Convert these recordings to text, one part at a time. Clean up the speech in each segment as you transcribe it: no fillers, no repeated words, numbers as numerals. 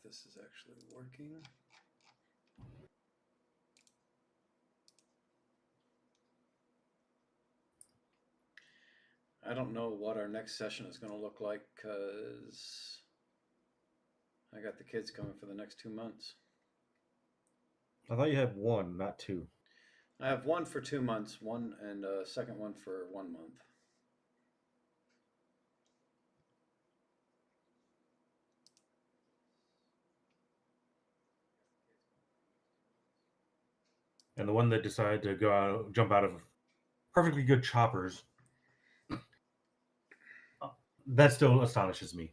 this is actually working. I don't know what our next session is going to look like because I got the kids coming for the next 2 months. I thought you had one, not two. I have one for 2 months, one and a second one for 1 month. And the one that decided to go out, jump out of perfectly good choppers, that still astonishes me.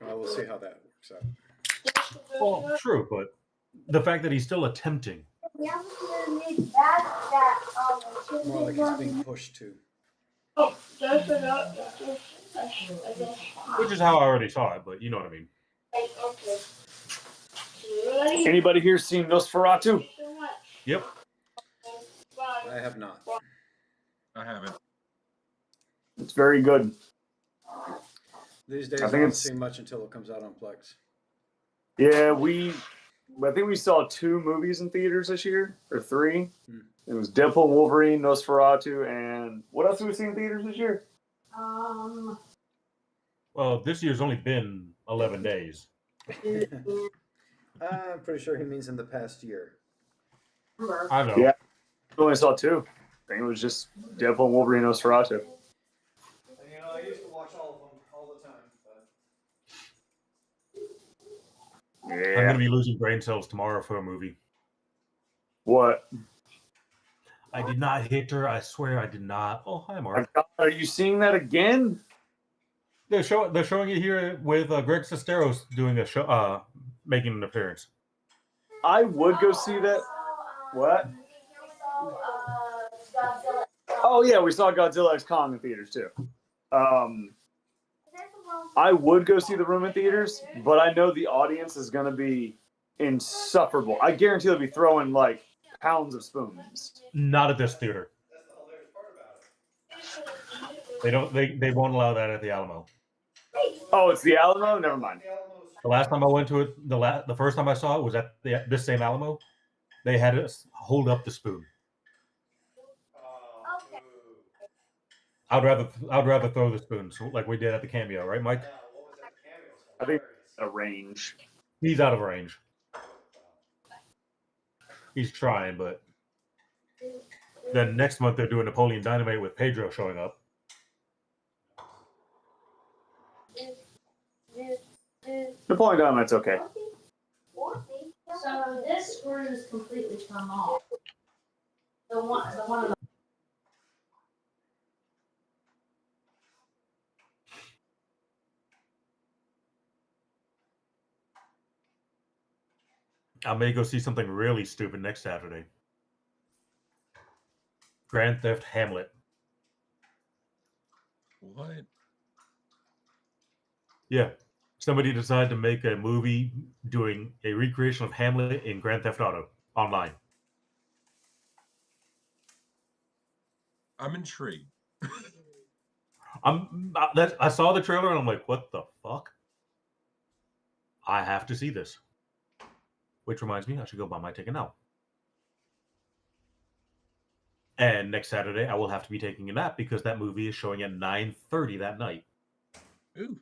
Well, we'll see how that works out. Well, true, but the fact that he's still attempting. More like he's being pushed to. Which is how I already saw it, but you know what I mean. Anybody here seen Nosferatu? Yep. I have not. I haven't. It's very good. These days I don't see much until it comes out on Plex. Yeah, I think we saw 2 movies in theaters this year, or 3. It was Deadpool, Wolverine, Nosferatu, and what else did we see in theaters this year? Well, this year's only been 11 days. I'm pretty sure he means in the past year. I know. Yeah, we only saw 2. I think it was just Deadpool, Wolverine, Nosferatu. You know, I used to watch all of them all the time. But... Yeah. I'm going to be losing brain cells tomorrow for a movie. What? I did not hit her. I swear I did not. Oh, hi, Mark. Are you seeing that again? They're showing it here with Greg Sesteros doing a show, making an appearance. I would go see that. What? Oh yeah, we saw Godzilla x Kong in theaters too. I would go see The Room in theaters, but I know the audience is going to be insufferable. I guarantee they'll be throwing like pounds of spoons. Not at this theater. That's the hilarious part about it. They won't allow that at the Alamo. Oh, it's the Alamo? Never mind. The last time I went to it, the first time I saw it was at this same Alamo. They had us hold up the spoon. I'd rather throw the spoons like we did at the Cameo, right, Mike? I think a range. He's out of range. He's trying, but then next month they're doing Napoleon Dynamite with Pedro showing up. Napoleon Dynamite's okay. So this screw is completely come off. The one of the I may go see something really stupid next Saturday. Grand Theft Hamlet. What? Yeah. Somebody decided to make a movie doing a recreation of Hamlet in Grand Theft Auto online. I'm intrigued. I saw the trailer and I'm like, what the fuck? I have to see this. Which reminds me, I should go buy my ticket now. And next Saturday, I will have to be taking a nap because that movie is showing at 9:30 that night. Ooh.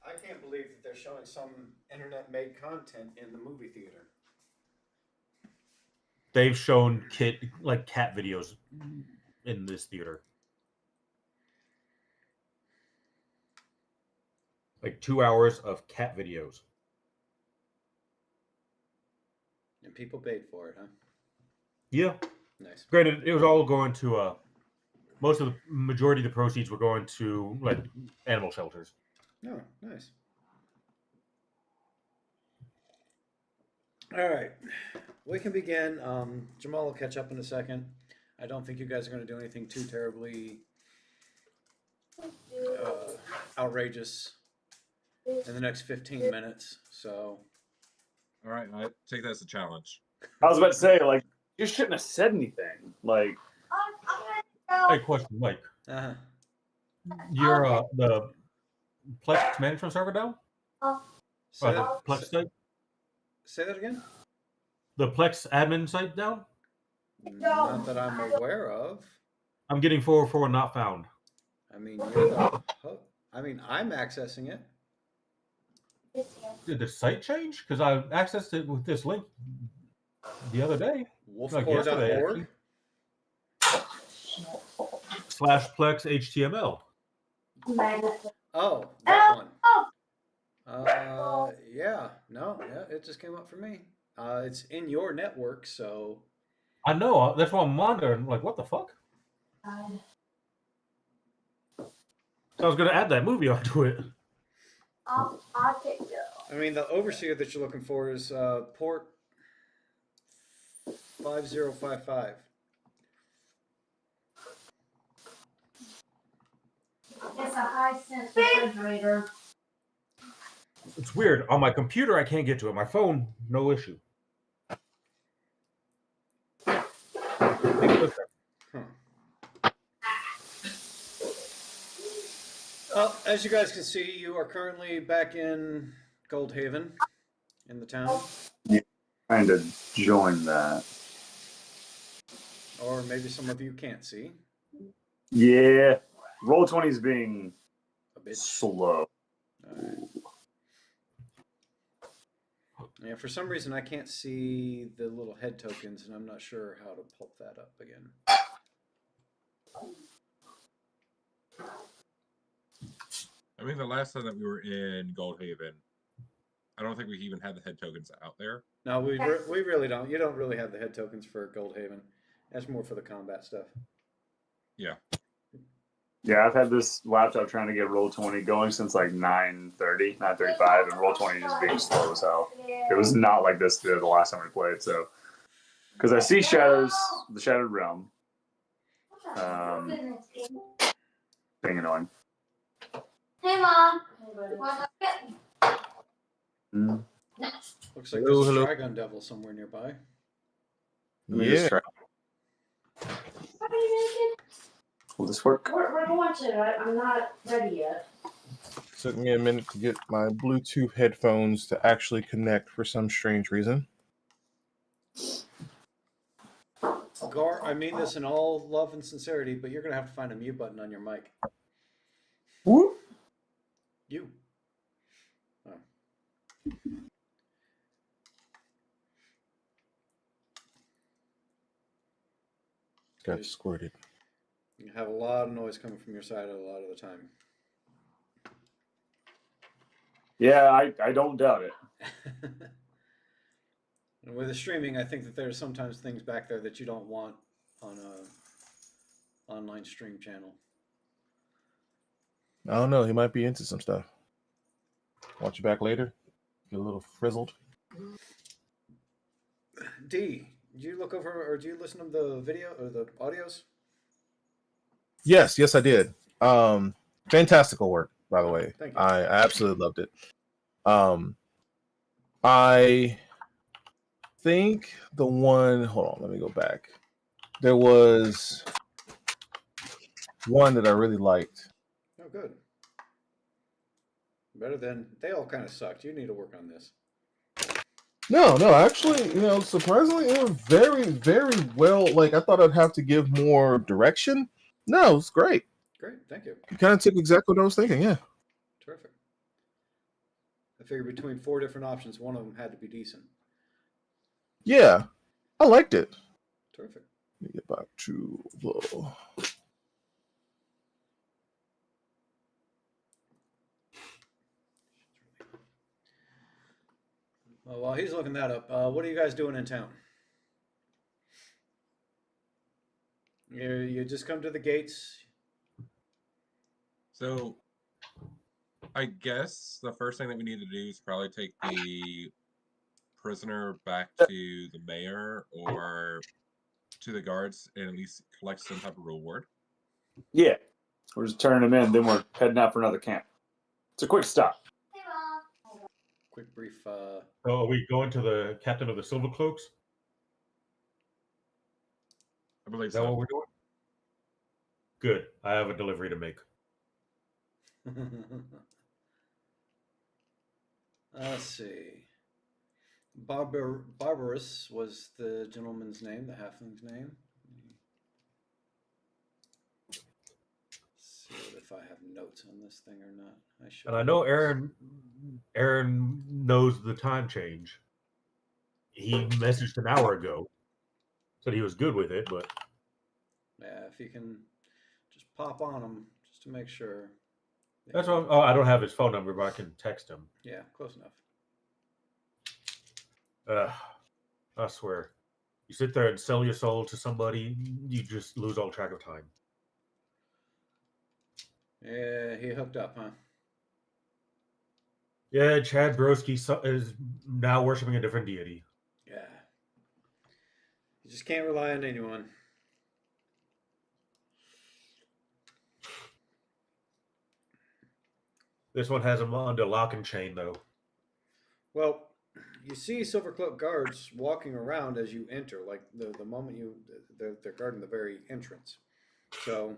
I can't believe that they're showing some internet-made content in the movie theater. They've shown cat videos in this theater. Like 2 hours of cat videos. And people paid for it, huh? Yeah. Nice. Granted, it was all going to majority of the proceeds were going to like animal shelters. Oh, nice. All right. We can begin. Jamal will catch up in a second. I don't think you guys are going to do anything too terribly outrageous in the next 15 minutes. So, All right, I take that as a challenge. I was about to say, like, you shouldn't have said anything. Like, Hey, question, Mike. uh-huh. Your the Plex management server down? Say The that, Plex site? say that again? The Plex admin site down? Not that I'm aware of. I'm getting 404 not found. I mean, you're the I mean, I'm accessing it. Did the site change? Because I accessed it with this link the other day. Like yesterday, Wolfcore.org. /Plex HTML. Oh, that one. Yeah, no, yeah, it just came up for me. It's in your network, so I know. That's why I'm wondering. Like, what the fuck? So I was going to add that movie onto it. I'll take you. I mean, the overseer that you're looking for is port 5055. It's a high-sense refrigerator. It's weird. On my computer, I can't get to it. My phone, no issue. Well, as you guys can see, you are currently back in Goldhaven, in the town. Trying to join that. Or maybe some of you can't see. Yeah. Roll20 is being A bit slow. Alright. Yeah, for some reason I can't see the little head tokens, and I'm not sure how to pull that up again. I mean, the last time that we were in Goldhaven, I don't think we even had the head tokens out there. No, we really don't. You don't really have the head tokens for Goldhaven. That's more for the combat stuff. Yeah. Yeah, I've had this laptop trying to get Roll20 going since like 9:30, 9:35, and Roll20 just being slow as hell. It was not like this the last time we played, so. Because I see shadows, the Shattered Realm. Being annoying. Hey, Mom. Looks like Hello, there's a hello. Trigun Devil somewhere nearby. Let me just Yeah. try. Will this work? We're going to. I'm not ready yet. Took me a minute to get my Bluetooth headphones to actually connect for some strange reason. Gar, I mean this in all love and sincerity, but you're going to have to find a mute button on your mic. Whoop. You. Oh. Got squirted. You have a lot of noise coming from your side a lot of the time. Yeah, I don't doubt it. And with the streaming, I think that there's sometimes things back there that you don't want on a online stream channel. I don't know. He might be into some stuff. Watch you back later. Get a little frizzled. D, do you look over or do you listen to the video or the audios? Yes, I did. Fantastical work, by the way. Thank you. I absolutely loved it. I think the one. Hold on, let me go back. There was one that I really liked. Oh, good. Better than they all kind of sucked. You need to work on this. No, actually, surprisingly, it was very, very well. Like, I thought I'd have to give more direction. No, it's great. Great, thank you. You kind of took exactly what I was thinking. Yeah. Terrific. I figured between 4 different options, one of them had to be decent. Yeah, I liked it. Terrific. Let me get back to the. Well, while he's looking that up, what are you guys doing in town? You just come to the gates. So, I guess the first thing that we need to do is probably take the prisoner back to the mayor or to the guards and at least collect some type of reward. Yeah. We're just turning them in, then we're heading out for another camp. It's a quick stop. Hey, Mom. Quick brief. So are we going to the captain of the Silver Cloaks? I believe Is that what we're doing? Good. I have a delivery to make. Let's see. Barbarous was the gentleman's name, the halfling's name. See if I have notes on this thing or not. I should. And I know Aaron knows the time change. He messaged an hour ago, said he was good with it, but Yeah, if you can just pop on him just to make sure. that's what. Oh, I don't have his phone number, but I can text him. Yeah, close enough. I swear, you sit there and sell your soul to somebody, you just lose all track of time. Yeah, he hooked up, huh? Yeah, Chad Broski is now worshiping a different deity. Yeah. You just can't rely on anyone. This one has him under lock and chain, though. Well, you see Silvercloak guards walking around as you enter, like the moment they're guarding the very entrance. So,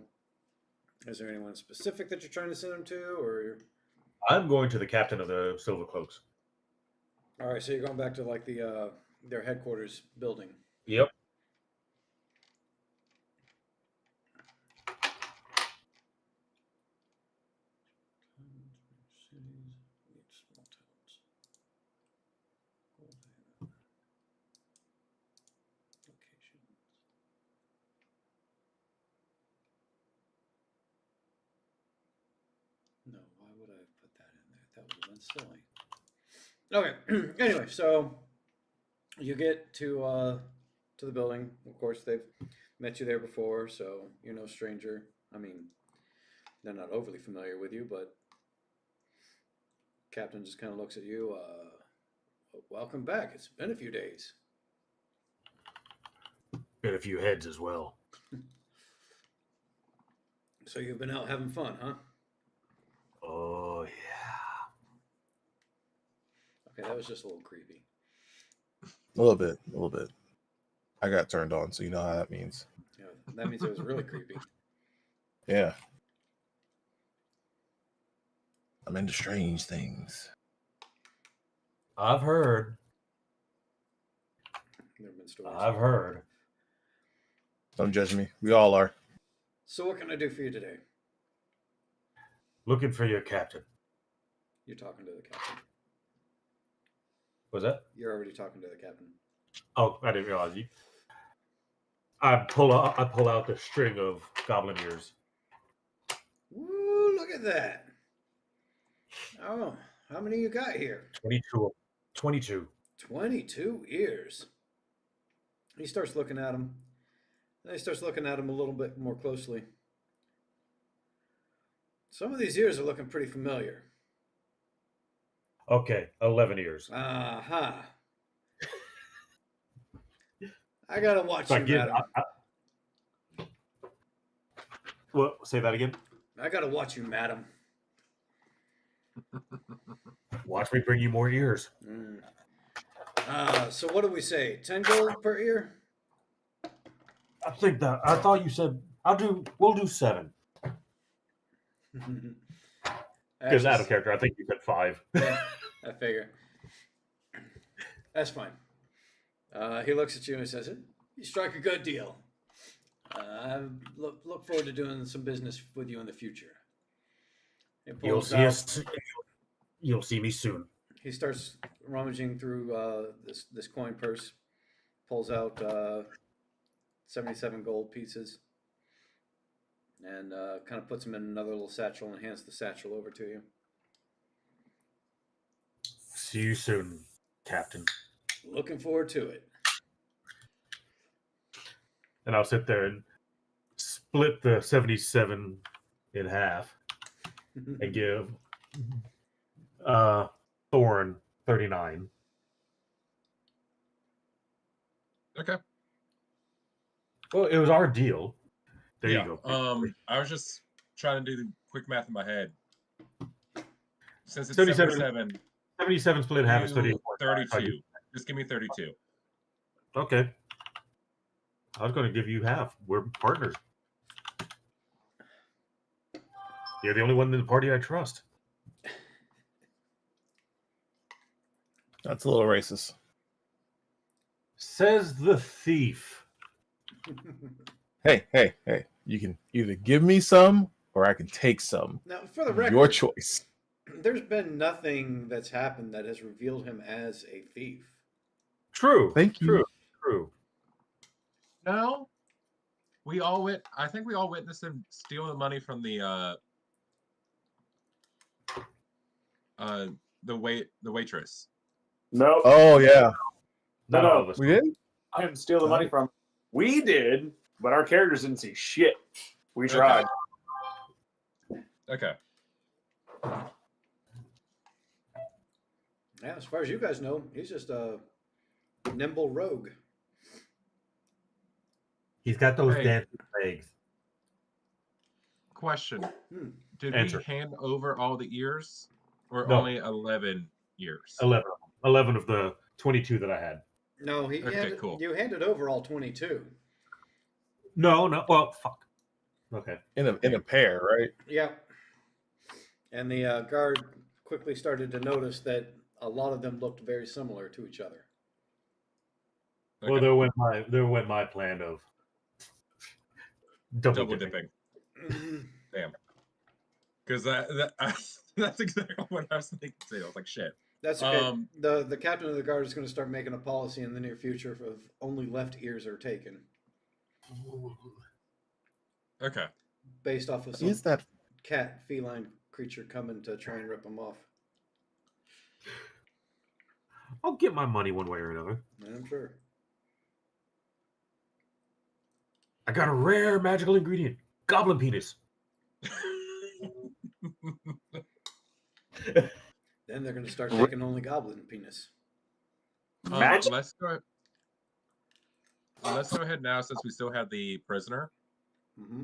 is there anyone specific that you're trying to send them to, or? I'm going to the captain of the Silver Cloaks. All right, so you're going back to like their headquarters building. Yep. No, why would I put that in there? That would have been silly. Okay. Anyway, so you get to the building. Of course, they've met you there before, so you're no stranger. I mean, they're not overly familiar with you, but Captain just kind of looks at you. Welcome back. It's been a few days. Been a few heads as well. So you've been out having fun, huh? Oh, yeah. Okay, that was just a little creepy. A little bit. I got turned on, so you know how that means. Yeah, that means it was really creepy. Yeah. I'm into strange things. I've heard. There have been stories. I've heard. Don't judge me. We all are. So what can I do for you today? Looking for your captain. You're talking to the captain. Was that? You're already talking to the captain. Oh, I didn't realize you. I pull out the string of goblin ears. Woo, look at that. Oh, how many you got here? 22. 22 ears. He starts looking at him. Then he starts looking at him a little bit more closely. Some of these ears are looking pretty familiar. Okay, 11 ears. Uh-huh. I gotta watch you, madam. Well, say that again. I gotta watch you, madam. Watch me bring you more ears. So what do we say? 10 gold per ear? I thought you said we'll do 7. Because out of character, I think you said 5. Yeah, I figure. That's fine. He looks at you and says, "You strike a good deal. I look forward to doing some business with you in the future." You'll see me soon. He starts rummaging through this coin purse, pulls out 77 gold pieces, and kind of puts them in another little satchel and hands the satchel over to you. See you soon, Captain. Looking forward to it. And I'll sit there and split the 77 in half and give Thorn 39. Okay. Well, it was our deal. There Yeah, you go. I was just trying to do the quick math in my head. Since it's 77 77, split in half is 34. 32. Just give me 32. Okay. I was going to give you half. We're partners. You're the only one in the party I trust. That's a little racist. Says the thief. Hey. You can either give me some or I can take some. Now, for the record, Your choice. there's been nothing that's happened that has revealed him as a thief. True. Thank you. True. No, I think we all witnessed him steal the money from the waitress. Nope. Oh yeah. Not No, all of us. We did? I didn't steal the money from. We did, but our characters didn't see shit. We tried. Okay. Yeah, as far as you guys know, he's just a nimble rogue. He's got those Hey. dancing legs. Question: Did Answer. we hand over all the ears, or No. only 11 ears? 11 of the 22 that I had. No, Okay, cool. You handed over all 22. No. Well, fuck. Okay. In a pair, right? Yeah. And the guard quickly started to notice that a lot of them looked very similar to each other. Okay. Well, there went my plan of double dipping. Damn. Because that's exactly what I was thinking too. I was like, shit. That's okay. The captain of the guard is going to start making a policy in the near future of only left ears are taken, Okay. based off of some Is that cat feline creature coming to try and rip them off. I'll get my money one way or another. I'm sure. I got a rare magical ingredient. Goblin penis. Then they're going to start taking only goblin penis. Magic? Let's go ahead now, since we still have the prisoner. Mm-hmm.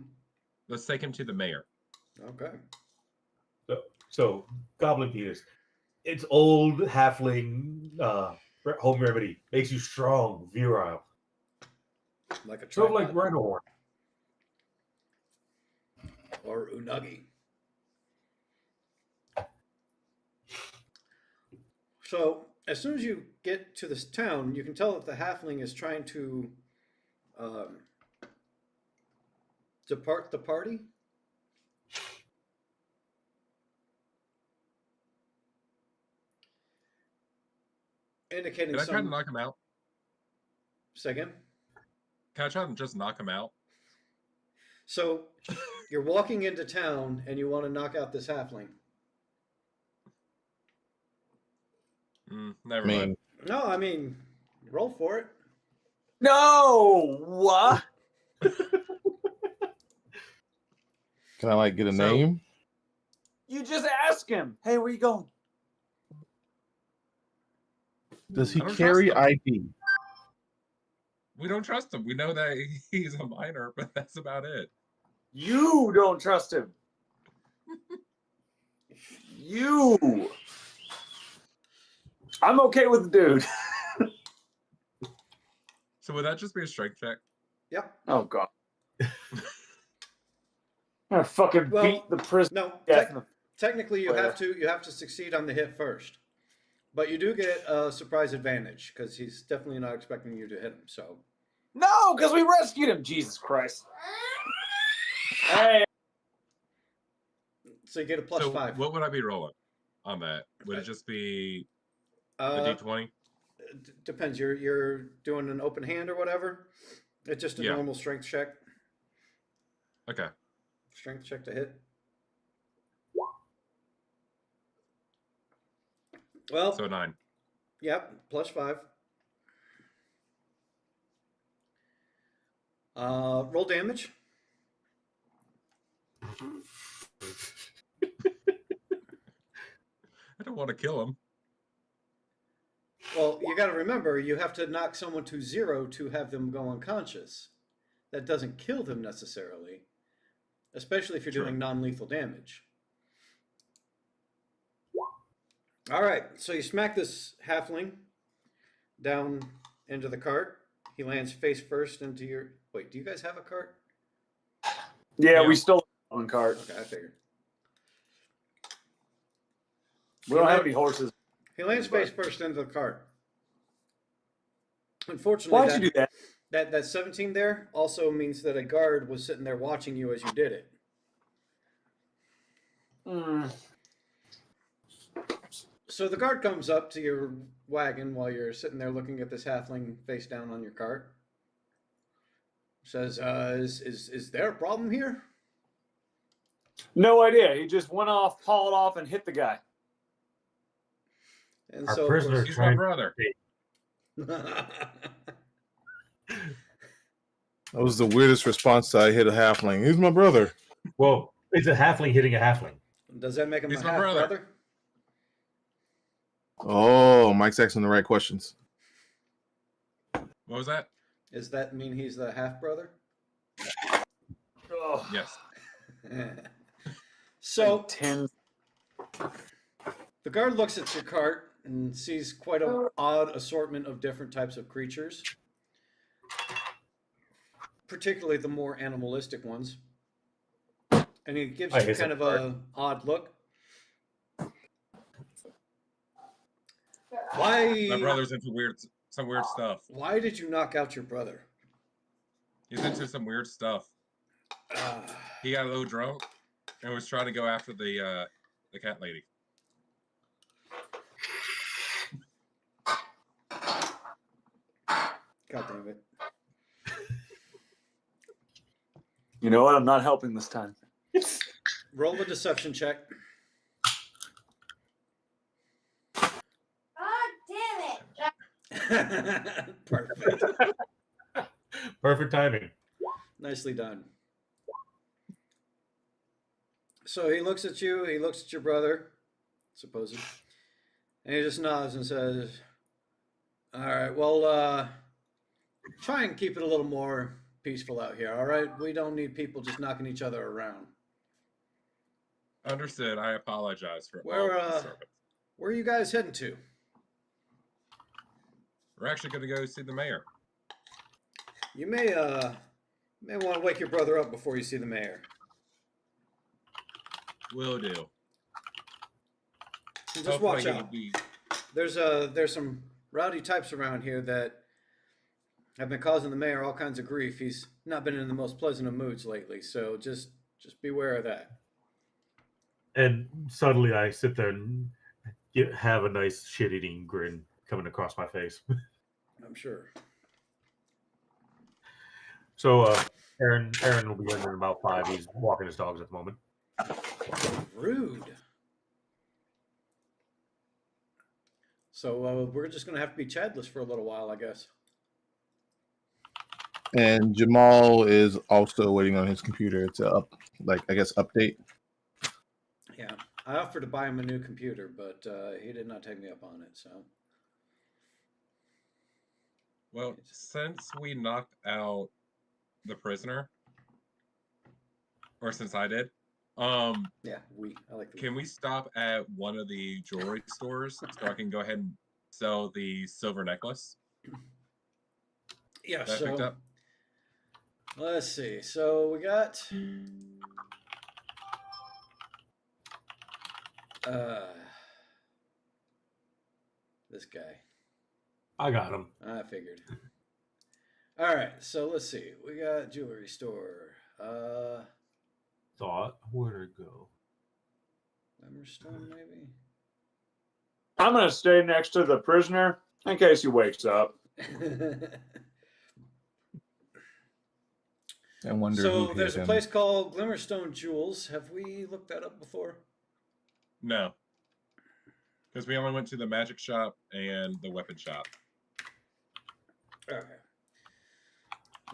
Let's take him to the mayor. Okay. So goblin penis. It's old halfling home remedy. Makes you strong, virile. Like a Sort of like tripod. rhino horn. Or unagi. So, as soon as you get to this town, you can tell that the halfling is trying to depart the party. Indicating Can I try to some... knock him out? Second. Can I try to just knock him out? So, you're walking into town and you want to knock out this halfling. Never mind. No, I mean, roll for it. No. What? Can I get a So- name? You just ask him. Hey, where you going? Does he I don't carry trust him. ID? We don't trust him. We know that he's a minor, but that's about it. You don't trust him. You. I'm okay with the dude. So would that just be a strength check? Yep. Oh god. I'm gonna fucking Well, beat the prisoner. No, death in the- technically you Whatever. have to succeed on the hit first, but you do get a surprise advantage because he's definitely not expecting you to hit him. So No, because we rescued him. Jesus Christ. Hey. you get a plus so 5. what would I be rolling on that? Would it just be a D20? Depends. You're doing an open hand or whatever. It's just a Yeah. normal strength check. Okay. Strength check to hit. Well, So 9. yep, plus 5. Roll damage. I don't want to kill him. Well, you got to remember, you have to knock someone to 0 to have them go unconscious. That doesn't kill them necessarily, especially if you're True. doing non-lethal damage. All right, so you smack this halfling down into the cart. He lands face first into your... Wait, do you guys have a cart? Yeah, Yeah. we stole one card. Okay, I figured. We don't have any horses. He lands face first into the cart. Unfortunately, Why'd you do that? That 17 there also means that a guard was sitting there watching you as you did it. So the guard comes up to your wagon while you're sitting there looking at this halfling face down on your cart. Says, is there a problem here? No idea. He just went off, hauled off, and hit the guy. And Our so, of prisoner course, He's my trying. brother. That was the weirdest response I hit a halfling. He's my brother. Well, it's a halfling hitting a halfling. Does that make him He's a my half brother. brother? Oh, Mike's asking the right questions. What was that? Does that mean he's the half brother? Oh, Yes. So 10. the guard looks at your cart and sees quite an odd assortment of different types of creatures, particularly the more animalistic ones. And he gives you kind of an odd look. My Why? brother's into some weird stuff. Why did you knock out your brother? He's into some weird stuff. He got a little drunk and was trying to go after the cat lady. God damn it! You know what? I'm not helping this time. Roll the deception check. God damn it! Perfect. Perfect timing. Nicely done. So he looks at you, he looks at your brother, supposedly, and he just nods and says, all right, well, try and keep it a little more peaceful out here, all right? We don't need people just knocking each other around. Understood. I apologize for all Where, the disturbance. where are you guys heading to? We're actually going to go see the mayor. You may want to wake your brother up before you see the mayor. Will do. And just watch Hopefully out. he'll be- There's some rowdy types around here that have been causing the mayor all kinds of grief. He's not been in the most pleasant of moods lately, so just beware of that. And suddenly I sit there and have a nice shit-eating grin coming across my face. I'm sure. So Aaron will be in there in about 5. He's walking his dogs at the moment. Rude. So we're just going to have to be Chadless for a little while, I guess. And Jamal is also waiting on his computer to update. Yeah. I offered to buy him a new computer, but he did not take me up on it, so. Well, since we knocked out the prisoner, or since I did, Yeah, I like the can we stop at one of the jewelry stores so I can go ahead and sell the silver necklace Yeah, that I picked so up? let's see. So we got this guy. I got him. I figured. All right, so let's see. We got jewelry store. Thought, where'd it go? Glimmerstone, maybe. I'm going to stay next to the prisoner in case he wakes up. I wonder So who there's hit a him. place called Glimmerstone Jewels. Have we looked that up before? No. Because we only went to the magic shop and the weapon shop. Okay.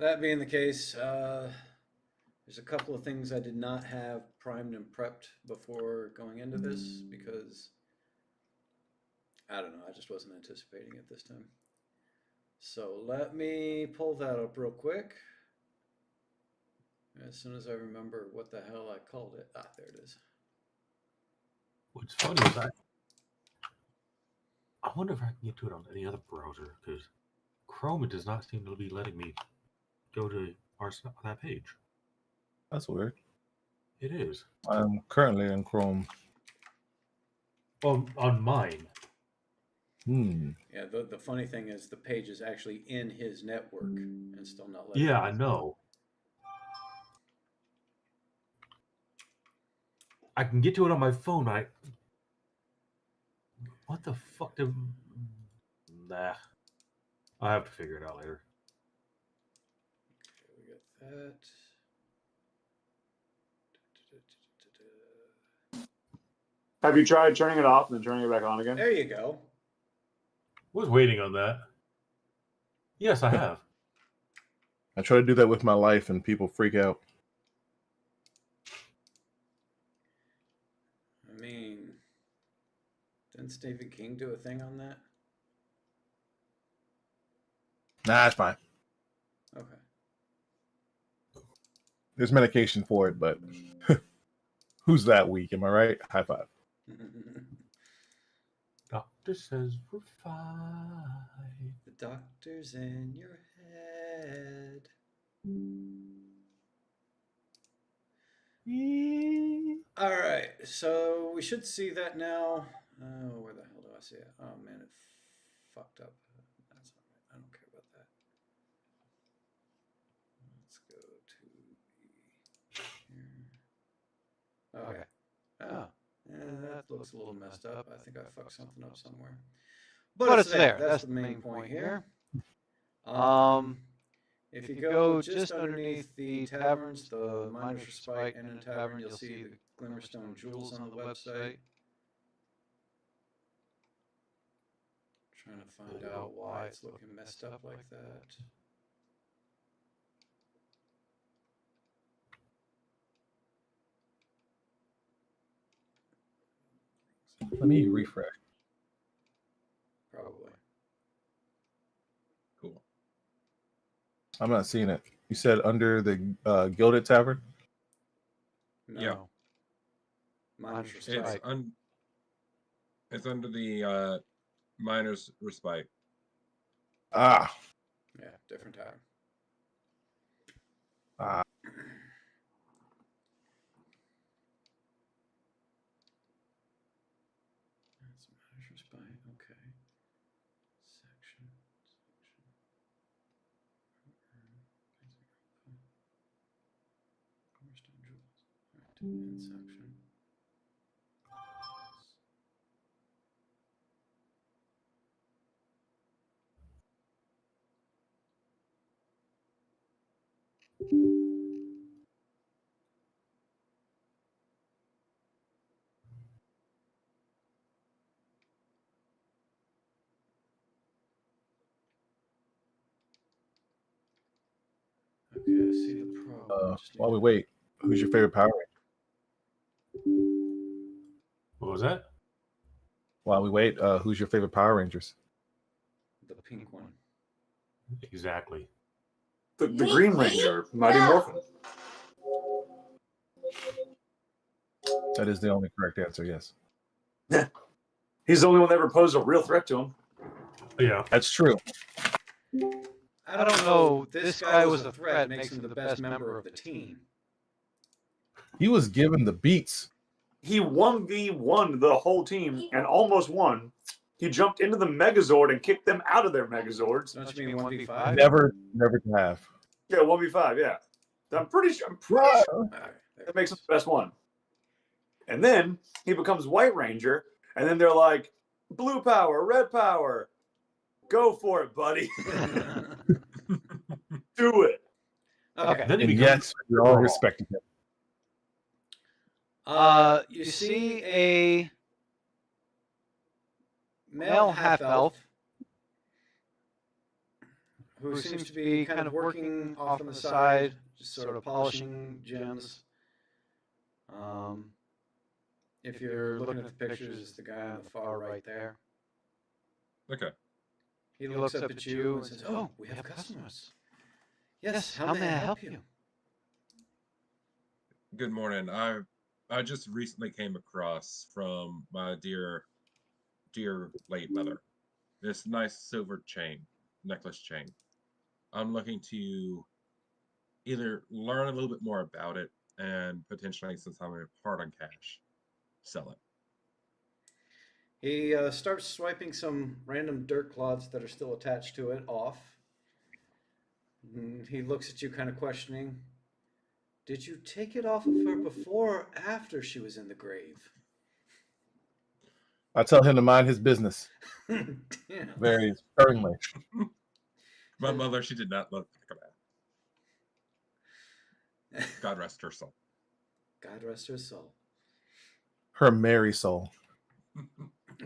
That being the case, there's a couple of things I did not have primed and prepped before going into this because I don't know, I just wasn't anticipating it this time. So let me pull that up real quick. As soon as I remember what the hell I called it. Ah, there it is. What's funny is I wonder if I can get to it on any other browser, because Chrome does not seem to be letting me go to that page. That's weird. It is. I'm currently in Chrome. on mine. Yeah, the funny thing is the page is actually in his network and still not letting Yeah, him. I know. I can get to it on my phone. What the fuck did... Nah. I'll have to figure it out later. Okay, we got that. Have you tried turning it off and then turning it back on again? There you go. Was waiting on that. Yes, I have. I try to do that with my life, and people freak out. I mean, didn't Stephen King do a thing on that? Nah, it's fine. Okay. There's medication for it, but who's that weak? Am I right? High five. Doctor says we're fine. The doctor's in your head. All right, so we should see that now. Oh, where the hell do I see it? Oh man, it fucked up. That's all right. I don't care about that. Let's go to here. Okay. Oh, yeah, that looks a little messed up. I think I fucked something up somewhere. But it's there. That's the main point here. If you go just underneath the taverns, the Miner's Respite Inn and Tavern, you'll see the Glimmerstone Jewels on the website. Trying to find out why it's looking messed up like that. Let me refresh. Probably. Cool. I'm not seeing it. You said under the Gilded Tavern? No. Yeah. Miner's It's Respite. it's under the Miner's Respite. Ah. Yeah, different tavern. Ah. That's Miner's Respite. Okay. Section. Glimmerstone Jewels. All right. In section. Okay, I see the problem. While we wait, who's your favorite Power Ranger? What was that? While we wait, who's your favorite Power Rangers? The pink one. Exactly. The Green Ranger, Mighty Morphin. That is the only correct answer, yes. He's the only one that ever posed a real threat to him. Yeah. That's true. I don't know. This guy was a threat. Makes him the best member of the team. He was given the beats. He 1v1 the whole team and almost won. He jumped into the Megazord and kicked them out of their Megazords. Don't you mean 1v5? Never to have. Yeah, 1v5, yeah. I'm pretty sure that makes him the best one. And then he becomes White Ranger, and then they're like, blue power, red power. Go for it, buddy. Do it. Okay. Then he And becomes yes, we're all respecting him. You see a male half-elf who seems to be kind of working off on the side, just sort of polishing gems. If you're looking at the pictures, it's the guy on the far right there. Okay. He looks up at you and says, "Oh, we have customers. Yes, how may I help you?" Good morning. I just recently came across from my dear late mother this nice silver necklace chain. I'm looking to either learn a little bit more about it and potentially, since I'm hard on cash, sell it. He starts swiping some random dirt clods that are still attached to it off. And he looks at you kind of questioning. Did you take it off of her before or after she was in the grave? I tell him to mind his business Damn. very sternly. My mother, she did not love the command. God rest her soul. God rest her soul. Her merry soul.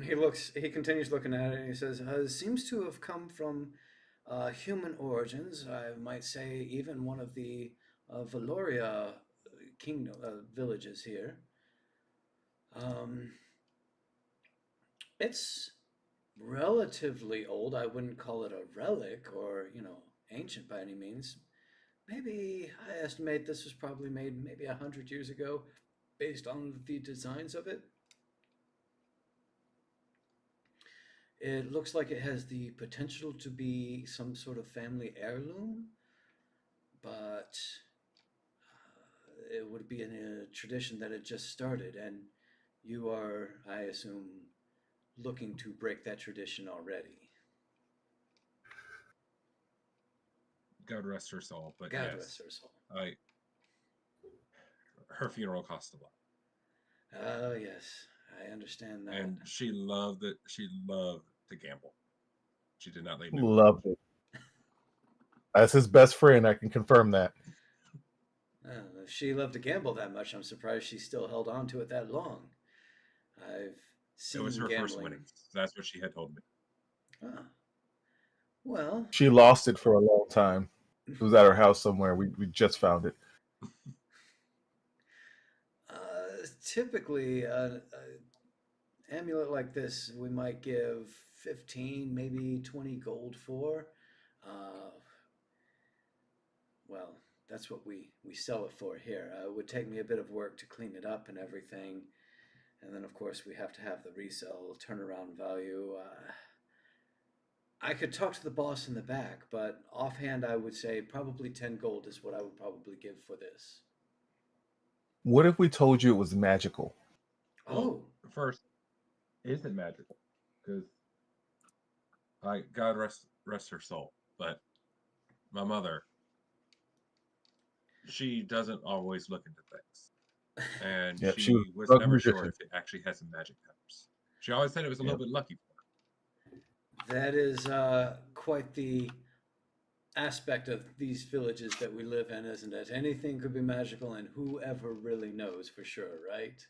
He continues looking at it and he says, seems to have come from human origins. I might say even one of the Valoria kingdom villages here. It's relatively old. I wouldn't call it a relic or, ancient by any means. Maybe I estimate this was probably made maybe 100 years ago based on the designs of it. It looks like it has the potential to be some sort of family heirloom, but it would be in a tradition that had just started, and you are, I assume, looking to break that tradition already. God rest her soul. But God yes, rest her soul. Her funeral cost a lot. Oh, yes, I understand that. And she loved it. She loved to gamble. She did not leave me. Loved it. As his best friend, I can confirm that. If she loved to gamble that much, I'm surprised she still held on to it that long. I've seen It was her gambling. first winnings. That's what she had told me. Oh. Well, She lost it for a long time. It was at her house somewhere. We just found it. Typically, an amulet like this, we might give 15, maybe 20 gold for. Well, that's what we sell it for here. It would take me a bit of work to clean it up and everything. And then, of course, we have to have the resale turnaround value. I could talk to the boss in the back, but offhand, I would say probably 10 gold is what I would probably give for this. What if we told you it was magical? Oh, First, is it magical? Because God rest her soul. But my mother, she doesn't always look into things, and Yep, she was drug never sure magician. if it actually has some magic powers. She always said it was a little bit lucky for her. that is quite the aspect of these villages that we live in, isn't it? Anything could be magical, and whoever really knows for sure, right?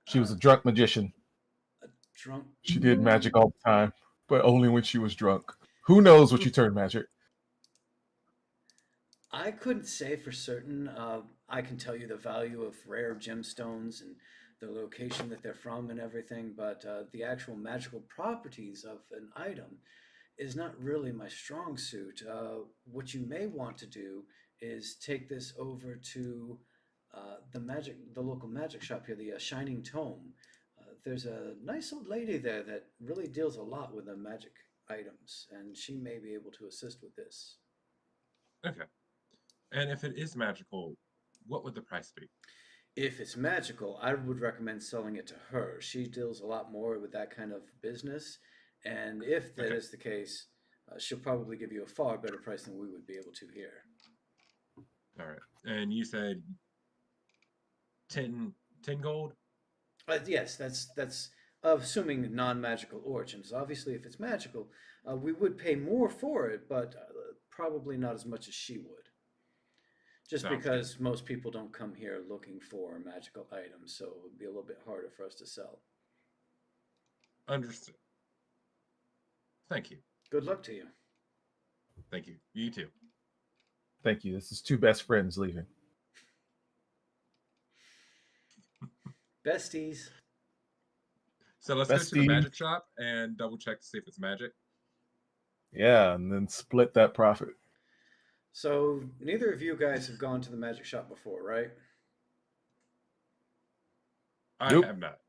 She was a drunk magician. A drunk. She did magic all the time, but only when she was drunk. Who knows what you turn magic? I couldn't say for certain. I can tell you the value of rare gemstones and the location that they're from and everything, but the actual magical properties of an item is not really my strong suit. What you may want to do is take this over to the local magic shop here, the Shining Tome. There's a nice old lady there that really deals a lot with the magic items, and she may be able to assist with this. Okay. And if it is magical, what would the price be? If it's magical, I would recommend selling it to her. She deals a lot more with that kind of business, and if that Okay. is the case, she'll probably give you a far better price than we would be able to here. All right. And you said 10 gold? Yes, that's assuming non-magical origins. Obviously, if it's magical, we would pay more for it, but probably not as much as she would. Just Sounds because most people don't come here looking for magical items, so it would be a little bit harder for us to sell. Understood. Thank you. Good luck to you. Thank you. You too. Thank you. This is two best friends leaving. Besties. So let's go to the Bestie. magic shop and double check to see if it's magic. Yeah, and then split that profit. So neither of you guys have gone to the magic shop before, right? I Nope. have not.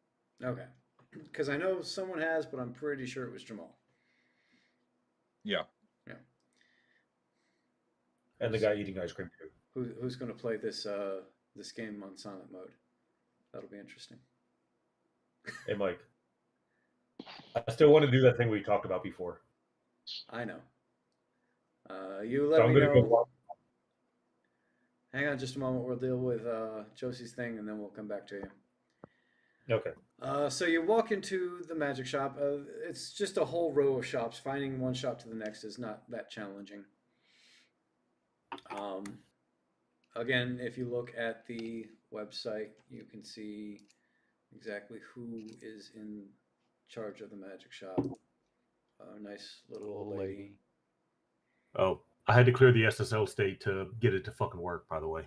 Okay. Because I know someone has, but I'm pretty sure it was Jamal. Yeah. And the guy eating ice cream too. Who's going to play this this game on silent mode? That'll be interesting. Hey, Mike. I still want to do that thing we talked about before. I know. You So let I'm me gonna go know. walk. Hang on just a moment. We'll deal with Josie's thing, and then we'll come back to you. Okay. So you walk into the magic shop. It's just a whole row of shops. Finding one shop to the next is not that challenging. Again, if you look at the website, you can see exactly who is in charge of the magic shop. A nice little old lady. Oh, I had to clear the SSL state to get it to fucking work, by the way.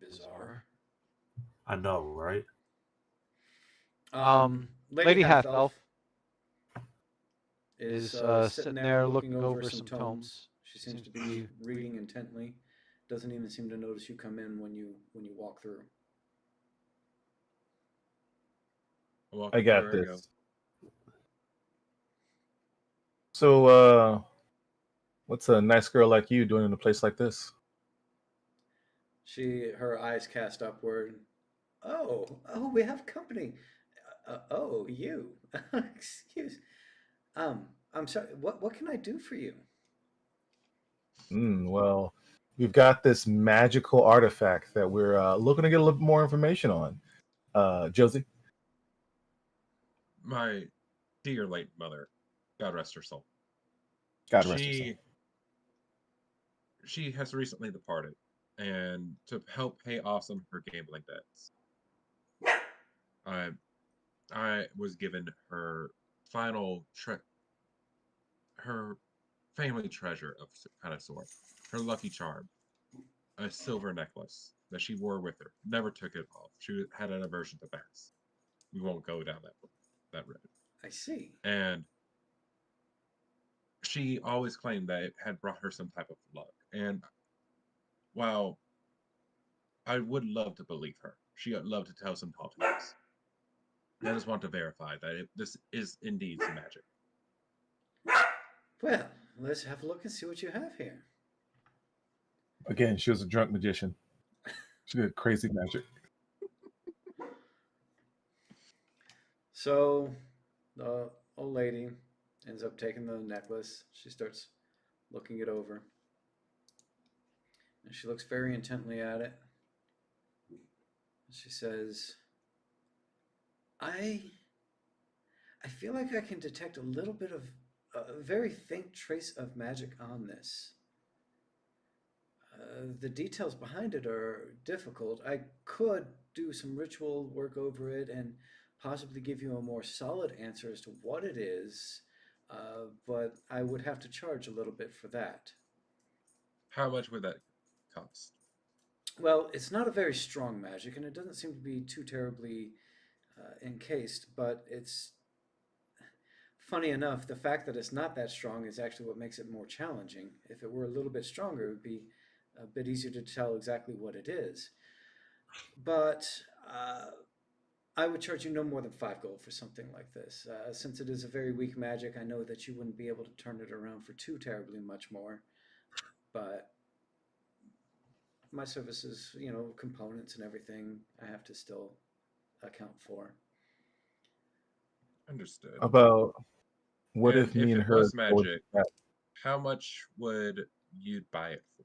Bizarre. I know, right? Lady Half Elf is sitting there looking over some tomes. She seems to be reading intently. Doesn't even seem to notice you come in when you walk through. I got through, this. So, what's a nice girl like you doing in a place like this? Her eyes cast upward. Oh, we have company. Oh, you. Excuse. I'm sorry. What can I do for you? Well, we've got this magical artifact that we're looking to get a little bit more information on. Josie? My dear late mother, God rest her soul. God rest her soul. She has recently departed, and to help pay off some of her gambling debts, I was given her her family treasure of kind of sort, her lucky charm, a silver necklace that she wore with her, never took it off. She had an aversion to bats. We won't go down that road. I see. And she always claimed that it had brought her some type of luck. And while I would love to believe her, she would love to tell some tall tales. I just want to verify that this is indeed some magic. Well, let's have a look and see what you have here. Again, she was a drunk magician. She did crazy magic. So the old lady ends up taking the necklace. She starts looking it over. And she looks very intently at it. She says, I feel like I can detect a little bit of a very faint trace of magic on this. The details behind it are difficult. I could do some ritual work over it and possibly give you a more solid answer as to what it is, but I would have to charge a little bit for that. How much would that cost? Well, it's not a very strong magic, and it doesn't seem to be too terribly encased, but it's funny enough, the fact that it's not that strong is actually what makes it more challenging. If it were a little bit stronger, it would be a bit easier to tell exactly what it is. But I would charge you no more than 5 gold for something like this. Since it is a very weak magic, I know that you wouldn't be able to turn it around for too terribly much more. But my services, components and everything, I have to still account for. Understood. About what And if me and it her was go magic, together? how much would you buy it for?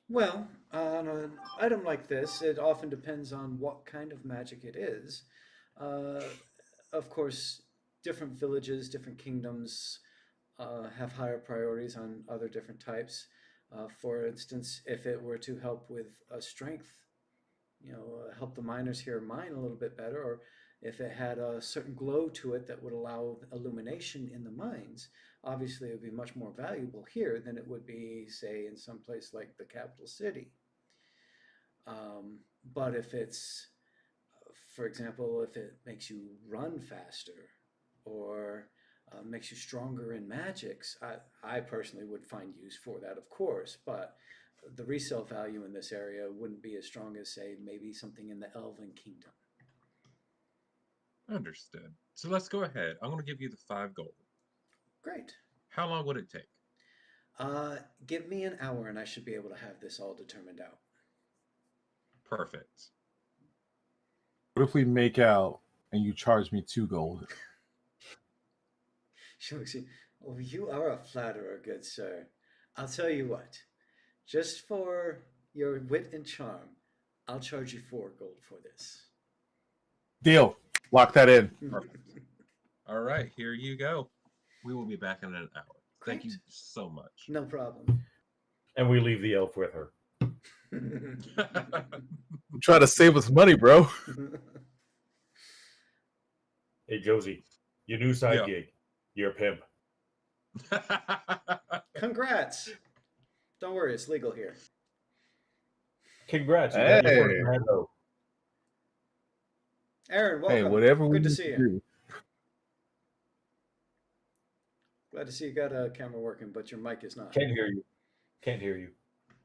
Well, on an item like this, it often depends on what kind of magic it is. Of course, different villages, different kingdoms have higher priorities on other different types. For instance, if it were to help with strength, help the miners here mine a little bit better, or if it had a certain glow to it that would allow illumination in the mines, obviously it would be much more valuable here than it would be, say, in some place like the capital city. But if it's, for example, if it makes you run faster or makes you stronger in magics, I personally would find use for that, of course, but the resale value in this area wouldn't be as strong as, say, maybe something in the Elven Kingdom. Understood. So let's go ahead. I'm going to give you the 5 gold. Great. How long would it take? Give me an hour and I should be able to have this all determined out. Perfect. What if we make out and you charge me 2 gold. She looks at you. Oh, you are a flatterer, good sir. I'll tell you what. Just for your wit and charm, I'll charge you 4 gold for this. Deal. Lock that in. All right, here you go. We will be back in an hour. Thank you Great. so much. No problem. And we leave the elf with her. I'm trying to save us money, bro. Hey, Josie, your new side gig. You're a pimp. Congrats. Don't worry, it's legal here. Congrats. You got your Hey. first Mando. Aaron, welcome. Hey, whatever we Good to need see to you. do. Glad to see you got a camera working, but your mic is not. Can't hear you. Can't hear you.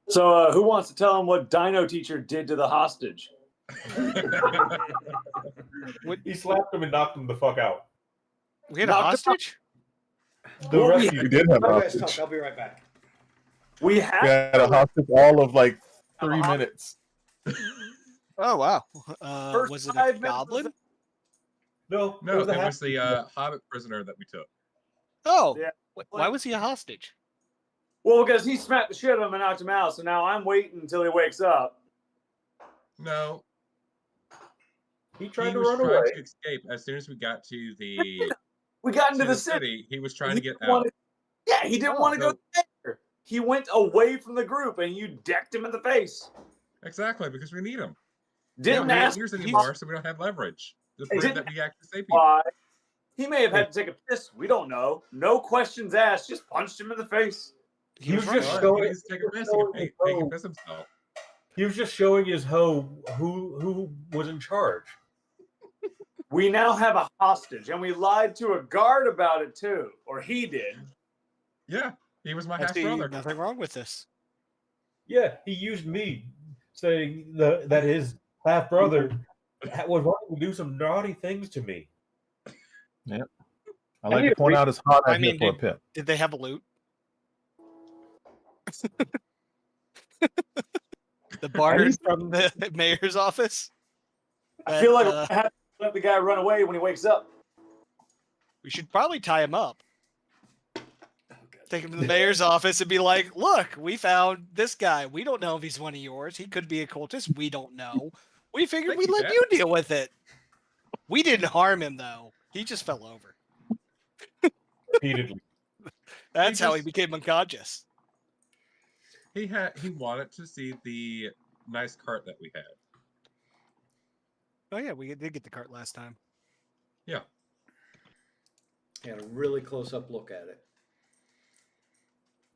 So, who wants to tell him what Dino Teacher did to the hostage? He slapped him and knocked him the fuck out. We had a Knocked him hostage? The Well, rest we- of We did have You a guys talk. hostage. I'll be right back. We We had had a hostage all of like 3 Uh-huh. minutes. Oh wow. First Was it 5 a minutes goblin? No, No, it it was the the Hobbit prisoner that we took. Oh, Yeah. why was he a hostage? Well, because he smacked the shit out of him and knocked him out. So now I'm waiting until he wakes up. No, He tried he to was run trying away. to escape. As soon as we got to the We got into to the the city. city, he was trying to He get didn't wanna- out. Yeah, he didn't want to so- go there. He went away from the group, and you decked him in the face. Exactly, because we need him. We Didn't don't have ask ears anymore, so we don't have leverage to prove didn't that we actually save people. why. He may have had to take a piss. We don't know. No questions asked. Just punched him in the face. He was was running. just Well, showing- he needs to take a piss. showing He his can hoe. piss himself. He was just showing his hoe who was in charge. We now have a hostage, and we lied to a guard about it too, or he did. Yeah, he was my I half see brother. nothing wrong with this. Yeah, he used me saying that his half brother was wanting to do some naughty things to me. I like to point out his hot I at mean, for a pimp. Did they have a loot? The barter from the mayor's office? I feel like That, we have to let the guy run away when he wakes up. we should probably tie him up. Oh, God. Take him to the mayor's office and be like, look, we found this guy. We don't know if he's one of yours. He could be a cultist. We don't know. We figured Thank we'd you, let Dad. you deal with it. We didn't harm him, though. He just fell over. Repeatedly. That's how he just- became unconscious. He wanted to see the nice cart that we had. Oh, yeah, we did get the cart last time. Yeah. He had a really close up look at it.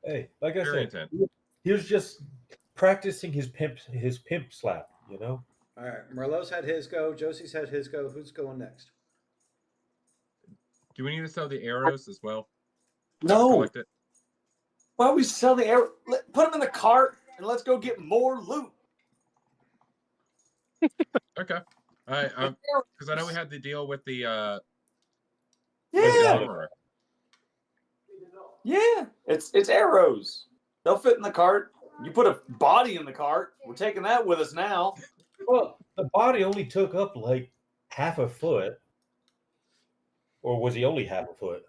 Hey, like I Very said, intense. he was just practicing his pimp slap, you know? All right. Merlot's had his go. Josie's had his go. Who's going next? Do we need to sell the arrows as well? No. Collect it? Why don't we sell the arrow? Put him in the cart and let's go get more loot. Okay. Because I know we had the deal with the Yeah, armor. yeah. It's arrows. They'll fit in the cart. You put a body in the cart. We're taking that with us now. Well, the body only took up like half a foot. Or was he only half a foot?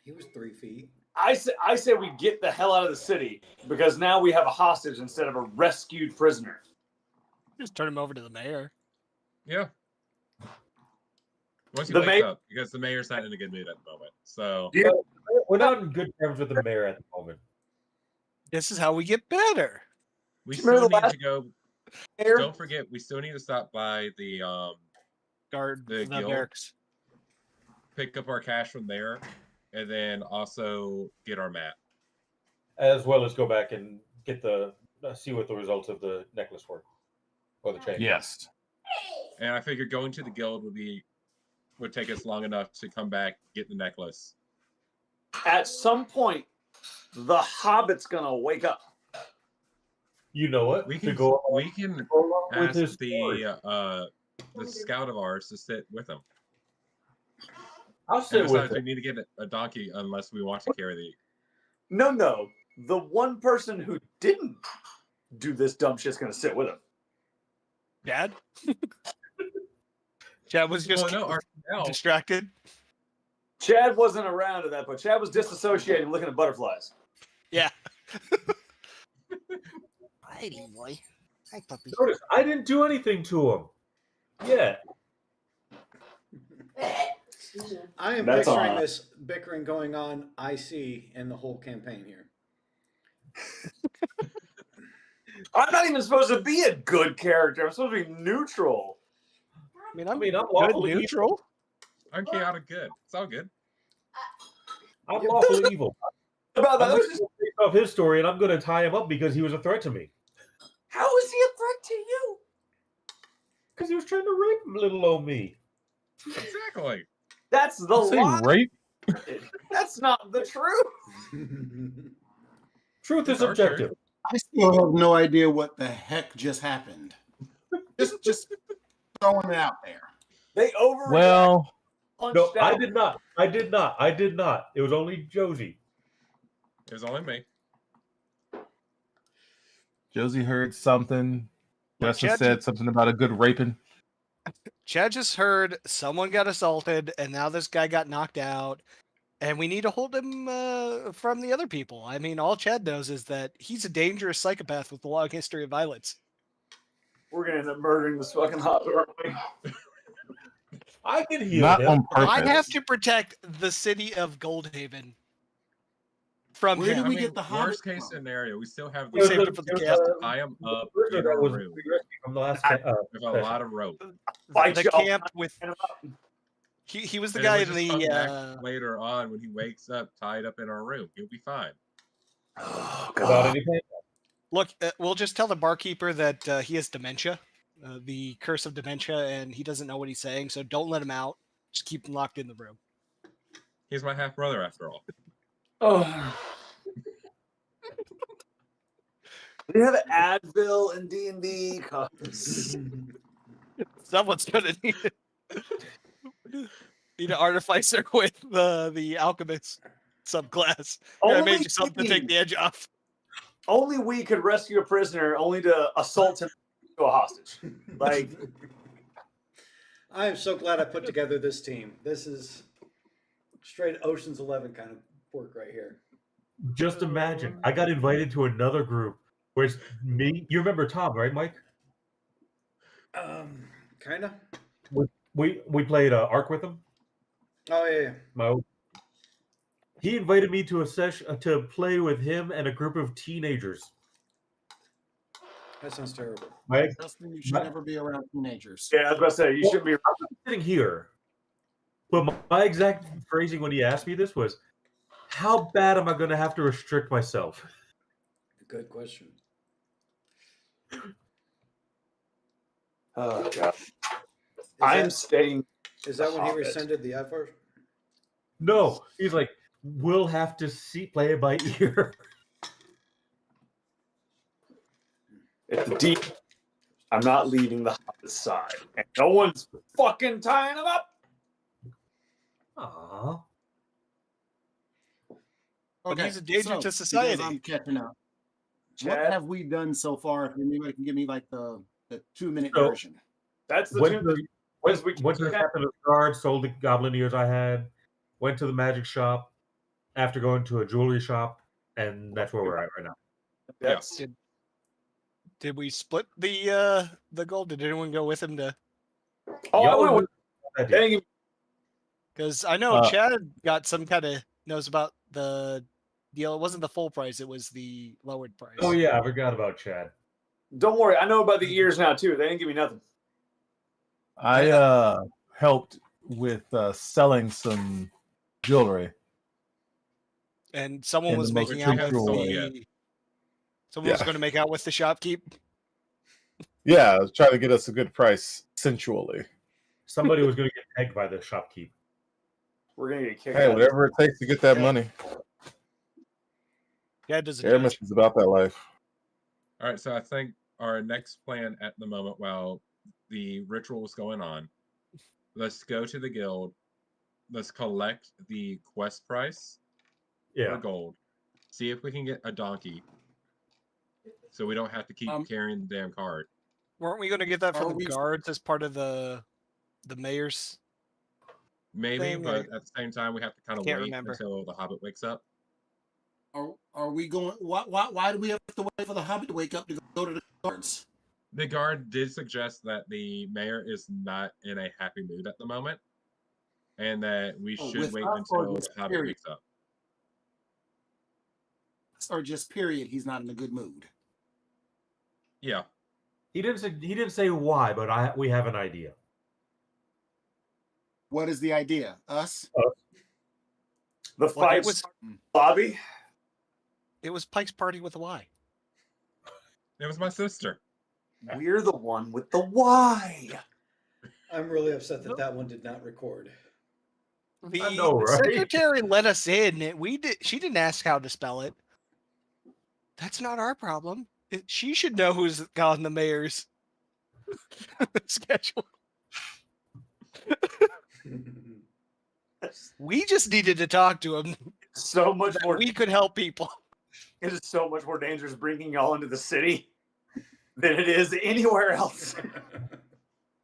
He was 3 feet. I say we get the hell out of the city because now we have a hostage instead of a rescued prisoner. Just turn him over to the mayor. Yeah. Once he The wakes ma- up, because the mayor's not in a good mood at the moment. So We're not in good terms with the mayor at the moment. This is how we get better. we Do you remember still the need last- to go. Mayor? Don't forget, we still need to stop by the Guard The the guild? barracks. pick up our cash from there, and then also get our map. As well as go back and get see what the results of the necklace were. Or the chain. Yes. And I figured going to the guild would take us long enough to come back, get the necklace. At some point, the Hobbit's gonna wake up. You know what? We To can go along with ask his story. the scout of ours to sit with him. I'll And sit with besides, we it. need to get a donkey unless we want to carry the. No. The one person who didn't do this dumb shit's gonna sit with him. Dad? Chad was just Well, no, our now distracted. Chad wasn't around at that point. Chad was disassociating, looking at butterflies. Yeah. Mighty boy. Hi, puppy. Notice I didn't do anything to him. Yeah. I am That's picturing on. this bickering going on, I see, in the whole campaign here. I'm not even supposed to be a good character. I'm supposed to be neutral. I mean, I'm I'm good lawfully evil. neutral. I'm chaotic good. It's all good. I'm lawfully evil. About that, I'm going to take off his story, and I'm going to tie him up because he was a threat to me. how is he a threat to you? Because he was trying to rape little old me. Exactly. That's the Say lie. rape. That's not the truth. Truth is It's our subjective. I still have no idea what the heck just happened. Just throwing it out there. They overreact. Well, No, I out. did not. I did not. It was only Josie. It was only me. Josie heard something. Justin Chad said something about a good raping. Chad just heard someone got assaulted, and now this guy got knocked out, and we need to hold him from the other people. I mean, all Chad knows is that he's a dangerous psychopath with a long history of violence. We're gonna end up murdering this fucking hobbit, aren't we? I can heal Not him. on purpose. I have to protect the city of Goldhaven from Where him. did I we mean, get the hobbit worst case from? scenario, we still have We saved it for the There's camp. tie him up prisoner in that our was room rescued from the last with a lot of rope. Fight The y'all. camp with he was the And guy we'll in just the come back later on when he wakes up tied up in our room. He'll be fine. Oh, without God. any pain. look. We'll just tell the barkeeper that he has dementia, the curse of dementia, and he doesn't know what he's saying. So don't let him out. Just keep him locked in the room. He's my half brother after all. Oh. Do you have an Advil in D&D? Someone's gonna need an artificer with the alchemist subclass. I made you something to take the edge off. Only we could rescue a prisoner, only to assault him to a hostage. Like, I am so glad I put together this team. This is straight Ocean's 11 kind of work right here. Just imagine. I got invited to another group where it's me. You remember Tom, right, Mike? Kind of. We played Ark with him. Oh yeah. He invited me to a session to play with him and a group of teenagers. That sounds terrible. Mike, Justin, you should never be around teenagers. yeah, I was about to say, you should be. sitting here, but my exact phrasing when he asked me this was, "How bad am I going to have to restrict myself?" Good question. Oh, God. I'm staying. Is that when he Hobbit. rescinded the effort? No, he's like, "We'll have to play it by ear." It's deep. I'm not leaving the Hobbit side. And no one's fucking tying him up. Aww. But he's a danger to because society. I'm catching up. Chad? What have we done so far? If anybody can give me like the 2-minute So- version. That's the Went two. to, went to the Captain of the Guard, sold the goblin ears I had, went to the magic shop after going to a jewelry shop, and that's where we're at right now. That's, Did we split the gold? Did anyone go with him to? oh, I went with that deal. dang, Because I know Uh, Chad got some kind of knows about the deal. It wasn't the full price; it was the lowered price. Oh yeah, I forgot about Chad. don't worry. I know about the ears now, too. They didn't give me nothing. I helped with selling some jewelry. And someone In was the most making out with sensual the. Someone was Yeah. going to make out with the shopkeep. Yeah, I was trying to get us a good price sensually. Somebody was going to get pegged by the shopkeep. We're going to get kicked Hey, out. whatever it takes to get that money. Yeah, does Aramis is about that life. All right, so I think our next plan at the moment, while the ritual is going on, let's go to the guild. Let's collect the quest price for Yeah. gold. See if we can get a donkey, so we don't have to keep carrying the damn cart. Weren't we going to get that Are from the we- guards as part of the the mayor's. Maybe, thing, but at the same time, we have to kind of can't wait remember. until the Hobbit wakes up. Are we going? Why do we have to wait for the Hobbit to wake up to go to the guards? The guard did suggest that the mayor is not in a happy mood at the moment, and that we should with wait us or until the just Hobbit period? wakes up. Or just period? He's not in a good mood. Yeah, He didn't say why, but we have an idea. What is the idea? Us? The Well, fight lobby. it was Pike's Party with a Y. it was my sister. We're the one with the why. I'm really upset that that one did not record. The, I know, the right? secretary let us in. She didn't ask how to spell it. That's not our problem. She should know who's on the mayor's schedule. We just needed to talk to him. So much more. We could help people. It is so much more dangerous bringing y'all into the city than it is anywhere else.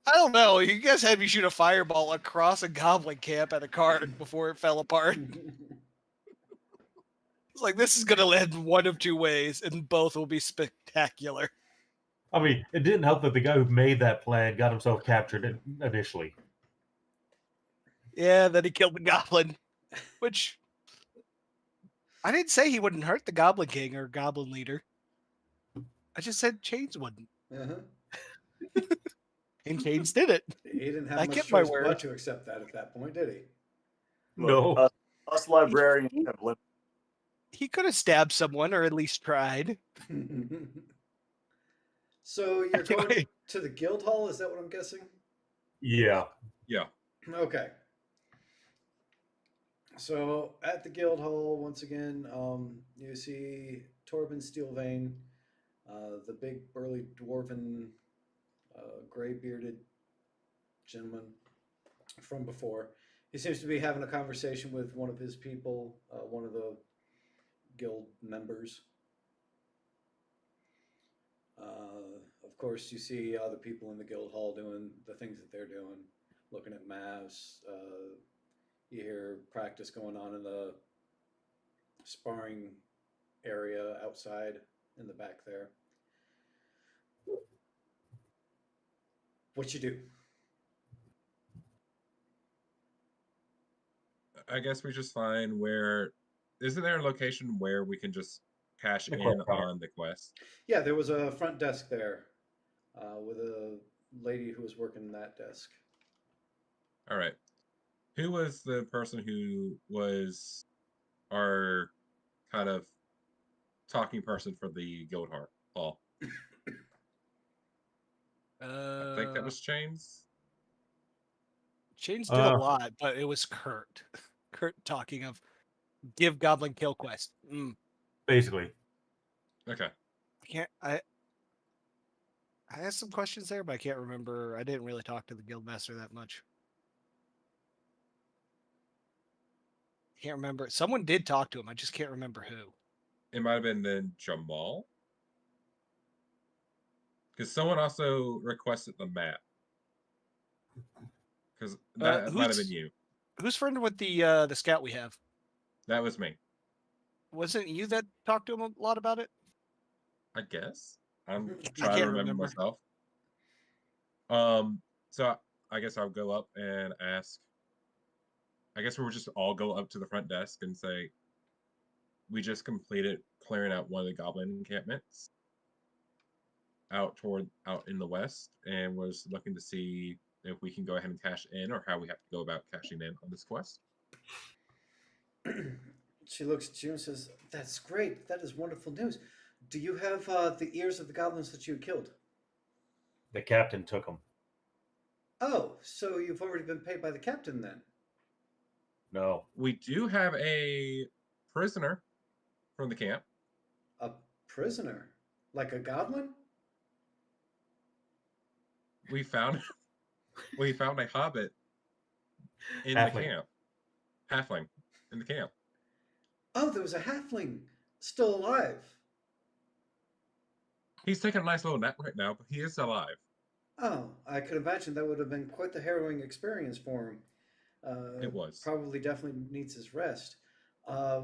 I don't know. You guys had me shoot a fireball across a goblin camp at a cart before it fell apart. It's like, this is going to end one of two ways, and both will be spectacular. I mean, it didn't help that the guy who made that plan got himself captured initially. Yeah, then he killed the goblin, which I didn't say he wouldn't hurt the Goblin King or Goblin Leader. I just said Chains wouldn't. Uh-huh. And Chains did it. He didn't have I much kept my choice word. but to accept that at that point, did he? No. Us librarians have limits. He could have stabbed someone or at least tried. So you're going Anyway. to the guild hall, is that what I'm guessing? Yeah. Yeah. Okay. So at the guild hall, once again, you see Torben Steelvein, the big burly dwarven, gray-bearded gentleman from before. He seems to be having a conversation with one of his people, one of the guild members. Of course, you see other people in the guild hall doing the things that they're doing, looking at maps. You hear practice going on in the sparring area outside in the back there. What you do? I guess we just find where. Isn't there a location where we can just cash The in quest card. on the quest? Yeah, there was a front desk there with a lady who was working that desk. All right. Who was the person who was our kind of talking person for the guild hall? I think that was Chains. Chains did a lot, but it was Kurt. Kurt talking of give Goblin Kill Quest. Basically. Okay. I asked some questions there, but I can't remember. I didn't really talk to the guildmaster that much. I can't remember. Someone did talk to him. I just can't remember who. It might have been then Jamal. Because someone also requested the map. Because that might have been you. Who's friended with the scout we have? That was me. Wasn't it you that talked to him a lot about it? I guess. I'm I trying to can't remember remember. myself. So I guess I'll go up and ask. I guess we'll just all go up to the front desk and say, we just completed clearing out one of the goblin encampments out in the west, and was looking to see if we can go ahead and cash in, or how we have to go about cashing in on this quest. She looks at you and says, "That's great. That is wonderful news. Do you have the ears of the goblins that you killed?" The captain took them. Oh, so you've already been paid by the captain then? No. We do have a prisoner from the camp. A prisoner? Like a goblin? We found a hobbit in Halfling. the camp. Halfling in the camp. Oh, there was a halfling still alive. He's taking a nice little nap right now, but he is alive. Oh, I could imagine that would have been quite the harrowing experience for him. It was. Probably definitely needs his rest. Uh,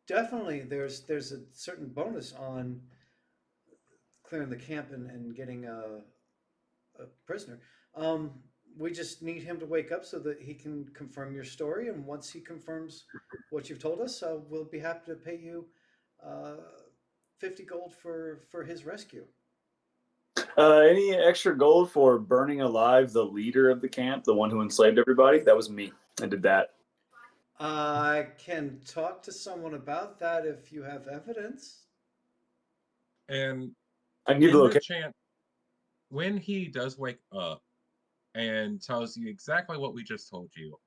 Definitely, there's a certain bonus on clearing the camp and getting a prisoner. Um, we just need him to wake up so that he can confirm your story. And once he confirms what you've told us, we'll be happy to pay you uh, 50 gold for his rescue. Any extra gold for burning alive the leader of the camp, the one who enslaved everybody? That was me. I did that. I can talk to someone about that if you have evidence. And I can give in the the location. chant, when he does wake up and tells you exactly what we just told you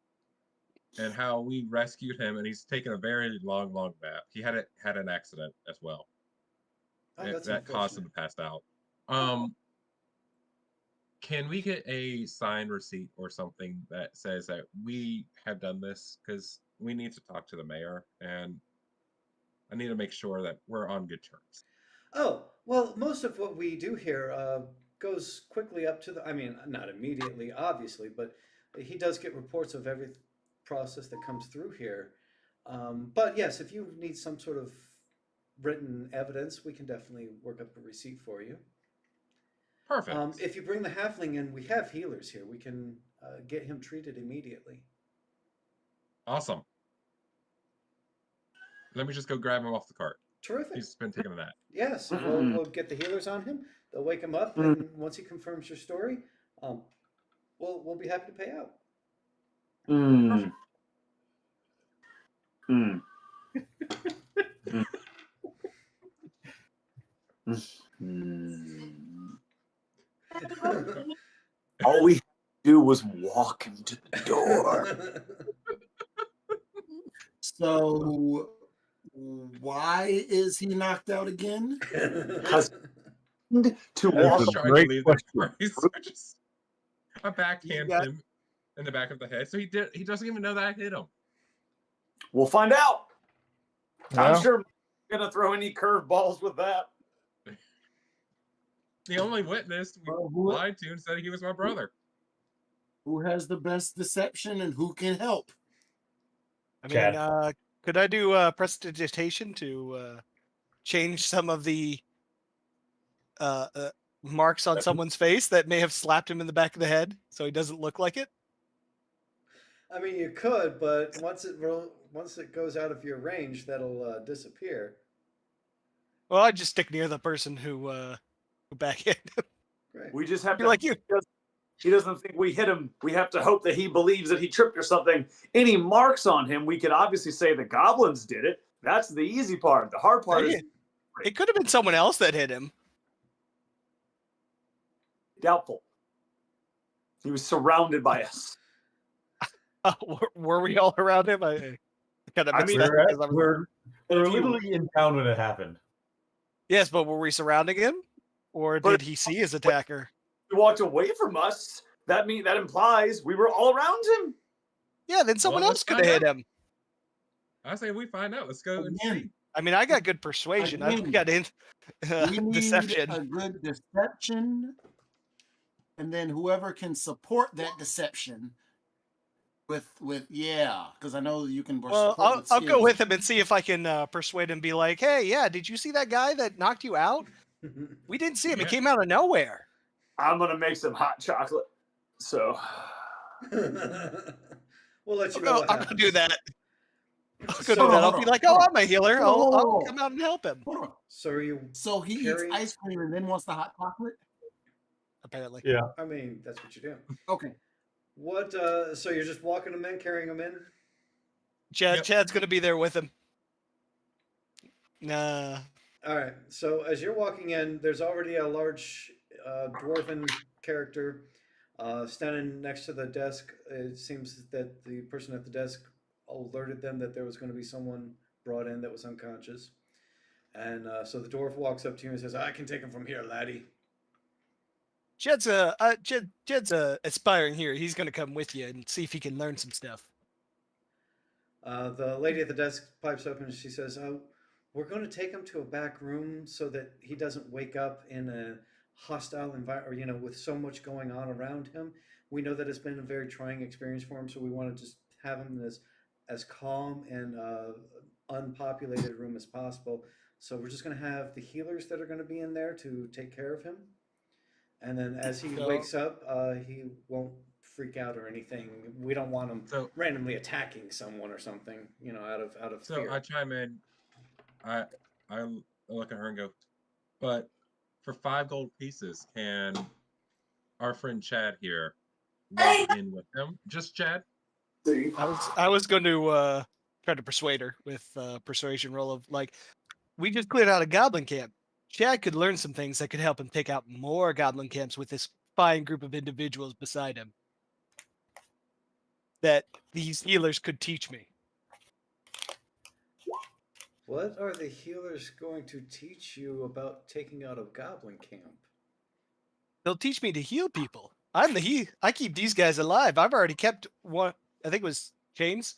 and how we rescued him, and he's taken a very long nap. He had an accident as well. Oh, that's That caused him unfortunate. to pass out. Can we get a signed receipt or something that says that we have done this? Because we need to talk to the mayor, and I need to make sure that we're on good terms. Oh, well, most of what we do here goes quickly up to the, I mean, not immediately, obviously, but he does get reports of every process that comes through here. But yes, if you need some sort of written evidence, we can definitely work up a receipt for you. Perfect. If you bring the halfling in, we have healers here. We can get him treated immediately. Awesome. Let me just go grab him off the cart. Terrific. He's been taking a nap. Yes, we'll get the healers on him. They'll wake him up, and once he confirms your story, we'll be happy to pay out. Mm. Mm. Mm. All we had to do was walk him to the door. So why is he knocked out again? Because to That's walk a He's trying to great leave question. the car. He's just I backhand got- him in the back of the head. So he doesn't even know that I hit him. We'll find out. Yeah. I'm sure we're gonna throw any curveballs with that. The only witness we Who lied to and said he was my brother. has the best deception and who can help? I Chad. mean, could I do prestidigitation to change some of the marks on someone's face that may have slapped him in the back of the head so he doesn't look like it? I mean, you could, but once it goes out of your range, that'll disappear. Well, I'd just stick near the person who backhanded him. Great. We just have Be to. like you. He doesn't think we hit him. We have to hope that he believes that he tripped or something. Any marks on him, we could obviously say the goblins did it. That's the easy part. The hard part is It could have been someone else that hit him. doubtful. He was surrounded by us. Were we all around him? I kind of I missed mean, that We're, because I was- we're If you- literally in town when it happened. Yes, but were we surrounding him, or But- did he see his attacker? He walked away from us. That implies we were all around him. Yeah, then someone Well, else let's could have find hit him. I say we find out. Let's go and see. Again, I mean, I got good persuasion. I've Again, got we need deception. a good deception, and then whoever can support that deception with yeah, because I know you can. Well, support I'll go skills. with him and see if I can persuade him. Be like, hey, yeah, did you see that guy that knocked you out? We didn't see him. He Yeah. came out of nowhere. I'm gonna make some hot chocolate. So We'll let you I'll know. go, what I'll go do happens. that. I'll go So- do that. I'll hold be on, like, hold oh, on. I'm a healer. Hold I'll on. come out and help him. Hold on. So are you? So he Carry- eats ice cream and then wants the hot chocolate. Apparently. Yeah. I mean, that's what you do. Okay. What? So you're just walking them in, carrying them in? Yep. Chad's gonna be there with him. Nah. All right. So as you're walking in, there's already a large dwarven character standing next to the desk. It seems that the person at the desk alerted them that there was going to be someone brought in that was unconscious. And so the dwarf walks up to you and says, "I can take him from here, laddie." Jed's aspiring here. He's gonna come with you and see if he can learn some stuff. The lady at the desk pipes up and she says, "Oh, we're going to take him to a back room so that he doesn't wake up in a hostile environment, or with so much going on around him. We know that it's been a very trying experience for him, so we want to just have him as calm and unpopulated room as possible. So we're just going to have the healers that are going to be in there to take care of him. And then as he So- wakes up, he won't freak out or anything. We don't want him So randomly attacking someone or something, out of so fear. I chime in. I look at her and go, but for 5 gold pieces, can our friend Chad here walk in with him? Just Chad? I was going to try to persuade her with persuasion roll of like, we just cleared out a goblin camp. Chad could learn some things that could help him take out more goblin camps with this fine group of individuals beside him. That these healers could teach me. What are the healers going to teach you about taking out a goblin camp? They'll teach me to heal people. I'm the I keep these guys alive. I've already kept one. I think it was Chains.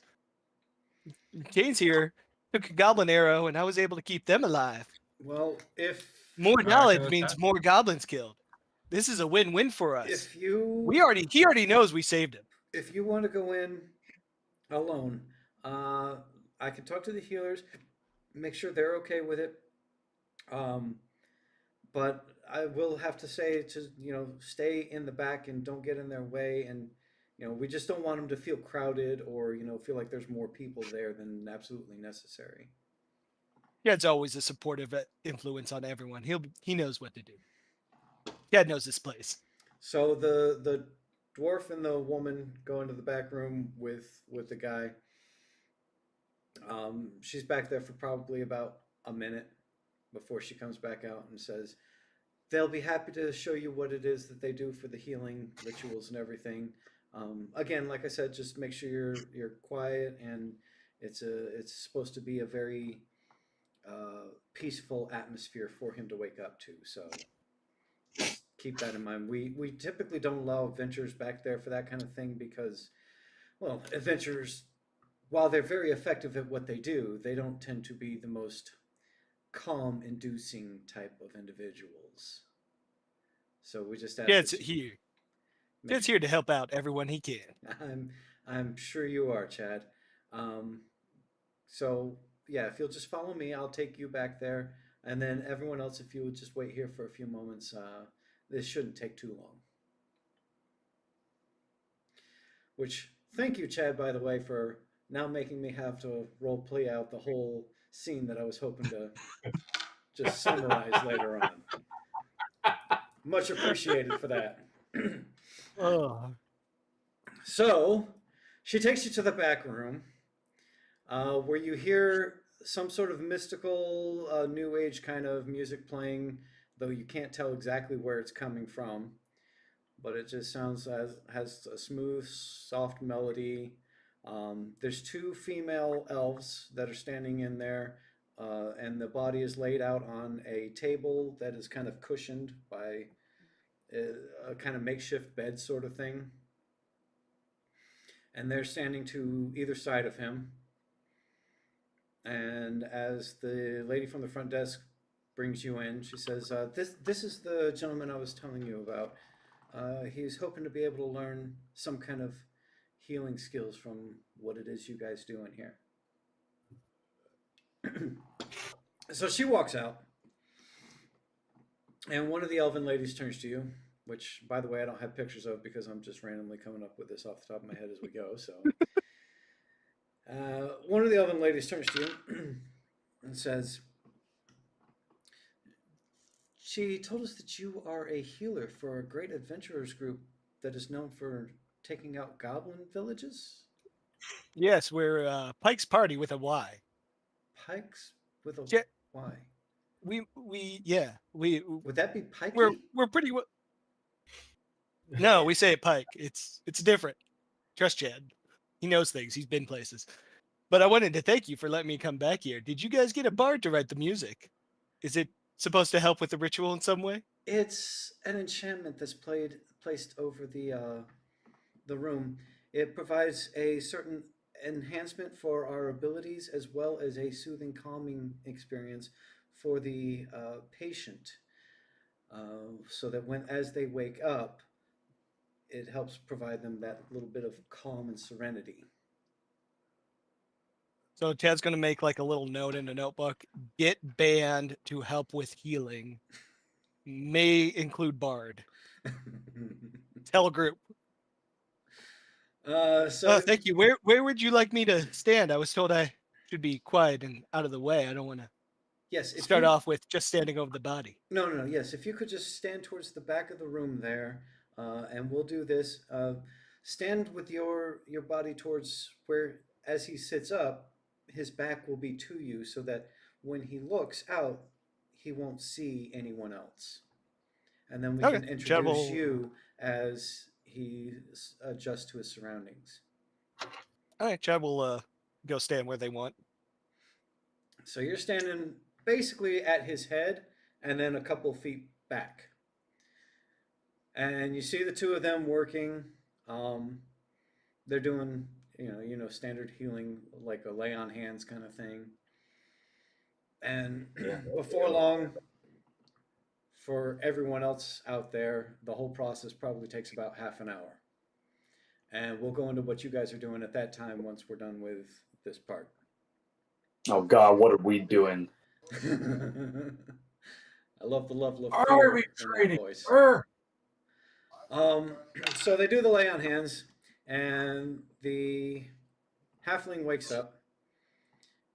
Chains here took a goblin arrow, and I was able to keep them alive. Well, if More reckon knowledge that's means that. more goblins killed. This is a win-win for us. if you He already knows we saved him. if you want to go in alone, I can talk to the healers, make sure they're okay with it. But I will have to say to stay in the back and don't get in their way, and we just don't want them to feel crowded or feel like there's more people there than absolutely necessary. Chad's always a supportive influence on everyone. He knows what to do. Chad knows this place. So the dwarf and the woman go into the back room with the guy. She's back there for probably about a minute before she comes back out and says they'll be happy to show you what it is that they do for the healing rituals and everything. Again, like I said, just make sure you're quiet, and it's supposed to be a very peaceful atmosphere for him to wake up to. So just keep that in mind. We typically don't allow adventurers back there for that kind of thing because, well, adventurers, while they're very effective at what they do, they don't tend to be the most calm-inducing type of individuals. So we just ask. Chad's here. Chad's here to help out everyone he can. I'm sure you are, Chad. So yeah, if you'll just follow me, I'll take you back there, and then everyone else, if you would just wait here for a few moments, this shouldn't take too long. Which, thank you, Chad, by the way, for now making me have to role play out the whole scene that I was hoping to just summarize later on. Much appreciated for that. Oh. So she takes you to the back room where you hear some sort of mystical new age kind of music playing, though you can't tell exactly where it's coming from, but it just has a smooth, soft melody. There's 2 female elves that are standing in there, and the body is laid out on a table that is kind of cushioned by a kind of makeshift bed sort of thing. And they're standing to either side of him. And as the lady from the front desk brings you in, she says, this is the gentleman I was telling you about. He's hoping to be able to learn some kind of healing skills from what it is you guys do in here. So she walks out, and one of the elven ladies turns to you, which, by the way, I don't have pictures of because I'm just randomly coming up with this off the top of my head as we go. So one of the elven ladies turns to you and says, she told us that you are a healer for a great adventurers group that is known for taking out goblin villages? Yes, we're Pike's Party with a Y. Pikes with a Yeah. Y. We Would that be pikey? we're pretty well. No, we say it Pike. It's different. Trust Chad. He knows things. He's been places. But I wanted to thank you for letting me come back here. Did you guys get a bard to write the music? Is it supposed to help with the ritual in some way? It's an enchantment that's placed over the room. It provides a certain enhancement for our abilities as well as a soothing, calming experience for the patient. so that as they wake up, it helps provide them that little bit of calm and serenity. So Ted's gonna make like a little note in a notebook. Get band to help with healing. May include bard. Tell group. So Thank you. Where would you like me to stand? I was told I should be quiet and out of the way. I don't want to yes, if start you, off with just standing over the body. no, yes, if you could just stand towards the back of the room there, and we'll do this. Stand with your body towards where, as he sits up, his back will be to you, so that when he looks out, he won't see anyone else. And then we Okay. can introduce Chad will- you as he adjusts to his surroundings. All right, Chad will go stand where they want. So you're standing basically at his head and then a couple feet back. And you see the two of them working. They're doing, standard healing, like a lay on hands kind of thing. And before long, for everyone else out there, the whole process probably takes about half an hour. And we'll go into what you guys are doing at that time once we're done with this part. Oh God, what are we doing? I love the level of Are fear we in that training? voice. Er. So they do the lay on hands, and the halfling wakes up,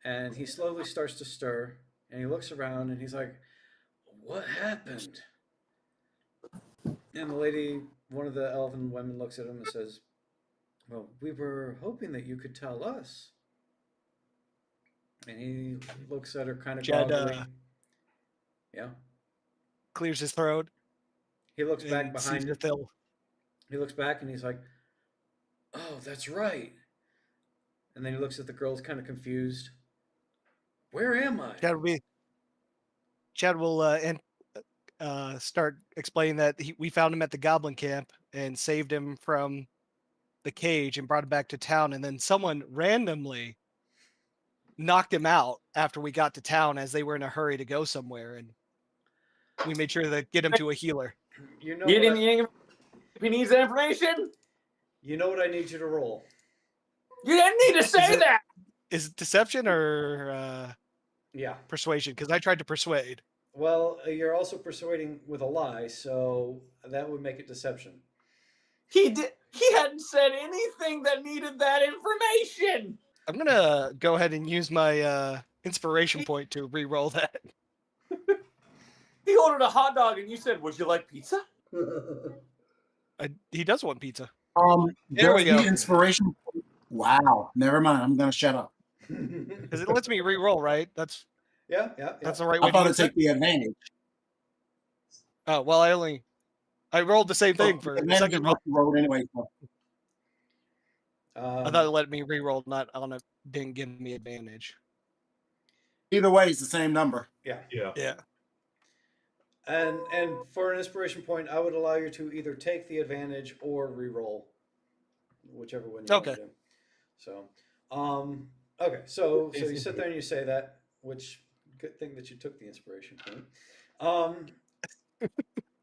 and he slowly starts to stir, and he looks around, and he's like, "What happened?" And the lady, one of the elven women, looks at him and says, "Well, we were hoping that you could tell us." And he looks at her kind of Chad, groggily. Yeah. Clears his throat. He looks back and behind sees him. if they'll- He looks back and he's like, "Oh, that's right." And then he looks at the girls, kind of confused. "Where am I?" Chad will start explaining that we found him at the goblin camp and saved him from the cage and brought him back to town, and then someone randomly knocked him out after we got to town as they were in a hurry to go somewhere, and we made sure to get him to a healer. You know You what didn't. If he needs that information, you know what I need you to roll. you didn't need to say that. Is it deception or Yeah. persuasion? Because I tried to persuade. Well, you're also persuading with a lie, so that would make it deception. He hadn't said anything that needed that information. I'm gonna go ahead and use my inspiration point to re-roll that. He ordered a hot dog, and you said, "Would you like pizza?" He does want pizza. There we we go. Inspiration. Wow. Never mind. I'm gonna shut up. Because it lets me re-roll, right? That's Yeah. the right way I to thought use it'd it. take the advantage. Oh well, I rolled the same thing for the advantage second is roll. what you rolled anyway. So. I thought it let me re-roll, not on it didn't give me advantage. Either way, it's the same number. Yeah. Yeah. And for an inspiration point, I would allow you to either take the advantage or re-roll, whichever one you want to do. So, okay. So you sit there and you say that, which good thing that you took the inspiration point.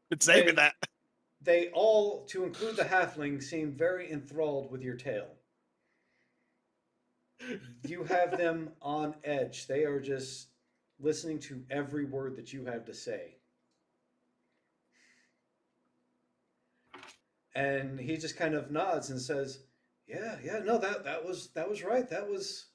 Been saving that. They all, to include the halfling, seem very enthralled with your tale. You have them on edge. They are just listening to every word that you have to say. And he just kind of nods and says, "Yeah, no, that was right. That was,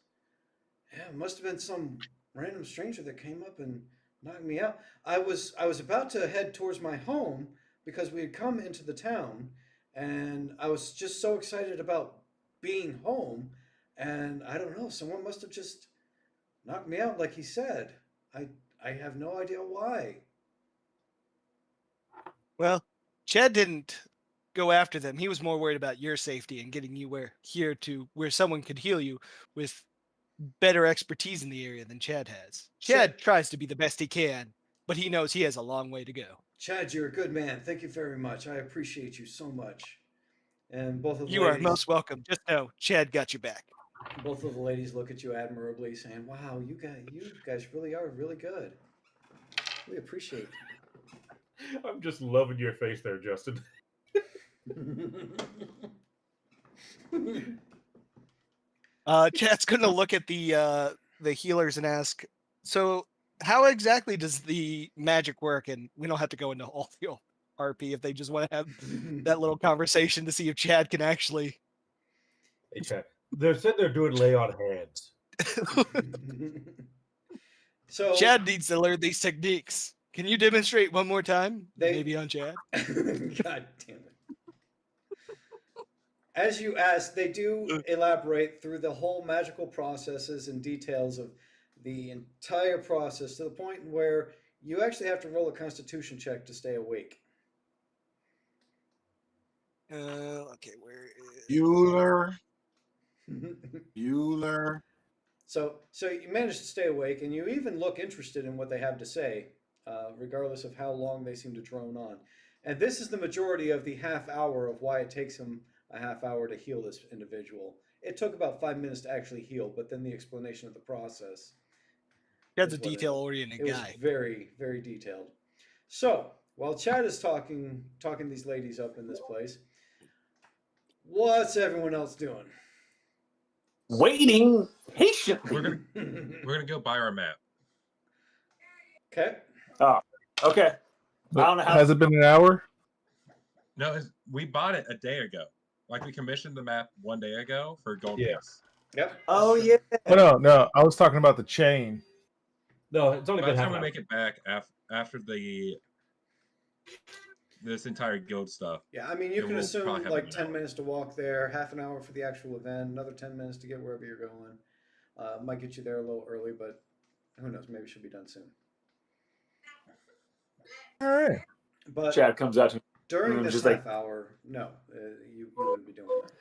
yeah, it must have been some random stranger that came up and knocked me out. I was about to head towards my home because we had come into the town, and I was just so excited about being home, and I don't know, someone must have just knocked me out like he said. I have no idea why." Well, Chad didn't go after them. He was more worried about your safety and getting you where someone could heal you with better expertise in the area than Chad has. Chad tries to be the best he can, but he knows he has a long way to go. "Chad, you're a good man. Thank you very much. I appreciate you so much." And both of the You ladies, are most welcome. Just know Chad got your back. both of the ladies look at you admirably, saying, "Wow, you guys really are really good. We appreciate I'm just loving your face there, Justin. Chat's gonna look at the healers and ask, so how exactly does the magic work? And we don't have to go into all the RP if they just want to have that little conversation to see if Chad can actually. Hey, chat. They're sitting there doing lay on hands. So Chad needs to learn these techniques. Can you demonstrate one more time? Maybe on Chad. God damn it. As you ask, they do elaborate through the whole magical processes and details of the entire process to the point where you actually have to roll a constitution check to stay awake. Okay, where is Bueller. So you manage to stay awake, and you even look interested in what they have to say, regardless of how long they seem to drone on. And this is the majority of the half hour of why it takes him a half hour to heal this individual. It took about 5 minutes to actually heal, but then the explanation of the process. Chad's a is what detail-oriented it was guy. very, very detailed. So while Chad is talking these ladies up in this place, what's everyone else doing? Waiting patiently. We're gonna go buy our map. Okay. Okay. I don't know how. Has it been an hour? No, we bought it a day ago. Like we commissioned the map 1 day ago for Gold Yeah. Piece. Yep. Oh yeah. Oh, no. I was talking about the chain. No, it's only By been the half time an we hour. make it back after this entire guild stuff. Yeah, I mean, you Then can we'll assume probably have like an 10 hour. minutes to walk there, half an hour for the actual event, another 10 minutes to get wherever you're going. Might get you there a little early, but who knows? Maybe it should be done soon. All right. But Chad comes out to me. during this just half like- hour, no, you wouldn't be doing that.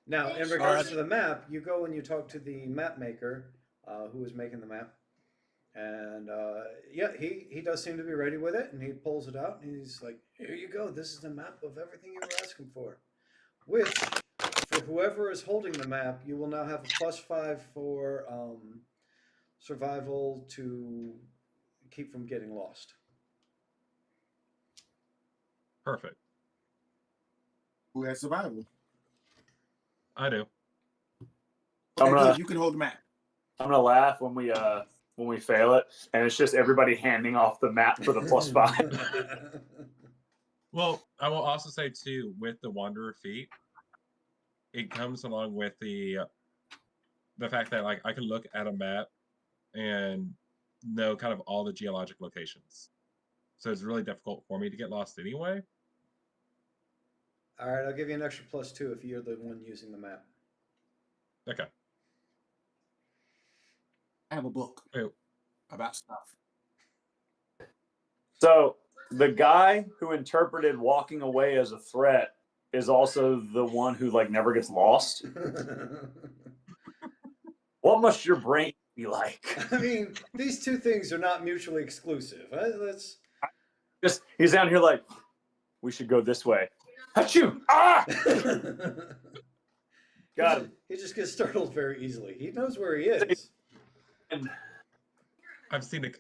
Now, in regards to the map, you go and you talk to the map maker who was making the map. And yeah, he does seem to be ready with it, and he pulls it out, and he's like, here you go, this is the map of everything you were asking for. Which, for whoever is holding the map, you will now have a +5 for survival to keep from getting lost. Perfect. Who has survival? I do. I'm Okay, gonna- good. You can hold the map. I'm gonna laugh when we fail it, and it's just everybody handing off the map for the +5. Well, I will also say too, with the Wanderer feat, it comes along with the fact that like I can look at a map and know kind of all the geologic locations. So it's really difficult for me to get lost anyway. All right, I'll give you an extra +2 if you're the one using the map. Okay. I have a book Oh. about stuff. So the guy who interpreted walking away as a threat is also the one who like never gets lost. What must your brain be like? I mean, these two things are not mutually exclusive. Let's. Just he's down here like, we should go this way. Achoo! Ah! Got him. He just gets startled very easily. He knows where he is. And I've seen a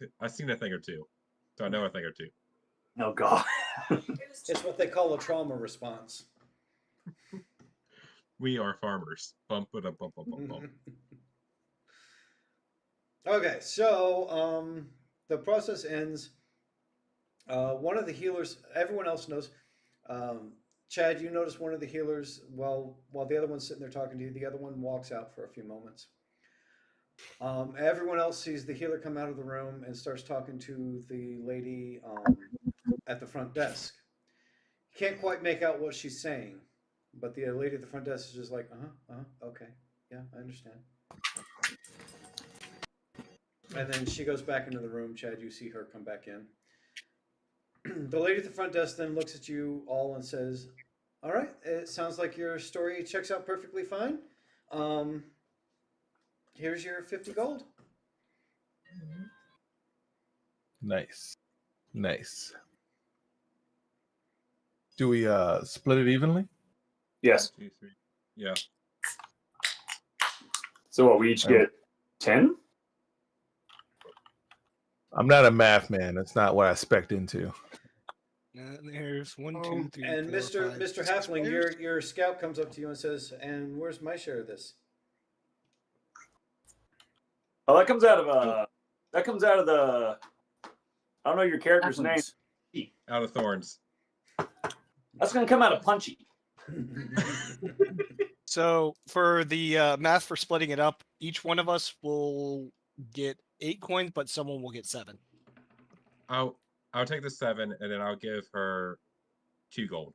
thing or two. So I know a thing or two. oh god. It's what they call a trauma response. We are farmers. Bump it up, bump, bump, bump, bump. Okay, so the process ends. One of the healers, everyone else knows. Chad, you notice one of the healers while the other one's sitting there talking to you. The other one walks out for a few moments. Everyone else sees the healer come out of the room and starts talking to the lady at the front desk. Can't quite make out what she's saying, but the lady at the front desk is just like, okay, yeah, I understand. And then she goes back into the room. Chad, you see her come back in. The lady at the front desk then looks at you all and says, all right, it sounds like your story checks out perfectly fine. Here's your 50 gold. Nice. Do we split it evenly? Yes. 2, 3. Yeah. So what, we each get 10? I'm not a math man. That's not what I spec'd into. There's one, Oh, two, three, And four, Mr. five, Mr. six Halfling, players. your scout comes up to you and says, "And where's my share of this?" Oh, that comes out of the. I don't know your character's name. Happens. Out of thorns. That's gonna come out of Punchy. So for the math for splitting it up, each one of us will get 8 coins, but someone will get 7. I'll take the 7 and then I'll give her 2 gold.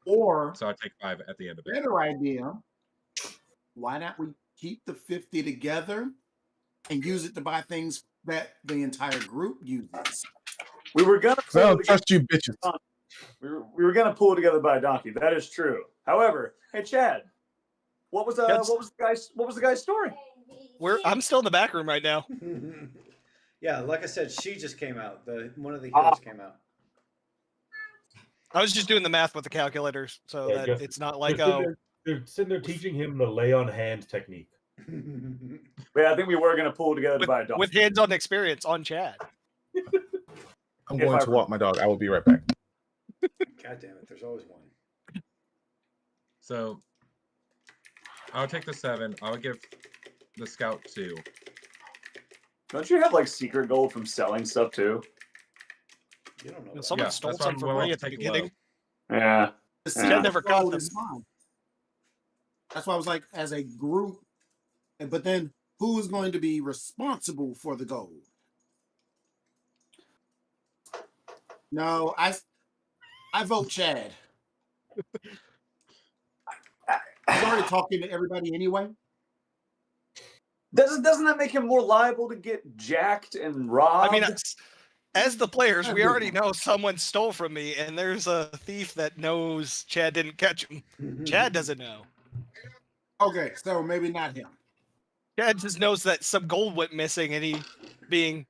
Or So I'll take 5 at the end of it. better idea. Why not we keep the 50 together and use it to buy things that the entire group uses? We were gonna. 'Cause I don't trust you bitches. We were gonna pull together by a donkey. That is true. However, hey Chad, what was the guy's story? I'm still in the back room right now. Yeah, like I said, she just came out. One of the heroes came out. I was just doing the math with the calculators, so Yeah, that just- it's not like, They're sitting there teaching him the lay on hands technique. Yeah, I think we were gonna pull together to buy a donkey. with hands-on experience on Chad. I'm If going I to walk my dog. I will be right back. God damn it! There's always one. So I'll take the 7. I'll give the scout 2. Don't you have like secret gold from selling stuff too? You don't know. Well, That. someone Yeah, stole that's why some I'm from willing me to at the take beginning. low. Yeah. The Yeah. secret Never caught gold them. is fine. That's why I was like, as a group, but then who's going to be responsible for the gold? No, I vote Chad. He's already talking to everybody anyway. Doesn't that make him more liable to get jacked and robbed? I mean, as the players, we already know someone stole from me, and there's a thief that knows Chad didn't catch him. Chad doesn't know. Okay, so maybe not him. Chad just knows that some gold went missing, and he, being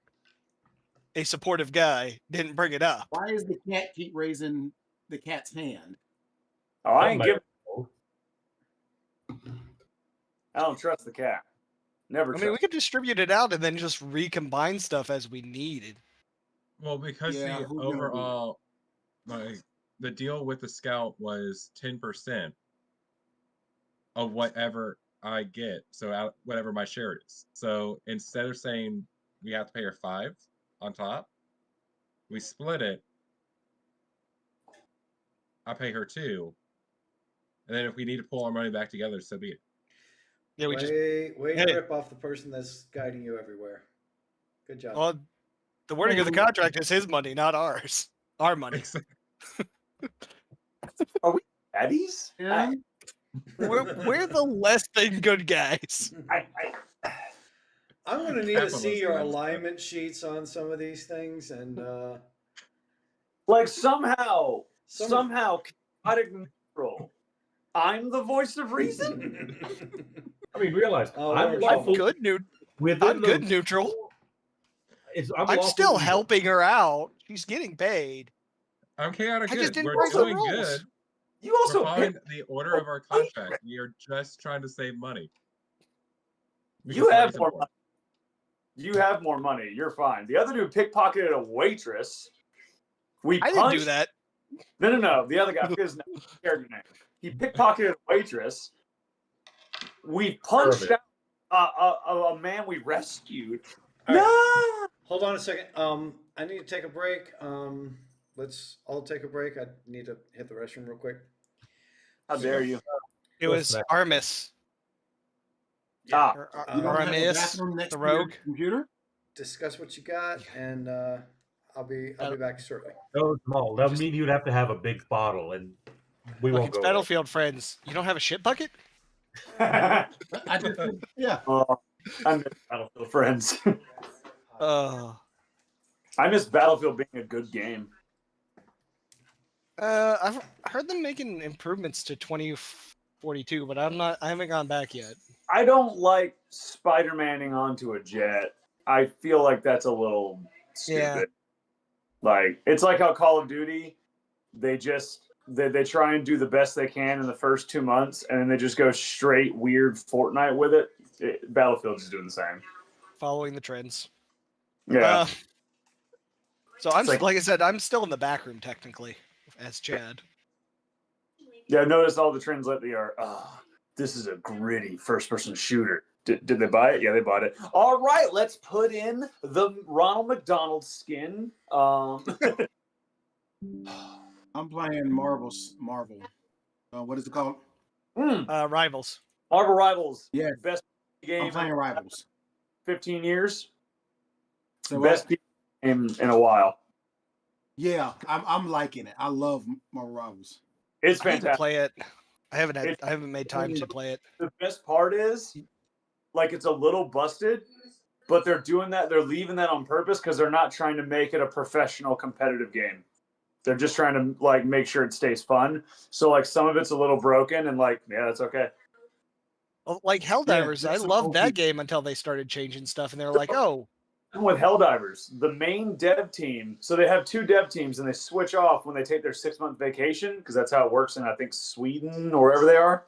a supportive guy, didn't bring it up. Why is the cat keep raising the cat's hand? oh, I ain't That giving. might- I don't trust the cat. Never I trust. mean, we could distribute it out and then just recombine stuff as we needed. Well, because Yeah, the who's gonna do it? overall, like the deal with the scout was 10% of whatever I get, so out whatever my share is. So instead of saying we have to pay her 5 on top, we split it. I pay her 2, and then if we need to pull our money back together, so be it. Yeah, we just. Way Hey. to rip off the person that's guiding you everywhere. Good job. Well, the wording of the contract is his money, not ours. Our money. Eddies? Yeah. We're the less than good guys. I'm going to need to see Capitalist your mindset. alignment sheets on some of these things, and Like somehow chaotic neutral. I'm the voice of reason. I mean, realize Oh, I'm Lord. lawful I'm good, within I'm good those- neutral. I'm I'm lawful still evil. helping her out. She's getting paid. I'm chaotic I just good. didn't We're break the doing rules. good. You We're also following pick, the order of our contract. We are just trying to save money. you have more money. You have more money. You're fine. The other dude pickpocketed a waitress. I didn't do that. No. The other guy, his character name. He pickpocketed a waitress. We punched Perfect. out a man we rescued. All right. No. Hold on a second. I need to take a break. Let's all take a break. I need to hit the restroom real quick. How dare you? It was next? Armis. Ah, Or You don't have a Aramis, bathroom next the to your rogue. computer? Discuss what you got, and I'll be back shortly. So small. That would mean you'd have to have a big bottle, and we Look, won't it's go. there. Battlefield friends. You don't have a shit bucket? I just, yeah. oh, I miss Battlefield friends. I miss Battlefield being a good game. I've heard them making improvements to 2042, but I haven't gone back yet. I don't like Spider-Maning onto a jet. I feel like that's a little stupid. Yeah. Like it's like how Call of Duty, they try and do the best they can in the first 2 months, and then they just go straight weird Fortnite with it. Battlefield's is doing the same. Following the trends. Yeah. So I'm It's like I said, I'm still in the back room technically as Chad. Yeah, I noticed all the trends lately are, this is a gritty first-person shooter. Did they buy it? Yeah, they bought it. All right, let's put in the Ronald McDonald skin. I'm playing Marvel. What is it called? Rivals. Marvel Rivals. Yeah. Best game I'm playing Rivals. 15 years. So Best game in a while. yeah, I'm liking it. I love Marvel Rivals. It's I need to fantastic. play it. I haven't made time to play it. The best part is, like, it's a little busted, but they're doing that. They're leaving that on purpose because they're not trying to make it a professional competitive game. They're just trying to like make sure it stays fun. So like some of it's a little broken, and like yeah, that's okay. Well, like Helldivers, I that's loved OP. that game until they started changing stuff, and they're like, "Oh, With Helldivers, the main dev team, so they have 2 dev teams, and they switch off when they take their 6-month vacation because that's how it works in I think Sweden or wherever they are.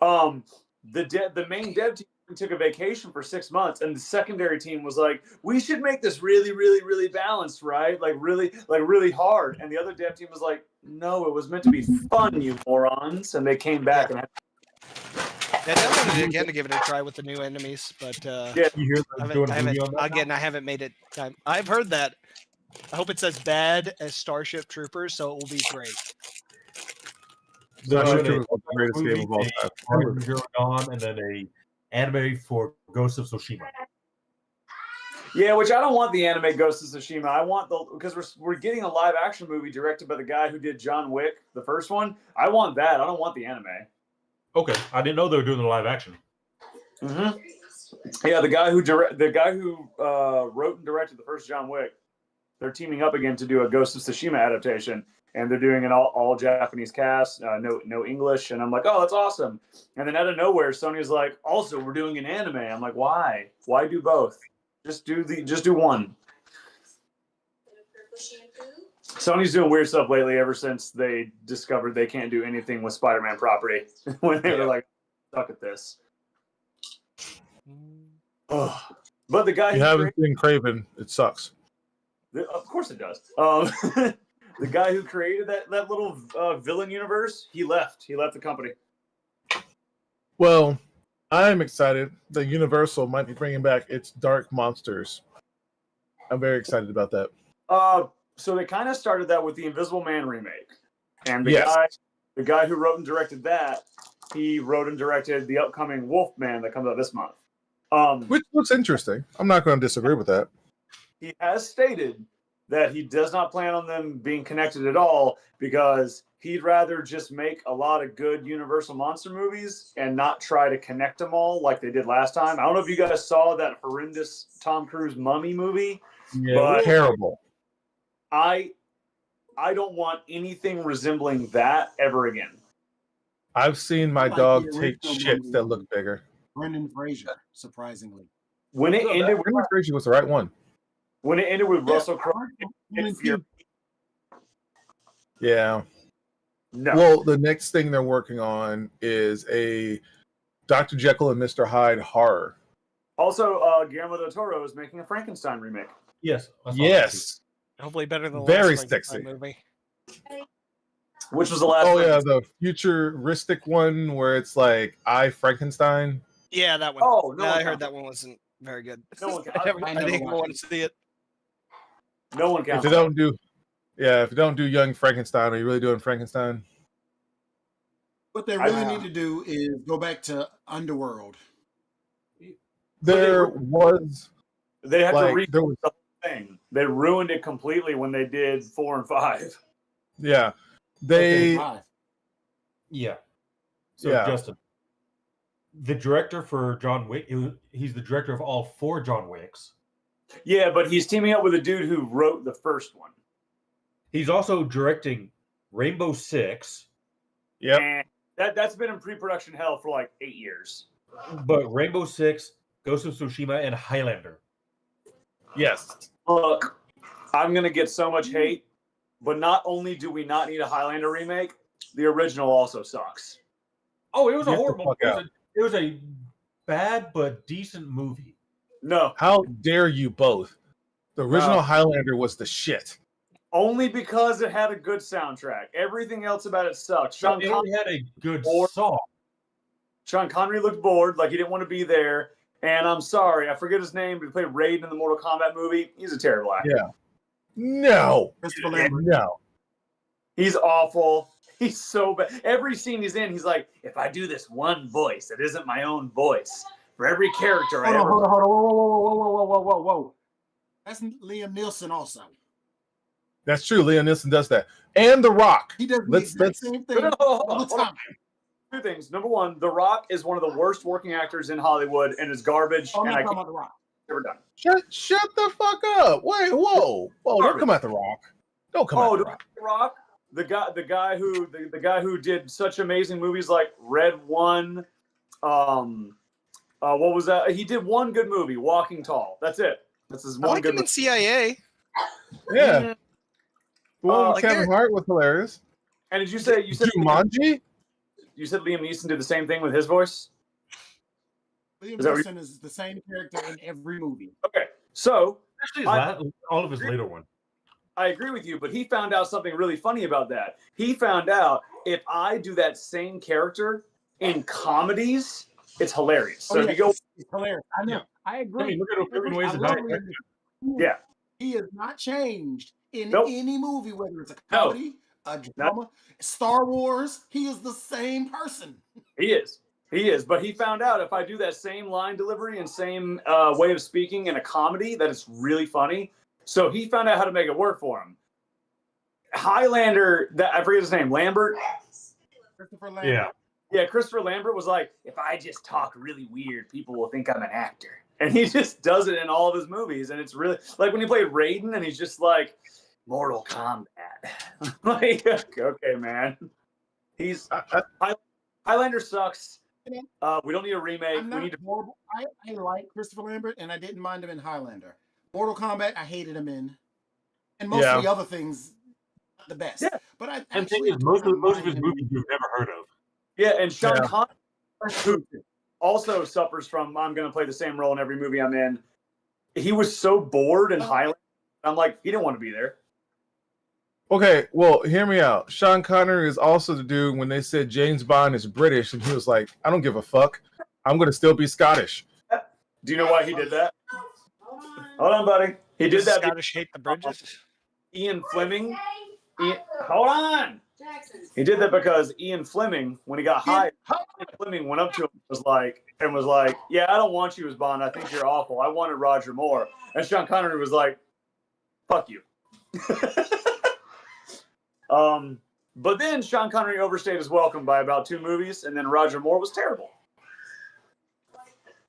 The main dev team took a vacation for 6 months, and the secondary team was like, "We should make this really, really, really balanced, right? Like really hard." And the other dev team was like, "No, it was meant to be fun, you morons." And they came back and I downloaded it again to give it a try with the new enemies, but yeah, You hear I them doing a haven't movie on that? again. I haven't made it time. I've heard that. I hope it's as bad as Starship Troopers, so it will be great. They're Starship doing a Troopers was the greatest game of all time. Horizon Zero Dawn, and then a anime for Ghost of Tsushima. Yeah, which I don't want the anime Ghost of Tsushima. I want because we're getting a live action movie directed by the guy who did John Wick, the first one. I want that. I don't want the anime. Okay, I didn't know they were doing the live action. Mm-hmm. Yeah, the guy who wrote and directed the first John Wick, they're teaming up again to do a Ghost of Tsushima adaptation, and they're doing an all Japanese cast, no English, and I'm like, oh, that's awesome. And then out of nowhere, Sony's like, also we're doing an anime. I'm like, why? Why do both? Just do one. Sony's doing weird stuff lately ever since they discovered they can't do anything with Spider-Man property when they were like stuck at this. Ugh. But the guy If you haven't seen Craven, it sucks. of course it does. The guy who created that little villain universe, he left the company. Well, I'm excited that Universal might be bringing back its Dark Monsters. I'm very excited about that. So they kind of started that with the Invisible Man remake, and the Yes. guy who wrote and directed that, he wrote and directed the upcoming Wolfman that comes out this month. Which looks interesting. I'm not going to disagree with that. He has stated that he does not plan on them being connected at all because he'd rather just make a lot of good Universal monster movies and not try to connect them all like they did last time. I don't know if you guys saw that horrendous Tom Cruise Mummy movie, but Terrible. I don't want anything resembling that ever again. I've seen my Like dog the take original shits movie. that look bigger. Brendan Fraser, surprisingly. When it ended, Brendan Fraser was the right one. when it ended with Russell Crowe, Yeah. no. Well, the next thing they're working on is a Dr. Jekyll and Mr. Hyde horror. Also, Guillermo del Toro is making a Frankenstein remake. Yes. I saw that too. Yes. Hopefully, better than the Very last Frankenstein sexy. movie. Which was the last Oh one? yeah, the futuristic one where it's like I Frankenstein. Yeah, that one. Oh, no Yeah, one I heard counts. that one wasn't very good. No one I, counts. I I never didn't even watched want it. to see it. No one If counts. you don't do, if you don't do Young Frankenstein, are you really doing Frankenstein? What they really need to do is go back to Underworld. There was They have to like read there was the whole thing. They ruined it completely when they did 4 and 5. yeah they Yeah. So Yeah. Justin, the director for John Wick, he's the director of all 4 John Wicks. Yeah, but he's teaming up with a dude who wrote the first one. He's also directing Rainbow Six, Yep. And that's been in pre-production hell for like 8 years. but Rainbow Six, Ghost of Tsushima, and Highlander. Yes. Look, I'm gonna get so much hate, but not only do we not need a Highlander remake, the original also sucks. Oh, it was a Get the horrible. fuck out. It was a bad but decent movie. No, How dare you both? The original Highlander was the shit. Only because it had a good soundtrack. Everything else about it sucked. It only had a good song. Sean Connery looked bored, like he didn't want to be there. And I'm sorry, I forget his name, but he played Raiden in the Mortal Kombat movie. He's a terrible actor. Yeah. No. Christopher Lambert. No. He's awful. He's so bad. Every scene he's in, he's like, if I do this one voice that isn't my own voice, for every character Hold I on, ever... hold on, whoa. That's Liam Neeson also. That's true. Liam Neeson does that. And The Rock. He does the Let's- exact same thing No, all the hold on. time. Two things. Number one, The Rock is one of the worst working actors in Hollywood and is garbage. I'm and not I talking can't about The Rock. ever done. Shut the fuck up. Wait, whoa. Don't come at The Rock. Don't come at The Rock. The Rock, the guy who did such amazing movies like Red One. What was that? He did one good movie, Walking Tall. That's it. That's his I one like good him in movie. CIA. Yeah. The one with like Kevin there- Hart was hilarious. And did you said Jumanji? Liam Neeson did the same thing with his voice? Liam Is that what Neeson is the same character in every movie. Okay, so Actually, I- all of his later one. I agree with you, but he found out something really funny about that. He found out if I do that same character in comedies, it's hilarious. So if you go, it's hilarious. I know. Yeah. I agree. I mean, look at Different Ways I to love Die. Liam Neeson. Yeah. He has not changed in Nope. any movie, whether it's a No. comedy, a drama, Star Wars. He is the same person. he is, but he found out if I do that same line delivery and same way of speaking in a comedy, that it's really funny. So he found out how to make it work for him. Highlander, that I forget his name, Lambert. Christopher Lambert. Yeah. Yeah, Christopher Lambert was like, if I just talk really weird, people will think I'm an actor. And he just does it in all of his movies. And it's really like when he played Raiden and he's just like, Mortal Kombat. Like, okay, man. He's Highlander sucks. We don't need a remake. I'm We not need to. horrible. I like Christopher Lambert, and I didn't mind him in Highlander. Mortal Kombat, I hated him in. And most of the other things, not the best. Yeah. But I And thing actually is, most don't of his mind him. movies you've never heard of. Yeah, and Sean Yeah. Connery, who also suffers from I'm going to play the same role in every movie I'm in. He was so bored in Highlander. I'm like, he didn't want to be there. Okay, well, hear me out. Sean Connery is also the dude when they said James Bond is British, and he was like, I don't give a fuck. I'm going to still be Scottish. Do you know why he did that? Hold on, buddy. He did that because Scottish hate the bridges. Ian Fleming. Hold on. He did that because Ian Fleming, when he got hired, Ian Fleming went up to him and was like, yeah, I don't want you as Bond. I think you're awful. I wanted Roger Moore. And Sean Connery was like, fuck you. But then Sean Connery overstayed his welcome by about 2 movies, and then Roger Moore was terrible.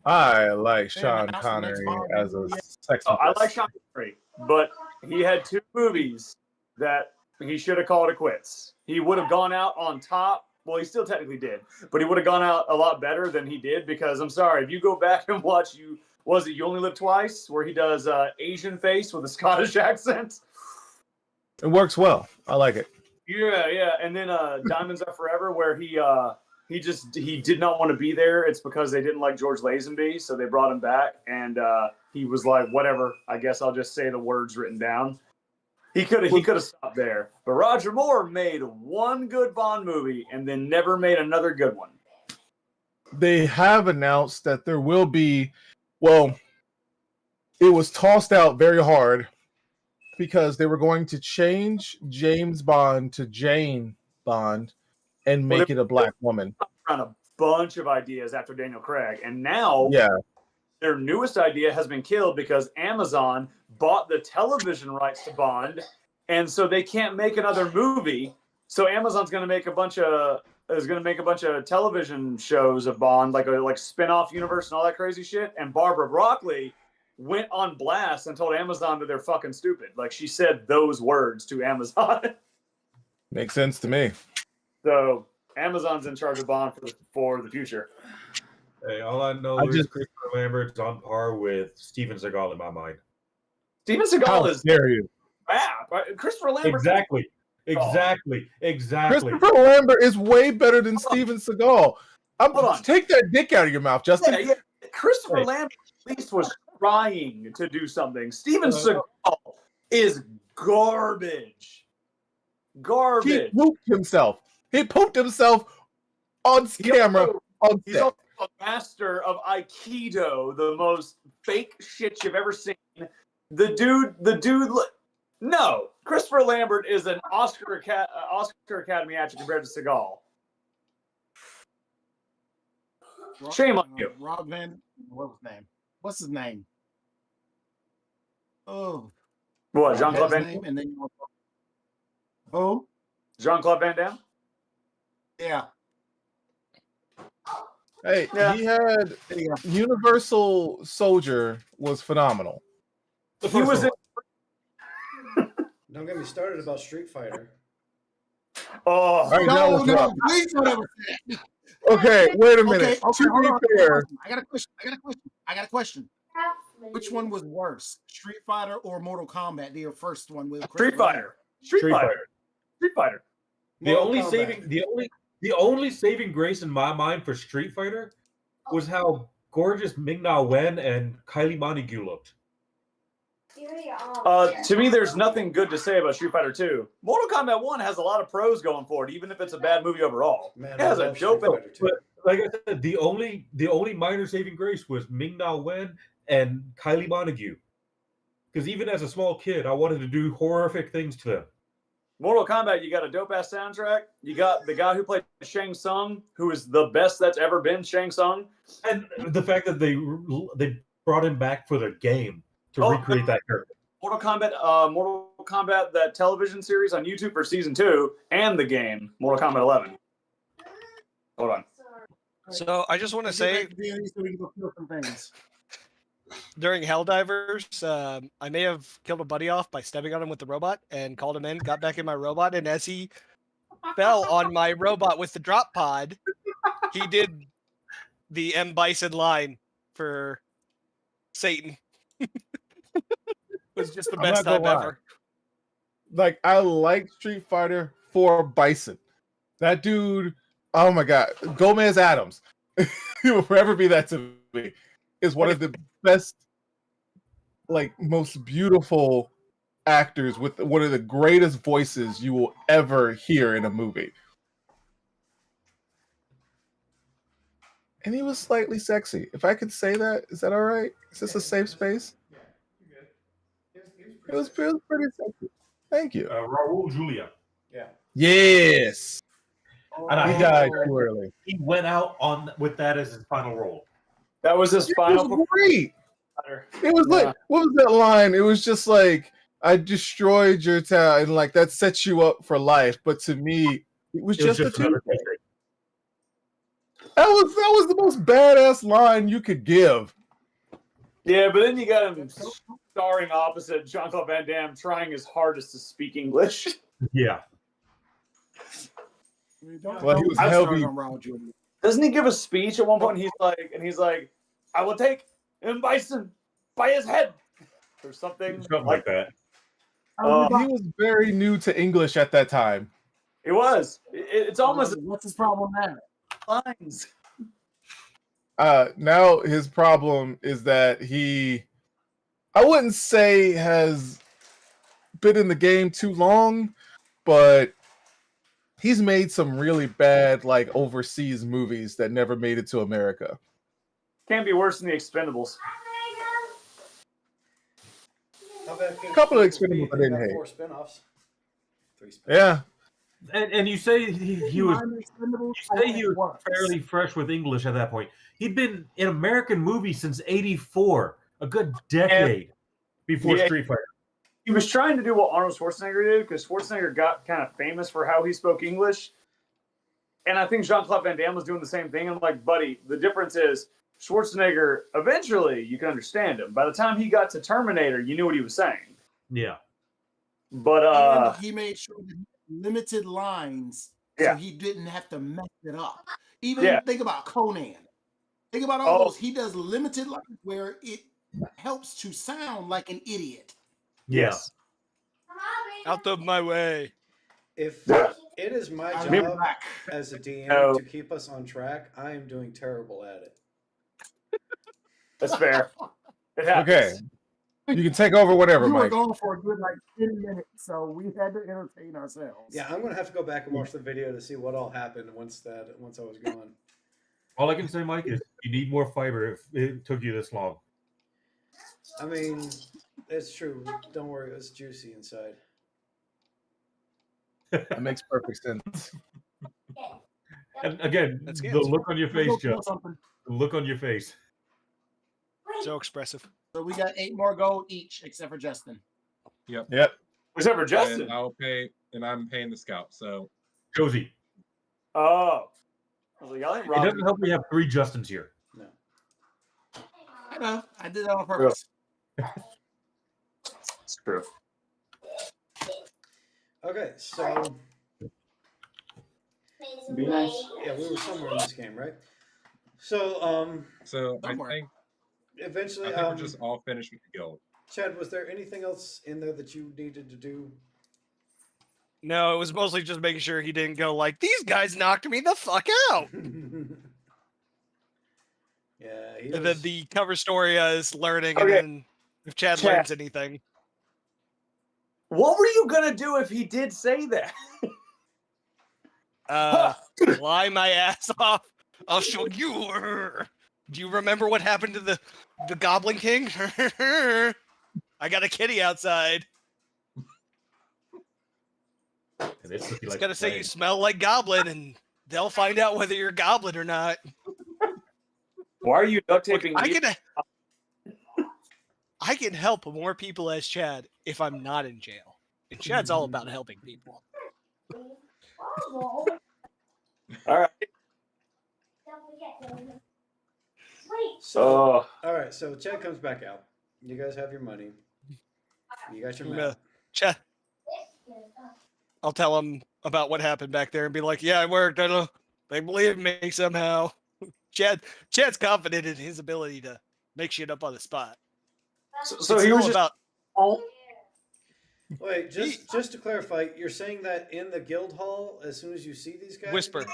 I like Sean that's the next Connery Bond as a movie. sex I like pest. Sean Connery, but he had 2 movies that he should have called it quits. He would have gone out on top. Well, he still technically did, but he would have gone out a lot better than he did because I'm sorry, if you go back and watch You Only Live Twice, where he does Asian face with a Scottish accent. It works well. I like it. Yeah. And then Diamonds Are Forever, where he did not want to be there. It's because they didn't like George Lazenby, so they brought him back, and he was like, whatever. I guess I'll just say the words written down. He could have stopped there, but Roger Moore made one good Bond movie and then never made another good one. They have announced that there will be, well, it was tossed out very hard because they were going to change James Bond to Jane Bond and make it a black woman. On a bunch of ideas after Daniel Craig, and now their newest idea has been killed because Amazon bought the television rights to Bond, and so they can't make another movie. So Amazon's going to make a bunch of television shows of Bond, like spin-off universe and all that crazy shit. And Barbara Broccoli went on blast and told Amazon that they're fucking stupid. Like, she said those words to Amazon. Makes sense to me. So Amazon's in charge of Bond for the future. Hey, all I know is Christopher Lambert's on par with Steven Seagal in my mind. Steven Seagal How is dare you? crap. Christopher Lambert. Exactly. Christopher Lambert is way better than Steven Seagal. Hold on. Take that dick out of your mouth, Justin. Yeah. Christopher Lambert at least was trying to do something. Steven Seagal is garbage. He Garbage. pooped himself. He pooped himself on camera on He's set. also a master of Aikido, the most fake shit you've ever seen. The dude. No, Christopher Lambert is an Oscar Academy actor compared to Seagal. Shame on you. Rob Van. What's his name? Oh, What, Jean-Claude his Van name, and then oh, Jean-Claude Van Damme? yeah. Hey, Yeah. he had Universal Soldier was phenomenal. He was in. Don't get me started about Street Fighter. Oh, All right, now No, what's no, up? please don't ever say that. Okay, wait a minute. Okay, To hold be on. fair, I got a question. Which one was worse, Street Fighter or Mortal Kombat? The first one with Street Christopher Lambert? Fighter. Street Fighter. Mortal Kombat. The only saving grace in my mind for Street Fighter was how gorgeous Ming-Na Wen and Kylie Minogue looked. To me, there's nothing good to say about Street Fighter 2. Mortal Kombat 1 has a lot of pros going for it, even if it's a bad movie overall. Man, It has I a love dope. Street Fighter 2. But like I said, the only minor saving grace was Ming-Na Wen and Kylie Minogue. Because even as a small kid, I wanted to do horrific things to them. Mortal Kombat, you got a dope ass soundtrack. You got the guy who played Shang Tsung, who is the best that's ever been, Shang Tsung. And the fact that they brought him back for the game to recreate that character. Mortal Kombat, that television series on YouTube for season 2, and the game, Mortal Kombat 11. Hold on. So I just want to say, so we can go kill some things. during Helldivers, I may have killed a buddy off by stepping on him with the robot and called him in, got back in my robot, and as he fell on my robot with the drop pod, he did the M. Bison line for Satan. It was just the I'm best not gonna time lie. ever. like I like Street Fighter for Bison. That dude, oh my god, Gomez Adams, he will forever be that to me. Is one of the best, like most beautiful actors with one of the greatest voices you will ever hear in a movie. And he was slightly sexy. If I could say that, is that all right? Is this a safe space? It was pretty sexy. Thank you. Raul Julia. Yeah. Yes. And He died too early. He went out on with that as his final role. That was his It final. was great. Fighter. It was like, Yeah. what was that line? It was just like, I destroyed your town, and like that sets you up for life. But to me, it was just a another Tuesday. Tuesday. That was the most badass line you could give. Yeah, but then you got him starring opposite Jean-Claude Van Damme, trying his hardest to speak English. Yeah. Well, he was I heavy. started on Raul Julia. Doesn't he give a speech at one point? And he's like, I will take M. Bison by his head, or something, Something like that. He was very new to English at that time. It was. It's almost What's his problem now? lines. Now his problem is that I wouldn't say has been in the game too long, but he's made some really bad like overseas movies that never made it to America. Can't be worse than the Expendables. How bad could A couple of it be? Expendables I They didn't got hate. 4 spin-offs. 3 spin-offs. Yeah. And you say he was fairly fresh with English at that point. He'd been in American movies since '84, a good decade before Yeah. Street Fighter. He was trying to do what Arnold Schwarzenegger did, because Schwarzenegger got kind of famous for how he spoke English. And I think Jean-Claude Van Damme was doing the same thing. I'm like, buddy, the difference is Schwarzenegger, eventually you can understand him. By the time he got to Terminator, you knew what he was saying. Yeah. But And he made sure that he had limited lines, Yeah. so he didn't have to mess it up. Even Yeah. think about Conan. Think about all Oh. those. He does limited lines where it helps to sound like an idiot. yes. Out of my way. If Yeah. it is my I job remember back. as a DM No. to keep us on track, I am doing terrible at it. That's fair. It happens. Okay. You can take over whatever, We were Mike. going for a good like 10 minutes, so we had to entertain ourselves. Yeah, I'm gonna have to go back and watch the video to see what all happened once I was gone. All I can say, Mike, is you need more fiber if it took you this long. I mean, it's true. Don't worry, it's juicy inside. That makes perfect sense. And again, That's the good. look on your Let's go face, kill Joe. something. The look on your face. So expressive. So we got 8 more gold each, except for Justin. Except for Justin. And I'll pay, and I'm paying the scout. So Josie. Oh. I was like, y'all ain't It robbing doesn't help we have 3 Justins here. No. I know. I did that on purpose. It's true. Okay, so Be nice. yeah, we were somewhere in this game, right? So so I Somewhere. think eventually, we're just all finished with the guild. Chad, was there anything else in there that you needed to do? No, it was mostly just making sure he didn't go like, these guys knocked me the fuck out. Yeah, he And then was- the cover story is learning, Okay. and then if Chad Chad. learns anything. What were you gonna do if he did say that? Lie my ass off. I'll show you. Do you remember what happened to the Goblin King? I got a kitty outside. And it's looking Just like gotta say you rain. smell like Goblin, and they'll find out whether you're Goblin or not. Why are you duct Look, taping? I can help more people as Chad if I'm not in jail. And Chad's all about helping people. All right. So all right, so Chad comes back out. You guys have your money. You got your map. Chad, I'll tell him about what happened back there and be like, "Yeah, it worked. I know they believe me somehow." Chad's confident in his ability to make shit up on the spot. So It's he all was just about Wait, just to clarify, you're saying that in the guild hall, as soon as you see these guys, whispering.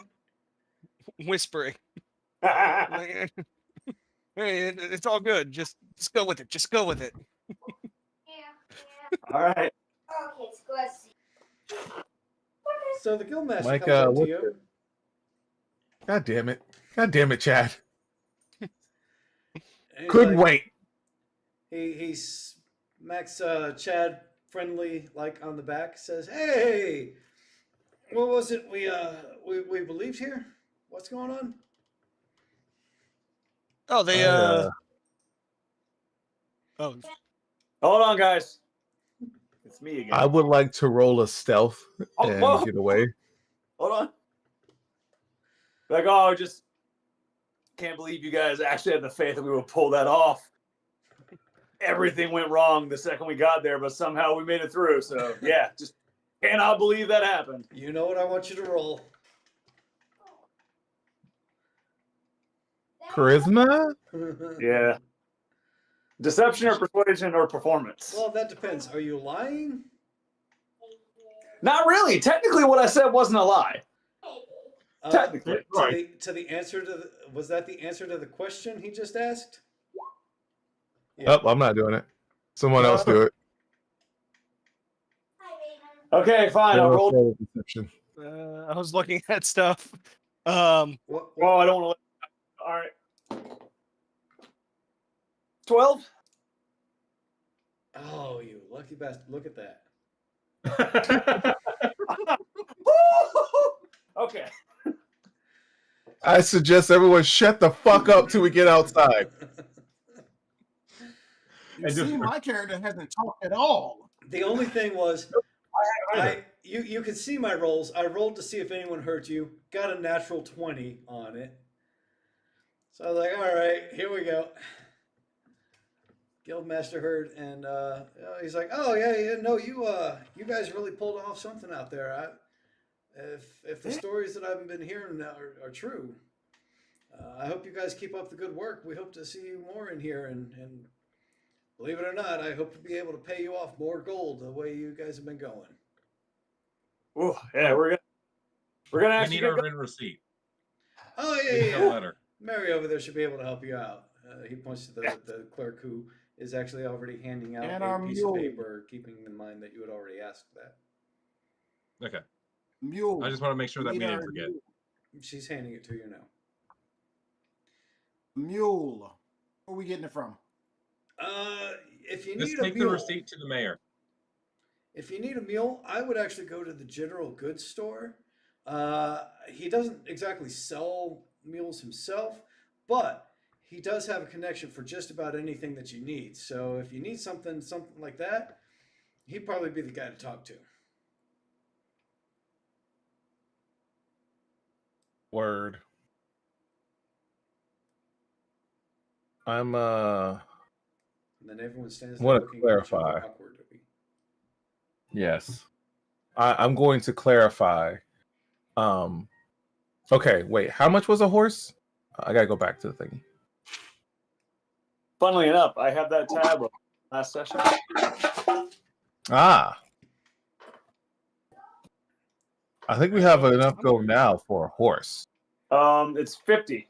Like, hey, it's all good. Just go with it. Just go with it. All right. So the guildmaster Mike, comes up to what's you. God damn it, Chad. and he's Couldn't like- wait. He smacks Chad friendly like on the back, says, "Hey, what was it we believed here? What's going on?" Oh, they I, Oh, Hold on, guys. It's me again. I would like to roll a stealth Oh, and whoa. get away. Hold on. Like, oh, just can't believe you guys actually had the faith that we would pull that off. Everything went wrong the second we got there, but somehow we made it through. So yeah, just cannot believe that happened. You know what I want you to roll. Charisma? Yeah. Deception or persuasion or performance? Well, that depends. Are you lying? Not really. Technically, what I said wasn't a lie. Technically. To the answer to the, was that the answer to the question he just asked? Oh, I'm not doing it. Someone else do it. Okay, fine. I'll roll. Deception. I was looking at stuff. What, Oh, I don't want to. All right. 12. oh, you lucky bastard! Look at that. Okay. I suggest everyone shut the fuck up till we get outside. You And just- see, my character hasn't talked at all. The only thing was, you can see my rolls. I rolled to see if anyone hurt you. Got a natural 20 on it. So I was like, all right, here we go. Guildmaster heard, and he's like, "Oh yeah, no, you guys really pulled off something out there. If the stories that I've been hearing are true, I hope you guys keep up the good work. We hope to see you more in here, and believe it or not, I hope to be able to pay you off more gold the way you guys have been going." Ooh, yeah, we're gonna We actually need get our written receipt. Oh We need yeah, a letter. Mary over there should be able to help you out. He points to the clerk who is actually already handing out And a our piece mule. of paper, keeping in mind that you had already asked that. Okay. Mule. I just want to make sure that we need didn't our forget. mule. She's handing it to you now. Mule. Where are we getting it from? If you Just need a take the mule, receipt to the mayor. if you need a mule, I would actually go to the general goods store. He doesn't exactly sell mules himself, but he does have a connection for just about anything that you need. So if you need something like that, he'd probably be the guy to talk to. Word. I'm And then everyone stands there want to looking at each other clarify. awkwardly. Yes. I'm going to clarify. Okay, wait. How much was a horse? I gotta go back to the thing. Funnily enough, I have that tab up last session. Ah. I think we have enough gold now for a horse. It's 50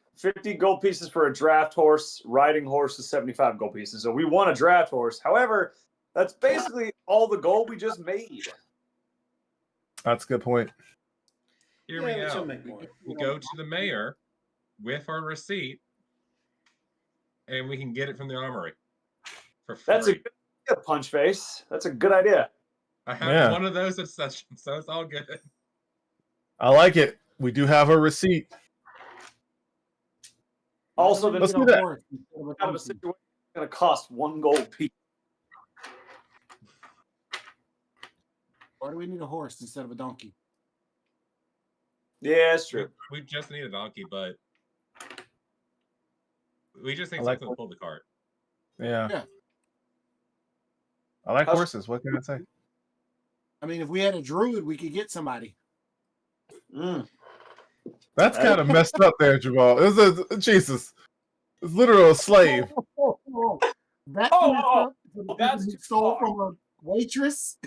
gold pieces for a draft horse. Riding horse is 75 gold pieces. So we want a draft horse. However, that's basically all the gold we just made. That's a good point. Here Yeah, we but go. she'll make more. We go to the mayor with our receipt, and we can get it from the armory for free. That's a good idea, Punch Face. That's a good idea. I have Yeah. one of those at session, so it's all good. I like it. We do have a receipt. Also, Why the do Let's we do need a that. horse instead of a kind of a donkey? situation that's going to cost 1 gold piece. Why do we need a horse instead of a donkey? Yeah, it's true. We just need a donkey, but we just need I like something to pull the cart. Yeah. Yeah. I like How's- horses. What can I say? I mean, if we had a druid, we could get somebody. That's kind of messed up there, Jamal. It was Jesus. It's literally a slave. That's Oh, messed oh, up. oh, that's You too stole far. from a waitress.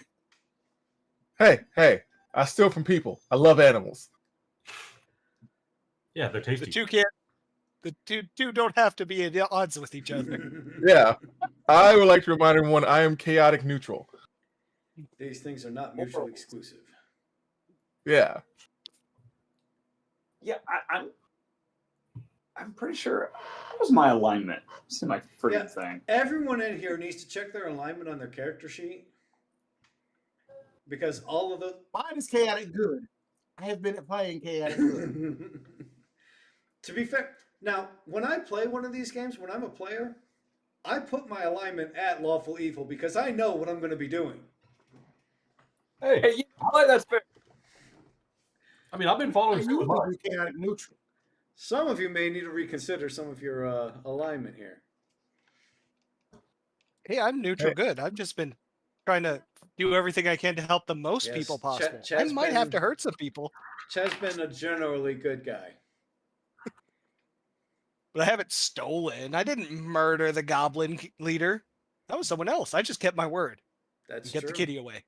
Hey, I steal from people. I love animals. Yeah, they're tasty. The two don't have to be at odds with each other. Yeah. I would like to remind everyone I am chaotic neutral. These things are not mutually exclusive. Yeah. Yeah, I'm pretty sure. What was my alignment? It's in my freaking Yeah. thing. Everyone in here needs to check their alignment on their character sheet. Because all of the Mine is chaotic good. I have been playing chaotic good. To be fair, now when I play one of these games, when I'm a player, I put my alignment at lawful evil because I know what I'm going to be doing. Hey, Hey, you know what? That's fair. I mean, I've been I following usually through with mine. do chaotic neutral. Some of you may need to reconsider some of your alignment here. Hey, I'm neutral Hey. good. I've just been trying to do everything I can to help the most Yes, people Ch- possible. I Chad's might have been- to hurt some people, Chad's been a generally good guy. but I haven't stolen. I didn't murder the goblin leader. That was someone else. I just kept my word. That's Get true. the kitty away,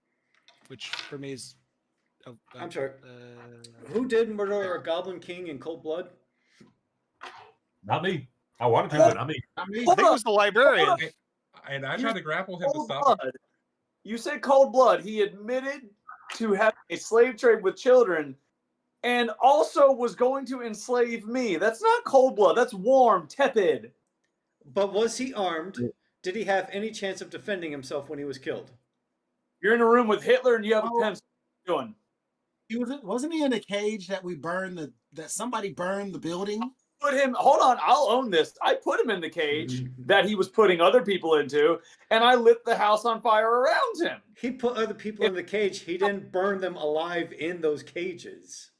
which for me is. I'm sorry. Uh, Who did murder a goblin king in cold blood? Not me. I wanted to, but not me. I mean, I think it was the librarian. Hold on. And I tried to grapple him to Cold stop it. blood. You said cold blood. He admitted to having a slave trade with children and also was going to enslave me. That's not cold blood. That's warm, tepid. But was he armed? Did he have any chance of defending himself when he was killed? You're in a room with Hitler and you have a Oh. pencil. What are you doing? wasn't he in a cage that we burned that somebody burned the building? Put him. Hold on. I'll own this. I put him in the cage that he was putting other people into, and I lit the house on fire around him. He put other people in the cage. He didn't burn them alive in those cages.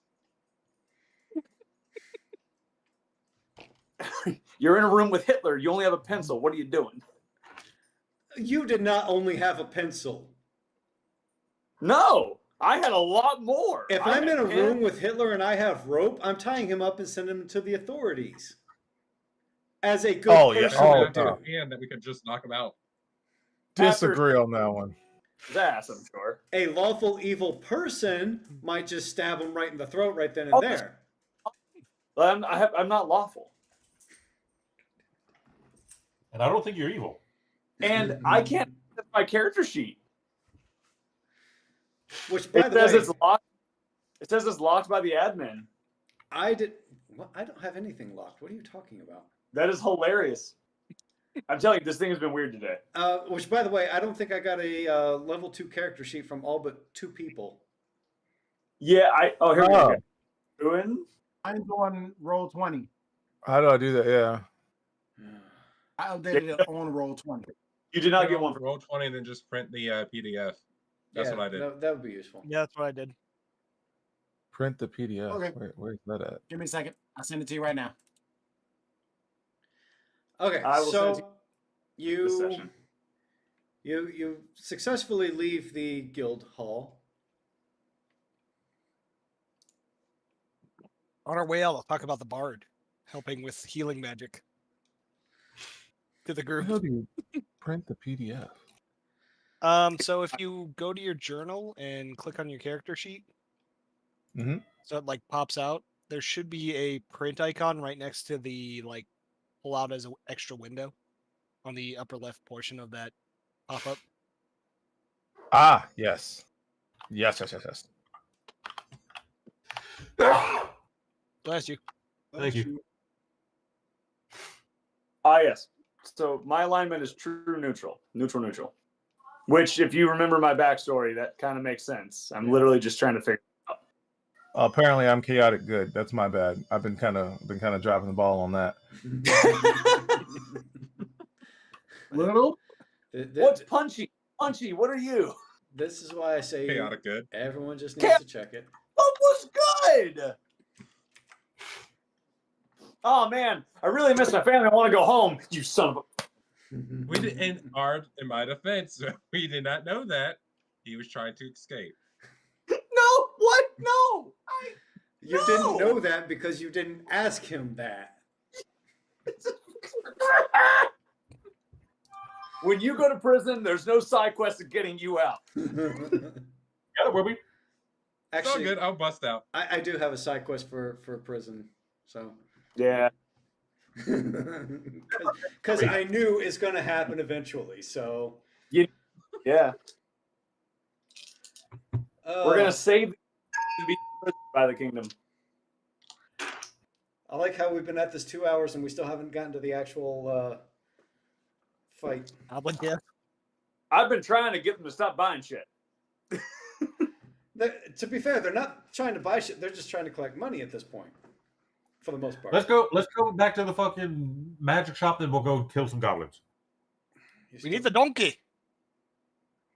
You're in a room with Hitler. You only have a pencil. What are you doing? You did not only have a pencil. No, I had a lot more. If I I'm in had a pen. room with Hitler and I have rope, I'm tying him up and sending him to the authorities. As a good Oh, yeah. person Oh, would do. no. And that we could just knock him out. Disagree on that one. His ass, I'm sure. A lawful evil person might just stab him right in the throat right then and Oh, there. But I'm not lawful. And I don't think you're evil. and I can't access my character sheet. Which, by It the says way, it's locked. It says it's locked by the admin. I don't have anything locked. What are you talking about? That is hilarious. I'm telling you, this thing has been weird today. Which, by the way, I don't think I got a level 2 character sheet from all but 2 people. Yeah, here we Oh. go. Ruin. I'm on roll 20. How do I do that? Yeah. I updated it on roll 20. You did not Get get on one. roll 20 and then just print the PDF. That's what I did. That would be useful. Yeah, that's what I did. Print the PDF. Okay. Where's that at? Give me a second. I'll send it to you right now. Okay, I will send it so this you session. you successfully leave the guild hall. On our way out, I'll talk about the bard helping with healing magic to the group. How do you print the PDF? So if you go to your journal and click on your character sheet, Mhm. so it like pops out, there should be a print icon right next to the like pull out as an extra window on the upper left portion of that pop up. Ah, yes. Yes. Bless you. Thank you. Ah, yes. So my alignment is true neutral. Neutral. Which, if you remember my backstory, that kind of makes sense. I'm literally just trying to figure it out. Apparently, I'm chaotic good. That's my bad. I've been kind of dropping the ball on that. Little? What's punchy? Punchy, what are you? This is why I say Chaotic good. everyone just needs to check it. What was good? Oh man, I really miss my family. I want to go home. You son of a. We did, in my defense, we did not know that he was trying to escape. No, what? No. You didn't know that because you didn't ask him that. When you go to prison, there's no side quest of getting you out. Yeah, there will be. It's all Actually, good. I'll bust out. I do have a side quest for prison, so Yeah. because I knew it's going to happen eventually. So Yeah. We're gonna save to be by the kingdom. I like how we've been at this 2 hours and we still haven't gotten to the actual fight. I've been trying to get them to stop buying shit. To be fair, they're not trying to buy shit. They're just trying to collect money at this point, for the most part. Let's go back to the fucking magic shop, then we'll go kill some goblins. We need the donkey.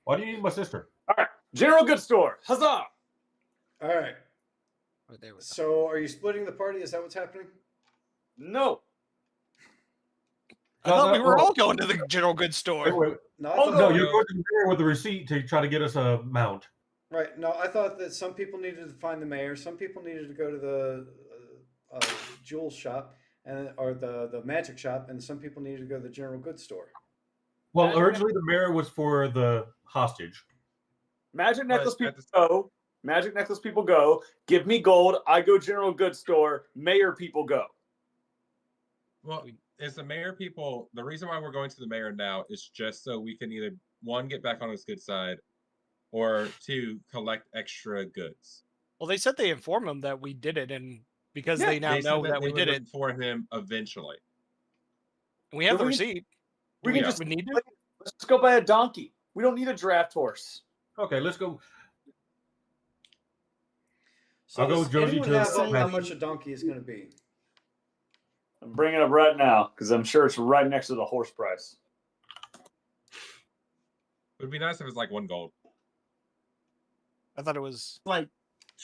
Why do you need my sister? All right, General Good Store, huzzah! All right. Right there with So, are you splitting the party? Is that what's happening? No, I thought we were all going to the general goods store. Wait. No, I Oh, thought, No, you're going to the mayor with the receipt to try to get us a mount. right. No, I thought that some people needed to find the mayor. Some people needed to go to the jewel shop or the magic shop, and some people needed to go to the general goods store. Well, originally the mayor was for the hostage. Magic Necklace But at people go. Magic Necklace people go. Give me gold. I go General Good Store. Mayor people go. Well, is the mayor people, the reason why we're going to the mayor now is just so we can either, one, get back on his good side, or two, collect extra goods. Well, they said they informed them that we did it, and because Yeah, they now They said know that that they we would did look it, for him eventually. we have But the we- receipt. We Do can just we need to. let's just go buy a donkey. We don't need a draft horse. Okay, let's go. So I'll go does with Josie anyone to have how magic. much a donkey is going to be? I'm bringing it up right now because I'm sure it's right next to the horse price. It would be nice if it's like 1 gold. I thought it was. Like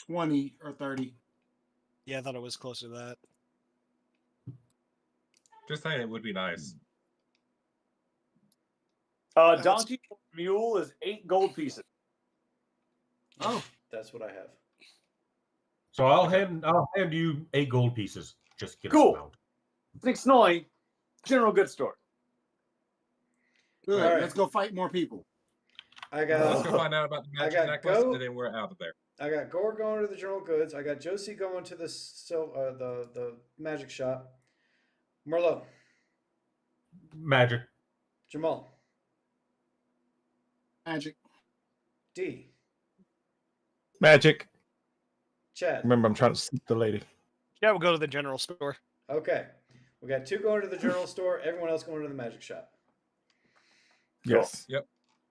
20 or 30. Yeah, I thought it was closer to that. Just saying, it would be nice. Donkey mule is 8 gold pieces. Oh, that's what I have. So I'll hand you 8 gold pieces. Just get Cool. us a mount. Think Snowy, General Good Store. Good. All right. Let's go fight more people. I Let's got go find out about the magic got necklace, go- and then we're out of there. I got Gore going to the general goods. I got Josie going to the magic shop. Merlot, Magic. Jamal, Magic. D. Magic. Chad. Remember, I'm trying to sleep the lady. Yeah, we'll go to the general store. Okay. We got 2 going to the general store. Everyone else going to the magic shop. Yes. Yep.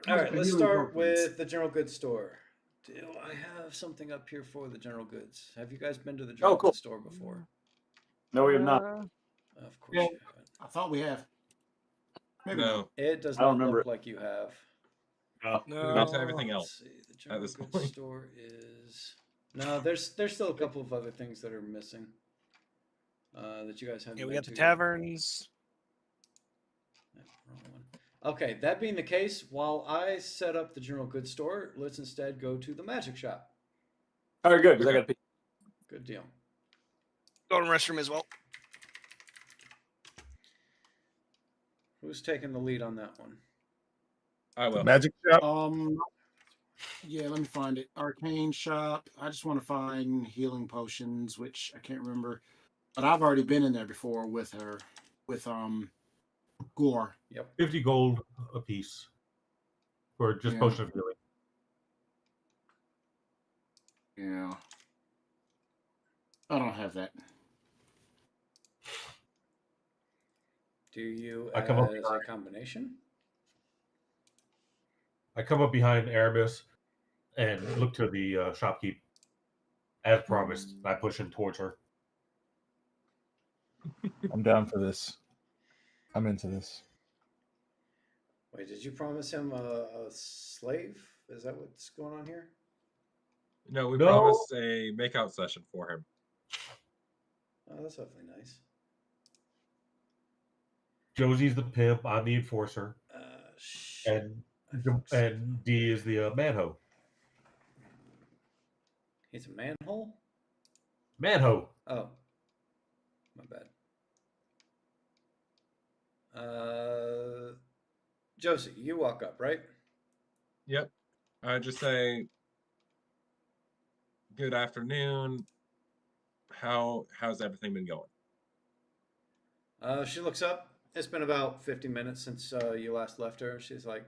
All right, let's Healing start tokens. with the general goods store. Do I have something up here for the general goods? Have you guys been to the general cool. goods store before? No, we have not. Of course Yeah. you haven't. I thought we have. Maybe No. not. It does I don't not remember look it. like you have. No. That's everything Let's else see. The general this goods point. store is no. There's still a couple of other things that are missing. That you guys haven't. Yeah, we been got the to yet. taverns. Wrong one. Okay, that being the case, while I set up the general goods store, let's instead go to the magic shop. All right, good. Because I got to pee. Good deal. Go to the restroom as well. Who's taking the lead on that one? I will. Magic shop. Yeah, let me find it. Arcane shop. I just want to find healing potions, which I can't remember. But I've already been in there before with her, with Gore. Yep. 50 gold a piece for just Yeah. potion of healing. Yeah. I don't have that. Do you I come up as a behind. combination? I come up behind Aramis and look to the shopkeep. As promised, I push in towards her. I'm down for this. I'm into this. Wait, did you promise him a slave? Is that what's going on here? No, we No. promised a makeout session for him. Oh, that's awfully nice. Josie's the pimp. I'm the enforcer, Shit. and D is the manho. He's a manhole? Manho. Oh. My bad. Josie, you walk up, right? Yep. I just say, good afternoon. How's everything been going? She looks up. It's been about 50 minutes since you last left her. She's like,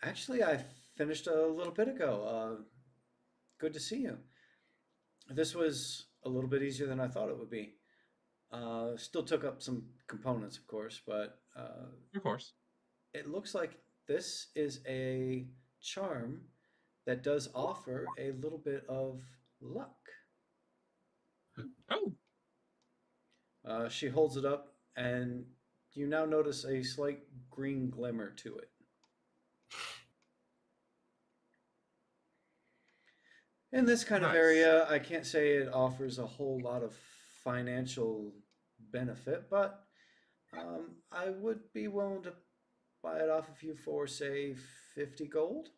actually, I finished a little bit ago. Good to see you. This was a little bit easier than I thought it would be. Still took up some components, of course, but Of course. it looks like this is a charm that does offer a little bit of luck. Oh, She holds it up, and you now notice a slight green glimmer to it. In this kind of Nice. area, I can't say it offers a whole lot of financial benefit, but I would be willing to buy it off of you for, say, 50 gold.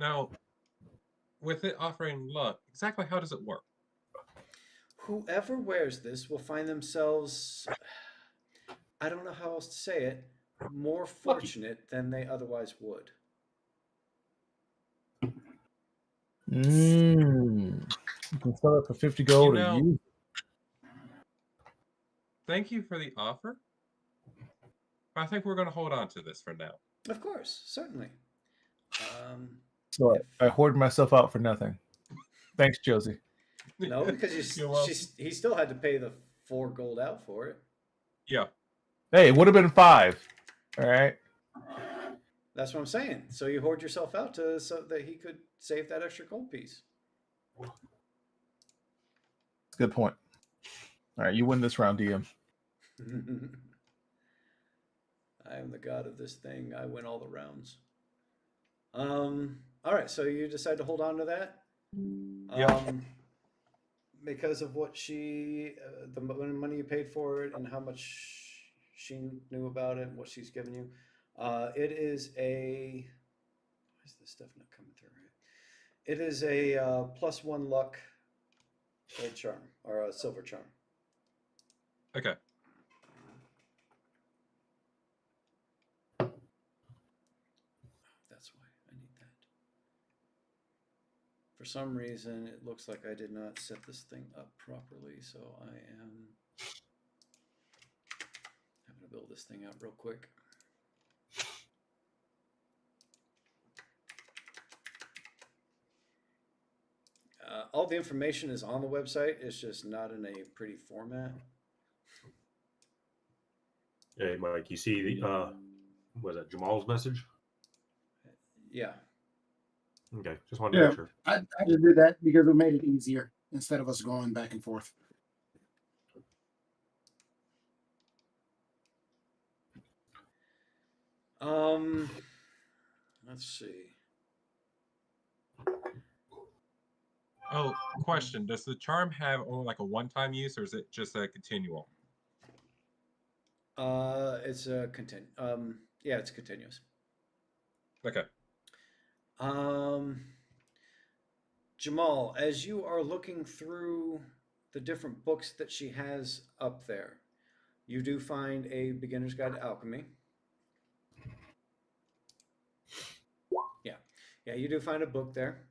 now with it offering luck, exactly how does it work? Whoever wears this will find themselves, I don't know how else to say it, more fortunate than they otherwise would. You can sell it for 50 gold You know- or use Thank you for the offer. I think we're going to hold on to this for now. Of course, certainly. So I hoard myself out for nothing. Thanks, Josie. No, because You're welcome. he still had to pay the 4 gold out for it. Yeah. Hey, it would have been 5. All right. That's what I'm saying. So you hoard yourself out so that he could save that extra gold piece. Good point. All right, you win this round, DM. I am the god of this thing. I win all the rounds. All right, so you decide to hold on to that. Yep. Because of what the money you paid for it, and how much she knew about it, and what she's given you. It is a. Why is this stuff not coming through right? It is a +1 luck gold charm or a silver charm. Okay. That's why I need that. For some reason, it looks like I did not set this thing up properly, so I am having to build this thing out real quick. all the information is on the website. It's just not in a pretty format. Hey, Mike, you see the was that Jamal's message? Yeah. Okay, just wanted to make sure. I just did that because it made it easier instead of us going back and forth. Let's see. Oh, question: does the charm have only like a one-time use, or is it just a continual? It's a yeah, it's continuous. Okay. Jamal, as you are looking through the different books that she has up there, you do find a beginner's guide to alchemy. Yeah, you do find a book there.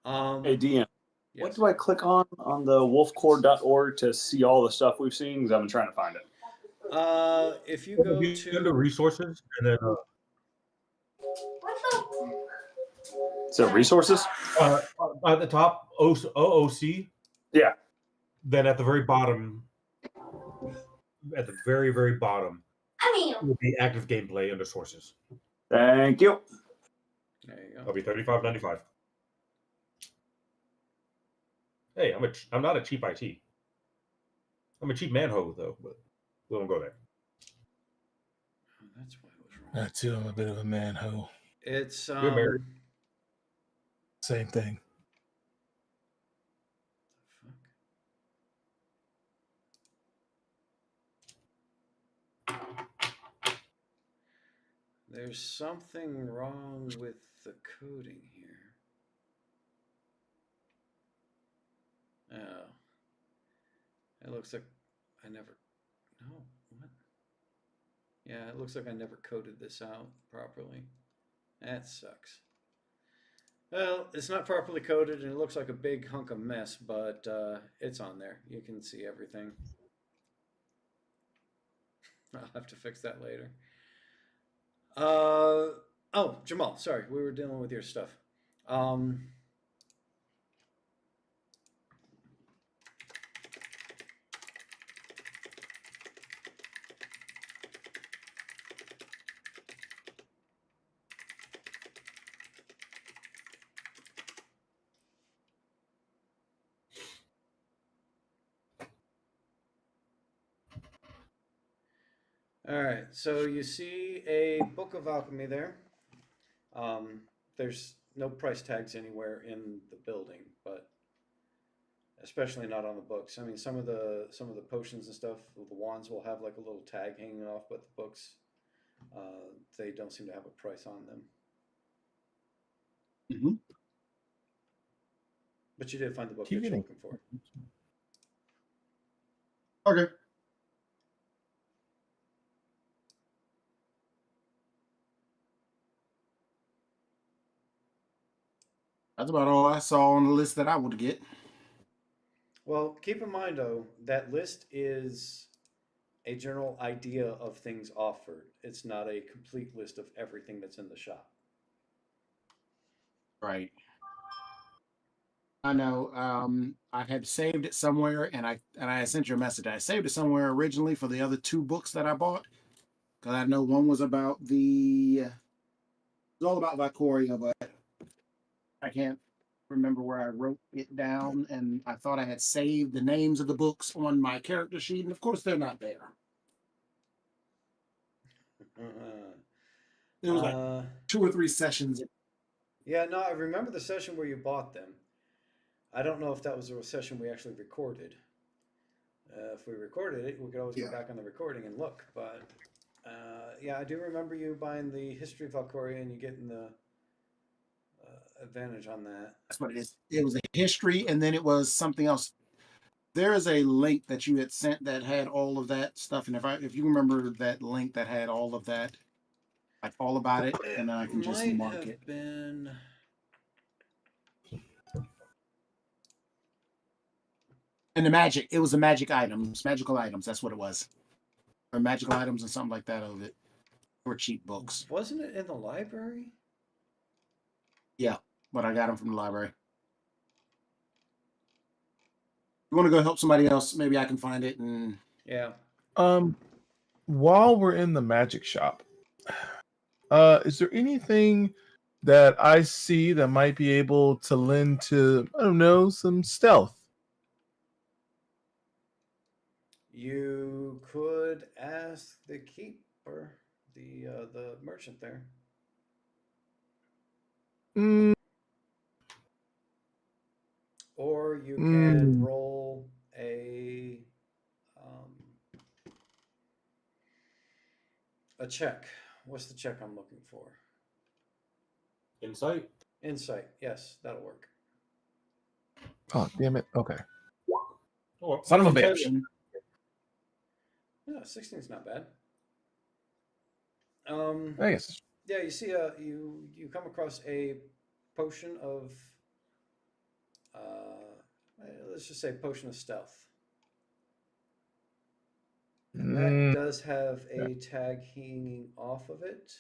Hey, DM, what yes. do I click on the wolfcore.org to see all the stuff we've seen? Because I've been trying to find it. If you go You go to resources and then So resources? at the top OOC. Yeah. Then at the very bottom, at the very, very bottom, will be active gameplay under sources. Thank you. There you go. That'll be $35.95. Hey, I'm not a cheap IT. I'm a cheap manho though, but we won't go there. Oh, that's why it was wrong. That too, I'm a bit of a manho. It's You're married. Same thing. There's something wrong with the coding here. Oh. It looks like I never. No, what? Yeah, it looks like I never coded this out properly. That sucks. Well, it's not properly coded and it looks like a big hunk of mess, but it's on there. You can see everything. I'll have to fix that later. Oh, Jamal, sorry, we were dealing with your stuff. All right, so you see a book of alchemy there. There's no price tags anywhere in the building, but especially not on the books. I mean, some of the potions and stuff, the wands will have like a little tag hanging off, but the books, they don't seem to have a price on them. Mm-hmm. But you did find the book that you're looking for. Okay. That's about all I saw on the list that I would get. Well, keep in mind though, that list is a general idea of things offered. It's not a complete list of everything that's in the shop. Right. I know. I had saved it somewhere, and I sent you a message. I saved it somewhere originally for the other two books that I bought, because I know one was about it was all about Vicoria, but I can't remember where I wrote it down, and I thought I had saved the names of the books on my character sheet, and of course they're not there. There was like 2 or 3 sessions. Yeah, no, I remember the session where you bought them. I don't know if that was a session we actually recorded. If we recorded it, we could always go back on the recording and look. But yeah, I do remember you buying the History of Valkyria and you getting the advantage on that. That's what it is. It was a history, and then it was something else. There is a link that you had sent that had all of that stuff, and if you remember that link that had all of that, like all about it, and I can just mark it. Been... And the magic, it was the magical items. That's what it was, or magical items and something like that of it, or cheap books. Wasn't it in the library? Yeah, but I got them from the library. You want to go help somebody else? Maybe I can find it. And Yeah. While we're in the magic shop, is there anything that I see that might be able to lend to, I don't know, some stealth? You could ask the keeper, the merchant there. Mm, Or you can roll a check. What's the check I'm looking for? Insight. Insight. Yes, that'll work. oh, damn it. Okay. Oh, Son of a okay. bitch. No, 16 is not bad. I guess. Yeah, you see, you come across a potion of, let's just say potion of stealth, and that does have a tag hanging off of it,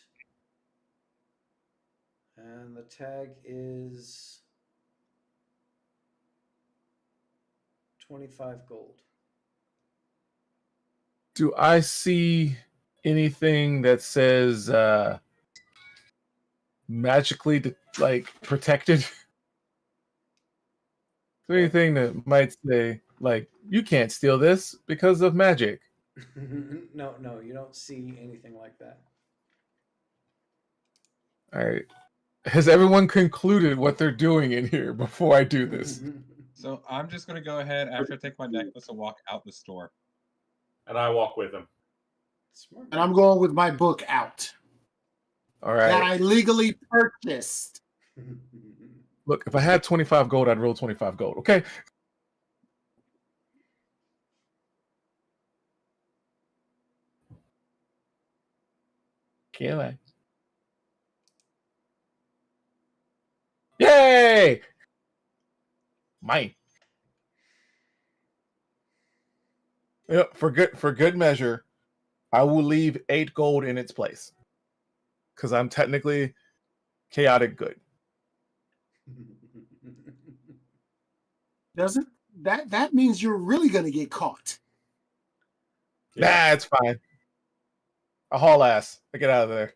and the tag is 25 gold. Do I see anything that says magically protected? Is there anything that might say you can't steal this because of magic? No, you don't see anything like that. All right. Has everyone concluded what they're doing in here before I do this? So I'm just going to go ahead after I take my necklace and walk out the store. And I walk with him. Smart. and I'm going with my book out All that right. I legally purchased. Look, if I had 25 gold, I'd roll 25 gold. Okay. Kill it. Yay! Mine. Yeah, for good measure, I will leave 8 gold in its place. Because I'm technically chaotic good. Doesn't that means you're really gonna get caught? Nah, it's fine. I haul ass. I get out of there.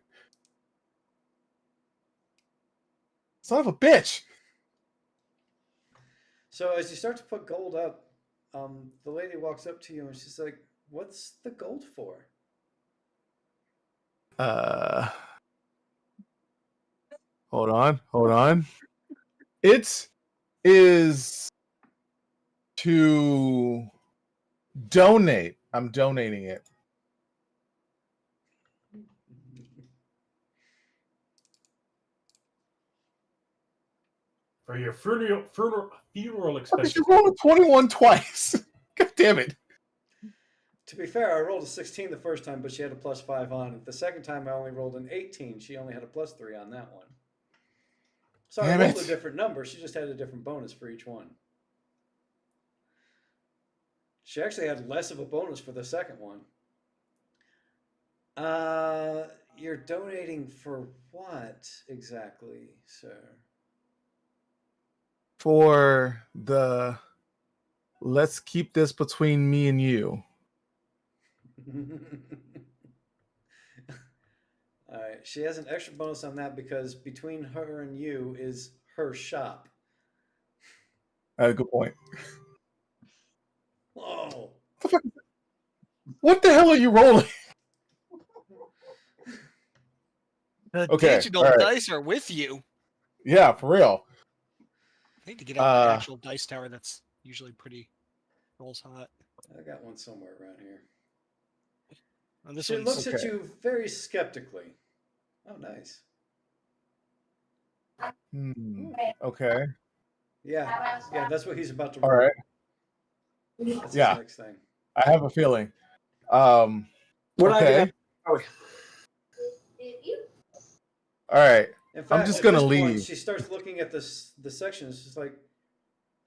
Son of a bitch. So as you start to put gold up, the lady walks up to you and she's like, "What's the gold for?" Hold on. It is to donate. I'm donating it. For your funeral expenses. You rolled a 21 twice. God damn it. To be fair, I rolled a 16 the first time, but she had a +5 on it. The second time I only rolled an 18. She only had a +3 on that one. So Damn I rolled it. a different number. She just had a different bonus for each one. She actually had less of a bonus for the second one. You're donating for what exactly, sir? For the let's keep this between me and you. All right. She has an extra bonus on that because between her and you is her shop. Good point. Whoa. What the hell are you rolling? The Okay, digital all right. dice are with you. Yeah, for real. I need to get out my actual dice tower. That's usually pretty rolls hot. I got one somewhere around here. And this She one's looks at you very skeptically. Oh, nice. Okay. Yeah, that's what he's about to All roll. right. That's his Yeah. next thing. I have a feeling. What Okay. All right. In fact, I'm just at gonna this point, leave. she starts looking at the sections. She's like,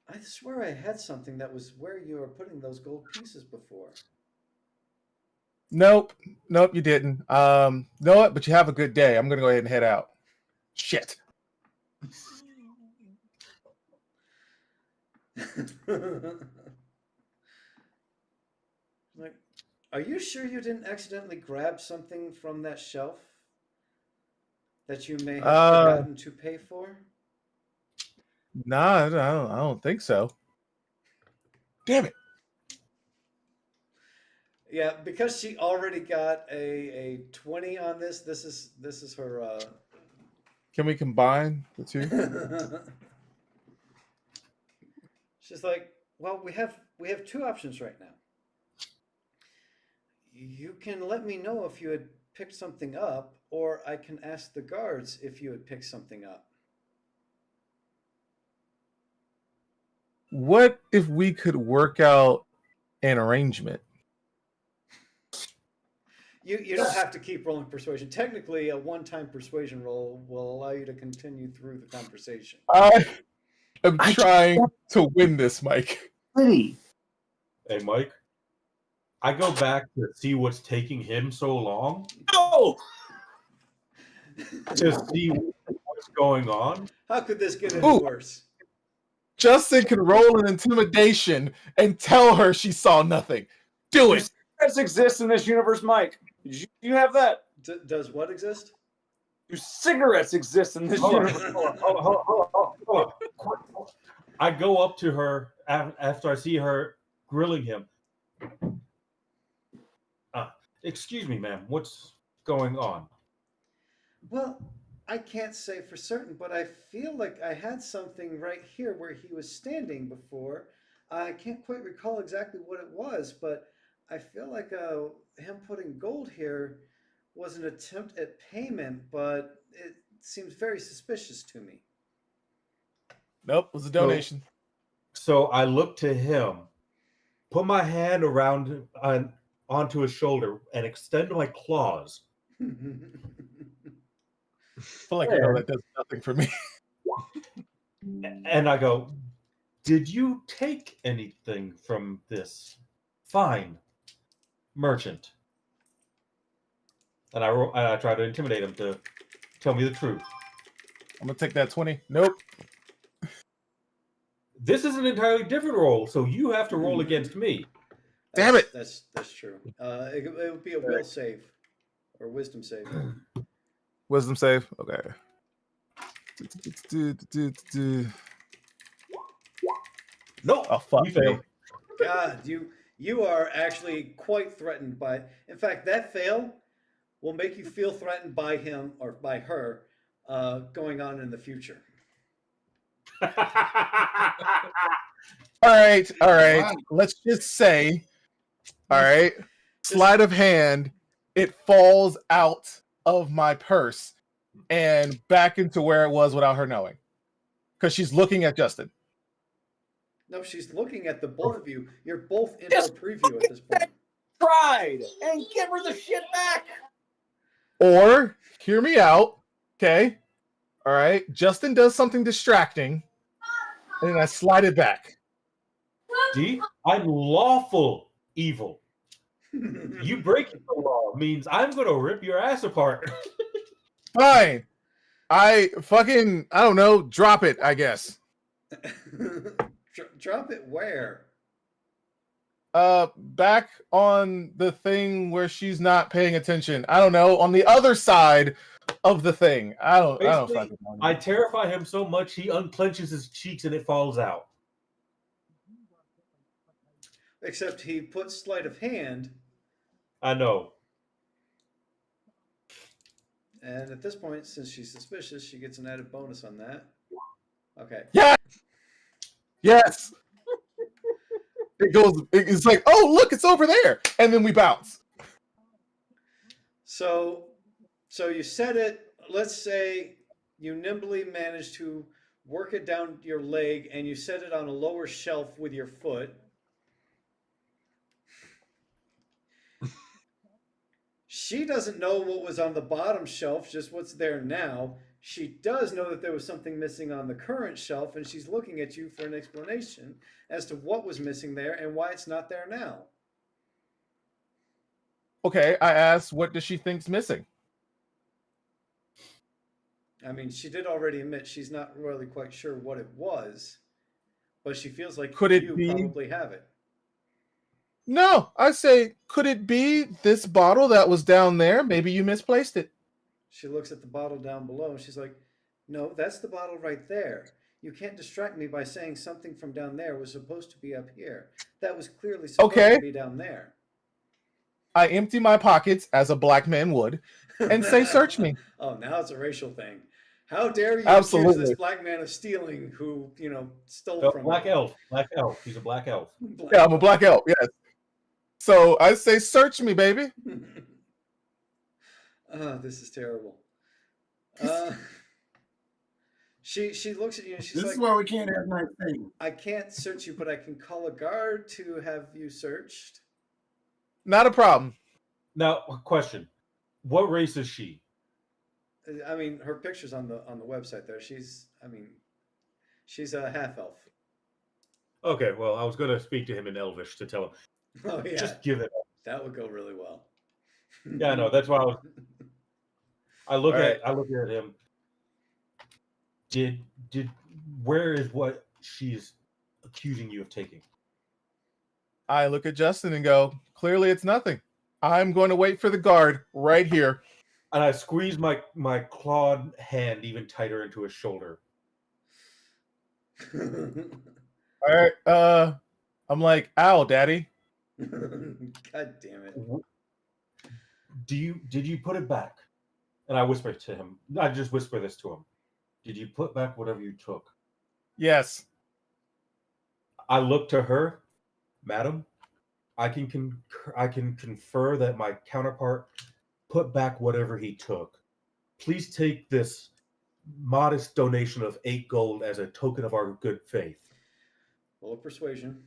I swear I had something that was where you were putting those gold pieces before. Nope, you didn't. Know what? But you have a good day. I'm gonna go ahead and head out. Shit. Are you sure you didn't accidentally grab something from that shelf that you may have forgotten to pay for? Nah, I don't think so. Damn it. Yeah, because she already got a 20 on this. This is her. Can we combine the two? She's like, well, we have two options right now. You can let me know if you had picked something up, or I can ask the guards if you had picked something up. What if we could work out an arrangement? You don't have to keep rolling persuasion. Technically, a one-time persuasion roll will allow you to continue through the conversation. I am trying to win this, Mike. Hey, Mike. I go back to see what's taking him so long. No! To see what's going on. How could this get any worse? Justin can roll an intimidation and tell her she saw nothing. Do it. Cigarettes exist in this universe, Mike. You have that? Does what exist? Do cigarettes exist in this universe? Hold on. I go up to her after I see her grilling him. Excuse me, ma'am. What's going on? Well, I can't say for certain, but I feel like I had something right here where he was standing before. I can't quite recall exactly what it was, but I feel like him putting gold here was an attempt at payment, but it seems very suspicious to me. Nope, it was a donation. So I look to him, put my hand around onto his shoulder, and extend my claws. I feel like that does nothing for me. And I go, did you take anything from this fine merchant? And I try to intimidate him to tell me the truth. I'm going to take that 20. Nope. This is an entirely different roll, so you have to roll against me. Damn it. That's true. It would be a will save or wisdom save. Wisdom save. Okay. No. Oh, fuck. You failed. God, you are actually quite threatened by. In fact, that fail will make you feel threatened by him or by her going on in the future. All right. Wow. Let's just say, all right, sleight of hand, it falls out of my purse and back into where it was without her knowing. Because she's looking at Justin. No, she's looking at the both of you. You're both in her preview at this point. Tried and give her the shit back. Or, hear me out, okay? All right, Justin does something distracting, and then I slide it back. See, I'm lawful evil. You breaking the law means I'm going to rip your ass apart. Fine. I don't know, drop it, I guess. Drop it where? Back on the thing where she's not paying attention. I don't know, on the other side of the thing. I don't fucking know. I terrify him so much he unclenches his cheeks and it falls out. Except he puts sleight of hand. I know. And at this point, since she's suspicious, she gets an added bonus on that. Okay. Yes. It's like, oh, look, it's over there. And then we bounce. So you set it, let's say you nimbly manage to work it down your leg and you set it on a lower shelf with your foot. She doesn't know what was on the bottom shelf, just what's there now. She does know that there was something missing on the current shelf, and she's looking at you for an explanation as to what was missing there and why it's not there now. Okay, I asked, what does she think's missing? I mean, she did already admit she's not really quite sure what it was, but she feels like Could it you be- probably have it. No, I say, could it be this bottle that was down there? Maybe you misplaced it. She looks at the bottle down below and she's like, no, that's the bottle right there. You can't distract me by saying something from down there was supposed to be up here. That was clearly supposed Okay. to be down there. I empty my pockets as a black man would and say, search me. Oh, now it's a racial thing. How dare you accuse Absolutely. this black man of stealing who, stole No, from black you? elf. Black elf. He's a black elf. Black Yeah, I'm a elf. black elf, yes. So I say, search me, baby. Oh, this is terrible. She looks at you and she's This like, is why we can't have nice things. I can't search you, but I can call a guard to have you searched. Not a problem. Now, question: what race is she? I mean, her picture's on the website there. She's a half elf. Okay, well, I was going to speak to him in Elvish to tell him. Oh yeah, Just give it up. that would go really well. Yeah, I know. That's why I look All at him. Where is what she's accusing you of taking? I look at Justin and go, clearly it's nothing. I'm going to wait for the guard right here. And I squeeze my clawed hand even tighter into his shoulder. All right. I'm like, ow, daddy. God damn it. Did you put it back? And I whisper to him. I just whisper this to him. Did you put back whatever you took? Yes. I look to her, madam. I can confer that my counterpart put back whatever he took. Please take this modest donation of 8 gold as a token of our good faith. Roll a persuasion.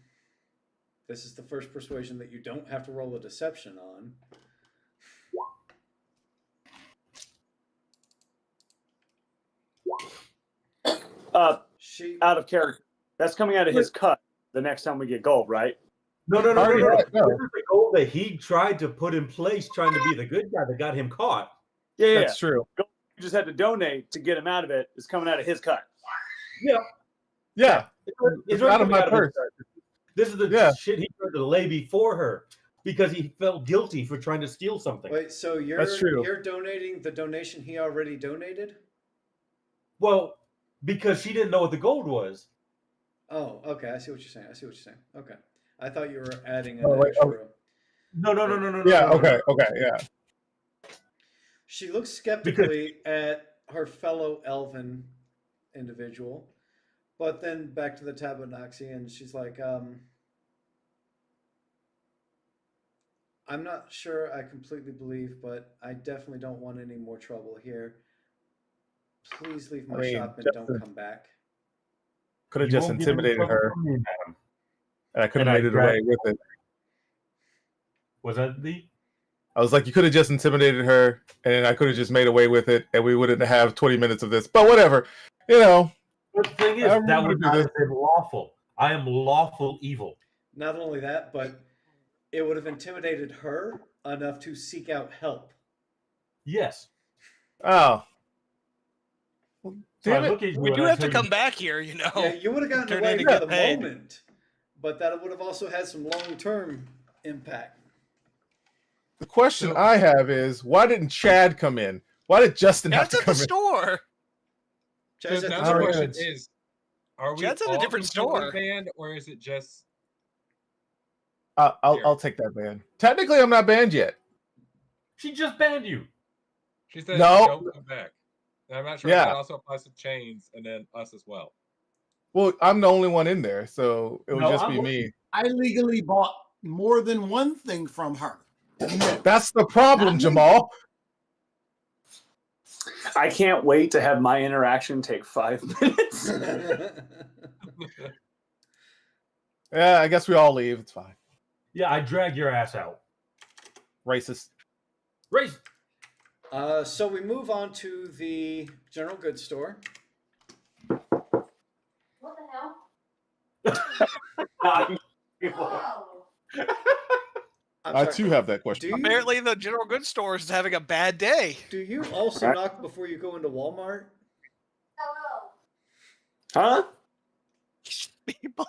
This is the first persuasion that you don't have to roll a deception on. Out of character. That's coming out of his cut the next time we get gold, right? No. no. This is the goal that he tried to put in place, trying to be the good guy that got him caught. Yeah, That's true. You just had to donate to get him out of it. It's coming out of his cut. Yeah. It's out of my his purse. cut. This is the shit he tried to lay before her because he felt guilty for trying to steal something. Wait, so That's true. you're donating the donation he already donated? Well, because she didn't know what the gold was. Oh, okay. I see what you're saying. Okay. I thought you were adding an Oh, wait, extra. No. Yeah, no. okay, yeah. She looks skeptically at her fellow elven individual, but then back to the Tabernaxi, and she's like, I'm not sure I completely believe, but I definitely don't want any more trouble here. Please leave my shop and don't come back. Could have You just won't get any intimidated trouble her, from me, madam. and I could And have I made it grabbed- away with it. Was that the? I was like, you could have just intimidated her, and I could have just made away with it, and we wouldn't have 20 minutes of this. But whatever, But the thing is, I'm that gonna would do not this. have been lawful. I am lawful evil. Not only that, but it would have intimidated her enough to seek out help. Yes. Oh. So I Damn it. look at you We and do I have to tell come you, back here, you know. Yeah, you would have gotten Turn away in to for get the paid. moment, but that would have also had some long-term impact. The question I have is, why didn't Chad come in? Why did Justin have That's to at come the in? store. Chad's So at now the the Alright. store. question is, are we Chad's at a all different completely store. banned, or is it just I'll take that ban. Technically, I'm not banned yet. she just banned you. she said No. don't come back? And I'm not sure Yeah. if that also applies to chains and then us as well. Well, I'm the only one in there, so it would No, just I'm be with me. I legally bought more than one thing from her. That's the problem, Not me. Jamal. I can't wait to have my interaction take 5 minutes. Yeah, I guess we all leave. It's fine. Yeah, I drag your ass out. Racist. Race. So we move on to the general goods store. What the hell? Whoa. I'm I sorry, too have that question. Do you, Apparently, the general goods store is having a bad day. do you also Right. knock before you go into Walmart? Hello. Huh? People.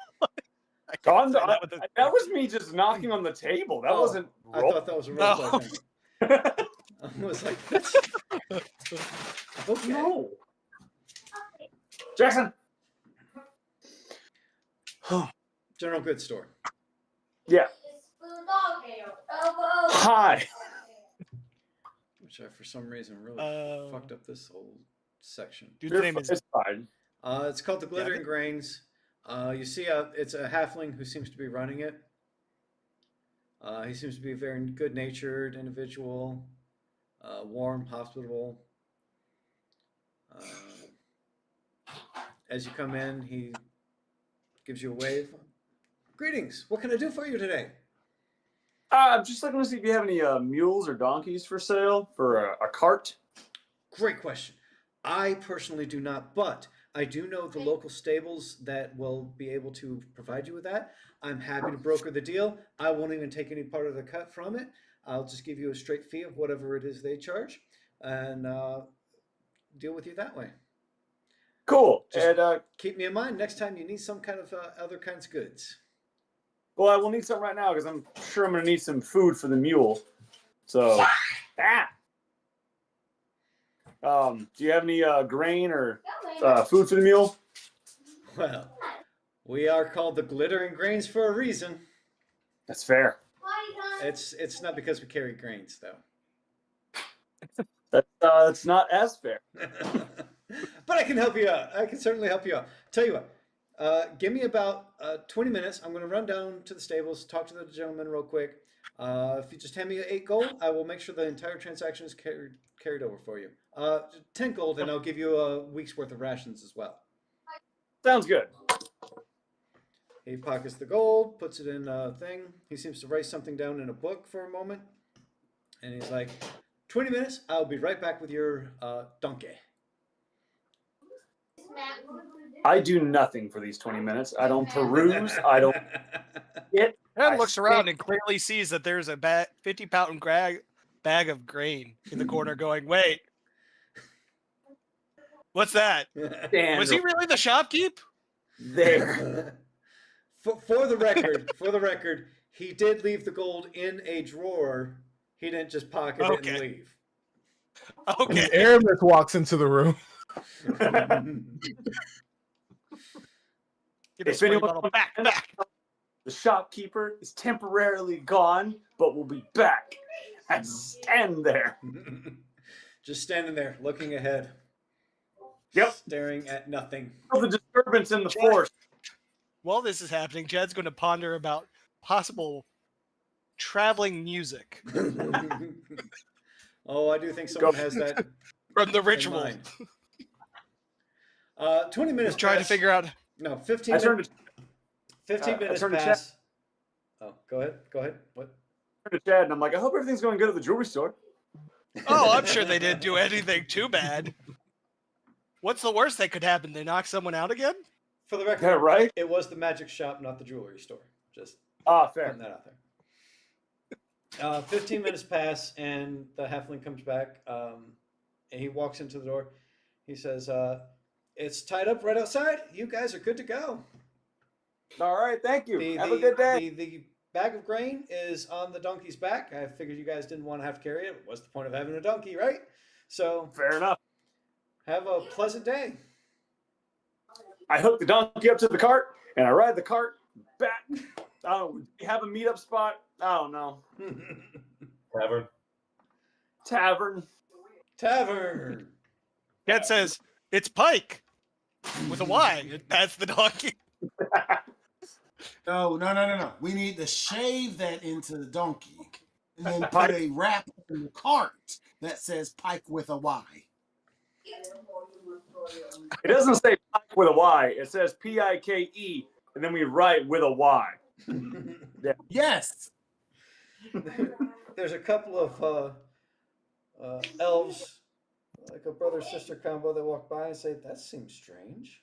I can't Calm say down. that with a- That was me just knocking on the table. That Oh, wasn't I roll. thought that was a No. roleplay thing. I was like, that's okay. No. Jackson. General Goods Store. Yeah. Hi. Hi. Which I, for some reason, really fucked up this whole section. Dude's name is It's fine. It's called the Glittering Grains. You see, it's a halfling who seems to be running it. He seems to be a very good-natured individual, warm, hospitable. As you come in, he gives you a wave. Greetings. What can I do for you today? I'm just looking to see if you have any mules or donkeys for sale for a cart. Great question. I personally do not, but I do know the local stables that will be able to provide you with that. I'm happy to broker the deal. I won't even take any part of the cut from it. I'll just give you a straight fee of whatever it is they charge and deal with you that way. Cool. Just- And Keep me in mind next time you need some kind of other kinds of goods. well, I will need some right now because I'm sure I'm going to need some food for the mule. So, do you have any grain or food for the mule? Well, we are called the Glittering Grains for a reason. That's fair. It's not because we carry grains, though. That's not as fair. But I can help you out. I can certainly help you out. Tell you what, give me about 20 minutes. I'm going to run down to the stables, talk to the gentleman real quick. If you just hand me 8 gold, I will make sure the entire transaction is carried over for you. 10 gold, and I'll give you a week's worth of rations as well. Sounds good. He pockets the gold, puts it in a thing. He seems to write something down in a book for a moment. And he's like, 20 minutes, I'll be right back with your donkey. I do nothing for these 20 minutes. I don't peruse. I don't get. Ted I looks around stand- and clearly sees that there's a 50-pound bag of grain in the corner going, wait, what's that? stand Was he really the shopkeep? there. For the record, he did leave the gold in a drawer. He didn't just pocket it Okay. and leave. Okay. Aramis walks into the room. Get a If spray anyone bottle back. The shopkeeper is temporarily gone, but will be back. And stand there. Just standing there, looking ahead. Yep. Staring at nothing. Feel the disturbance in the force. While this is happening, Jed's going to ponder about possible traveling music Oh, I do think someone has that from the in ritual. mind. 20 minutes He's trying to pass. figure out. No, 15 I minutes. turned 15 I minutes turned to pass. Oh, go ahead. What? to Chad and I'm like, I hope everything's going good at the jewelry store. Oh, I'm sure they didn't do anything too bad. What's the worst that could happen? They knock someone out again? For the record, Yeah, right? it was the magic shop, not the jewelry store. Just Fair. putting that out there. 15 minutes pass, and the halfling comes back. And he walks into the door. He says, it's tied up right outside. You guys are good to go. All right, thank you. Have a good day. The bag of grain is on the donkey's back. I figured you guys didn't want to have to carry it. What's the point of having a donkey, right? So Fair enough. have a pleasant day. I hook the donkey up to the cart, and I ride the cart back. Have a meetup spot. I don't know. Tavern. Tavern. Jed says, it's Pike with a Y. And that's the donkey. No. We need to shave that into the donkey and then put a wrap in the cart that says Pike with a Y. It doesn't say Pike with a Y. It says Pike, and then we write with a Y. Yes. There's a couple of elves, like a brother-sister combo, that walk by and say, that seems strange.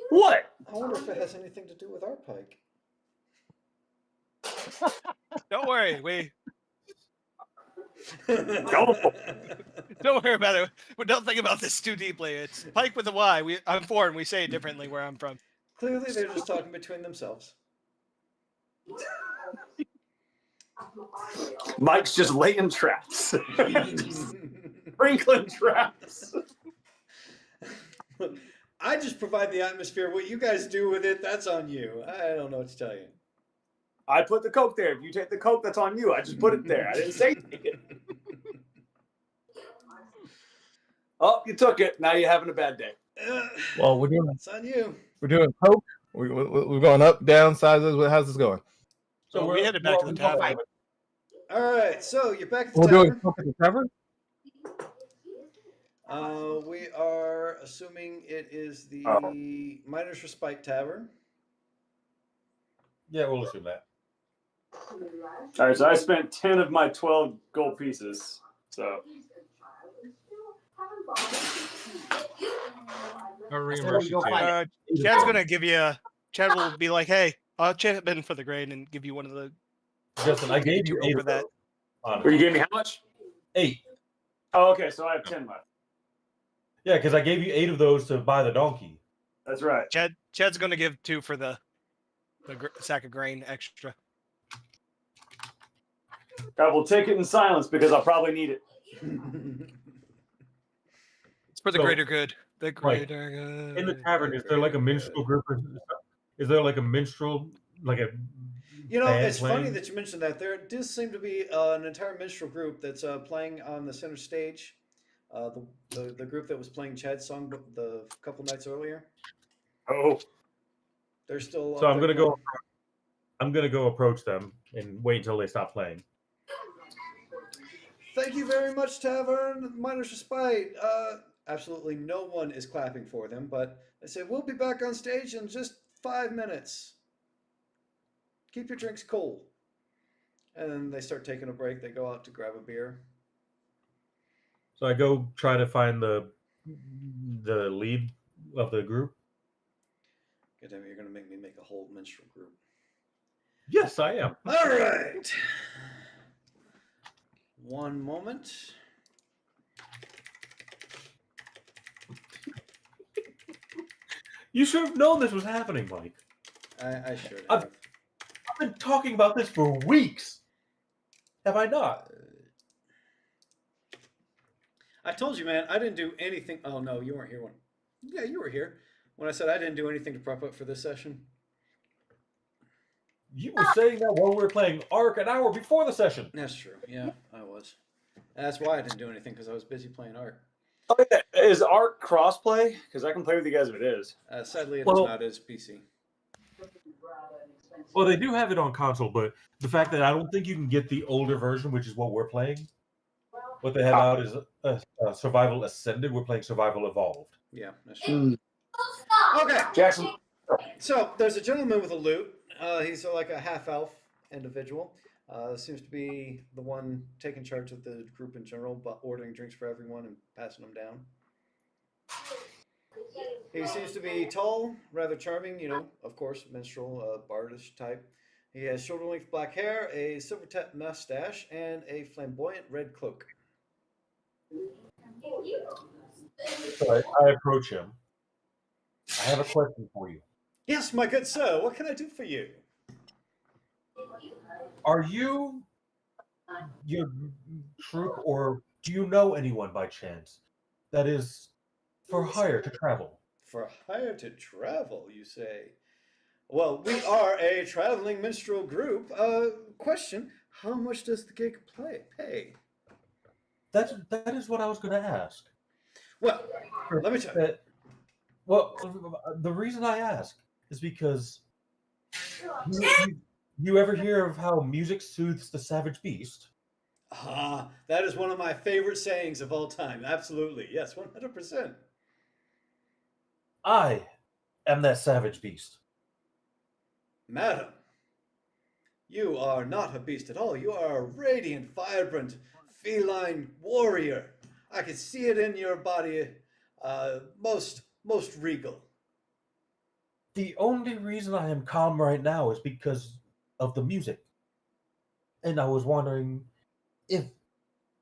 What? I wonder if it has anything to do with our Pike. Don't worry. No. Don't worry about it. We don't think about this too deeply. It's Pike with a Y. I'm foreign. We say it differently where I'm from. Clearly, they're just talking between themselves. Mike's just laying traps. Sprinkling traps. I just provide the atmosphere. What you guys do with it, that's on you. I don't know what to tell you. I put the Coke there. If you take the Coke, that's on you. I just put it there. I didn't say take it. Oh, you took it. Now you're having a bad day. Well, we're doing It's on you. Coke. We're going up, down, sizes. How's this going? So we headed back to the tavern. All right, so you're back at the We're doing tavern. Coke at the tavern. We are assuming it is the Miner's Respite Tavern. Yeah, we'll assume that. All right, so I spent 10 of my 12 gold pieces. So I'll reimburse you too. Chad's gonna give you. Chad will be like, "Hey, I'll chip in for the grain and give you one of the." Justin, I gave you 8 over of that. those. you gave me how much? 8. Oh, okay, so I have 10 left. Yeah, because I gave you 8 of those to buy the donkey. That's right. Chad's gonna give 2 for the sack of grain extra. I will take it in silence because I'll probably need it. It's for the So, greater good. The greater good. In the tavern, is there like a minstrel group? Is there like a minstrel, like a You know, band it's funny playing? that you mentioned that. There does seem to be an entire minstrel group that's playing on the center stage. The group that was playing Chad's song the couple nights earlier. Oh, They're still. So up I'm there gonna go. playing. I'm gonna go approach them and wait until they stop playing. Thank you very much, Tavern Miner's Respite. Absolutely no one is clapping for them, but they say we'll be back on stage in just 5 minutes. Keep your drinks cool. And then they start taking a break. They go out to grab a beer. So I go try to find the lead of the group. God damn it, you're gonna make me make a whole minstrel group. Yes, I am. All right. One moment. You should have known this was happening, Mike. I should I've- have. I've been talking about this for weeks. Have I not? I told you, man, I didn't do anything. Oh, no, you weren't here when. Yeah, you were here when I said I didn't do anything to prep up for this session. You were saying that while we were playing Ark an hour before the session. That's true. Yeah, I was. That's why I didn't do anything, because I was busy playing Art. is Ark crossplay? Because I can play with you guys if it is. Sadly, it is Well- not as PC. Well, they do have it on console, but the fact that I don't think you can get the older version, which is what we're playing. What they have out is Survival Ascended. We're playing Survival Evolved. Yeah, that's true. Okay, Jackson. so there's a gentleman with a lute. He's like a half-elf individual. Seems to be the one taking charge of the group in general, but ordering drinks for everyone and passing them down. He seems to be tall, rather charming, you know, of course, minstrel, bardish type. He has shoulder-length black hair, a silver-tipped mustache, and a flamboyant red cloak. So I approach him. I have a question for you. Yes, my good sir, what can I do for you? Are you your troop, or do you know anyone by chance that is for hire to travel? For hire to travel, you say? Well, we are a traveling minstrel group. Question, how much does the gig pay? That is what I was going to ask. Well, let me tell you. Well, the reason I ask is because you ever hear of how music soothes the savage beast? Ah, that is one of my favorite sayings of all time. Absolutely. Yes, 100%. I am that savage beast. Madam, you are not a beast at all. You are a radiant, vibrant, feline warrior. I can see it in your body, most regal. The only reason I am calm right now is because of the music. And I was wondering if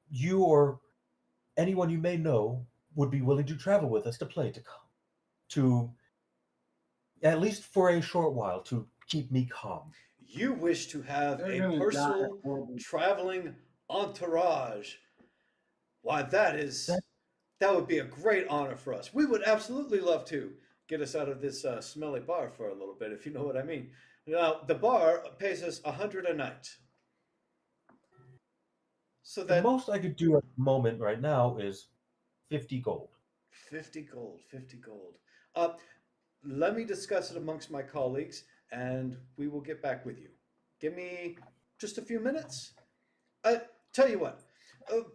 you or anyone you may know would be willing to travel with us to play, to at least for a short while, to keep me calm. You wish to have They're a gonna die personal horribly. traveling entourage. Why, that would be a great honor for us. We would absolutely love to get us out of this smelly bar for a little bit, if you know what I mean. Now, the bar pays us 100 a night. So The that most I could do at the moment right now is 50 gold. 50 gold, 50 gold. Let me discuss it amongst my colleagues, and we will get back with you. Give me just a few minutes. Tell you what,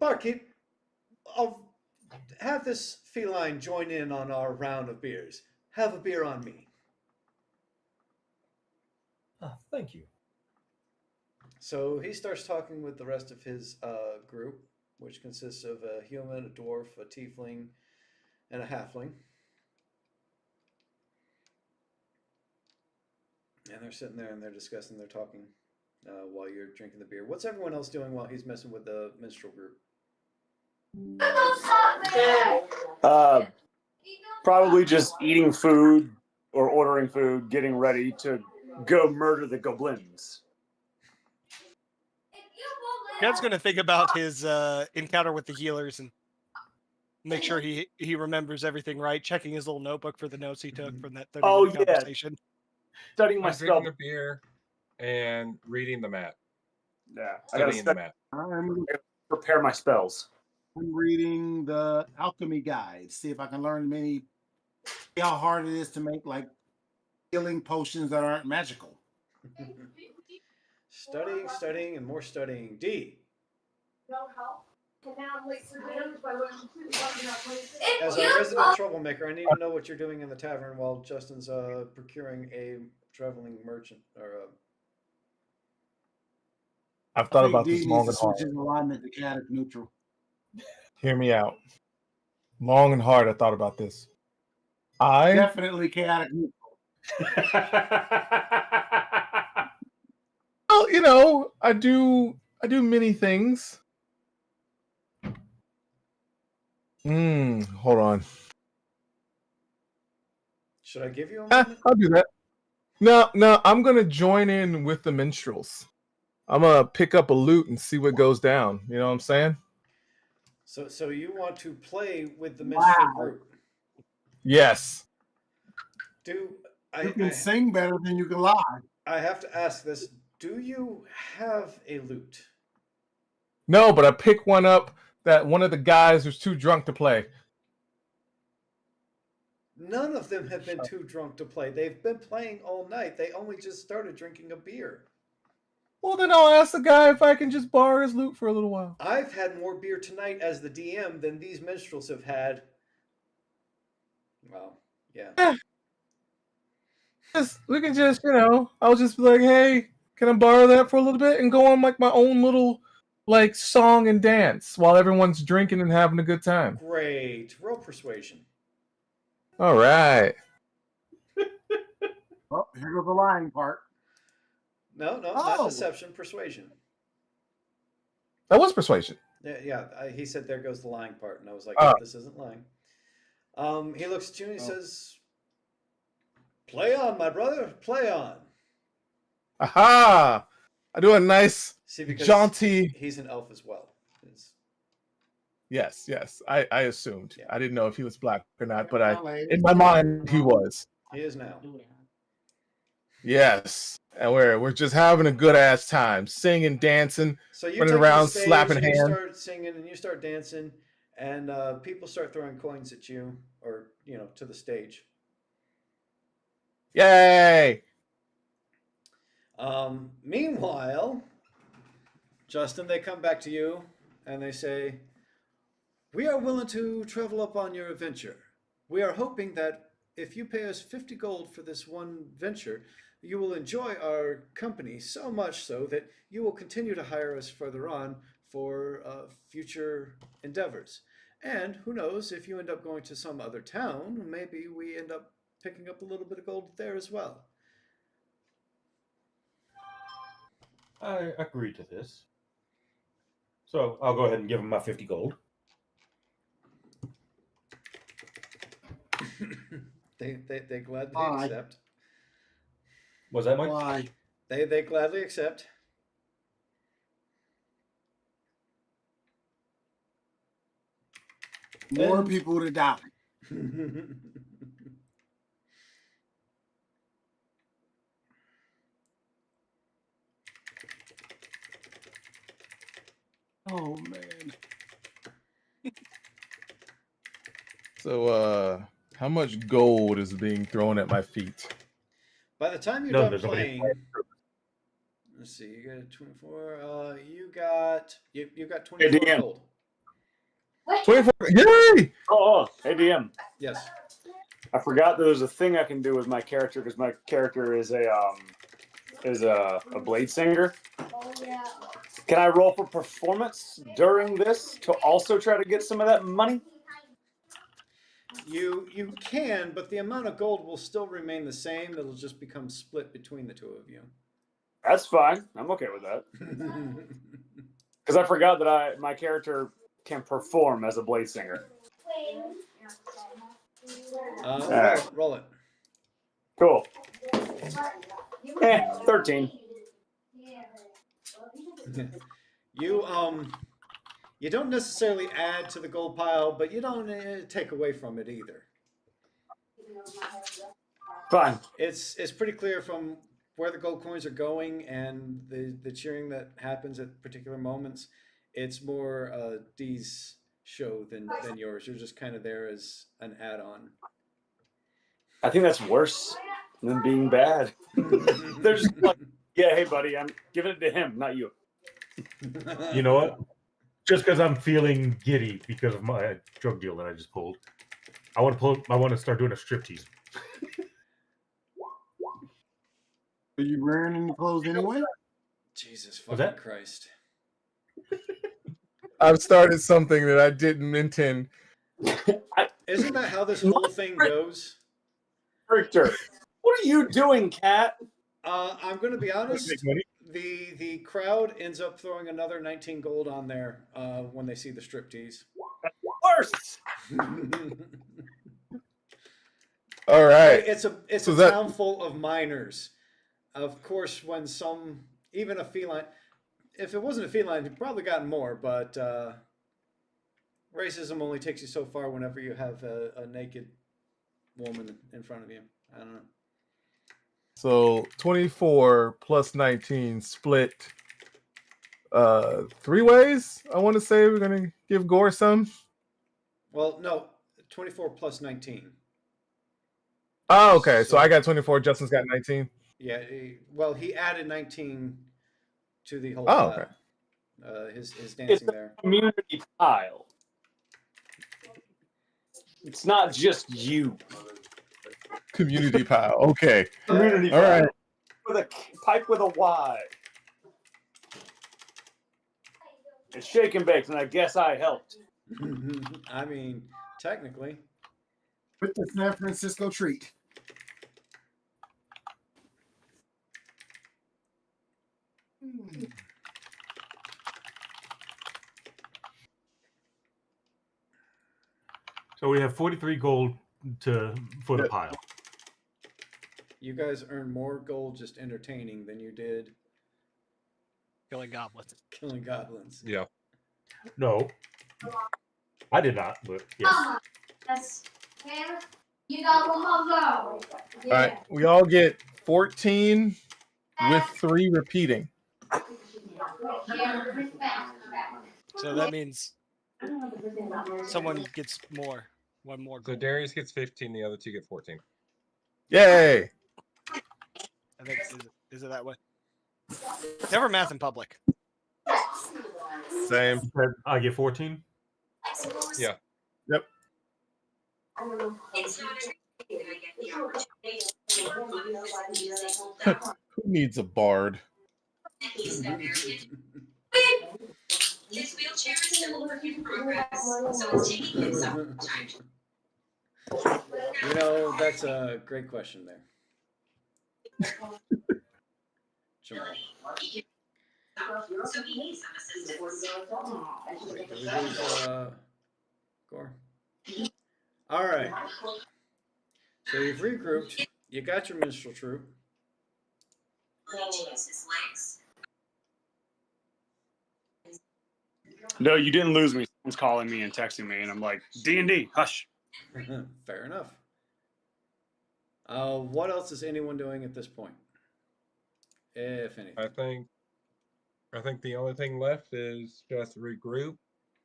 barkeep, I'll have this feline join in on our round of beers. Have a beer on me. Ah, thank you. So he starts talking with the rest of his group, which consists of a human, a dwarf, a tiefling, and a halfling. And they're sitting there and they're discussing, they're talking while you're drinking the beer. What's everyone else doing while he's messing with the minstrel group? Probably just eating food or ordering food, getting ready to go murder the goblins. Jed's gonna think about his encounter with the healers and make sure he remembers everything right. Checking his little notebook for the notes he took from that 30-minute conversation. Studying my I'm drinking spell. a beer and reading the map. Yeah, I gotta Studying the map. I'm prepare my spells. reading the alchemy guide, see if I can learn see how hard it is to make like healing potions that aren't magical. Studying, studying, and more studying. D. As a resident troublemaker, I need to know what you're doing in the tavern while Justin's procuring a traveling merchant or I've I thought think about D this long needs to and switch hard. his alignment to chaotic neutral. Hear me out. Long and hard, I thought about this. I Definitely chaotic neutral. well, you know, I do many things. Hold on. should I give you a Ah, moment? I'll do that. No, I'm gonna join in with the minstrels. I'm gonna pick up a lute and see what goes down. You know what I'm saying? So you want to play with the minstrel Wow. group? Yes. Do You can I sing better than you can lie. I have to ask this? Do you have a lute? No, but I pick one up that one of the guys was too drunk to play. None of them have been too drunk to play. They've been playing all night. They only just started drinking a beer. Well, then I'll ask the guy if I can just borrow his lute for a little while. I've had more beer tonight as the DM than these minstrels have had. Well, yeah. We can just, you know, I'll just be like, hey, can I borrow that for a little bit and go on like my own little like song and dance while everyone's drinking and having a good time. Great. Roll persuasion. All right. Oh, here goes the lying part. No, not Oh. deception, persuasion. That was persuasion. Yeah, he said there goes the lying part, and I was like, Oh. no, this isn't lying. He looks at you and he says, play on, my brother, play on. Aha! I do a nice, See, because jaunty. he's an elf as well. Yes. I assumed. Yeah. I didn't know if he was black or not, but Ballet. in my mind he was. He is now. Yes. And we're just having a good ass time, singing, dancing, So you running take around, the stage slapping and you hands. start singing and you start dancing, and people start throwing coins at you, or to the stage. Yay! Meanwhile, Justin, they come back to you and they say, we are willing to travel up on your adventure. We are hoping that if you pay us 50 gold for this one venture, you will enjoy our company so much so that you will continue to hire us further on for future endeavors. And who knows, if you end up going to some other town, maybe we end up picking up a little bit of gold there as well. I agree to this. So I'll go ahead and give him my 50 gold. They gladly Odd. accept. Was that Mike? Why? They gladly accept. More And- people to die. Oh man. So, how much gold is being thrown at my feet? By the time you're No, done there's nobody- playing, let's see, you got a 24. You got 24 DM. gold. 24. Yay! Oh, hey DM. Yes. I forgot there was a thing I can do with my character because my character is a blade singer. Can I roll for performance during this to also try to get some of that money? You can, but the amount of gold will still remain the same. It'll just become split between the two of you. That's fine. I'm okay with that because I forgot that my character can perform as a blade singer. Roll it. Cool. 13. You don't necessarily add to the gold pile, but you don't take away from it either. Fine. It's pretty clear from where the gold coins are going and the cheering that happens at particular moments. It's more Dee's show than yours. You're just kind of there as an add-on. I think that's worse than being bad. They're just like, yeah, hey buddy, I'm giving it to him, not you. You know what? Just because I'm feeling giddy because of my drug deal that I just pulled, I want to start doing a striptease. Are you wearing any clothes anyway? Jesus Was fucking that- Christ. I've started something that I didn't intend. Isn't that how this whole thing goes? Victor, what are you doing, Cat? I'm going to be honest. Make money? The crowd ends up throwing another 19 gold on there when they see the striptease. Worse. All right. It's So a that- town full of miners. Of course, when even a feline, if it wasn't a feline, you'd probably gotten more. But racism only takes you so far whenever you have a naked woman in front of you. I don't know. So 24 plus 19 split 3 ways. I want to say we're gonna give Gore some. Well, no, 24 plus 19. Oh, okay. So So- I got 24. Justin's got 19. Yeah. He added 19 to the whole Oh, pile. okay. His It's dancing a there. community pile. It's not just you. Community pile. Okay. Community All pile. right. With a pipe with a Y. It's shake and baked, and I guess I helped. I mean, technically. With the San Francisco treat. So we have 43 gold for the pile. You guys earn more gold just entertaining than you did Killing goblins. killing goblins. Yeah. No, I did not, but yes. Yes. Ma'am, you got one more go. All right. We all get 14 with 3 repeating. So that means someone gets more. One more So gold. Darius gets 15, the other two get 14. Yay. I think is it that way? Never math in public. Same. I get 14. Yeah. Yep. Who needs a bard? His wheelchair is still a work in progress, so it's taking him some time. You know, that's a great question there. Jamal. So he needs some assistance. Wait, did we lose Gore? All right. So you've regrouped. You got your minstrel troupe. No, you didn't lose me. Someone's calling me and texting me, and I'm like, D&D, hush. Fair enough. What else is anyone doing at this point? If anything. I think the only thing left is just regroup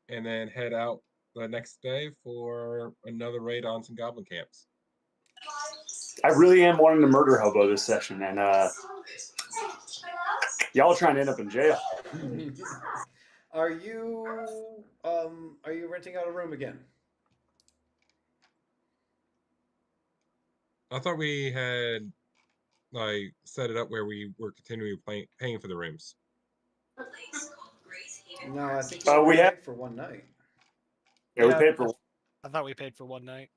and then head out the next day for another raid on some goblin camps. I really am wanting to murder hobo this session, and y'all are trying to end up in jail. Are you renting out a room again? I thought we had like set it up where we were continually paying for the rooms. No, I think we paid have- for one night. Yeah, we paid for. I thought we paid for one night.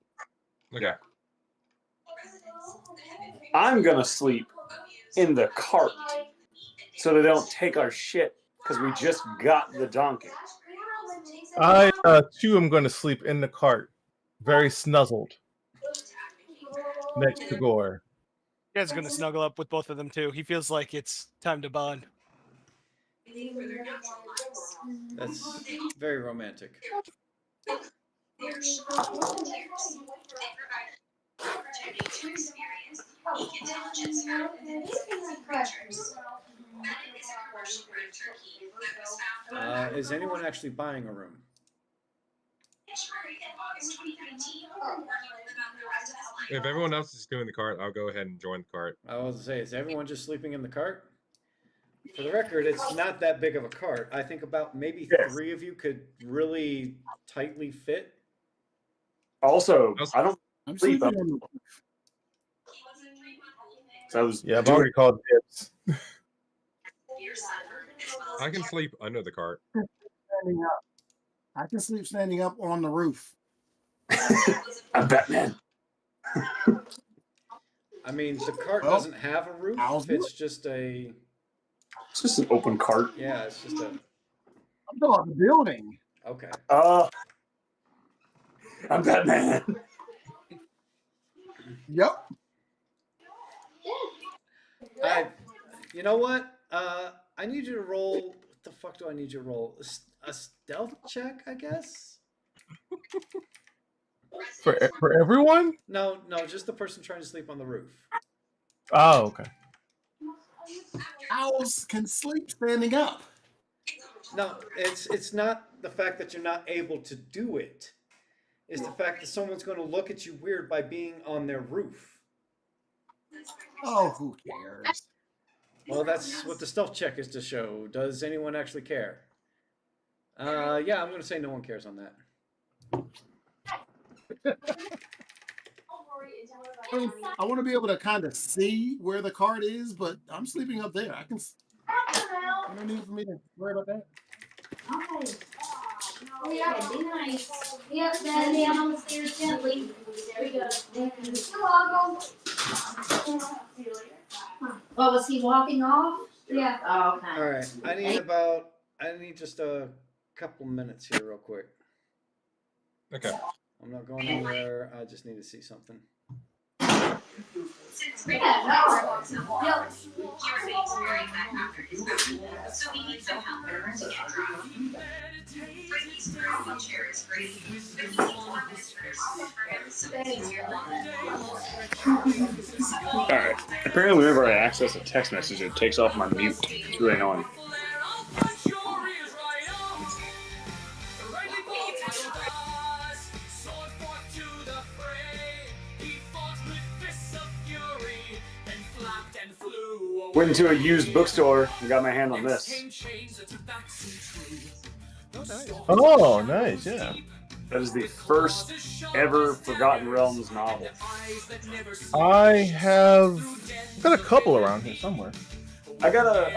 Okay. I'm gonna sleep in the cart so they don't take our shit because we just got the donkey. I too am going to sleep in the cart, very snuzzled, next to Gore. You guys are gonna snuggle up with both of them too. He feels like it's time to bond. That's very romantic. Is anyone actually buying a room? If everyone else is doing the cart, I'll go ahead and join the cart. I was to say, is everyone just sleeping in the cart? For the record, it's not that big of a cart. I think about maybe 3 of you could really tightly fit. Also, I don't I'm sleep sleeping up. on the Yeah, I've already called dibs. I can sleep under the cart. standing up. I can sleep standing up on the roof. I'm Batman. I mean, the cart Well, doesn't have a roof. I'll do It's just a, It's just an open cart. yeah, it's just a, I'm talking about the building. okay. I'm Batman. Yep. You know what? I need you to roll. What the fuck do I need you to roll? A stealth check, I guess? For everyone? No, just the person trying to sleep on the roof. Oh, okay. Owls can sleep standing up. No, it's not the fact that you're not able to do it. It's the fact that someone's going to look at you weird by being on their roof. Oh, who cares? Well, that's what the stealth check is to show. Does anyone actually care? Yeah, I'm going to say no one cares on that. I want to be able to kind of see where the cart is, but I'm sleeping up there. I can. No need for me to worry about that. Okay. Oh yeah, be nice. Yep, then down on the stairs gently. There we go. You're welcome. See you later. What, was he walking off? Yeah. Oh, okay. All right, I need just a couple minutes here real quick. Okay. I'm not going anywhere. I just need to see something. Alright. Apparently, whenever I access a text message, it takes off my mute. It's really annoying. Went into a used bookstore and got my hand on this. Oh, nice, yeah. That is the first ever Forgotten Realms novel. I have got a couple around here somewhere. I got a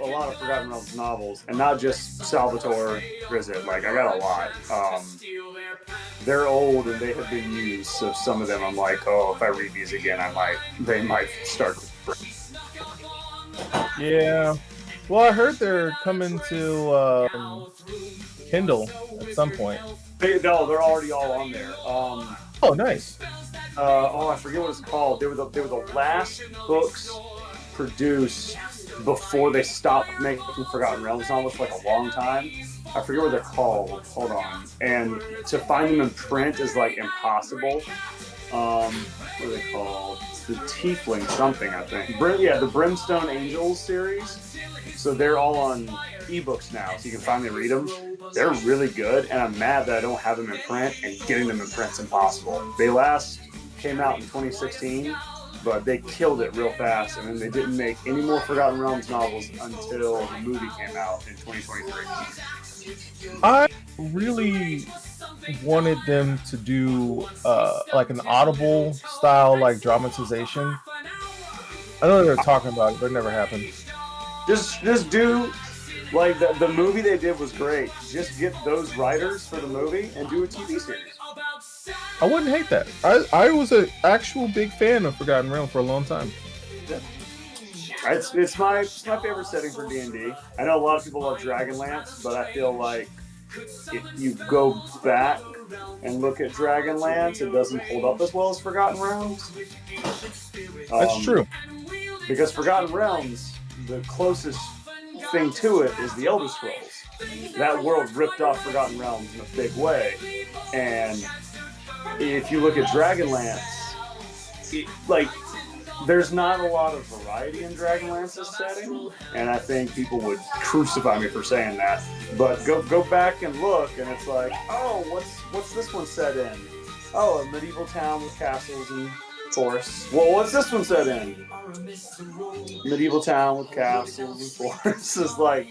lot of Forgotten Realms novels, and not just Salvatore Grizzit. Like, I got a lot. They're old and they have been used, so some of them I'm like, oh, if I read these again, they might start to break. Yeah. Well, I heard they're coming to Kindle at some point. They're already all on there. Oh, nice. I forget what it's called. They were the last books produced before they stopped making Forgotten Realms novels for like a long time. I forget what they're called. Hold on. And to find them in print is like impossible. What are they called? It's the Tiefling something, I think. The Brimstone Angels series. So they're all on ebooks now, so you can finally read them. They're really good, and I'm mad that I don't have them in print, and getting them in print's impossible. They last came out in 2016, but they killed it real fast, and then they didn't make any more Forgotten Realms novels until the movie came out in 2023. I really wanted them to do like an Audible style like dramatization. I know they were talking about it, but it never happened. Just do like the movie they did was great. Just get those writers for the movie and do a TV series. I wouldn't hate that. I was an actual big fan of Forgotten Realm for a long time. Yeah. It's my favorite setting for D&D. I know a lot of people love Dragonlance, but I feel like if you go back and look at Dragonlance, it doesn't hold up as well as Forgotten Realms. That's true. Because Forgotten Realms, the closest thing to it is the Elder Scrolls. That world ripped off Forgotten Realms in a big way. And if you look at Dragonlance, there's not a lot of variety in Dragonlance's setting, and I think people would crucify me for saying that. But go back and look, and it's like, oh, what's this one set in? Oh, a medieval town with castles and forests. Well, what's this one set in? Medieval town with castles and forests. Is like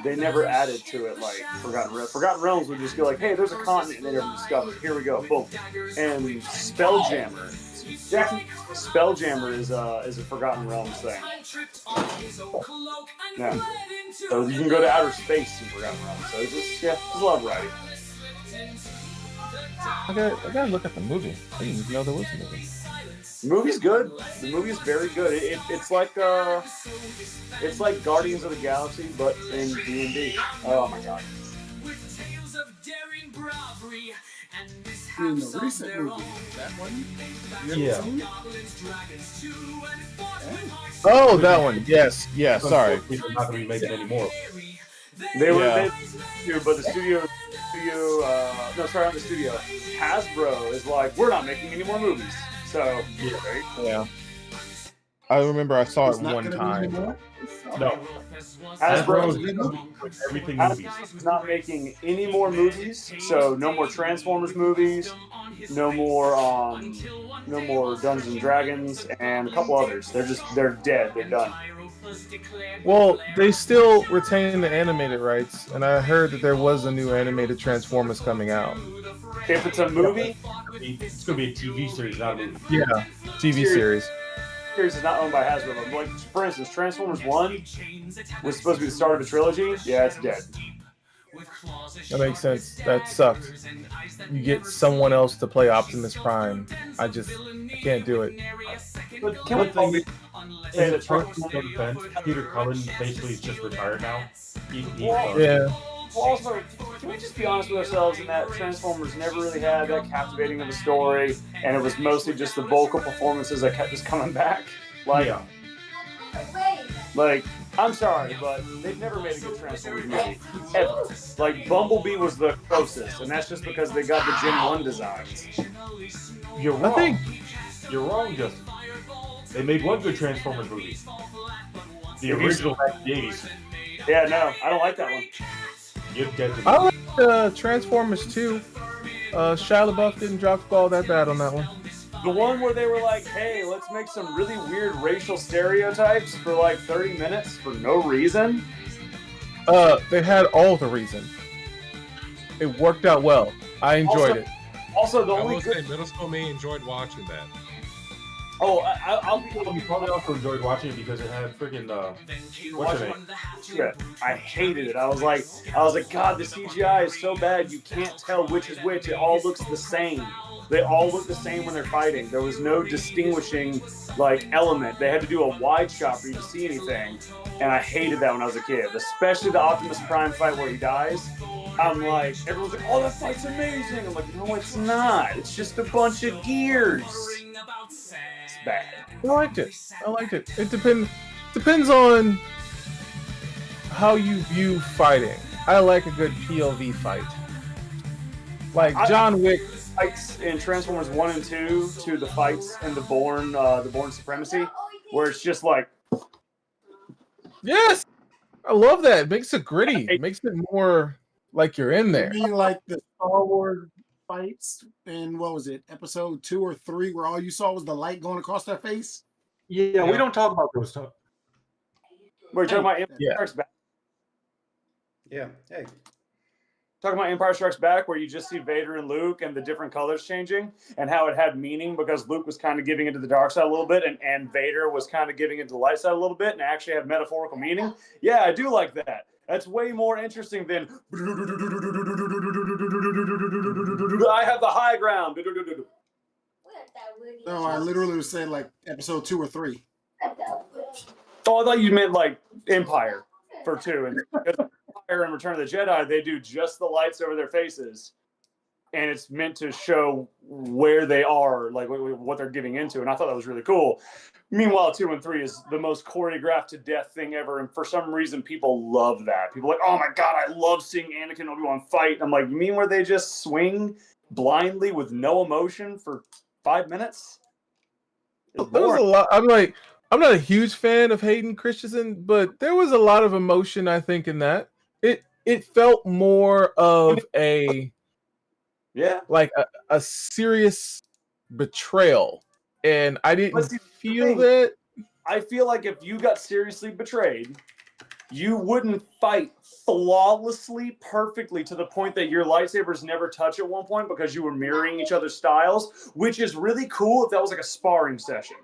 they never added to it like Forgotten Realms. Forgotten Realms would just go like, hey, there's a continent they never discovered. Here we go, boom. And Spelljammer. Spelljammer is a Forgotten Realms thing. Yeah. So you can go to outer space in Forgotten Realms. So there's a lot of variety. I gotta look at the movie. I didn't even know there was a movie. The movie's good. The movie's very good. It's like Guardians of the Galaxy, but in D&D. Oh my god. In the recent movie, that one? You ever seen it? Oh, that one. Yes. Yeah. Sorry. We're not going to be making any more. They were, but the studio. Not the studio. Hasbro is like, we're not making any more movies. So right? Yeah. I remember I saw It's it not one gonna be time. anymore? No. Hasbro is everything Hasbro movies. is not making any more movies. So no more Transformers movies. No more Dungeons and Dragons, and a couple others. They're dead. They're done. Well, they still retain the animated rights, and I heard that there was a new animated Transformers coming out. If it's a movie, it's going to be a TV series, not a movie. Yeah, TV series. Series is not owned by Hasbro. But like, for instance, Transformers 1 was supposed to be the start of a trilogy. Yeah, it's dead. That makes sense. That sucks. You get someone else to play Optimus Prime. I can't do it. But can we say that Transformers Peter Cullen basically is just retired now? Yeah. Well, also, can we just be honest with ourselves in that Transformers never really had that captivating of a story, and it was mostly just the vocal performances that kept just coming back? Like, I'm sorry, but they've never made a good Transformers movie, ever. Like, Bumblebee was the closest, and that's just because they got the Gen 1 designs. You're wrong. You're wrong, Justin. They made one good Transformers movie. The original back in the 80s. Yeah, no, I don't like that one. I like Transformers 2. Shia LaBeouf didn't drop the ball that bad on that one. The one where they were like, hey, let's make some really weird racial stereotypes for like 30 minutes for no reason. They had all the reason. It worked out well. I enjoyed it. Also, the I only will say middle school me enjoyed watching that. Oh, I'll You probably also enjoyed watching it because it had freaking what's her name? Yeah, I hated it. I was like, God, the CGI is so bad you can't tell which is which. It all looks the same. They all look the same when they're fighting. There was no distinguishing element. They had to do a wide shot for you to see anything, and I hated that when I was a kid. Especially the Optimus Prime fight where he dies. I'm like, everyone's like, oh, that fight's amazing. I'm like, no, it's not. It's just a bunch of gears. It's bad. I liked it. It depends. depends on how you view fighting. I like a good POV fight. Like John Wick. Fights in Transformers 1 and 2 to the fights in the Bourne Supremacy, where it's just like, Yes, I love that. It makes it gritty. It makes it more like you're in there. You mean like the Star Wars fights in, what was it, episode 2 or 3, where all you saw was the light going across their face? Yeah, we don't talk about those stuff. we're talking about Empire Yeah. Strikes Back. Yeah. Hey. Talking about Empire Strikes Back, where you just see Vader and Luke and the different colors changing, and how it had meaning because Luke was kind of giving into the dark side a little bit, and Vader was kind of giving into the light side a little bit, and actually had metaphorical meaning. Yeah, I do like that. That's way more interesting than I have the high ground. No, I literally was saying like episode 2 or 3. Oh, I thought you meant like Empire for 2. And Empire and Return of the Jedi, they do just the lights over their faces. And it's meant to show where they are, like what they're getting into. And I thought that was really cool. Meanwhile, 2 and 3 is the most choreographed to death thing ever. And for some reason, people love that. People are like, oh my God, I love seeing Anakin and Obi-Wan fight. I'm like, you mean where they just swing blindly with no emotion for 5 minutes? It's There was a boring. lot. I'm not a huge fan of Hayden Christensen, but there was a lot of emotion, I think, in that. It felt more of a Yeah. like a serious betrayal, and I didn't But see, feel thing- that. I feel like if you got seriously betrayed, you wouldn't fight flawlessly, perfectly, to the point that your lightsabers never touch at one point because you were mirroring each other's styles, which is really cool if that was like a sparring session.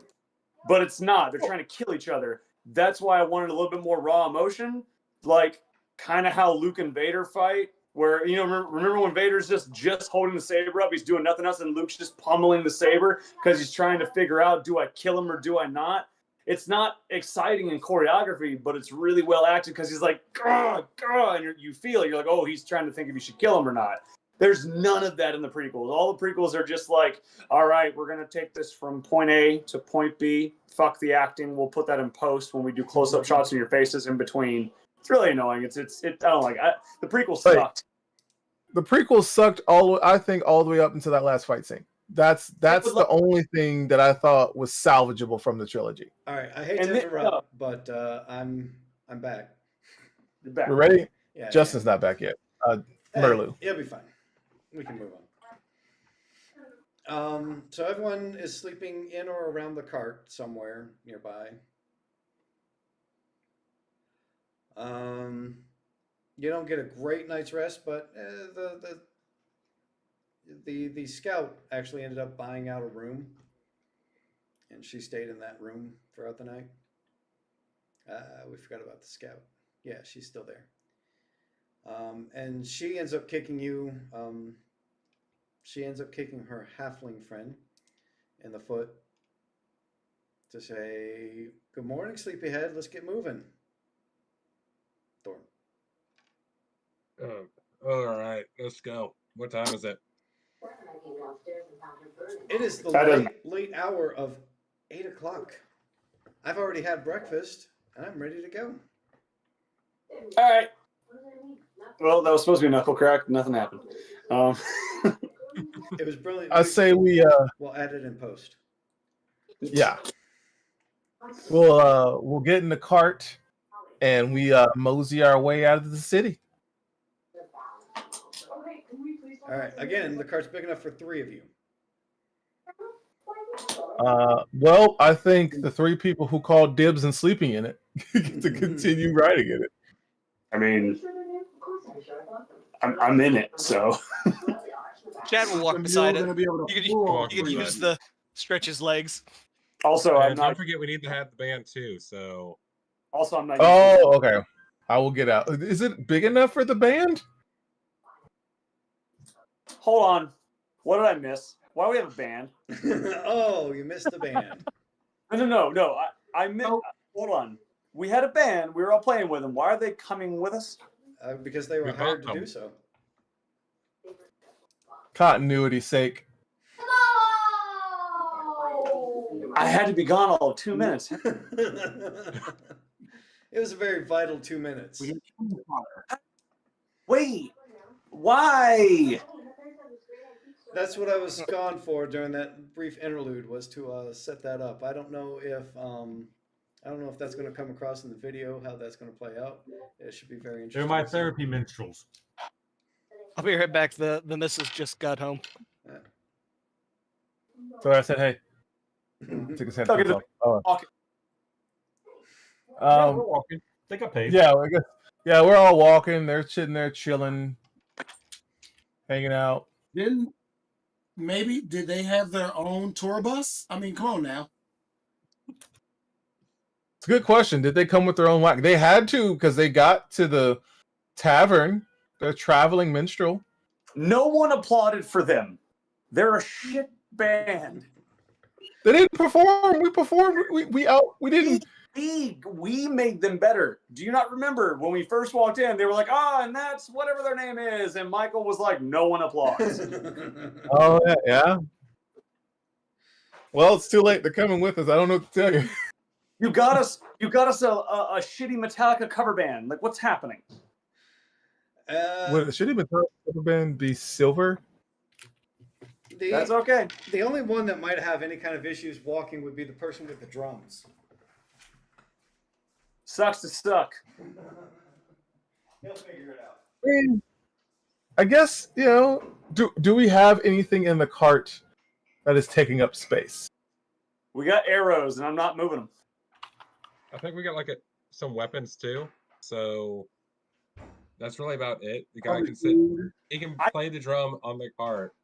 But it's not. They're trying to kill each other. That's why I wanted a little bit more raw emotion, like kind of how Luke and Vader fight, where, you know, remember when Vader's just holding the saber up, he's doing nothing else, and Luke's just pummeling the saber because he's trying to figure out, do I kill him or do I not? It's not exciting in choreography, but it's really well acted because he's like, gah, gah, and you feel it. You're like, oh, he's trying to think if you should kill him or not. There's none of that in the prequels. All the prequels are just like, all right, we're going to take this from point A to point B. Fuck the acting. We'll put that in post when we do close-up shots of your faces in between. It's really annoying. I don't like it. The prequels sucked. The prequels sucked I think all the way up until that last fight scene. That's the only thing that I thought was salvageable from the trilogy. All right. I hate to interrupt, but I'm back. You're back. We're ready? Yeah. Justin's not back yet. Merlu. It'll be fine. We can move on. So everyone is sleeping in or around the cart somewhere nearby. You don't get a great night's rest, but the scout actually ended up buying out a room, and she stayed in that room throughout the night. We forgot about the scout. Yeah, she's still there. And she ends up kicking you. She ends up kicking her halfling friend in the foot to say, "Good morning, sleepyhead. Let's get moving." Thorn. All right, let's go. What time is it? It is the That doesn't- late hour of 8 o'clock. I've already had breakfast and I'm ready to go. All right. Well, that was supposed to be a knuckle crack. Nothing happened. It was brilliant. I say we'll add it in post. yeah. We'll get in the cart and we mosey our way out of the city. All right. Again, the cart's big enough for 3 of you. Well, I think the 3 people who called dibs and sleeping in it get to continue riding in it. I mean, I'm in it, so. Chad will walk You're beside it. gonna be able to You pull can three use of the stretch his legs. Also, I'm And not. don't forget, we need to have the band too. So Also, I'm not. Oh, okay. I will get out. Is it big enough for the band? Hold on. What did I miss? Why do we have a band? Oh, you missed the band. No. I missed. Hold on. We had a band. We were all playing with them. Why are they coming with us? Because they were We hired to bought do them. so. Continuity's sake. I had to be gone all of 2 minutes. It was a very vital 2 minutes. We get fire. Wait, why? That's what I was gone for during that brief interlude, was to set that up. I don't know if that's going to come across in the video, how that's going to play out. It should be very They're interesting. my to see. therapy minstrels. I'll be right back. The missus just got home. So I said, hey, take his headphones Okay, off. Oh. walking. Yeah, we're walking. They got paid. Yeah, I guess. Yeah, we're all walking. They're sitting there chilling, hanging out. Did they have their own tour bus? I mean, come on now. It's a good question. Did they come with their own wagon? They had to, because they got to the tavern. They're traveling minstrel. No one applauded for them. They're a shit band. They didn't perform. We performed. We didn't. We made them better. Do you not remember when we first walked in? They were like, and that's whatever their name is. And Michael was like, no one applauds. Oh yeah. Well, it's too late. They're coming with us. I don't know what to tell you. You got us a shitty Metallica cover band. Like, what's happening? Would a shitty Metallica band be silver? That's okay. The only one that might have any kind of issues walking would be the person with the drums. Sucks to suck. He'll figure it out. I mean, I guess, do we have anything in the cart that is taking up space? We got arrows, and I'm not moving them. I think we got some weapons too. So that's really about it. The guy can sit. He can play the drum on the cart.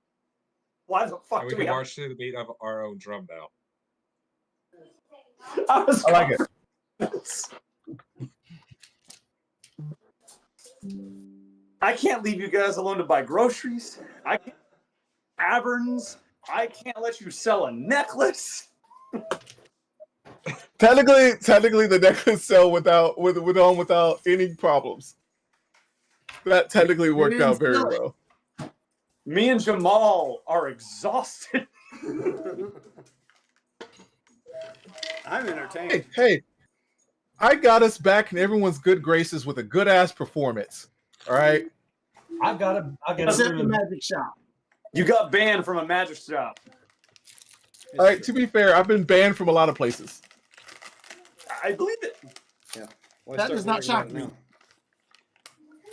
Why the fuck And we do can we have... march to the beat of our own drum now. I like it. I can't leave you guys alone to buy groceries. I can't taverns. I can't let you sell a necklace. Technically, the necklace sell without any problems. That technically worked out very well. Me and Jamal are exhausted. I'm entertained. Hey, I got us back in everyone's good graces with a good ass performance. All right. I got Except the magic shop. You got banned from a magic shop. All right. To be fair, I've been banned from a lot of places. I believe it. Yeah. That does not shock me.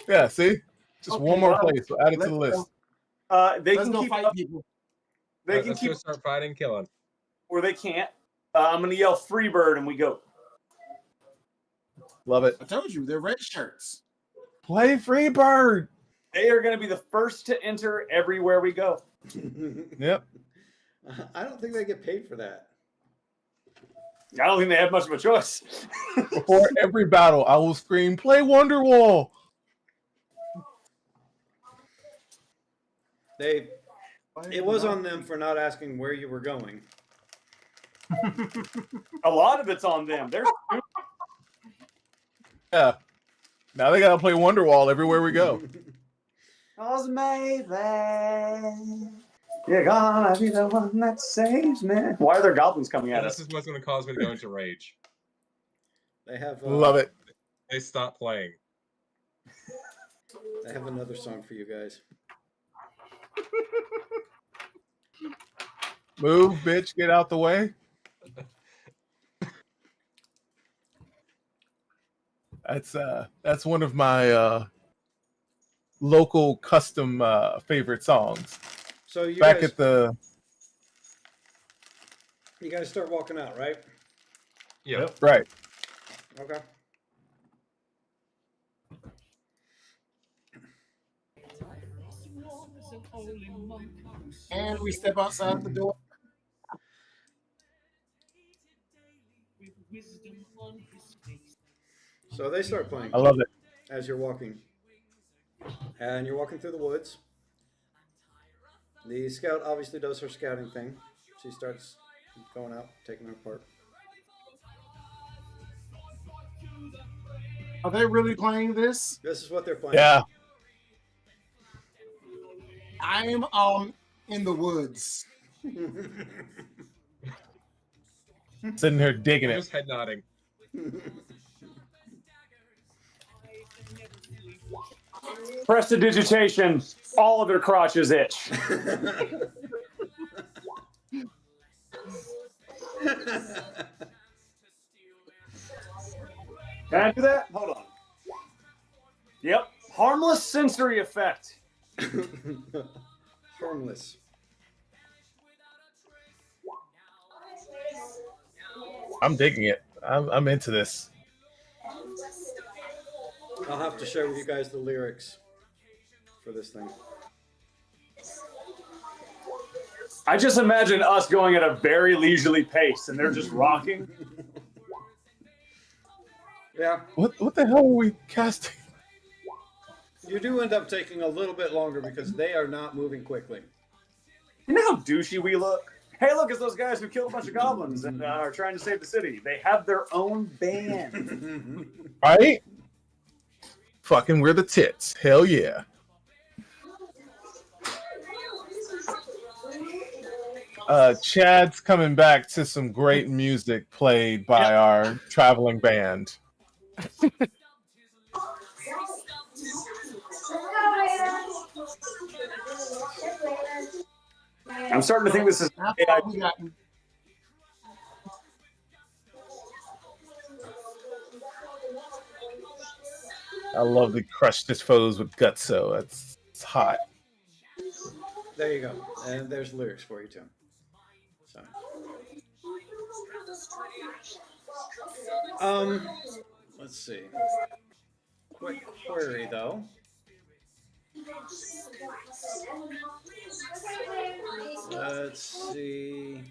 Yeah. See, just Okay, one more well, place. We'll add it to the let's list. They Let's can go keep fight up, people. they can Let's keep go start fighting, killing. or they can't. I'm gonna yell Freebird and we go. Love it. I told you, they're red shirts. Play Freebird. They are gonna be the first to enter everywhere we go. Yep. I don't think they get paid for that. I don't think they have much of a choice. Before every battle, I will scream, "Play Wonderwall." It was on them for not asking where you were going. A lot of it's on them. They're Yeah. Now they gotta play Wonderwall everywhere we go. Cause maybe you're gonna be the one that saves me. Why are there goblins coming at This us? is what's going to cause me to go into rage. They have Love it. They stop playing. They have another song for you guys. Move, bitch, get out the way. That's one of my local custom favorite songs. So you Back guys, at the you guys start walking out, right? Yep. right. Okay. And we step outside the door. So they start playing I love it. as you're walking. And you're walking through the woods. The scout obviously does her scouting thing. She starts going out, taking her part. Are they really playing this? This is what they're playing. Yeah. I'm in the woods. Sitting here digging I'm it. just head nodding. Prestidigitation. All of their crotches itch. Can I do that? Hold on. Yep. Harmless sensory effect. Harmless. I'm digging it. I'm into this. I'll have to share with you guys the lyrics for this thing. I just imagine us going at a very leisurely pace and they're just rocking. Yeah, What the hell are we casting? you do end up taking a little bit longer because they are not moving quickly. You know how douchey we look? Hey, look, it's those guys who killed a bunch of goblins and are trying to save the city. They have their own band. Right? Fucking we're the tits. Hell yeah. Chad's coming back to some great music played by our traveling band. I'm starting to think this is That's AI. all we got. I love the crushed his foes with gutso. It's hot. There you go. And there's lyrics for you too. So. Let's see. Quick query though. Let's see.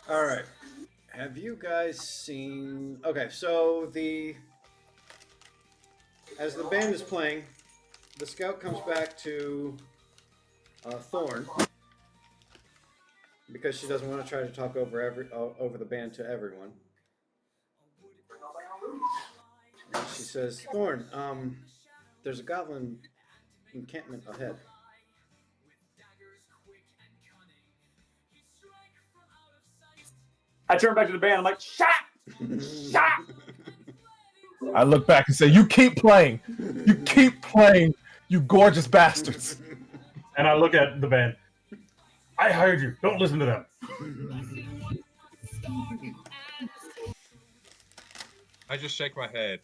All right. Have you guys seen? Okay, so as the band is playing, the scout comes back to Thorn because she doesn't want to try to talk over the band to everyone. And she says, "Thorn, there's a goblin encampment ahead." I turn back to the band. I'm like, shot! Shot! I look back and say, "You keep playing. You keep playing, you gorgeous bastards." And I look at the band. I hired you. Don't listen to them. I just shake my head.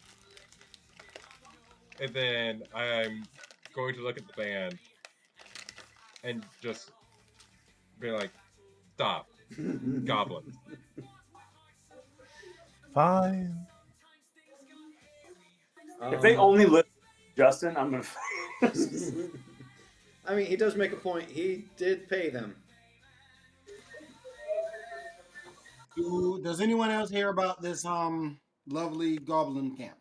And then I'm going to look at the band and just be like, stop. Goblin. Fine. If they only listen to Justin, I'm going to. I mean, he does make a point. He did pay them. Does anyone else hear about this lovely goblin camp?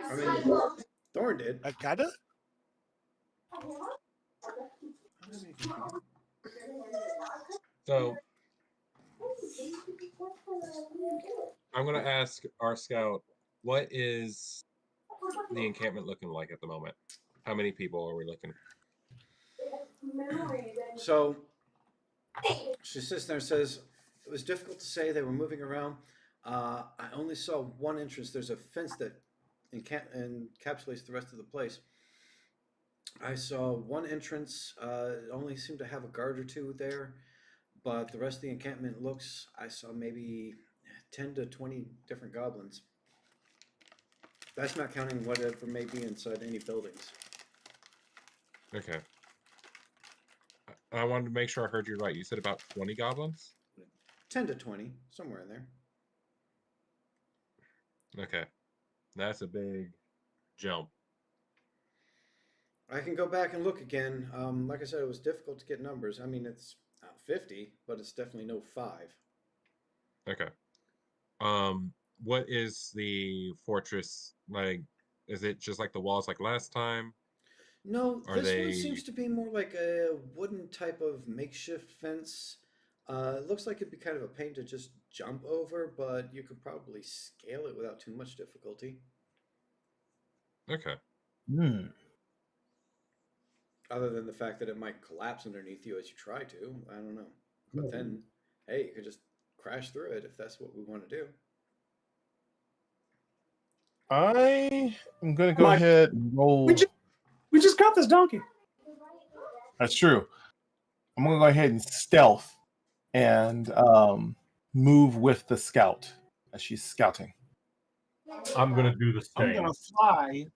I mean, Thorn did. Kinda. So I'm going to ask our scout, what is the encampment looking like at the moment? How many people are we looking? So she sits there and says, "It was difficult to say. They were moving around. I only saw one entrance. There's a fence that encapsulates the rest of the place. I saw one entrance. It only seemed to have a guard or two there, but the rest of the encampment I saw maybe 10 to 20 different goblins. That's not counting whatever may be inside any buildings." Okay. I wanted to make sure I heard you right. You said about 20 goblins? 10 to 20, somewhere in there. Okay. That's a big jump. I can go back and look again. Like I said, it was difficult to get numbers. I mean, it's not 50, but it's definitely no 5. Okay. What is the fortress like? Is it just like the walls like last time? No, Are this one they- seems to be more like a wooden type of makeshift fence. It looks like it'd be kind of a pain to just jump over, but you could probably scale it without too much difficulty. Okay. Hmm. Other than the fact that it might collapse underneath you as you try to. I don't know. But then, hey, you could just crash through it if that's what we want to do. I am going to go Mike, ahead and roll. We just got this donkey. That's true. I'm going to go ahead and stealth and move with the scout as she's scouting. I'm gonna do the I'm same. gonna fly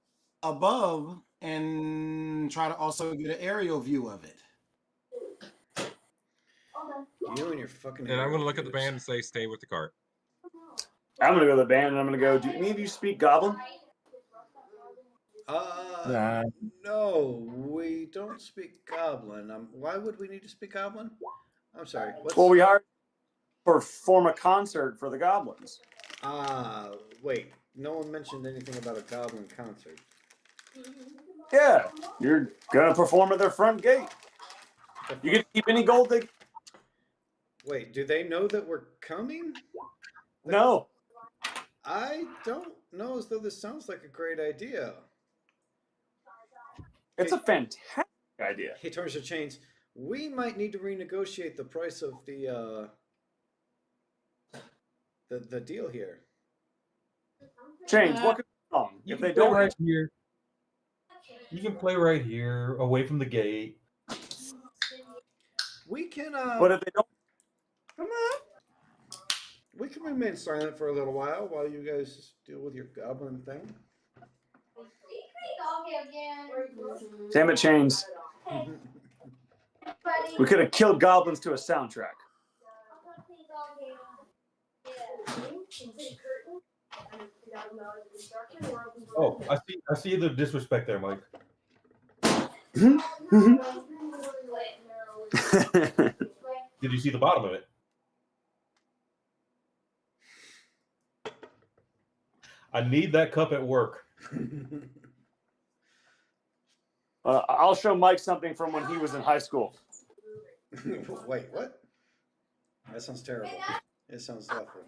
above and try to also get an aerial view of it. You and your fucking. And I'm aerial gonna look at the views. band and say, "Stay with the cart." I'm gonna go to the band and I'm gonna go. Do any of you speak Goblin? Nah. No, we don't speak Goblin. Why would we need to speak Goblin? I'm sorry. Well, we hired to perform a concert for the Goblins. Wait. No one mentioned anything about a Goblin concert. Yeah, you're gonna perform at their front gate. You get to keep any gold they. Wait, do they know that we're coming? No. I don't know as though this sounds like a great idea. It's a fantastic idea. He turns to Chains. We might need to renegotiate the price of the deal here. Chains, what could be wrong? You If can they play don't, right here. You can play right here, away from the gate. We can but if they don't, we can remain silent for a little while you guys deal with your goblin thing. damn it, Chains. We could have killed goblins to a soundtrack. Oh, I see the disrespect there, Mike. Did you see the bottom of it? I need that cup at work. I'll show Mike something from when he was in high school. Wait, what? That sounds terrible. It sounds awful.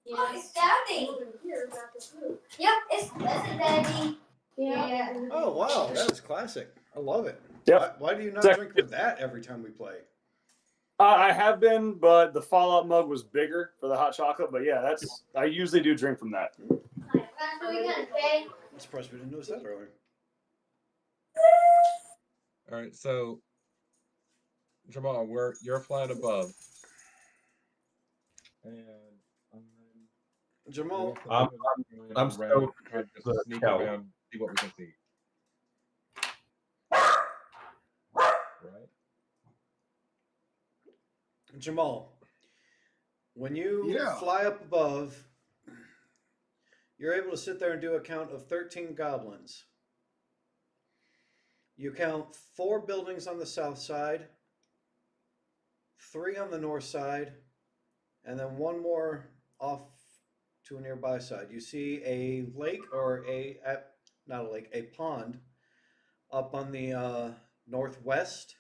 Yeah, it's Daddy. Yep, it's Daddy. Yeah. Oh wow, that is classic. I love it. Yep. Why do you not Exactly. drink with that every time we play? I have been, but the Fallout mug was bigger for the hot chocolate. But yeah, I usually do drink from that. I'm surprised we didn't notice that earlier. All right, so Jamal, you're flying above, and Jamal, I'm still trying to the sneak scout. around, see what we can see. Right. Jamal, when you Yeah. fly up above, you're able to sit there and do a count of 13 goblins. You count 4 buildings on the south side, 3 on the north side, and then 1 more off to a nearby side. You see a lake or not a lake, a pond up on the northwest,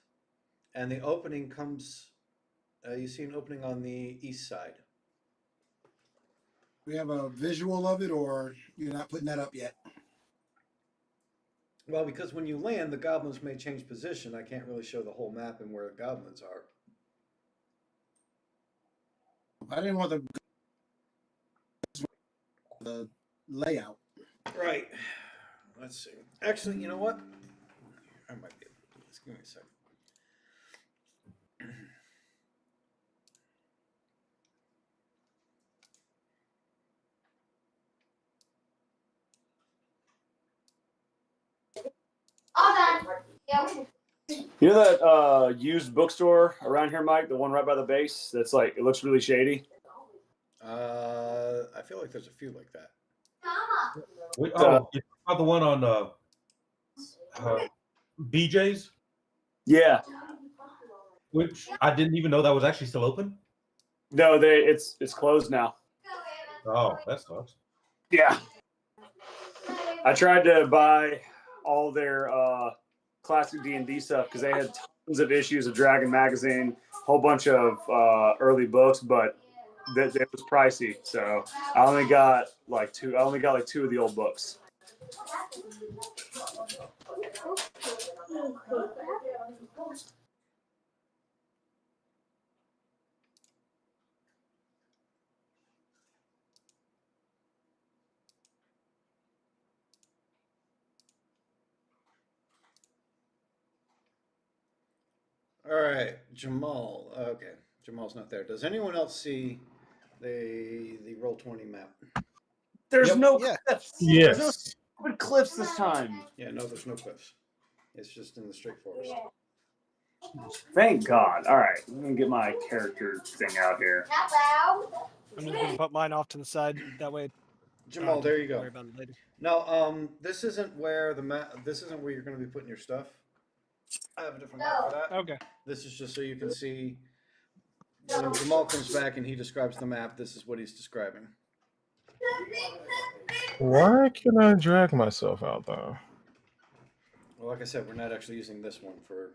and the opening comes, you see an opening on the east side. We have a visual of it, or you're not putting that up yet? Well, because when you land, the goblins may change position. I can't really show the whole map and where the goblins are. I didn't want the layout. Right. Let's see. Actually, you know what? I might be able to do this. Give me a second. All done. Yep. You know that used bookstore around here, Mike? The one right by the base. That's like it looks really shady. I feel like there's a few like that. Mama. Wait, oh, you talking about the one on BJ's, Yeah. which I didn't even know that was actually still open. No, it's closed now. Oh, that sucks. Yeah. I tried to buy all their classic D&D stuff because they had tons of issues of Dragon Magazine, a whole bunch of early books, but it was pricey. So I only got like 2 of the old books. All right, Jamal. Okay, Jamal's not there. Does anyone else see the Roll20 map? There's Yep. no Yeah. cliffs. There's no Yes. stupid cliffs this time. Yeah, no, there's no cliffs. It's just in the straight forest. Thank God. All right, let me get my character thing out here. I'm just gonna put mine off to the side. That way, I don't Jamal, have to there you go. worry about it later. No, this isn't where the map. This isn't where you're going to be putting your stuff. I have a different map for that. Okay. This is just so you can see when Jamal comes back and he describes the map. This is what he's describing. Why can I drag myself out though? Well, like I said, we're not actually using this one for.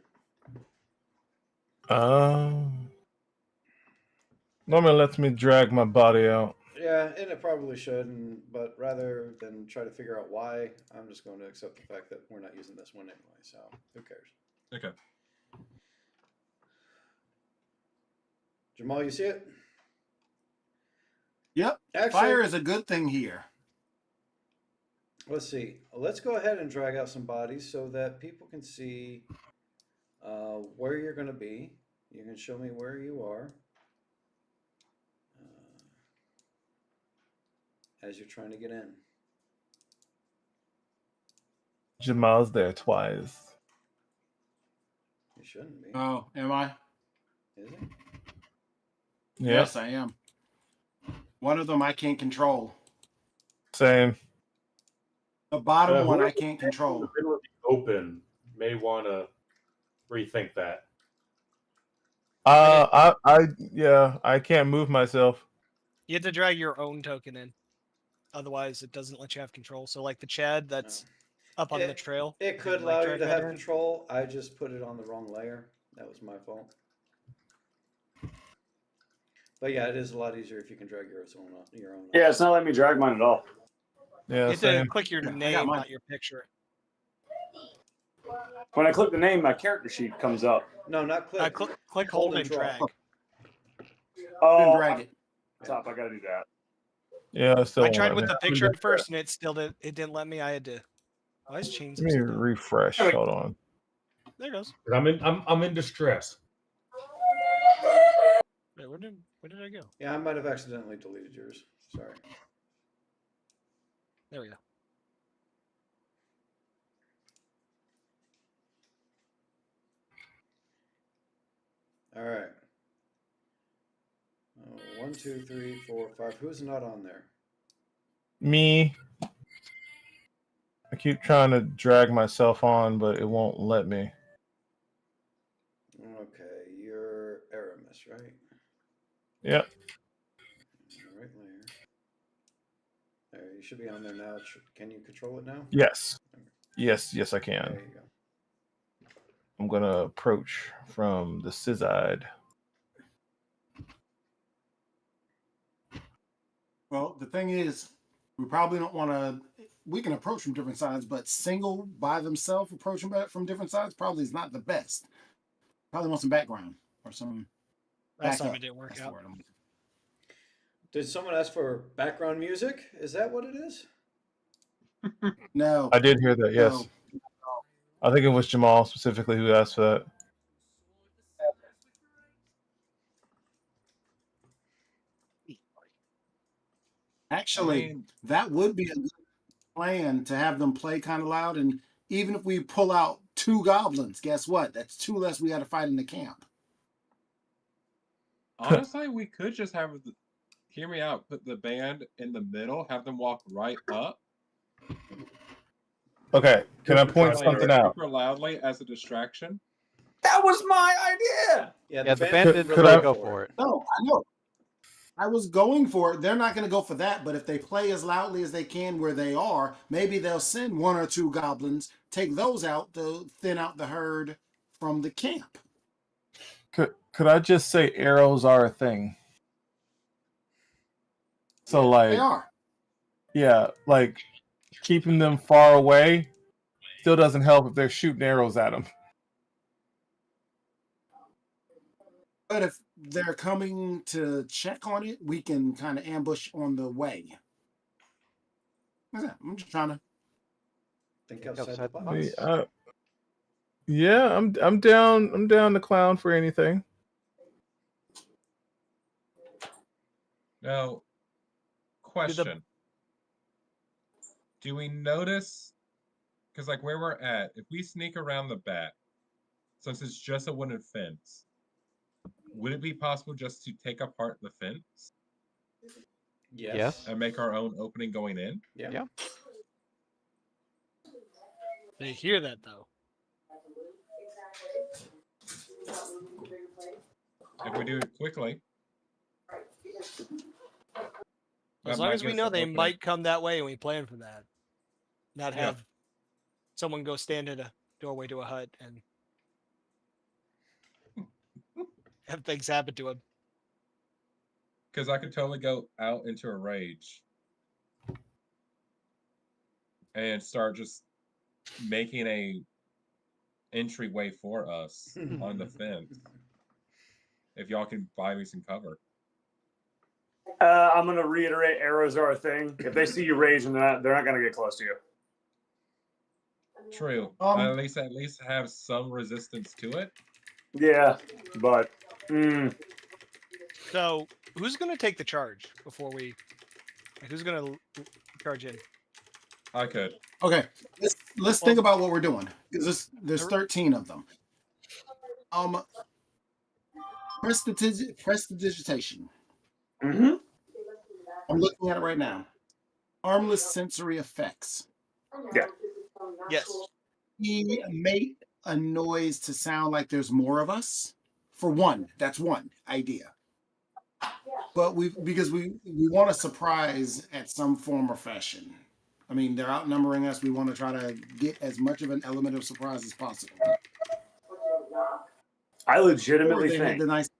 Normally lets me drag my body out. Yeah, and it probably should, but rather than try to figure out why, I'm just going to accept the fact that we're not using this one anyway. So who cares? Okay. Jamal, you see it? Yep. Actually, Fire is a good thing here. let's see. Let's go ahead and drag out some bodies so that people can see where you're going to be. You can show me where you are as you're trying to get in. Jamal's there twice. You shouldn't be. Oh, am I? Is it? Yeah. Yes, I am. One of them I can't control. Same. The bottom one I whoever can't control. The middle of the open may want to rethink that. I can't move myself. You have to drag your own token in. Otherwise, it doesn't let you have control. So, like the Chad that's up on the trail. It could like, allow you drag to that have in. control. I just put it on the wrong layer. That was my fault. But yeah, it is a lot easier if you can drag your own. Yeah, it's not letting me drag mine at all. Yeah, You have to same. click your got name, mine. not your picture. When I click the name, my character sheet comes up. No, not click. Click, hold, and drag. Oh, Then drag it. top. I gotta do that. Yeah, it still I won't tried let with me. the picture at first, and it didn't let me. I had to. Why is chains Let me upside down? refresh. Hold on. There it goes. 'Cause I'm in distress. Wait, where did I go? Yeah, I might have accidentally deleted yours. Sorry. There we go. All right. 1, 2, 3, 4, 5. Who's not on there? Me. I keep trying to drag myself on, but it won't let me. Okay, you're Aramis, right? Yep. Right layer. There, you should be on there now. Can you control it now? Yes. Yes, I can. There you go. I'm gonna approach from the side. Well, the thing is, we probably don't want to. We can approach from different sides, but single by themselves approaching back from different sides probably is not the best. Probably want some background or some. Last backup. time it didn't work That's the out. word I'm looking Did someone ask for background music? Is that what it is? for. No. I did hear that. Yes. No. I think it was Jamal specifically who asked for that. Actually, that would be a good plan to have them play kind of loud. And even if we pull out 2 goblins, guess what? That's 2 less we got to fight in the camp. Honestly, we could just have. Hear me out. Put the band in the middle. Have them walk right up. Okay, can I point Play something out? super loudly as a distraction. That was my idea. Yeah, the band didn't could really I- go for it. No, I know. I was going for it. They're not going to go for that, but if they play as loudly as they can where they are, maybe they'll send 1 or 2 goblins, take those out to thin out the herd from the camp. Could I just say arrows are a thing? So They like, are. yeah, like keeping them far away still doesn't help if they're shooting arrows at them. But if they're coming to check on it, we can kind of ambush on the way. What's that? I'm just trying to. Think outside the box. Yeah, I'm down. I'm down to clown for anything. Now, question. Do we notice, because like where we're at, if we sneak around the back, since it's just a wooden fence, would it be possible just to take apart the fence Yes. and make our own opening going in? Yeah. They hear that though. If we do it quickly. As that long might as we get us know an they opening. might come that way and we plan for that. Not Yeah. have someone go stand at a doorway to a hut and have things happen to him. Because I could totally go out into a rage and start just making a entryway for us on the fence. If y'all can buy me some cover. I'm gonna reiterate: arrows are a thing. If they see you rage, and they're not gonna get close to you. True. At least have some resistance to it. Yeah, but So who's gonna take the charge before we? Who's gonna charge in? I could. Okay, let's think about what we're doing because there's 13 of them. Prestidigitation. Mm-hmm. I'm looking at it right now. Harmless sensory effects. Yeah. Yes. We make a noise to sound like there's more of us. For one, that's one idea. But because we want a surprise at some form or fashion. I mean, they're outnumbering us. We want to try to get as much of an element of surprise as possible. I legitimately They had think the nice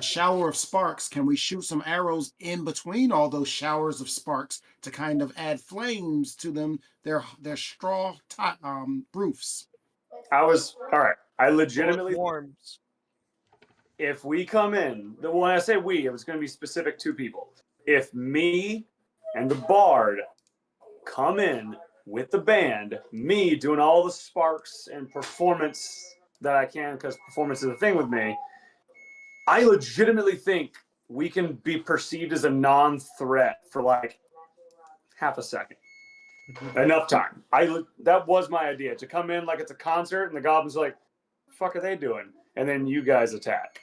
shower of sparks. Can we shoot some arrows in between all those showers of sparks to kind of add flames to them? Their straw roofs. all right. I legitimately Warms. if we come in, when I say we, it's going to be specific to people. If me and the bard come in with the band, me doing all the sparks and performance that I can, because performance is a thing with me, I legitimately think we can be perceived as a non-threat for like half a second. Enough time. That was my idea, to come in like it's a concert and the goblins are like, "The fuck are they doing?" And then you guys attack.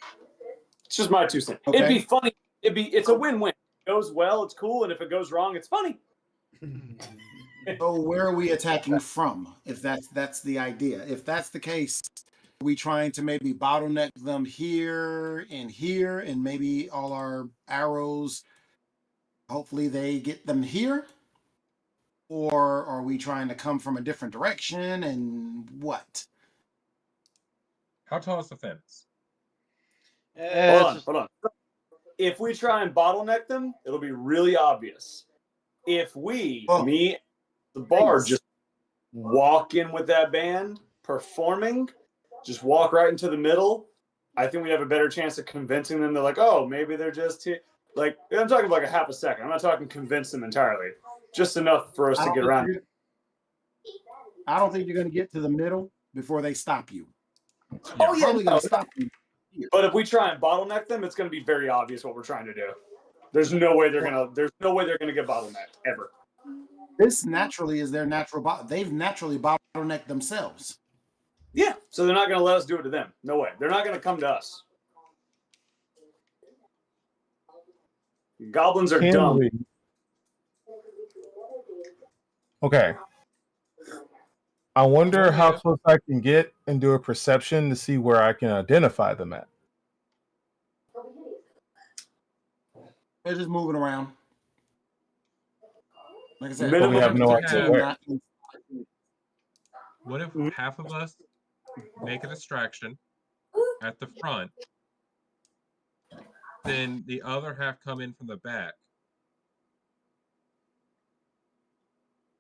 It's just my 2 cents. Okay. It'd be funny. It's a win-win. If it goes well, it's cool, and if it goes wrong, it's funny. So where are we attacking from? If that's the idea. If that's the case, are we trying to maybe bottleneck them here, and maybe all our arrows, hopefully they get them here? Or are we trying to come from a different direction and what? How tall is the fence? Hold on. If we try and bottleneck them, it'll be really obvious. If me, the bard, just walk in with that band performing, just walk right into the middle, I think we have a better chance of convincing them. They're like, oh, maybe they're just here. Like, I'm talking about like a half a second. I'm not talking convince them entirely. Just enough for us to get around. I don't think you're going to get to the middle before they stop you. Oh, yeah. Probably going to stop you. But if we try and bottleneck them, it's going to be very obvious what we're trying to do. There's no way they're gonna get bottlenecked ever. This naturally is their natural. They've naturally bottlenecked themselves. Yeah, so they're not going to let us do it to them. No way. They're not going to come to us. Goblins are dumb. Okay. I wonder how close I can get and do a perception to see where I can identify them at. They're just moving around. Like I said, But we have no idea where. What if half of us make a distraction at the front, then the other half come in from the back?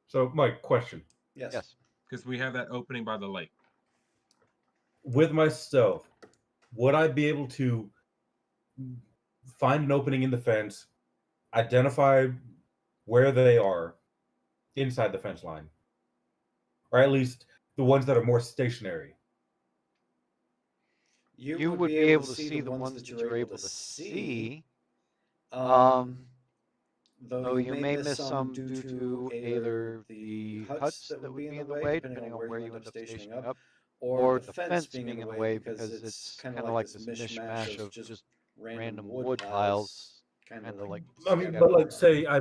So, my question: Yes. Yes. Because we have that opening by the lake. with my stealth, would I be able to find an opening in the fence, identify where they are inside the fence line, or at least the ones that are more stationary? You would be able to see the ones that you're able to see. Though you may miss some due to either the huts that would be in the way, depending on where you end up stationing up, or the fence being in the way because it's kind of like this mishmash of just random wood piles, kind of like. I mean, scattered but like, around. say I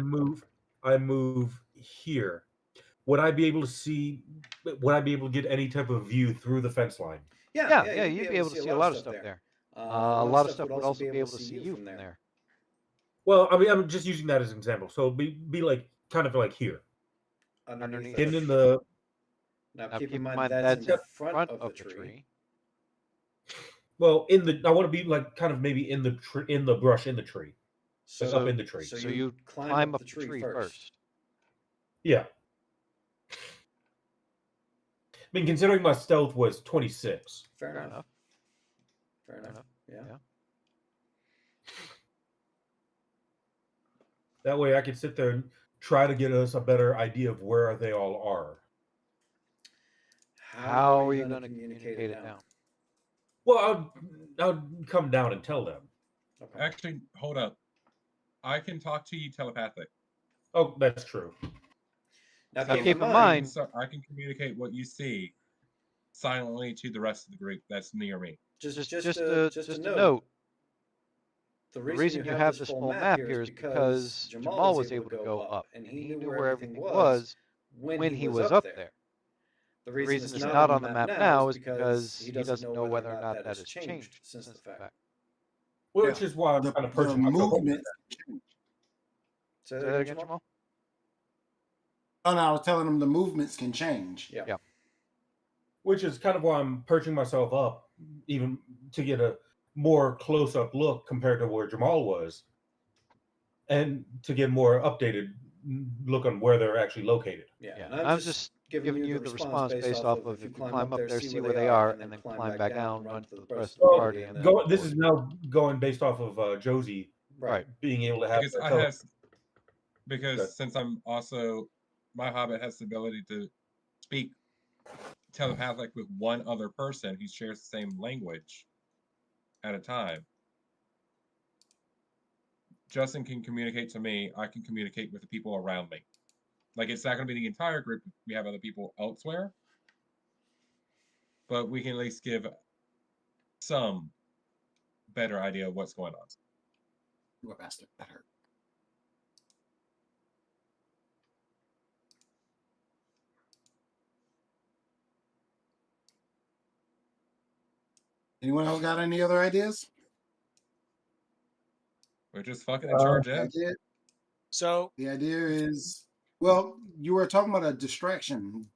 move here. Would I be able to see? Would I be able to get any type of view through the fence line? Yeah, you'd be able to see a lot of stuff there. A lot of stuff would also be able to see you from there. Well, I mean, I'm just using that as an example. So be like kind of like here, Underneath hidden the in the. Now, Now keep in mind that's in front of the tree. Well, I want to be like kind of maybe in the brush in the tree, like up in the tree. So you climb up the tree first. Yeah. I mean, considering my stealth was 26. Fair Fair enough. enough. Fair enough. Yeah. That way I could sit there and try to get us a better idea of where they all are. How are you going to communicate it down? Well, I'll come down and tell them. Okay. Actually, hold up. I can talk to you telepathic. Oh, that's true. Now, Now keep keep in in mind, mind, So I can communicate what you see silently to the rest of the group that's near me. just a note. The reason you have this full map here is because Jamal was able to go up, and he knew where everything was when he was up there. The reason it's not on the map now is because he doesn't know whether or not that has changed since the fact. Which is why I'm kind of The perching myself over movement. say Say that again, Jamal? Oh no, I was telling them the movements can change. Yeah. Which is kind of why I'm perching myself up, even to get a more close-up look compared to where Jamal was, and to get more updated look on where they're actually located. Yeah. Yeah, And I'm just giving you the response based off of if you climb up there, see where they are, and then climb back down, run to the rest of the party. And then This is now going based off of Josie right. being able to have. Because since I'm also, my hobbit has the ability to speak telepathic with one other person who shares the same language at a time. Justin can communicate to me. I can communicate with the people around me. Like, it's not going to be the entire group. We have other people elsewhere. But we can at least give some better idea of what's going on. What bastard? That hurt. Anyone else got any other ideas? We're just fucking in charge, That's it. So The idea is, well, you were talking about a distraction.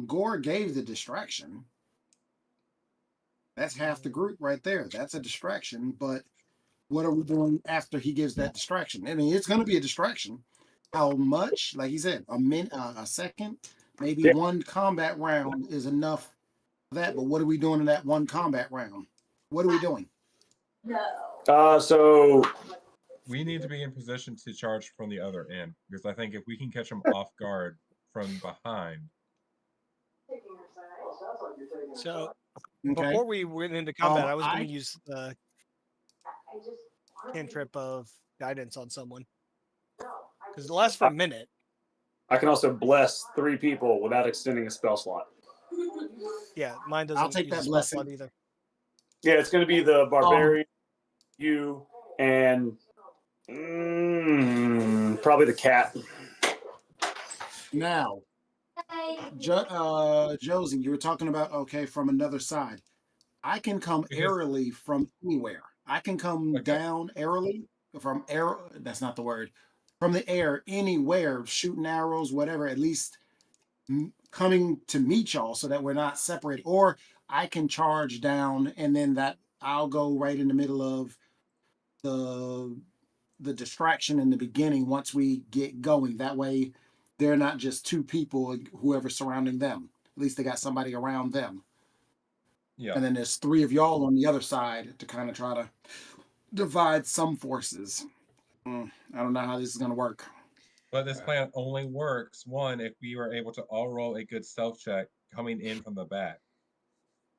Gore gave the distraction. That's half the group right there. That's a distraction. But what are we doing after he gives that distraction? I mean, it's going to be a distraction. How much? Like he said, a second, maybe one combat round is enough for that. But what are we doing in that one combat round? What are we doing? So we need to be in position to charge from the other end, because I think if we can catch them off guard from behind. So Okay. before we went into combat, I was going I- to use the cantrip of guidance on someone because it lasts for a minute. I can also bless 3 people without extending a spell slot. Yeah, mine doesn't. I'll take use that a spell blessing. slot either. Yeah, it's going to be the barbarian, you, and probably the cat. Now, Josie, you were talking about, okay, from another side. I can come Because- airily from anywhere. I can come Okay. down airily from air. That's not the word. From the air, anywhere, shooting arrows, whatever. At least coming to meet y'all, so that we're not separated. Or I can charge down, and then that I'll go right in the middle of the distraction in the beginning. Once we get going, that way they're not just two people, whoever's surrounding them. At least they got somebody around them. Yeah. And then there's 3 of y'all on the other side to kind of try to divide some forces. I don't know how this is going to work. But this plan only works, one, if we were able to all roll a good stealth check coming in from the back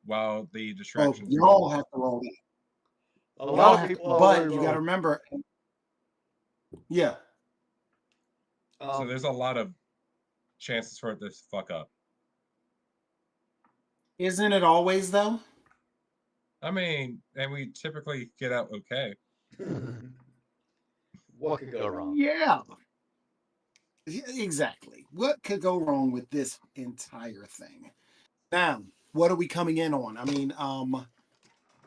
while the distractions y'all have to roll that. A lot of people but you got to remember, yeah. So there's a lot of chances for it to fuck up. Isn't it always, though? I mean, and we typically get out okay. What could go wrong? Yeah. Exactly. What could go wrong with this entire thing? Now, what are we coming in on? I mean,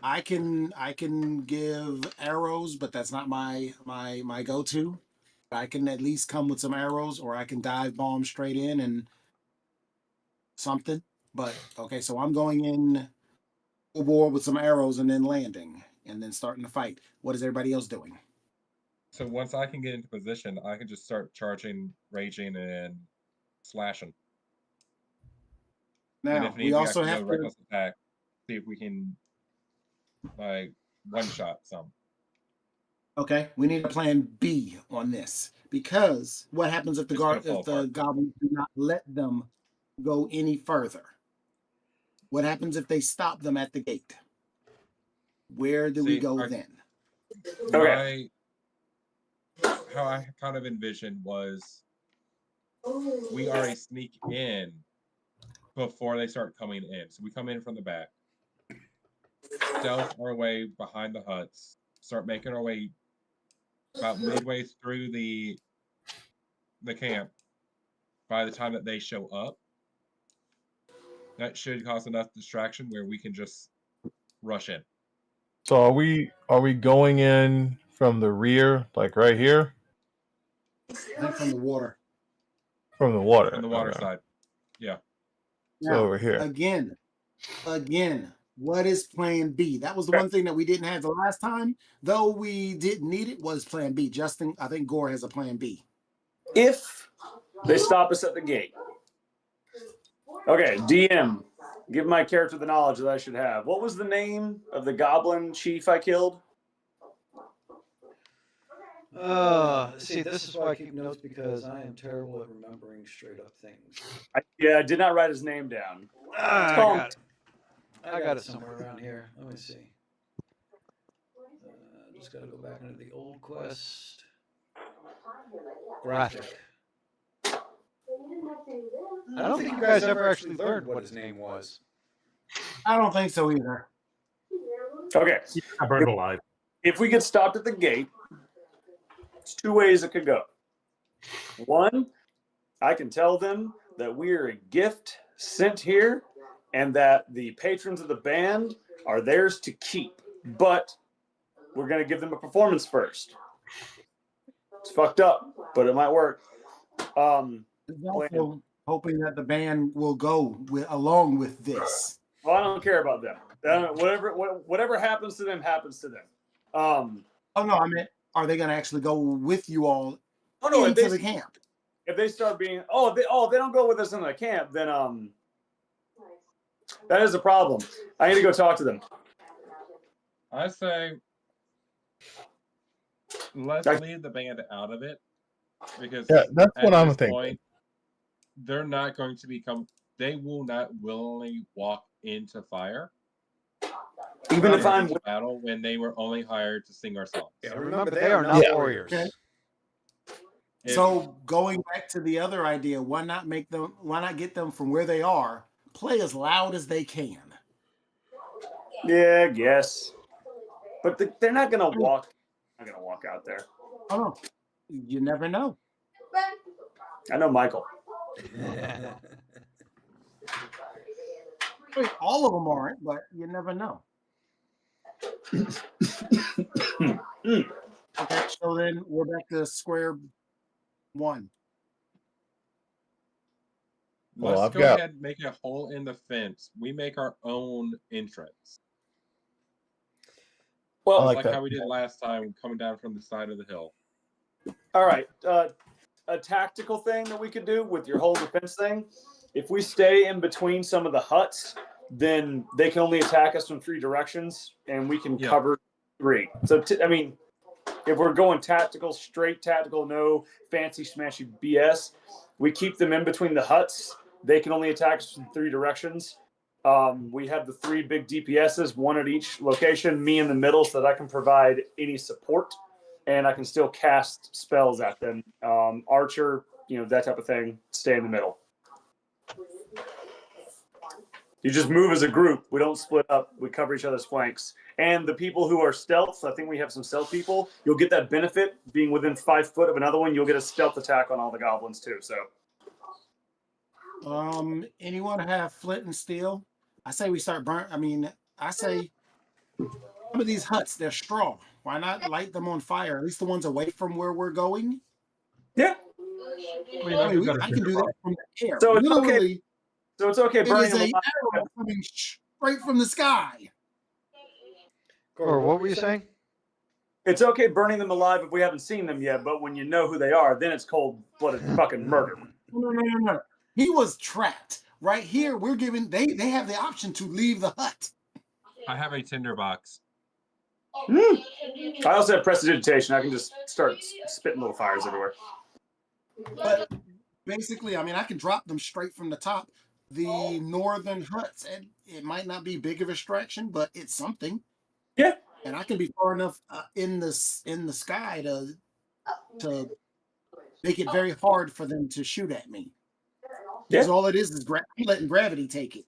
I can give arrows, but that's not my go-to. I can at least come with some arrows, or I can dive bomb straight in and something. But okay, so I'm going in full bore with some arrows and then landing and then starting to fight. What is everybody else doing? So once I can get into position, I can just start charging, raging, and slashing. Now, and if we also have to reckless attack, see if we can like one shot some. Okay, we need a plan B on this, because what happens if the goblins do not let them go any further? What happens if they stop them at the gate? Where do we go then? Okay. How I kind of envisioned was we already sneak in before they start coming in. So we come in from the back, stealth our way behind the huts, start making our way about midway through the camp. By the time that they show up, that should cause enough distraction where we can just rush in. So are we going in from the rear, like right here? I think from the water. From the water. From the water side. Yeah. So over here. Again, what is plan B? That was the one thing that we didn't have the last time, though we didn't need it, was plan B. Justin, I think Gore has a plan B. If they stop us at the gate. Okay, DM, give my character the knowledge that I should have. What was the name of the goblin chief I killed? See, this is why I keep notes, because I am terrible at remembering straight up things. I did not write his name down. I got it somewhere around here. Let me see. Just got to go back into the old quest. Graphic. I don't think you guys ever actually learned what his name was. I don't think so either. Okay. I burned alive. If we get stopped at the gate, it's 2 ways it could go. One, I can tell them that we are a gift sent here and that the patrons of the band are theirs to keep, but we're going to give them a performance first. It's fucked up, but it might work. Also hoping that the band will go along with this. Well, I don't care about them. Whatever happens to them happens to them. Oh no, I meant, are they going to actually go with you all into the camp? If they start being, if they don't go with us in the camp, then that is a problem. I need to go talk to them. I say let's leave the band out of it, because that's what I'm thinking. They're not going to become. They will not willingly walk into fire. Even if I'm in battle, when they were only hired to sing our songs. Yeah, remember, they are not warriors. Okay. So going back to the other idea, why not get them from where they are, play as loud as they can? Yeah, I guess. But they're not gonna walk. Not gonna walk out there. Oh, you never know. I know Michael. I mean, all of them aren't, but you never know. Okay, so then we're back to square one. Let's go ahead and make a hole in the fence. We make our own entrance. Well, like how we did last time, coming down from the side of the hill. All right. a tactical thing that we could do with your whole defense thing. If we stay in between some of the huts, then they can only attack us from 3 directions, and we can cover 3. So, I mean, if we're going tactical, straight tactical, no fancy smashy BS, we keep them in between the huts. They can only attack us from 3 directions. We have the 3 big DPSs, 1 at each location, me in the middle so that I can provide any support, and I can still cast spells at them. Archer, that type of thing, stay in the middle. You just move as a group. We don't split up. We cover each other's flanks. And the people who are stealth, I think we have some stealth people, you'll get that benefit being within 5 foot of another one. You'll get a stealth attack on all the goblins too. So, anyone have flint and steel? I say we start I say some of these huts, they're straw. Why not light them on fire? At least the ones away from where we're going. Yeah. I can do that from the air. So it's literally. Okay. So it's okay burning them alive. Arrow coming straight from the sky. Or what were you saying? It's okay burning them alive if we haven't seen them yet, but when you know who they are, then it's cold-blooded fucking murder. No. He was trapped. Right here, we're giving they have the option to leave the hut. I have a tinderbox. I also have prestidigitation. I can just start spitting little fires everywhere. But basically, I can drop them straight from the top. The northern huts, and it might not be big of a distraction, but it's something. Yeah. And I can be far enough in the sky to make it very hard for them to shoot at me. Because all it is letting gravity take it.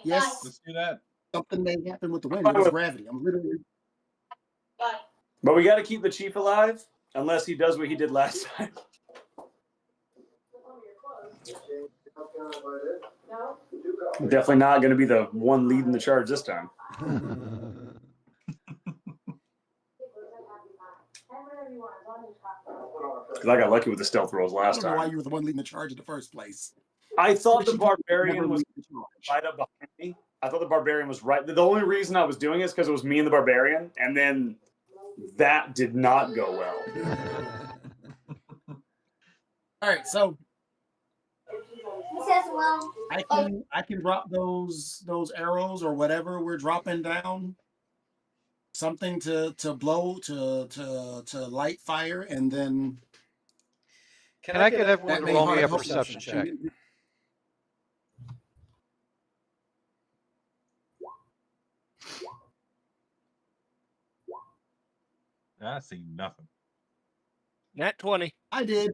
Yes. Let's do that. Something may happen with the wind. It's gravity. I'm literally. But we got to keep the chief alive, unless he does what he did last time. Definitely not going to be the one leading the charge this time. Because I got lucky with the stealth rolls last I don't know why time. you were the one leading the charge in the first place. I thought the barbarian was right up behind me. I thought the barbarian was right. The only reason I was doing it is because it was me and the barbarian, and then that did not go well. All right, so He says, well, I can drop those arrows or whatever we're dropping down. Something to blow to light fire, and then Can I get everyone that to may roll me a help perception check? I see nothing. Nat 20. I did.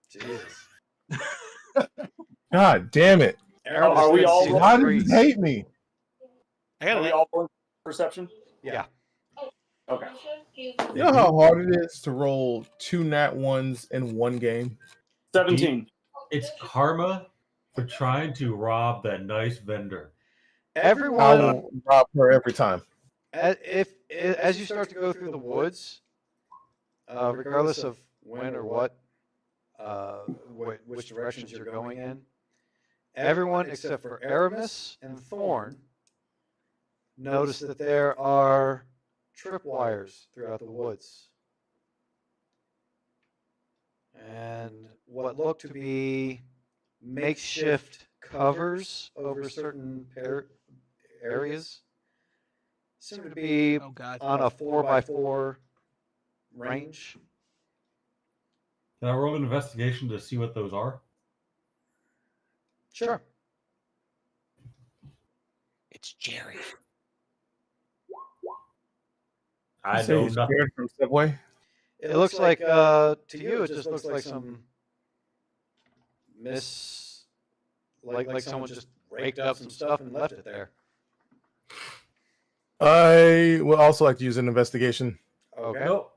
Jesus. God damn it! Are we all Why do you hate me? Are we all rolling perception? Yeah. Okay. You know how hard it is to roll 2 nat 1s in one game? 17. It's karma for trying to rob that nice vendor. I Everyone, will rob her every time. as you start to go through the woods, regardless of when or which directions you're going in, everyone except for Aramis and Thorn notice that there are tripwires throughout the woods. And what look to be makeshift covers over certain areas seem to be Oh, God. on a 4x4 range. Can I roll an investigation to see what those are? Sure. It's Jerry. I Say know he's nothing. scared from Subway. It looks like, to you, it just looks like some like someone just raked up some stuff and left it there. I would also like to use an investigation. Okay. No,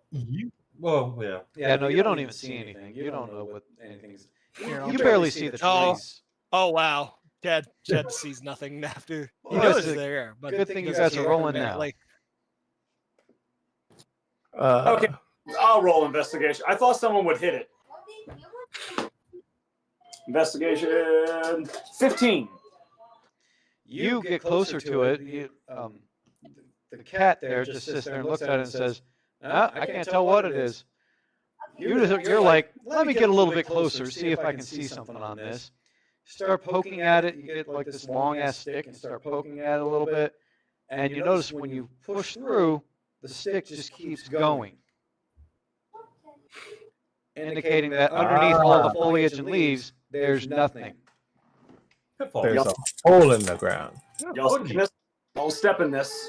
well, yeah. Yeah, no, you don't even see anything. You don't know what anything is. Here, You barely see the Oh. trees. Oh, wow. Chad sees nothing after. He Well, knows it's there. But good thing you guys are rolling now. Like, Okay. I'll roll investigation. I thought someone would hit it. Investigation 15. You get closer to it. The cat there just sits there and looks at it and says, I can't tell what it is. You're like, let me get a little bit closer, see if I can see something on this. Start poking at it. You get like this long ass stick and start poking at it a little bit. And you notice when you push through, the stick just keeps going, indicating that underneath all the foliage and leaves, there's nothing. There's a hole in the ground. Don't step in this.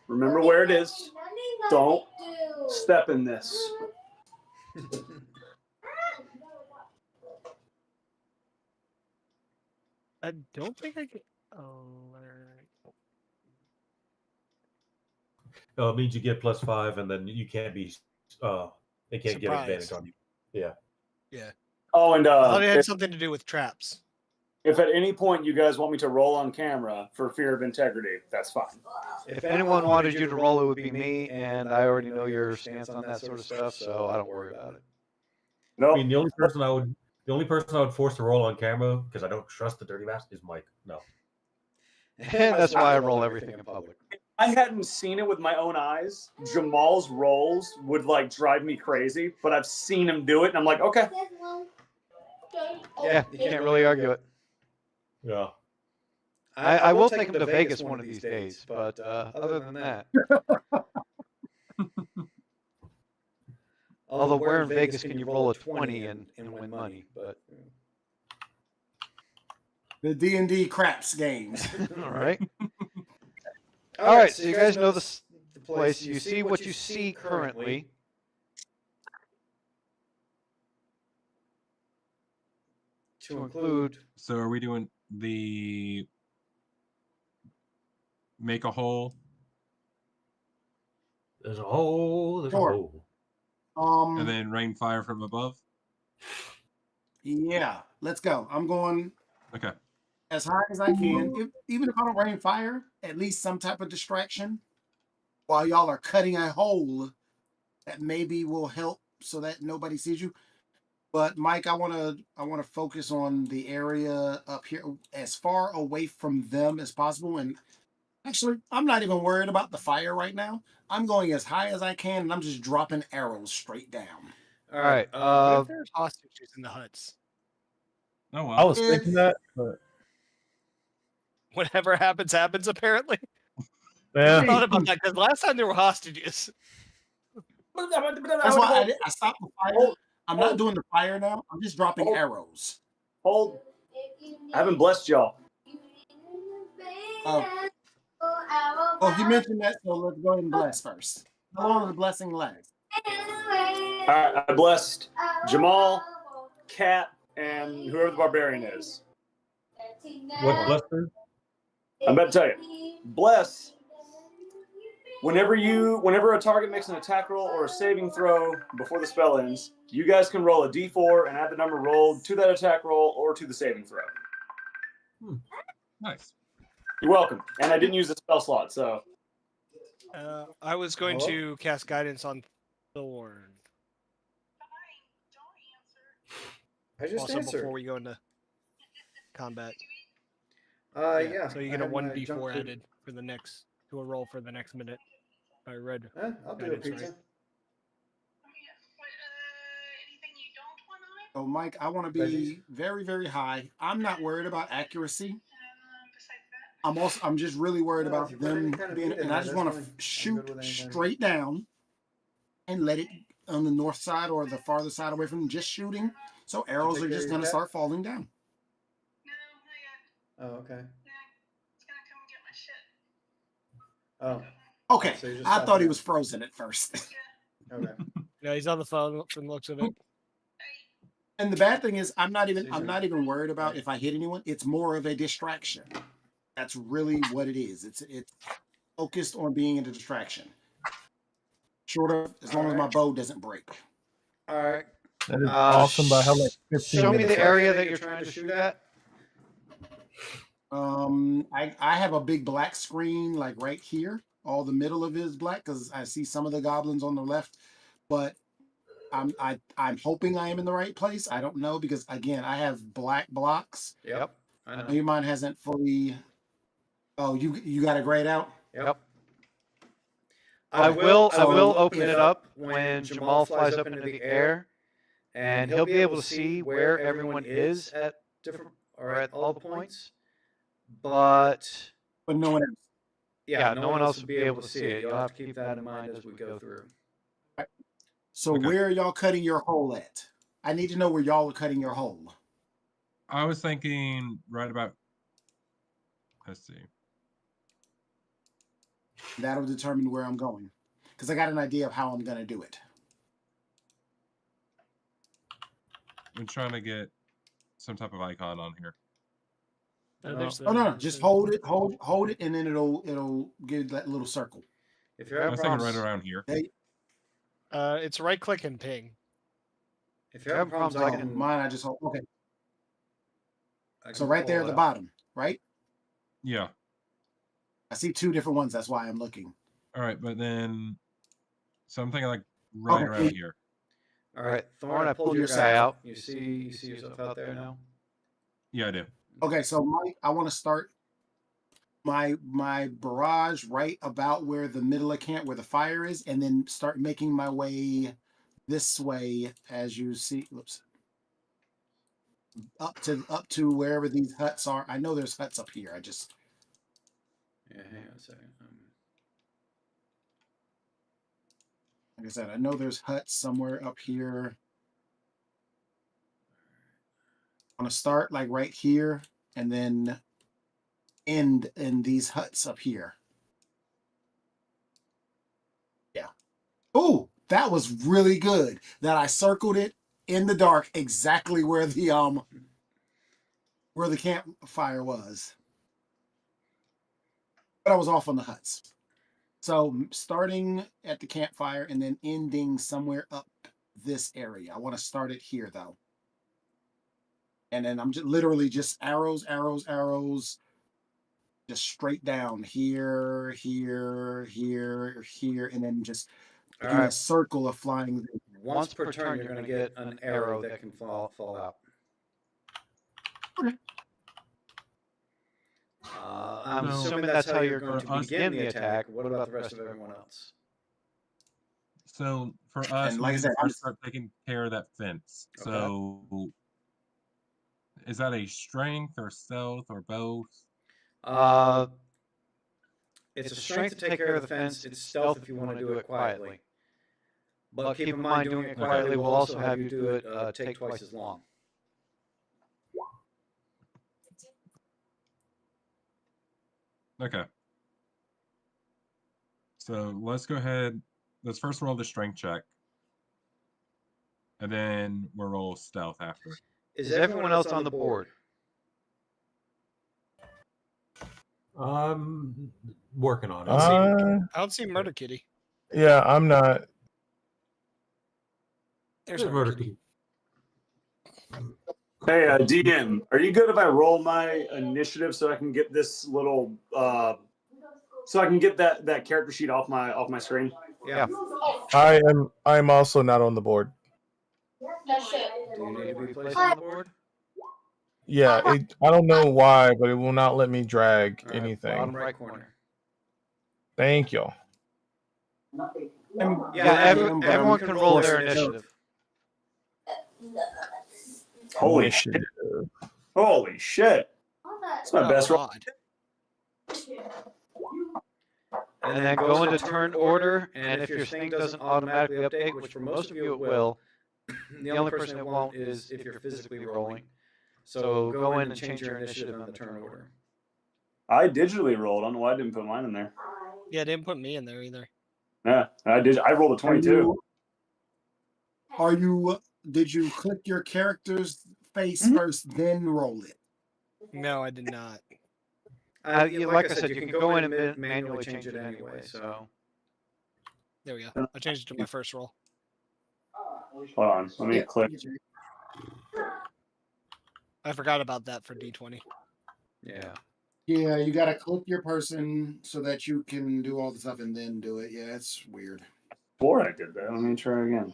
Remember where it is. Don't step in this. I don't think I can. It means you get +5, and then you can't be. They can't get advantage on you. Yeah. Yeah. Oh, and I thought it had something to do with traps. If at any point you guys want me to roll on camera for fear of integrity, that's fine. If anyone wanted you to roll, it would be me, and I already know your stance on that sort of stuff, so I don't worry about it. No, I mean, the only person I would force to roll on camera, because I don't trust the dirty bastard, is Mike. No. And that's why I roll everything in public. If I hadn't seen it with my own eyes, Jamal's rolls would like drive me crazy, but I've seen him do it, and I'm like, okay. Yeah, you can't really argue it. Yeah. I will take him to Vegas one of these days, but other than that. Although where in Vegas can you roll a 20 and win money? But The D&D craps games. all right. All right, so you guys know the place. You see what you see currently. To include. So are we doing the make a hole? There's a hole. There's Sure. a hole. And then rain fire from above? Yeah, let's go. I'm going Okay. as high as I can. Even if I don't rain fire, at least some type of distraction while y'all are cutting a hole that maybe will help so that nobody sees you. But Mike, I want to focus on the area up here as far away from them as possible. And actually, I'm not even worried about the fire right now. I'm going as high as I can, and I'm just dropping arrows straight down. All right. What if there's hostages in the huts? Oh well. I was thinking that, but Whatever happens, happens. Apparently. yeah. I thought about that because last time there were hostages. That's why I stopped the fire. I'm not doing the fire now. I'm just dropping arrows. Hold. I haven't blessed y'all. Oh, he mentioned that, so let's go ahead and bless first. How long does the blessing last? All right, I blessed Jamal, Kat, and whoever the barbarian is. What Buster? I'm about to tell you. Bless. Whenever a target makes an attack roll or a saving throw before the spell ends, you guys can roll a d4 and add the number rolled to that attack roll or to the saving throw. Nice. You're welcome. And I didn't use the spell slot, so. I was going to cast guidance on Thorn. I just also answered. Before we go into combat. Yeah. So you get a 1d4 added for the next to a roll for the next minute. I read. I'll do a pizza. Right. So, Mike, I want to be very, very high. I'm not worried about accuracy. I'm just really worried about them being, and I just want to shoot straight down and let it on the north side or the farther side away from them, just shooting. So arrows are just going to start falling down. Oh, okay. Oh. Okay. So I thought he was frozen at first. Okay. Yeah, he's on the phone from the looks of it. And the bad thing is, I'm not even worried about if I hit anyone. It's more of a distraction. That's really what it is. It's focused on being a distraction. Short of as long as my bow doesn't break. All right. That is awesome. But how like 15 Show me minutes the area that you're trying to shoot at. I have a big black screen like right here. All the middle of it is black because I see some of the goblins on the left, but I'm hoping I am in the right place. I don't know because again I have black blocks. Yep. I know. Maybe mine hasn't fully. Oh, you got it grayed out? Yep. I will So open if- it up when Jamal flies up into the air, and he'll be able to see where everyone is at different or at all the points. But no one else. yeah, no one else will be able to see it. You'll have to keep that in mind as we go through. So Okay. where are y'all cutting your hole at? I need to know where y'all are cutting your hole. I was thinking right about. Let's see. That'll determine where I'm going, because I got an idea of how I'm going to do it. I'm trying to get some type of icon on here. Oh no, just hold it, and then it'll give that little circle. If you're I having was thinking problems, right around here. It's right click and ping. if you're having problems, I can. Mine, I just hold. Okay, I so can right there pull at the it up. bottom, right? Yeah. I see two different ones. That's why I'm looking. All right, but then something like right around here. All right, Thorn, I pulled your guy out. You see yourself out there now? Yeah, I do. Okay, so Mike, I want to start my barrage right about where the middle of camp, where the fire is, and then start making my way this way as you see. Whoops. Up to wherever these huts are. I know there's huts up here. I just. Yeah, hang on a second. Like I said, I know there's huts somewhere up here. I'm gonna start like right here and then end in these huts up here. Yeah. Oh, that was really good. That I circled it in the dark exactly where the campfire was. But I was off on the huts. So starting at the campfire and then ending somewhere up this area. I want to start it here though. And then I'm just literally just arrows, just straight down here, here, here, here, and then just making a circle of flying. Once per turn, you're going to get an arrow that can fall out. Okay. I'm assuming that's how you're going to begin the attack. What about the rest of everyone else? So for us, And we like I need said, to first start taking care of that fence. Okay. So is that a strength or stealth or both? It's a strength to take care of the fence. It's stealth if you want to do it quietly. But keep in mind, doing it quietly will also have you do it take twice as long. Okay. So let's go ahead. Let's first roll the strength check. And then we'll roll stealth after. Is everyone else on the board? Working on it. I don't see Murder Kitty. Yeah, I'm not. There's Murder Kitty. Hey, DM, are you good if I roll my initiative so I can get this little, so I can get that character sheet off my screen? Yeah. I'm also not on the board. Do you need to be placed on the board? Yeah, I don't know why, but it will not let me drag All right, anything. bottom right corner. Thank you. Everyone can roll their initiative. Holy shit! Holy shit! That's my best roll. And then go into turn order, and if your thing doesn't automatically update, which for most of you it will, the only person it won't is if you're physically rolling. So go in and change your initiative on the turn order. I digitally rolled. I don't know why I didn't put mine in there. Yeah, didn't put me in there either. Yeah, I did. I rolled a 22. Did you click your character's face first, then roll it? No, I did not. Like I said, you can go in and manually change it anyway. So there we go. I changed it to my first roll. Hold on, let me click. I forgot about that for D20. Yeah. Yeah, you gotta click your person so that you can do all the stuff and then do it. Yeah, it's weird. Before I did that, let me try again.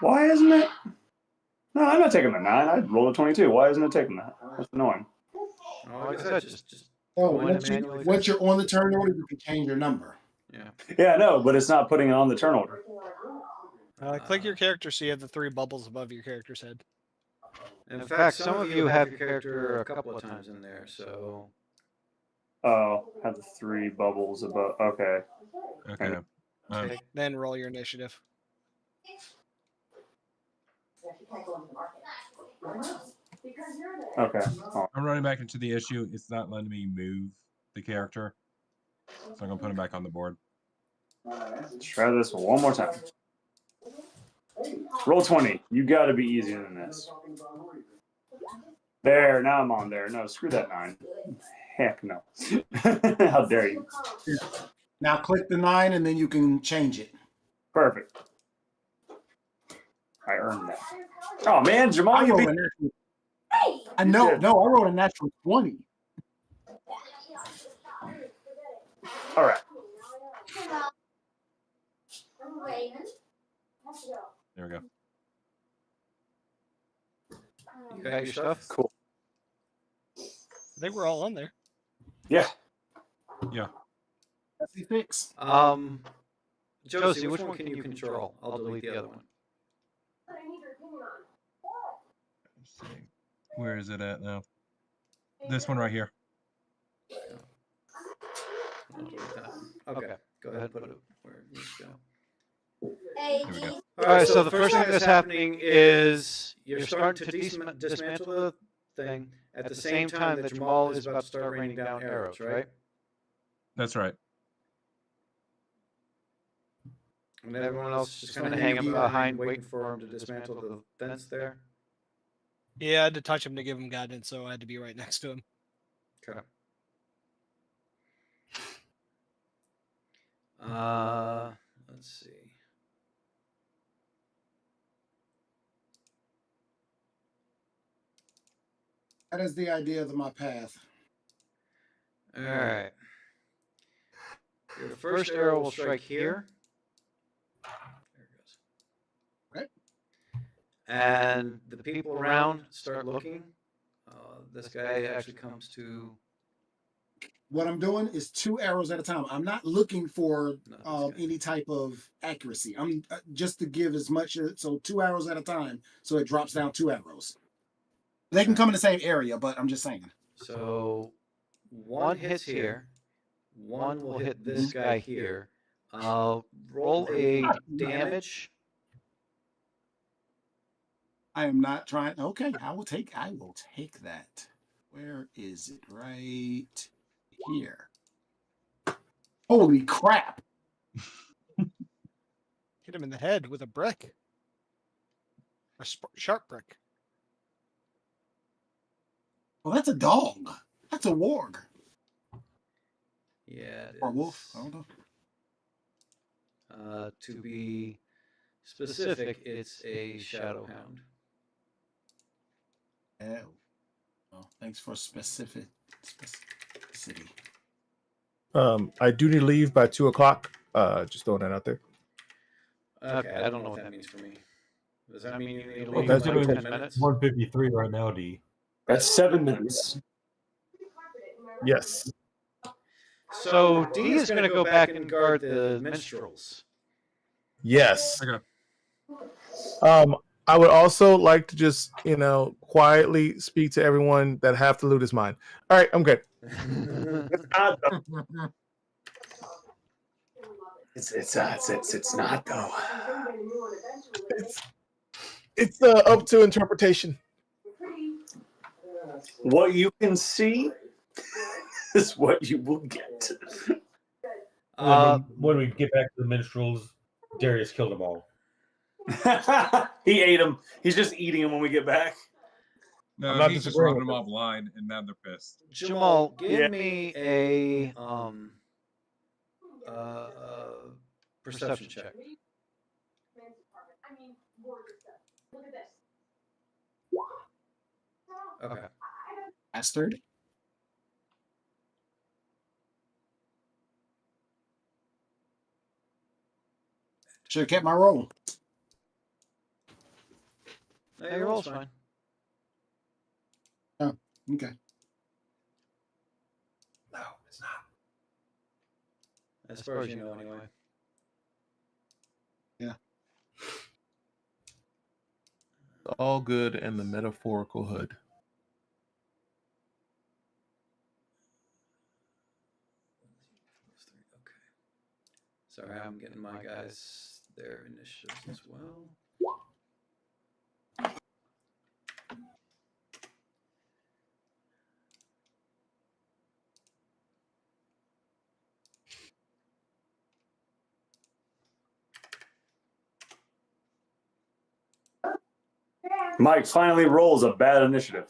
Why isn't it? No, I'm not taking the 9. I rolled a 22. Why isn't it taking that? That's annoying. Like I said, just Oh, Go in and once, you, manually once fix you're it. on the turn order, you can change your number. Yeah. Yeah, no, but it's not putting it on the turn order. Click your character so you have the 3 bubbles above your character's head. In fact, some of you have your character a couple of times in there, so. Oh, have the 3 bubbles above. Okay. Okay. Then roll your initiative. Okay. I'm running back into the issue. It's not letting me move the character. So I'm going to put him back on the board. Let's try this one more time. Roll 20. You got to be easier than this. There. Now I'm on there. No, screw that 9. Heck no. How dare you? Now click the 9 and then you can change it. Perfect. I earned that. Oh man, Jamal, you beat. I know. No, I rolled a natural 20. All right. There we go. You got your stuff? Cool. I think we're all on there. Yeah. Yeah. Josie, which one can you control? I'll delete the other one. Let's see. Where is it at now? This one right here. Okay, go ahead and put it where it needs to go. There we go. All right, so the first thing that's happening is you're starting to dismantle the thing at the same time that Jamal is about to start raining down arrows, right? That's right. And everyone else just kind of hanging behind, waiting for him to dismantle the fence there. Yeah, I had to touch him to give him guidance, so I had to be right next to him. Okay. Let's see. That is the idea of my path. All right. Your first arrow will strike here. There it goes. Okay. And the people around start looking. This guy actually comes to. What I'm doing is 2 arrows at a time. I'm not looking for any type of accuracy. I'm just to give as much. So 2 arrows at a time. So it drops down 2 arrows. They can come in the same area, but I'm just saying. So one hits here. One will hit this guy here. Roll a damage. I am not trying. Okay, I will take that. Where is it? Right here. Holy crap. Hit him in the head with a brick. A sharp brick. Well, that's a dog. That's a warg. Yeah. Or wolf. I don't know. To be specific, it's a shadow hound. Oh. Well, thanks for specificity. I do need to leave by 2:00. Just throwing that out there. Okay, I don't know what that means for me. Does that mean you need to Oh, leave that's in doing 10 minutes? 153 right now, D. That's 7 minutes. Yes. So D is going to go back and guard the minstrels. Yes. Okay. I would also like to just, quietly speak to everyone that have to loot is mine. All right, I'm good. It's not though. It's up to interpretation. What you can see is what you will get. When we get back to the minstrels, Darius killed them all. He ate them. He's just eating them when we get back. No, not he's just disagreeing running them with offline, and now they're pissed. Jamal, give Yeah. me a perception check. Okay. Bastard. Should have kept my roll. No, your roll's fine. Okay. As far as you know, anyway. Yeah. All good in the metaphorical hood. Okay. Sorry, I'm getting my guys their initiatives as well. Mike finally rolls a bad initiative.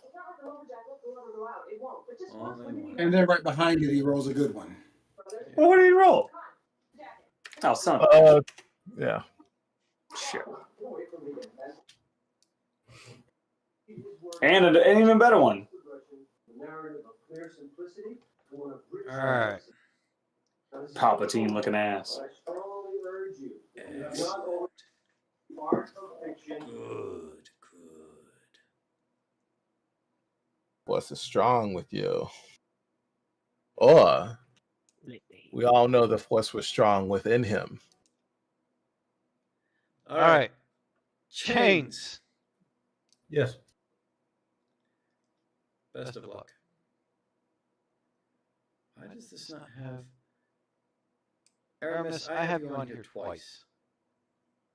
And then right behind it, he rolls a good one. Well, what did he roll? Oh, son. Yeah. Shit. And an even better one. All right. Palpatine looking ass. Excellent. Good. What's strong with you? Or we all know the force was strong within him. All right. Chains. Yes. Best of luck. Why does this not have... Aramis, I have you on here twice.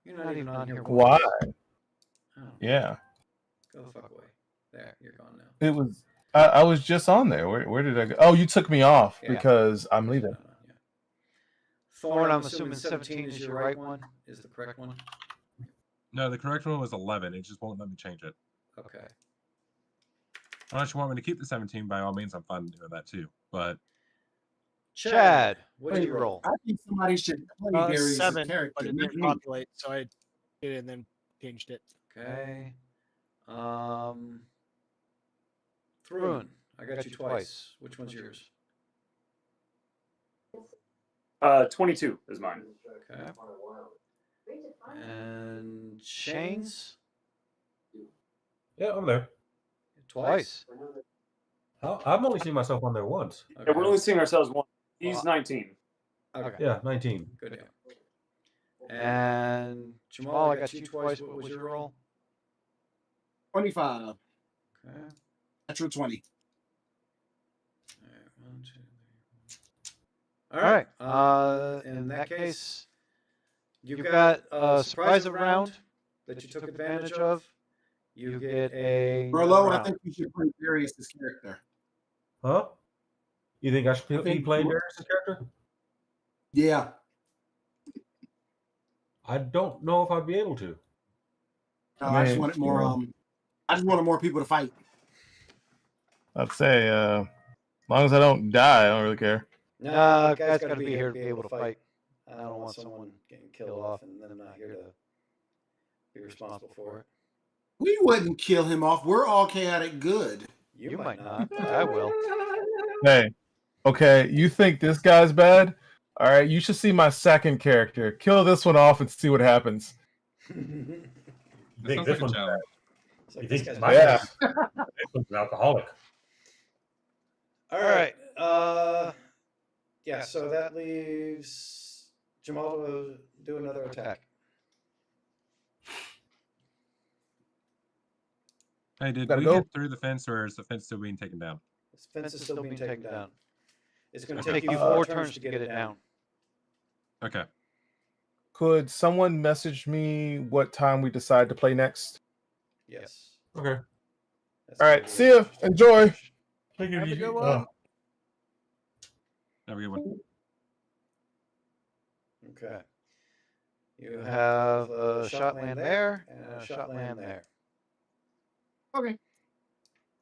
You're not even on here Why? once. Oh. Yeah. Go the fuck away. There, you're gone now. It was. I was just on there. Where did I go? Oh, you took me off Yeah. because I'm leaving. Yeah. Thorn, I'm assuming 17 is your right one? Is the correct one? No, the correct one was 11. It just won't let me change it. Okay. Unless you want me to keep the 17, by all means, I'm fine doing that too. But Chad, what did you roll? I think somebody should play Darius' 7, character. but it not didn't me. populate, so I did it and then changed it. Okay. Thrun, I got you twice. Which one's yours? 22 is mine. Okay. And Shane's? Yeah, I'm there. Twice? I've only seen myself on there once. Okay. Yeah, we're only seeing ourselves once. He's 19. Okay. Yeah, 19. Good deal. And Jamal, I got you twice. What was your roll? 25. Okay. Natural 20. All right. In that case, you've got a surprise round that you took advantage of. You get a... Merlot, I think you should play Darius' character. Huh? You think I should be think- playing Darius' character? Yeah. I don't know if I'd be able to. No, I just Man, wanted more. I just wanted more people to fight. I'd say, as long as I don't die, I don't really care. No, guys got to be here to be able to fight. I don't want someone getting killed off and them not here to be responsible for it. We wouldn't kill him off. We're all chaotic good. You might not, but I will. Hey, okay, you think this guy's bad? All right, you should see my second character. Kill this one off and see what happens. You That think sounds this like a one's challenge. It's like, You this think guy's my bad. Yeah. this one's an alcoholic? All right. Yeah, so that leaves Jamal to do another attack. Hey, did Gotta we go. get through the fence, or is the fence still being taken down? This fence is still being taken down. It's going to Okay. take you 4 turns to get it down. Okay. Could someone message me what time we decide to play next? Yes. Okay. That's All gonna right, be see it. ya. Enjoy. Take it Have a easy. good one. Have a good one. Okay. You have a shot land there and a shot land there. Okay.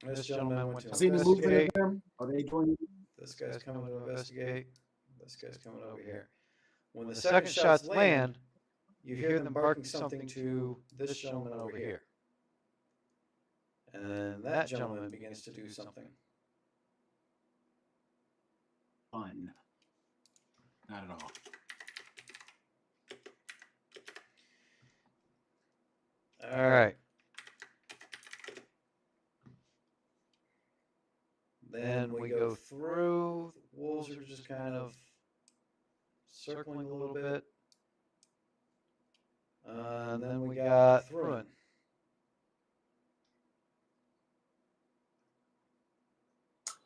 This gentleman went to See the movement investigate. of them? Are they doing? This guy's coming to investigate. This guy's coming over here. When the second shots land, you hear them barking something to this gentleman over here. And then that gentleman begins to do something. Fun. Not at all. All right. Then we go through. The wolves are just kind of And then we got Thruin.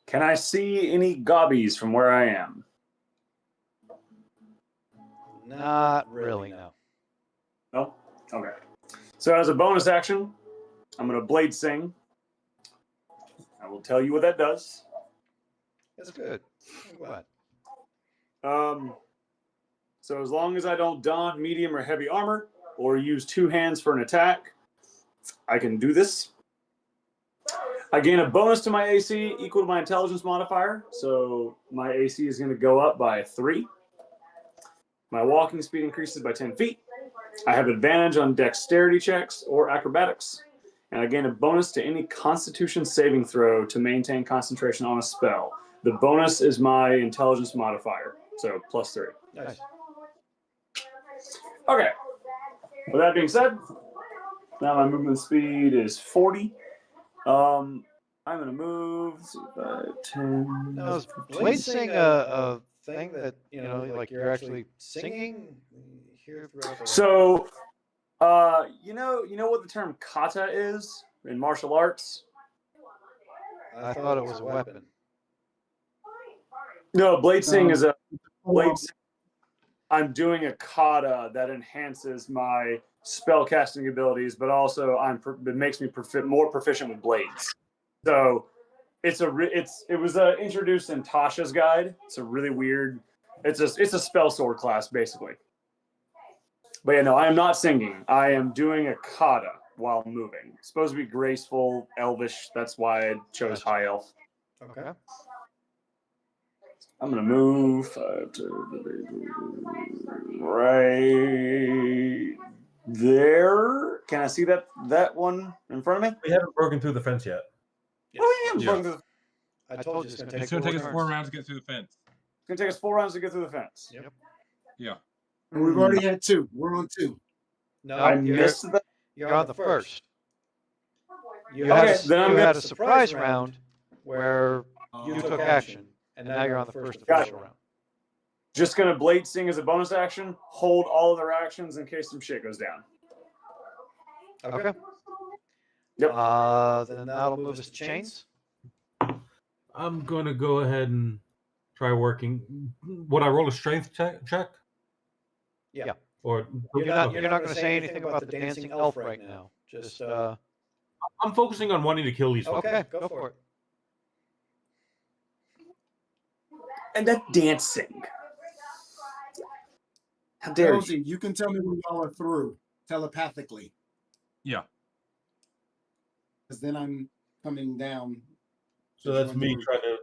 Can I see any gobbies from where I am? Not really, no. No? Okay. So as a bonus action, I'm going to Blade Sing. I will tell you what that does. That's good. I'm glad. So as long as I don't don medium or heavy armor or use 2 hands for an attack, I can do this. I gain a bonus to my AC equal to my intelligence modifier. So my AC is going to go up by 3. My walking speed increases by 10 feet. I have advantage on dexterity checks or acrobatics. And I gain a bonus to any constitution saving throw to maintain concentration on a spell. The bonus is my intelligence modifier. So plus 3. Nice. Okay. With that being said, now my movement speed is 40. I'm going to move 10. Now, is Blade Sing a thing that, like you're actually singing here throughout the... So, you know what the term kata is in martial arts? I thought it was a weapon. No, Blade Sing is a Blade Sing. I'm doing a kata that enhances my spell casting abilities, but also it makes me more proficient with blades. So it was introduced in Tasha's guide. It's a really weird. It's a spell sword class basically. But yeah, no, I am not singing. I am doing a kata while moving. It's supposed to be graceful, elvish. That's why I chose high elf. Okay. I'm gonna move right there. Can I see that one in front of me? We haven't broken through the fence yet. Yes. Oh, yeah. I told you it's going to take us 4 rounds to get through the fence. It's gonna take us 4 rounds to get through the fence. Yep. Yeah. And we've already had 2. We're on 2. No, I missed that. You're on the first. You had a surprise round where you took action, and now you're on the first official round. Just gonna Blade Sing as a bonus action. Hold all of their actions in case some shit goes down. Okay. Yep. Then that'll move us to chains. I'm gonna go ahead and try working. Would I roll a strength check? Yeah. Or You're not going to say anything about the dancing elf right now. Just I'm focusing on wanting to kill these folks. okay, go for it. And that dancing. How dare you? Rosie, you can tell me when y'all are through telepathically, Yeah. because then I'm coming down. So that's me trying to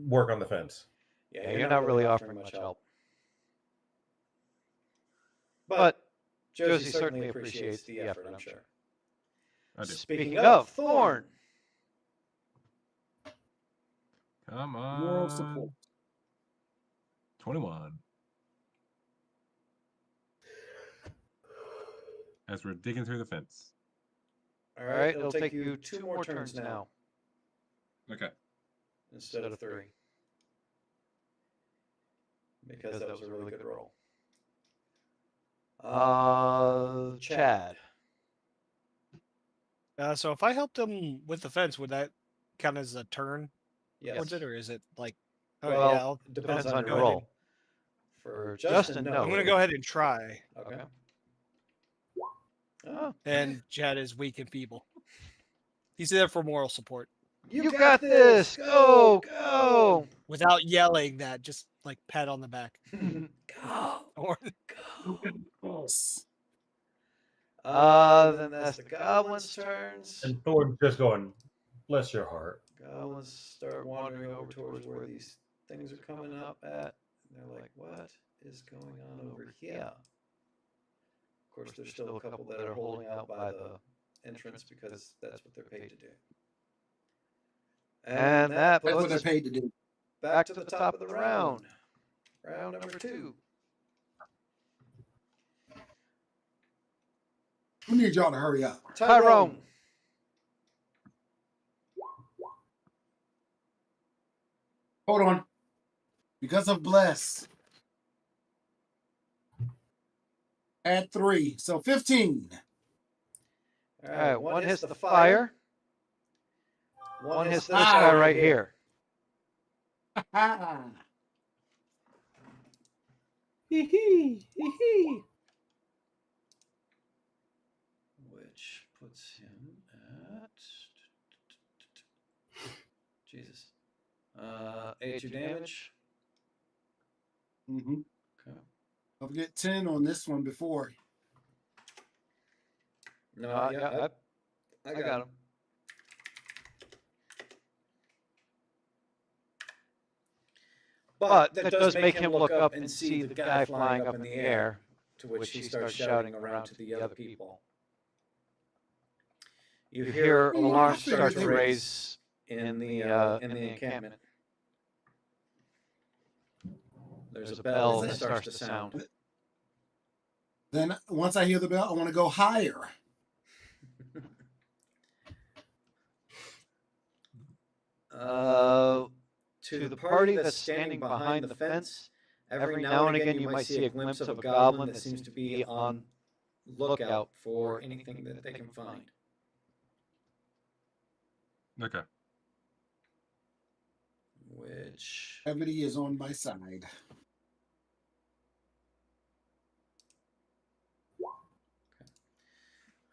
work on the fence. Yeah, you're not really offering much help. But Josie certainly appreciates the effort, I'm sure. I do. Speaking of, Thorn. Come Moral on. support. 21. As we're digging through the fence. All right, it'll take you 2 more turns now Okay. instead of 3. Because that was a really good roll. Chad. So if I helped him with the fence, would that count as a turn Yes. towards it, or is it like? Well, yeah, I'll depends I'll on go your ahead roll. For Justin, no. I'm gonna go ahead and try. Okay. Oh, And Chad is weak and feeble. He's there for moral support. you got this. Go. Without yelling that, just like pat on the back. Go. Or Then that's the goblins' turns. And Thor's just going, bless your heart. Goblins start wandering over towards where these things are coming up at. And they're like, what is going on over here? Of course, there's still a couple that are holding out by the entrance because that's what they're paid to do. And that That's what puts they're us paid to do. back to the top of the round. Round number 2. We need y'all to hurry up. Tyrone. Hold on. Because of Bless, Add 3, so 15. All right, one hits the fire. One hits this Ah. guy right here. Hee hee, hee hee. Which puts him at Jesus. 8 damage. Mm-hmm. Okay. I'll get 10 on this one before. No, yeah, I got him. But that does make him look up and see the guy flying up in the air, to which he starts shouting around to the other people. You hear alarms start to raise in the encampment. There's a bell that starts to sound. Then once I hear the bell, I want to go higher. To the party that's standing behind the fence, every now and again you might see a glimpse of a goblin that seems to be on lookout for anything that they can find. Okay. Which gravity is on my side.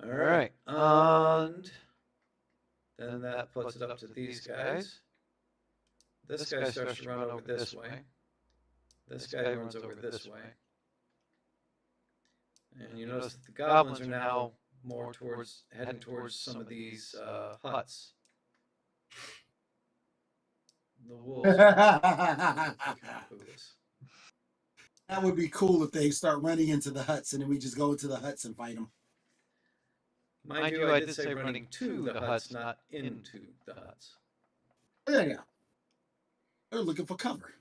All right. And then that puts it up to these guys. This guy starts to run over this way. This guy runs over this way. And you notice that the goblins are now more towards heading towards some of these huts. The wolves. That would be cool if they start running into the huts and then we just go into the huts and fight them. Mind you, I did say running to the huts, not into the huts. Yeah. They're looking for cover.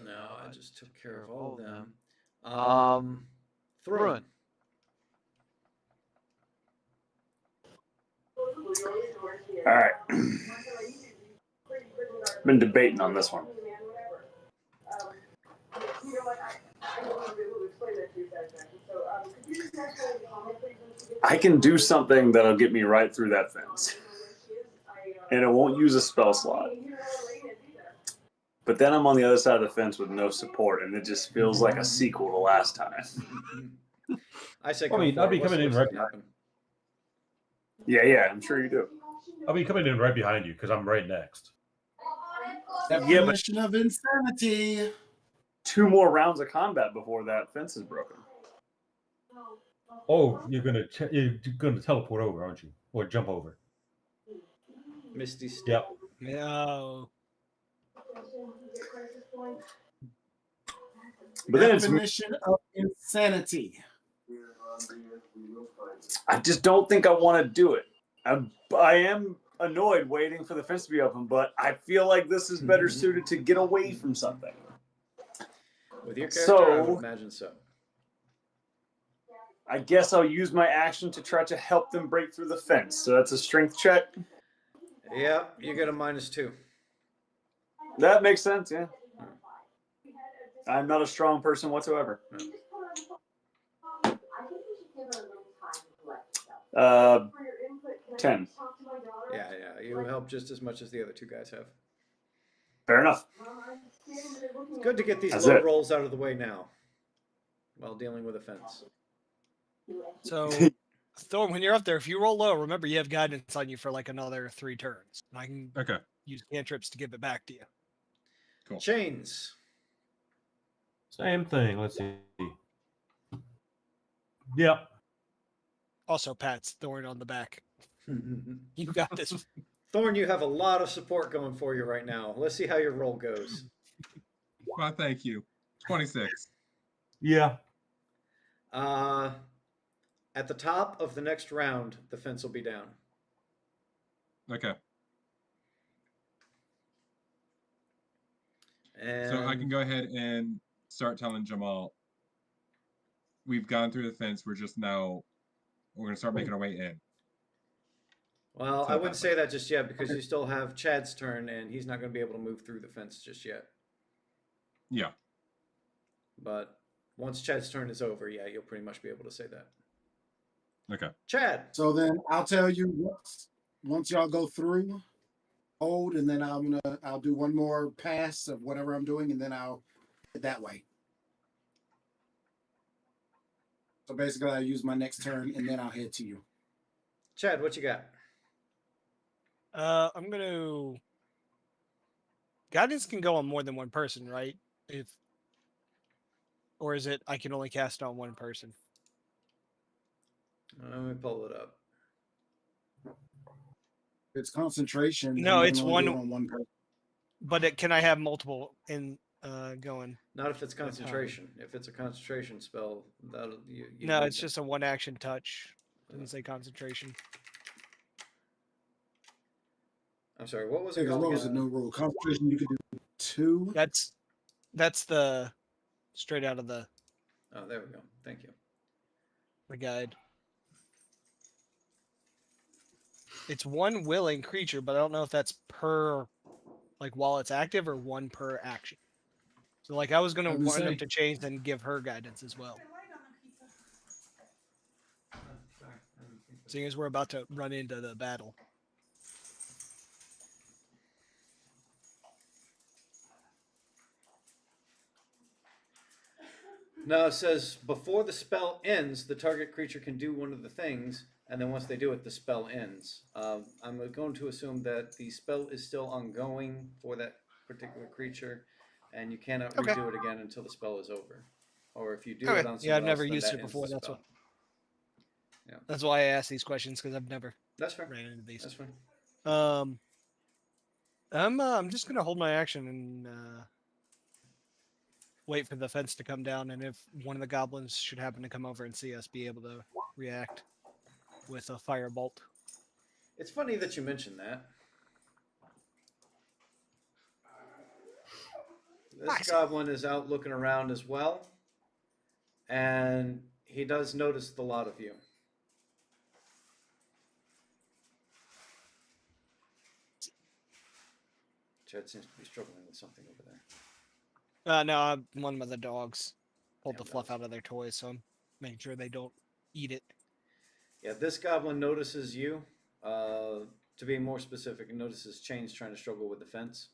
No, I just took care of all of them. Throwing. All right. Been debating on this one. I can do something that'll get me right through that fence. And it won't use a spell slot. But then I'm on the other side of the fence with no support, and it just feels like a sequel to last time. I say, I'll be coming in right. Yeah, I'm sure you do. I'll be coming in right behind you because I'm right next. Definition of insanity. 2 more rounds of combat before that fence is broken. Oh, you're gonna teleport over, aren't you? Or jump over? Misty Step. Yep. No. But then it's definition of insanity. I just don't think I want to do it. I am annoyed waiting for the fence to be open, but I feel like this is better suited to get away from something. With your character, I would imagine so. I guess I'll use my action to try to help them break through the fence. So that's a strength check. Yeah, you get a -2. That makes sense, yeah. I'm not a strong person whatsoever. 10. Yeah, you help just as much as the other 2 guys have. Fair enough. It's good to get these low rolls out of the way now while dealing with a fence. So, Thorn, when you're up there, if you roll low, remember you have guidance on you for like another 3 turns. And I can use cantrips to give it back to you. Cool. Chains. Same thing. Let's see. Yep. Also, Pat's Thorn on the back. You got this. Thorn, you have a lot of support going for you right now. Let's see how your roll goes. Well, thank you. 26. Yeah. At the top of the next round, the fence will be down. Okay. And So I can go ahead and start telling Jamal, we've gone through the fence. We're going to start making our way in. Well, I wouldn't say that just yet because you still have Chad's turn and he's not going to be able to move through the fence just yet. Yeah. But Once Chad's turn is over, yeah, you'll pretty much be able to say that. Okay. Chad. So then I'll tell you once y'all go through, hold, and then I'll do one more pass of whatever I'm doing, and then I'll head that way. So basically, I'll use my next turn, and then I'll head to you. Chad, what you got? I'm gonna. Guidance can go on more than one person, right? Or is it I can only cast on one person? Let me pull it up. It's concentration. No, you it's can only do one. it on one person. But can I have multiple in going? Not if it's concentration. If it's a concentration spell, that'll you No, need it's that. just a one action touch. Didn't say concentration. I'm sorry. What was it Because called what was the again? new rule? Concentration, you could do 2. That's the straight out of the Oh, there we go. Thank you. guide. It's one willing creature, but I don't know if that's per, like, while it's active or one per action. So, like, I was going to What'd you want him say? to change and give her guidance as well. Seeing as we're about to run into the battle. No, it says before the spell ends, the target creature can do one of the things, and then once they do it, the spell ends. I'm going to assume that the spell is still ongoing for that particular creature, and you cannot Okay. redo it again until the spell is over. Or if you do Okay. it on Yeah, I've someone never else, then used that it ends before. the That's spell. what. Yeah. That's why I ask these questions, because I've never That's fair. ran into these. That's fine. I'm just gonna hold my action and wait for the fence to come down, and if one of the goblins should happen to come over and see us, be able to react with a firebolt. It's funny that you mentioned that. This goblin is out looking around as well, and he does notice the lot of you. Chad seems to be struggling with something over there. No, one of the dogs pulled Damn the fluff dogs. out of their toys, so I'm making sure they don't eat it. Yeah, this goblin notices you. To be more specific, it notices Chains trying to struggle with the fence.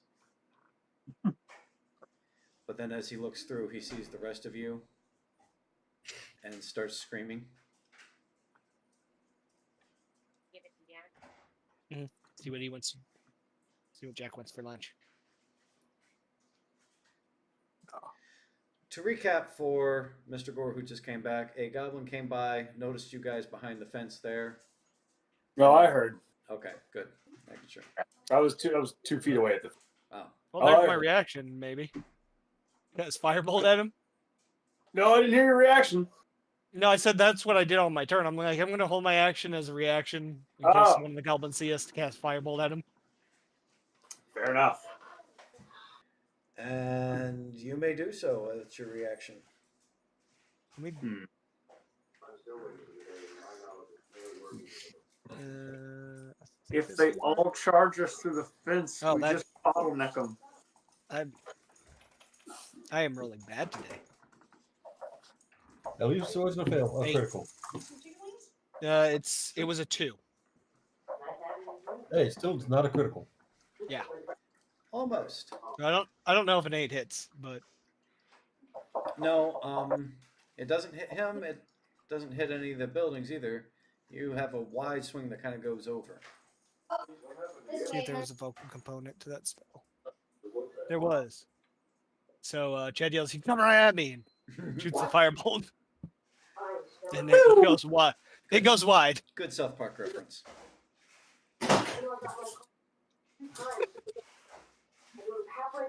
But then as he looks through, he sees the rest of you and starts screaming. See what he wants. See what Jack wants for lunch. To recap for Mr. Gore, who just came back, a goblin came by, noticed you guys behind the fence there. No, I heard. Okay, good. Making sure. I was 2 feet away at the. Oh. Well, there's my reaction, maybe. That's firebolt at him. No, I didn't hear your reaction. No, I said that's what I did on my turn. I'm like, I'm going to hold my action as a reaction in case one of the goblins see us to cast firebolt at him. Fair enough. And you may do so. That's your reaction. If they all charge us through the fence, we just bottleneck them. I am rolling bad today. At least it wasn't a fail, a critical. It was a 2. Hey, still it's not a critical. Yeah. Almost. I don't know if an 8 hits, but no, it doesn't hit him. It doesn't hit any of the buildings either. You have a wide swing that kind of goes over. See if there was a vocal component to that spell. There was. So Chad yells, "He come right at me!" and shoots the firebolt, and it goes wide. It goes wide. Good South Park reference.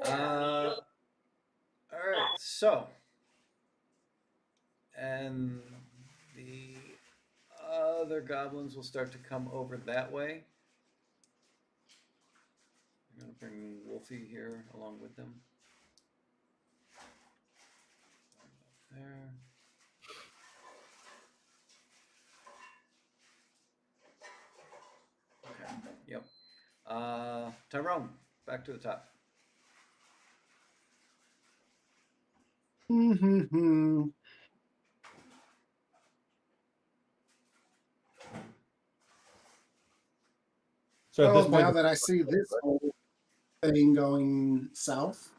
All right, so, and the other goblins will start to come over that way. I'm going to bring Wolfie here along with them. There. Okay, yep. Tyrone, back to the top. So at this Well, point, now that I see this whole thing going south,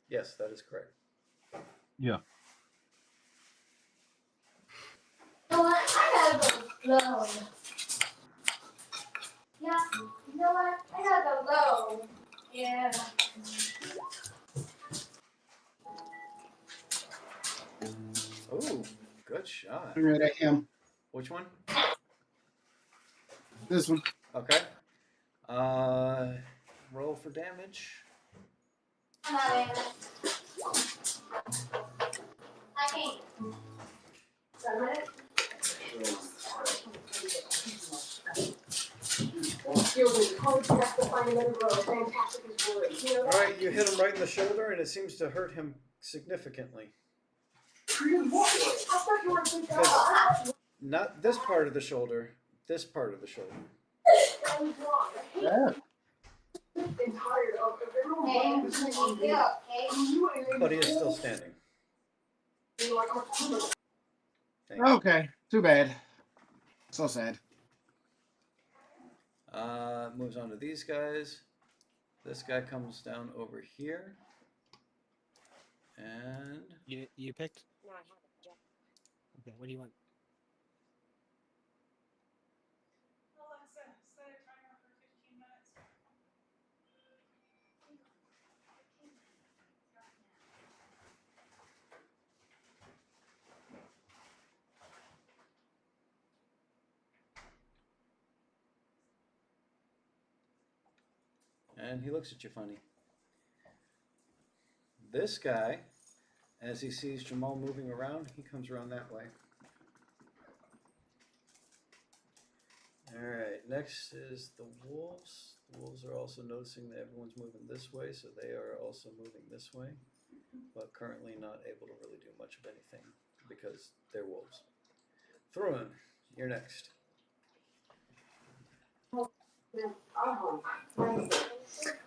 Yes, that is correct. yeah. You know what? I gotta go. Yeah, you know what? I gotta go. Yeah. Ooh, good shot. right at him. Which one? This one. Okay. Roll for damage. I'm not in. I can't. All right, you hit him right in the shoulder, and it seems to hurt him significantly. Not this part of the shoulder, this part of the shoulder. Yeah. But he is still standing. Okay. Too bad. So sad. Moves on to these guys. This guy comes down over here. And You picked? No, I haven't yet. Okay, what do you want? and he looks at you funny. This guy, as he sees Jamal moving around, he comes around that way. All right, next is the wolves. The wolves are also noticing that everyone's moving this way, so they are also moving this way, but currently not able to really do much of anything because they're wolves. Thruin, you're next.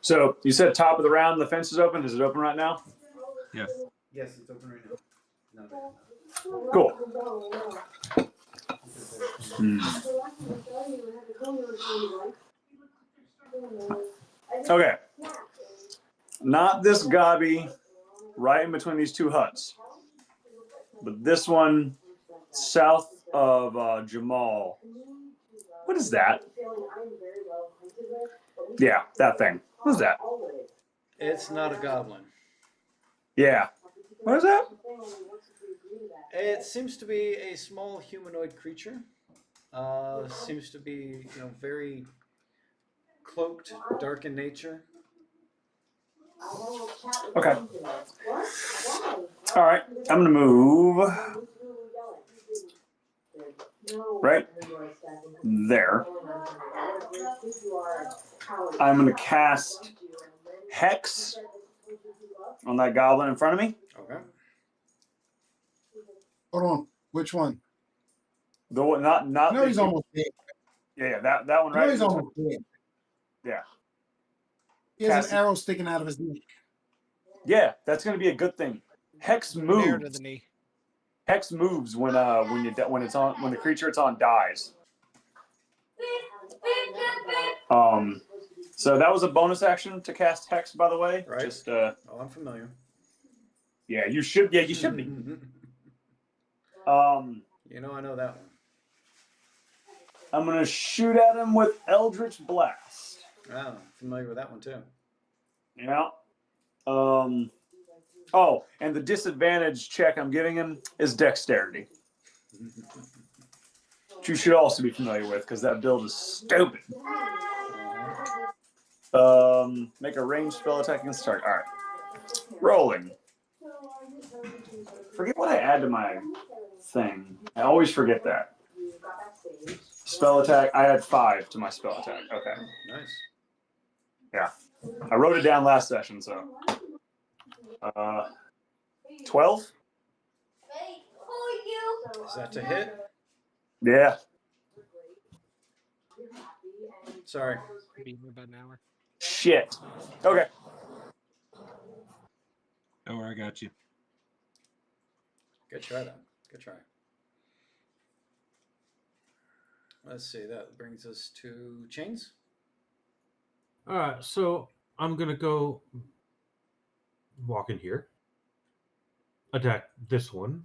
So you said top of the round, the fence is open. Is it open right now? Yes. Yes, it's open right now. No, Cool. Okay. Not this gobby right in between these two huts, but this one south of Jamal. What is that? Yeah, that thing. What is that? it's not a goblin. Yeah. What is that? It seems to be a small humanoid creature. Seems to be, very cloaked, dark in nature. Okay. All right. I'm gonna move right there. I'm gonna cast Hex on that goblin in front of me. Okay. Hold on. Which one? The one, not No, he's almost dead. Yeah, that one No, right. he's almost dead. Yeah. He has Cast an arrow sticking out of his neck. Yeah, that's gonna be a good thing. Hex Arrow to moves. the knee. Hex moves when the creature it's on dies. So that was a bonus action to cast Hex, by the way. Right. Just Oh, I'm familiar. yeah, you should be. I know that one. I'm gonna shoot at him with Eldritch Blast. Oh, familiar with that one too. Yeah. Oh, and the disadvantage check I'm giving him is Dexterity. Which you should also be familiar with because that build is stupid. Make a ranged spell attack against target. All right. Rolling. Forget what I add to my thing. I always forget that. Spell attack. I had 5 to my spell attack. Okay. Nice. Yeah. I wrote it down last session, so. 12? Is that to hit? Yeah. Sorry. Be here about an hour. Shit. Okay. Don't worry, I got you. Good try, though. Good try. Let's see. That brings us to chains. All right, so I'm gonna go walk in here, attack this one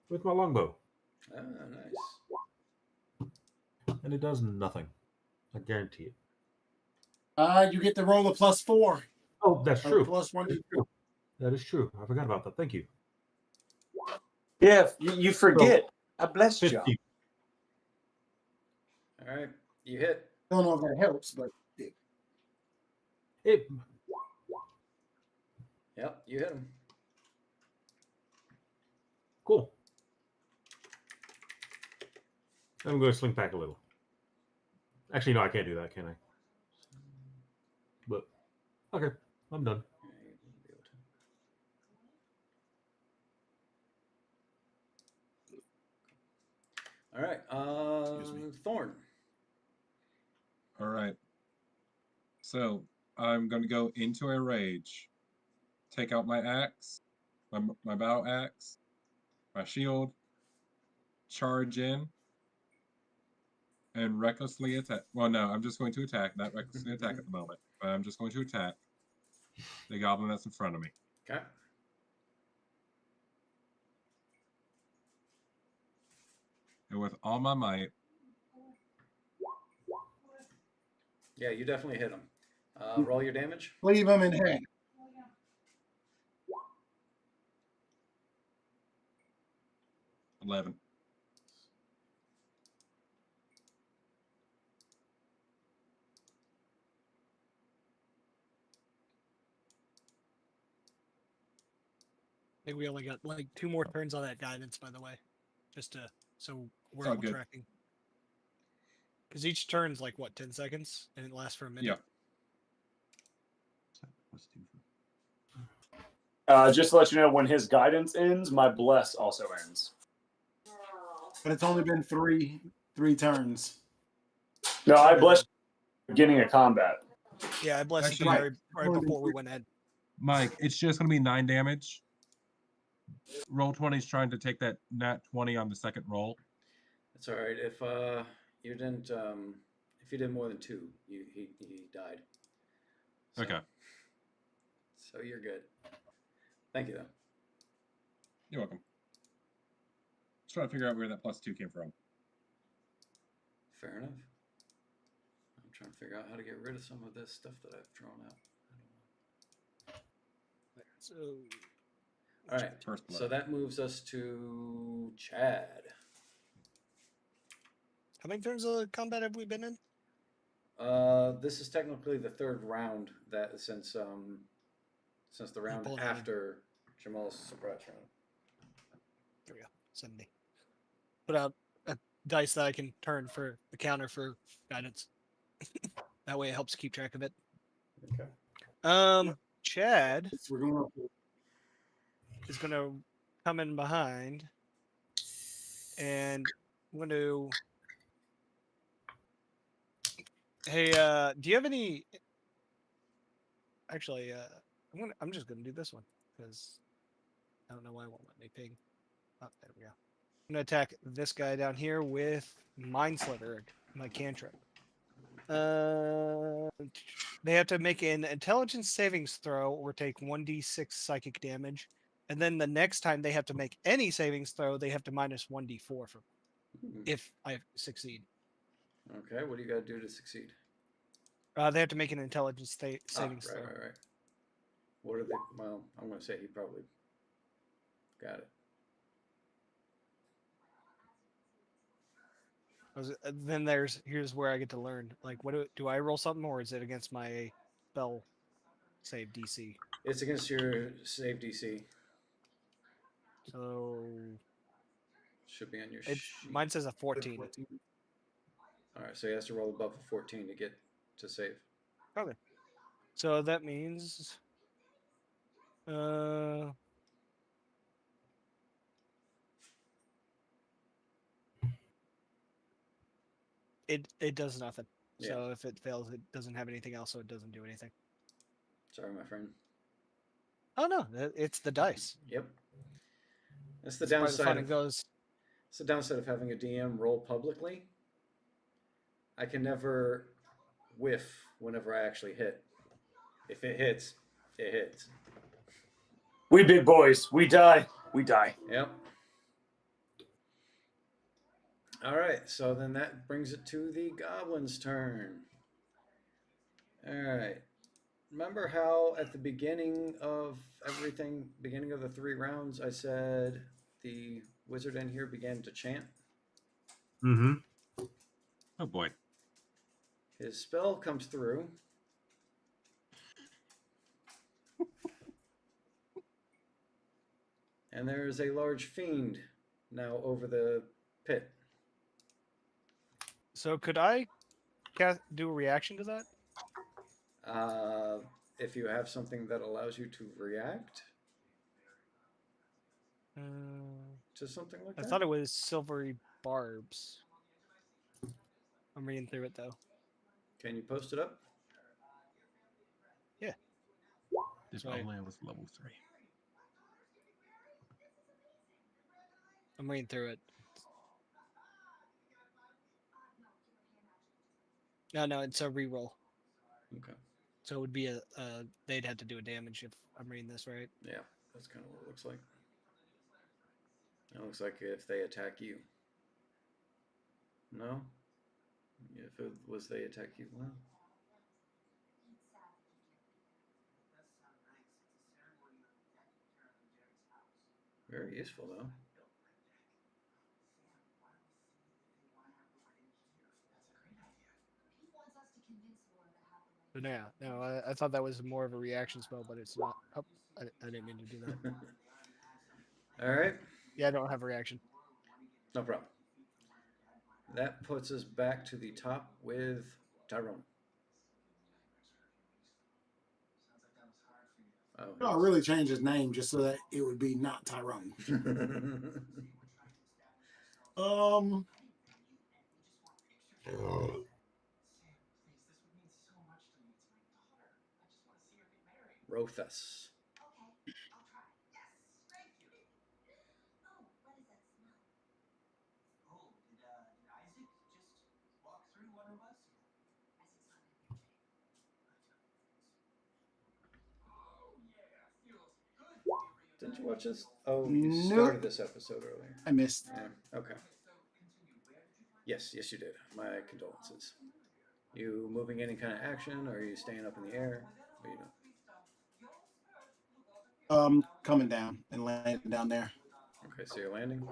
with my longbow, Oh, nice. and it does nothing. I guarantee it. You get the roll of +4. Oh, that's Or true. +1. That is true. That is true. I forgot about that. Thank you. Yeah, you forget. I blessed you. 50. All right. You hit. Don't know if that helps, but It, Yep, you hit him. cool. I'm going to slink back a little. Actually, no, I can't do that, can I? But, okay, I'm done. All right. Thorn. All right. So I'm going to go into a rage. Take out my axe, my battle axe, my shield, charge in, and recklessly attack. Well, no, I'm just going to attack, not recklessly attack at the moment. But I'm just going to attack the goblin that's in front of me. Okay. And with all my might. Yeah, you definitely hit him. Roll your damage. leave him in hand. $11. I think we only got like 2 more turns on that guidance, by the way, just to so we're all all good. tracking. Because each turn's like what, 10 seconds, and it lasts for a minute. Yeah. Just to let you know, when his guidance ends, my bless also ends. But it's only been three turns. No, I bless beginning of combat. Yeah, I blessed Actually, you right before we went in. Mike, it's just going to be 9 damage. Roll 20 is trying to take that nat 20 on the second roll. That's all right. If you didn't, if you did more than 2, he died. So, Okay. So you're good. Thank you, though. You're welcome. Just trying to figure out where that +2 came from. Fair enough. I'm trying to figure out how to get rid of some of this stuff that I've drawn out. So, All right. First blood. So that moves us to Chad. how many turns of combat have we been in? This is technically the 3rd round that since the round pulled out after Jamal's suppress round. There we go. 70. Put out a dice that I can turn for the counter for guidance. That way it helps keep track of it. Okay. Chad We're going up. is going to come in behind, and I'm going to. Hey, do you have any? Actually, I'm just gonna do this one because I don't know why it won't let me ping. Oh, there we go. I'm gonna attack this guy down here with Mind Sliver, my cantrip. They have to make an intelligence savings throw or take 1d6 psychic damage, and then the next time they have to make any savings throw, they have to minus 1d4 from if I succeed. Okay. What do you got to do to succeed? They have to make an intelligence savings throw. Right. What are they? Well, I'm going to say he probably got it. Then here's where I get to learn. Like, what do I roll something, or is it against my spell save DC? It's against your save DC. So Should be on your it's sheet. mine says a 14. All right, so he has to roll above a 14 to get to save. Okay. So that means It does nothing. Yeah. So if it fails, it doesn't have anything else, so it doesn't do anything. Sorry, my friend. Oh no, it's the dice. Yep. That's the It's part of the downside. fun. It goes. It's the downside of having a DM roll publicly. I can never whiff whenever I actually hit. If it hits, it hits. We big boys. We die. We die. Yep. All right. So then that brings it to the goblin's turn. All right. Remember how at the beginning of everything, beginning of the 3 rounds, I said the wizard in here began to chant? Mm-hmm. Oh boy. His spell comes through. And there is a large fiend now over the pit. So could I do a reaction to that? If you have something that allows you to react to something like I that. thought it was silvery barbs. I'm reading through it though. Can you post it up? Yeah. If Right. only I was level 3. I'm reading through it. No, it's a reroll. Okay. So it would be they'd have to do a damage if I'm reading this right. Yeah, that's kind of what it looks like. It looks like if they attack you. No? If it was they attack you, well. Very useful though. But no, I thought that was more of a reaction spell, but it's not. Oh, I didn't mean to do that. All right. Yeah, I don't have a reaction. No problem. That puts us back to the top with Tyrone. Oh, I'll really change his name just so that it would be not Tyrone. Rothus. Didn't you watch this? Oh, you started this episode earlier. I missed. Yeah. Okay. Yes, you did. My condolences. You moving any kind of action, or are you staying up in the air? What are you doing? Coming down and landing down there. Okay, so you're landing.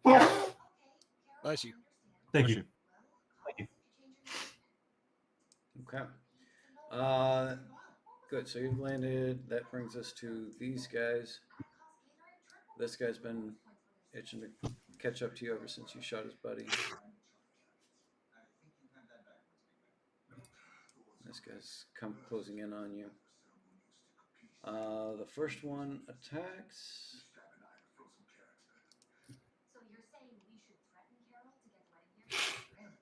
Yeah. Bless you. Thank you. Okay. Good. So you've landed. That brings us to these guys. This guy's been itching to catch up to you ever since you shot his buddy. This guy's closing in on you. The first one attacks. So you're saying we should threaten Carol to get the wedding here?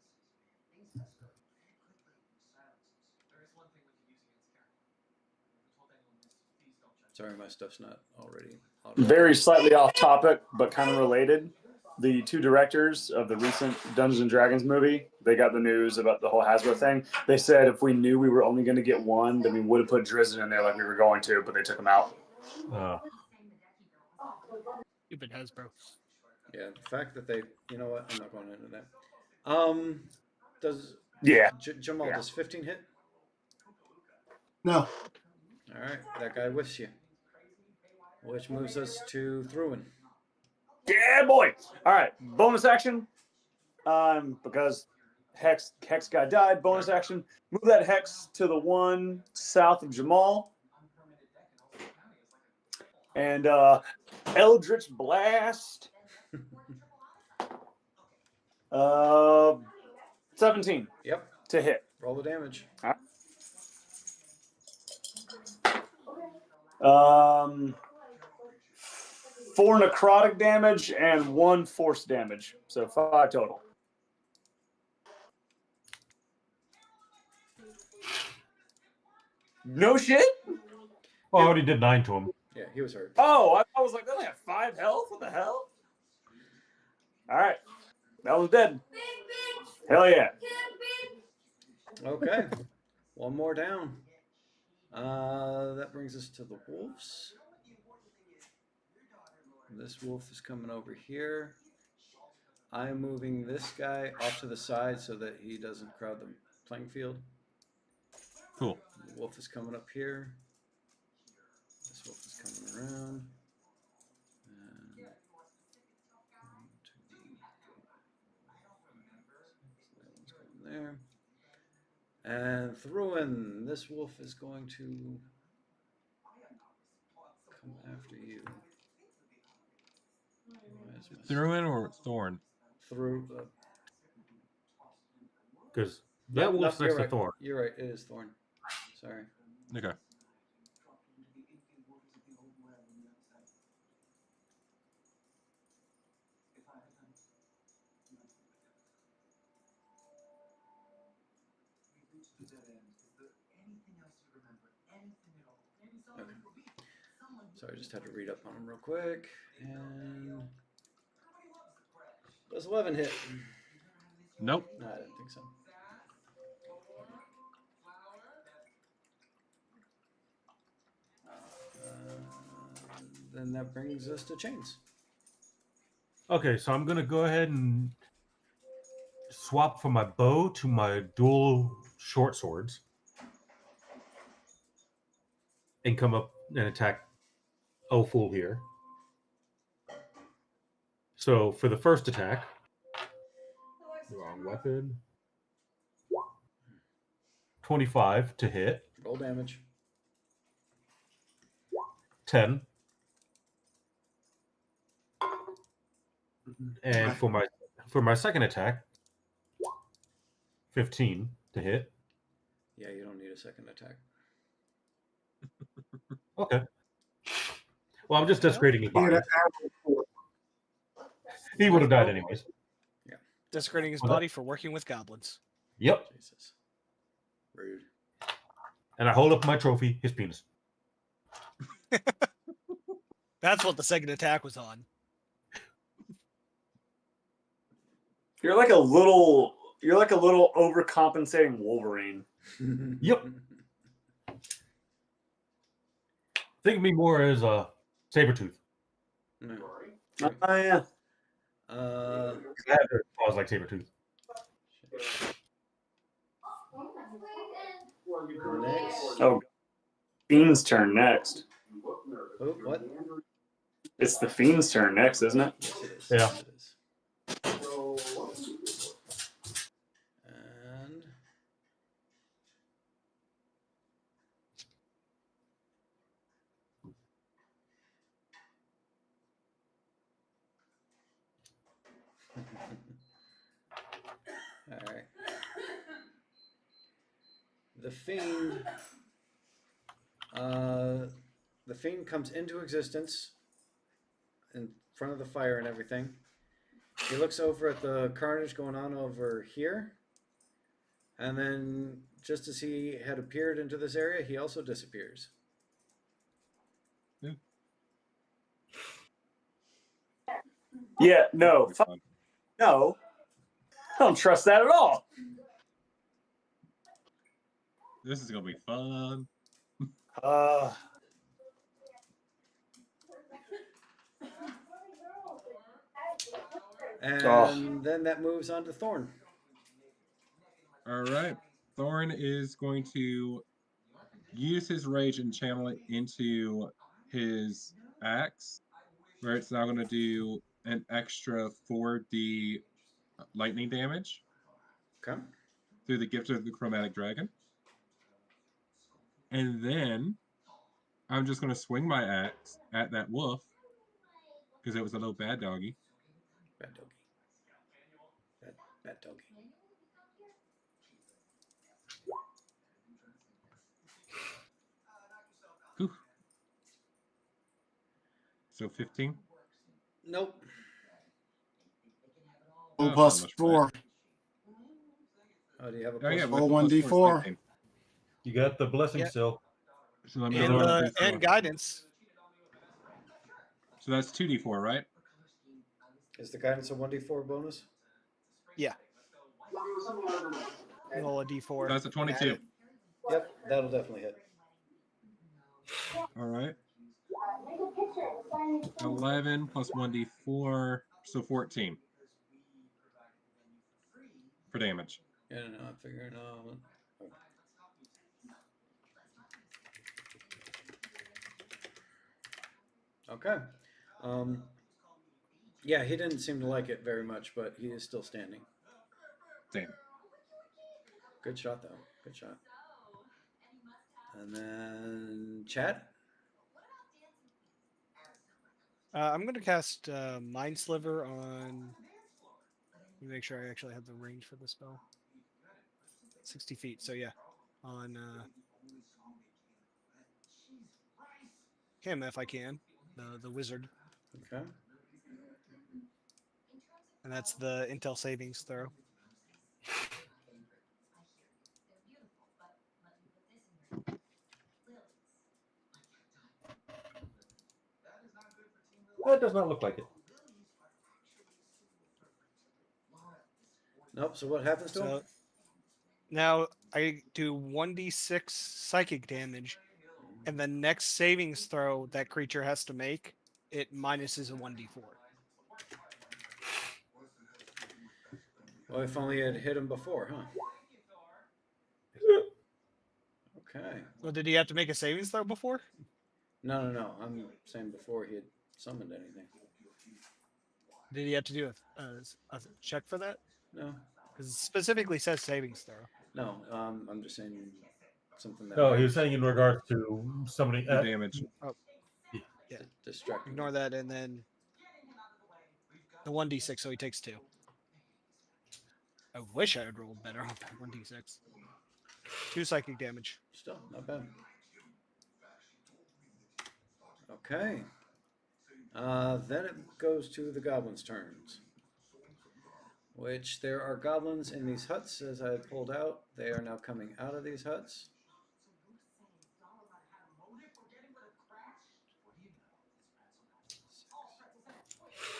Sorry, my stuff's not already. Very slightly off topic, but kind of related. The 2 directors of the recent Dungeons and Dragons movie, they got the news about the whole Hasbro thing. They said if we knew we were only going to get one, then we would have put Drizzt in there like we were going to, but they took him out. Stupid Hasbro. Yeah, the fact that they, you know what? I'm not going into that. Does Jamal does 15 hit? No. All right, that guy whiffs you, which moves us to Thruin. Yeah, boy. All right, bonus action. Because Hex guy died. Bonus action. Move that hex to the one south of Jamal. And Eldritch Blast. 17 Yep. to hit. Roll the damage. All right. 4 necrotic damage and 1 force damage. So 5 total. No shit? Well, I already did 9 to him. Yeah, he was hurt. Oh, I was like, they only have 5 health? What the hell? All right. That was dead. Hell yeah. Okay. One more down. That brings us to the wolves. This wolf is coming over here. I'm moving this guy off to the side so that he doesn't crowd the playing field. Cool. The wolf is coming up here. This wolf is coming around. And that one's going there. And Thruin, this wolf is going to come after you. Thruin or Thorn? Through. Because that wolf's next to right. Thorn. You're right. It is Thorn. Sorry. Okay. Okay. So I just had to read up on him real quick. And does 11 hit? Nope. No, I didn't think so. Then that brings us to chains. Okay, so I'm going to go ahead and swap from my bow to my dual short swords. And come up and attack Fool here. So for the first attack, wrong weapon. 25 to hit. Roll damage. 10. And for my second attack, 15 to hit. Yeah, you don't need a second attack. Okay. Well, I'm just desecrating his body. He would have died anyways. Yeah. Desecrating his body for working with goblins. Yep. Jesus. Rude. And I hold up my trophy, his penis. That's what the second attack was on. You're like a little overcompensating Wolverine. Yep. Think of me more as a Sabretooth. No. Oh, yeah. I have claws like Sabretooth. Next. Oh, Fiend's turn next. Oh, what? It's the Fiend's turn next, isn't it? Yes, it is. Yeah. Yes, it is. And all right. The Fiend comes into existence in front of the fire and everything. He looks over at the carnage going on over here. And then just as he had appeared into this area, he also disappears. Yeah, no. No. I don't trust that at all. This is gonna be fun. And then that moves on to Thorn. All right. Thorn is going to use his rage and channel it into his axe, where it's now going to do an extra 4d lightning damage. Okay. Through the gift of the chromatic dragon. And then I'm just going to swing my axe at that wolf because it was a little bad doggy. Bad doggy. Bad doggy. Whew. So 15? Nope. Oh, Oh, plus not much 4. Oh, do you have a Oh, plus yeah, four? Oh, with the plus 4 is 1d4. 19. You got the blessing Yeah. still. So let me And roll Another a and d4. guidance. So that's 2d4, right? Is the guidance a 1d4 bonus? Yeah. Roll a d4. That's a and add 22. it. Yep, that'll definitely hit. All right. 11 plus 1d4, so 14 for damage. Yeah, no, I'm figuring out. Okay. Yeah, he didn't seem to like it very much, but he is still standing. Damn. Good shot, though. Good shot. And then Chad. I'm going to cast Mind Sliver on. Let me make sure I actually have the range for the spell. 60 feet. So yeah, on him if I can, the wizard, Okay. and that's the intel savings throw. That does not look like it. Nope. So what happens to him? So now I do 1d6 psychic damage, and the next savings throw that creature has to make, it minuses a 1d4. Well, if only it had hit him before, huh? Okay. Well, did he have to make a savings throw before? No. I'm saying before he had summoned anything. Did he have to do a check for that? No. Because it specifically says savings throw. No. I'm just saying something that. No, he was saying in regards to somebody. The damage. Oh, yeah. Distracting. Ignore that, and then the 1d6, so he takes 2. I wish I had rolled better on that 1d6. 2 psychic damage. Still not bad. Okay. Then it goes to the goblins' turns. Which there are goblins in these huts, as I had pulled out. They are now coming out of these huts.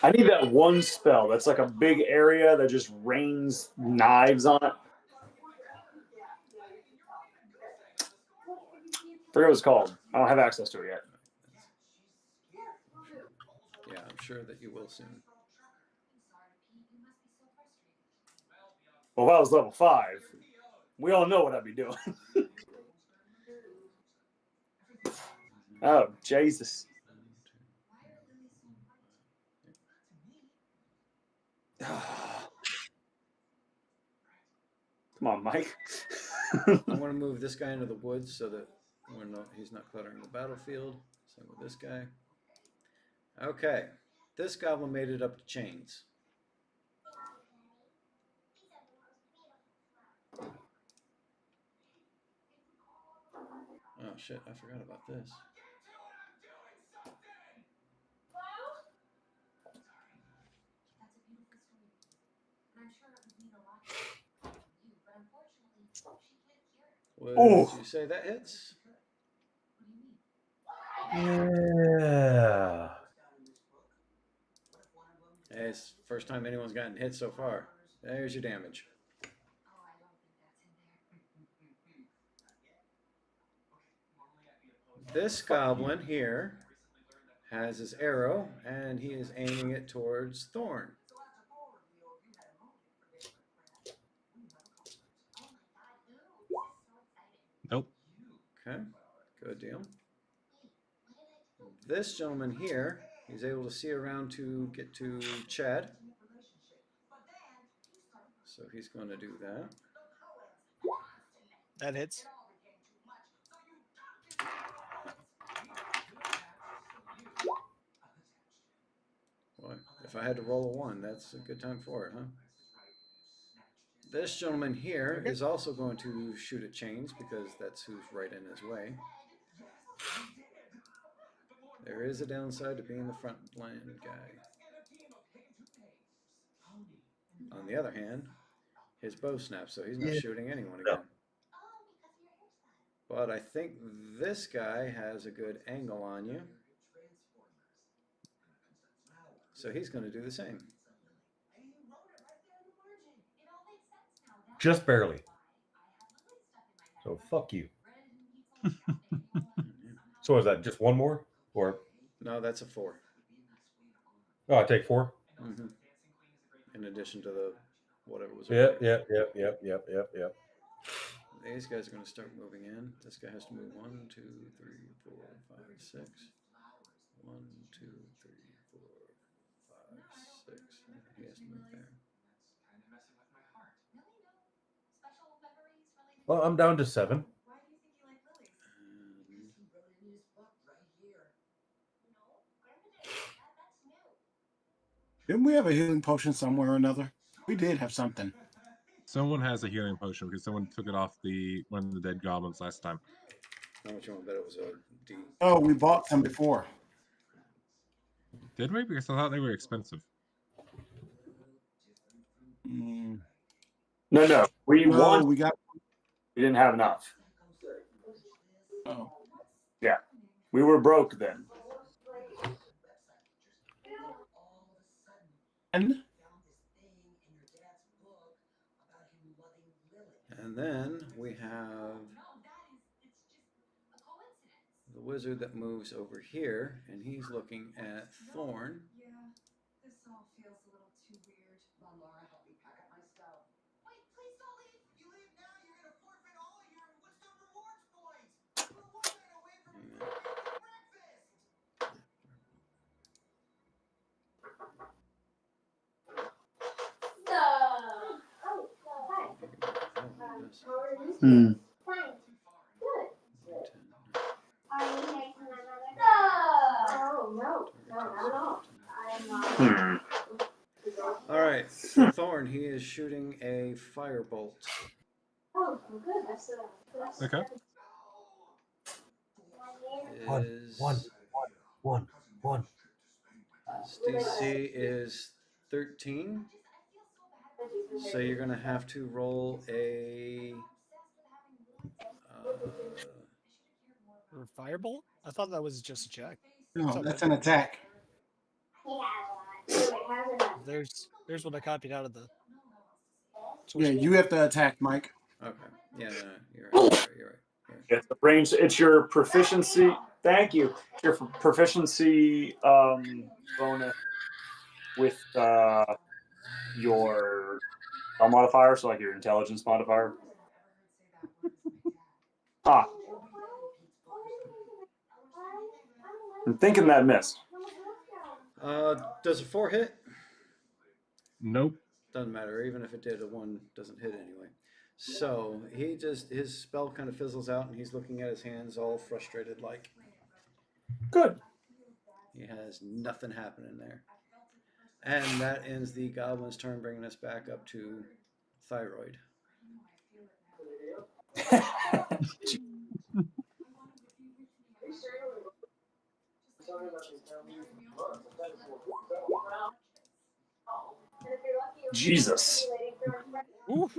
I need that one spell that's like a big area that just rains knives on it. I forget what it's called. I don't have access to it yet. Yeah, I'm sure that you will soon. Well, if I was level 5, we all know what I'd be doing. Oh, Jesus. Come on, Mike. I'm going to move this guy into the woods so that he's not cluttering the battlefield. Same with this guy. Okay. This goblin made it up to chains. Oh, shit. I forgot about this. Would Ooh. you say that hits? Yeah. Hey, it's the first time anyone's gotten hit so far. There's your damage. This goblin here has his arrow, and he is aiming it towards Thorn. Nope. Okay, good deal. This gentleman here, he's able to see around to get to Chad. So he's going to do that. That hits. Boy, if I had to roll a 1, that's a good time for it, huh? This gentleman here is also going to shoot at chains because that's who's right in his way. There is a downside to being the front line guy. On the other hand, his bow snaps, so he's not shooting anyone again. But I think this guy has a good angle on you. So he's going to do the same. Just barely. So fuck you. So is that just one more? Or No, that's a 4. oh, I take 4? Mm-hmm. In addition to the whatever was. Yep. These guys are going to start moving in. This guy has to move 1, 2, 3, 4, 5, 6. 1, 2, 3, 4, 5, 6. He has to move there. Well, I'm down to 7. Didn't we have a healing potion somewhere or another? We did have something. Someone has a healing potion because someone took it off one of the dead goblins last time. How much you want to bet it was a D? Oh, we bought some before. Did we? Because I thought they were expensive. Mm. No. We won. We got. We didn't have enough. Oh. Yeah. We were broke then. And then we have the wizard that moves over here, and he's looking at Thorn. This all feels a little too weird. Mom, Laura, help me pack up my stuff. Wait, please don't leave. If you leave now, you're gonna forfeit all your wisdom rewards points. We're one night away from a free weekend breakfast. Fine. Good. No, not at all. All right, for Thorn, he is shooting a firebolt. Oh, good. That's Okay. One. His DC is 13. So you're going to have to roll a... Firebolt? I thought that was just a check. No, that's an attack. There's what I copied out of the. Yeah, you have to attack, Mike. Okay. Yeah, no, you're right. It's the range. It's your proficiency. Thank you. Your proficiency bonus with your modifier, so like your intelligence modifier. I'm thinking that missed. Does a 4 hit? Nope. Doesn't matter. Even if it did, a 1 doesn't hit anyway. So his spell kind of fizzles out, and he's looking at his hands all frustrated like. Good. He has nothing happening there. And that ends the goblin's turn, bringing us back up to Thyroid. Jesus. Oof.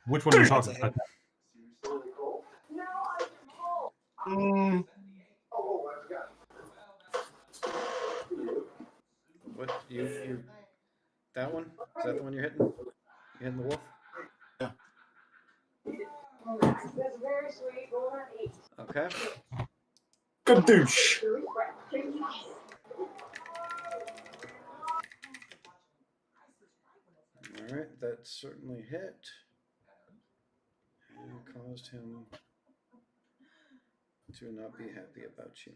Which one are you talking about? What you that one? Is that the one you're hitting? You hitting the wolf? Yeah. Okay. Good douche. All right, that certainly hit and caused him to not be happy about you.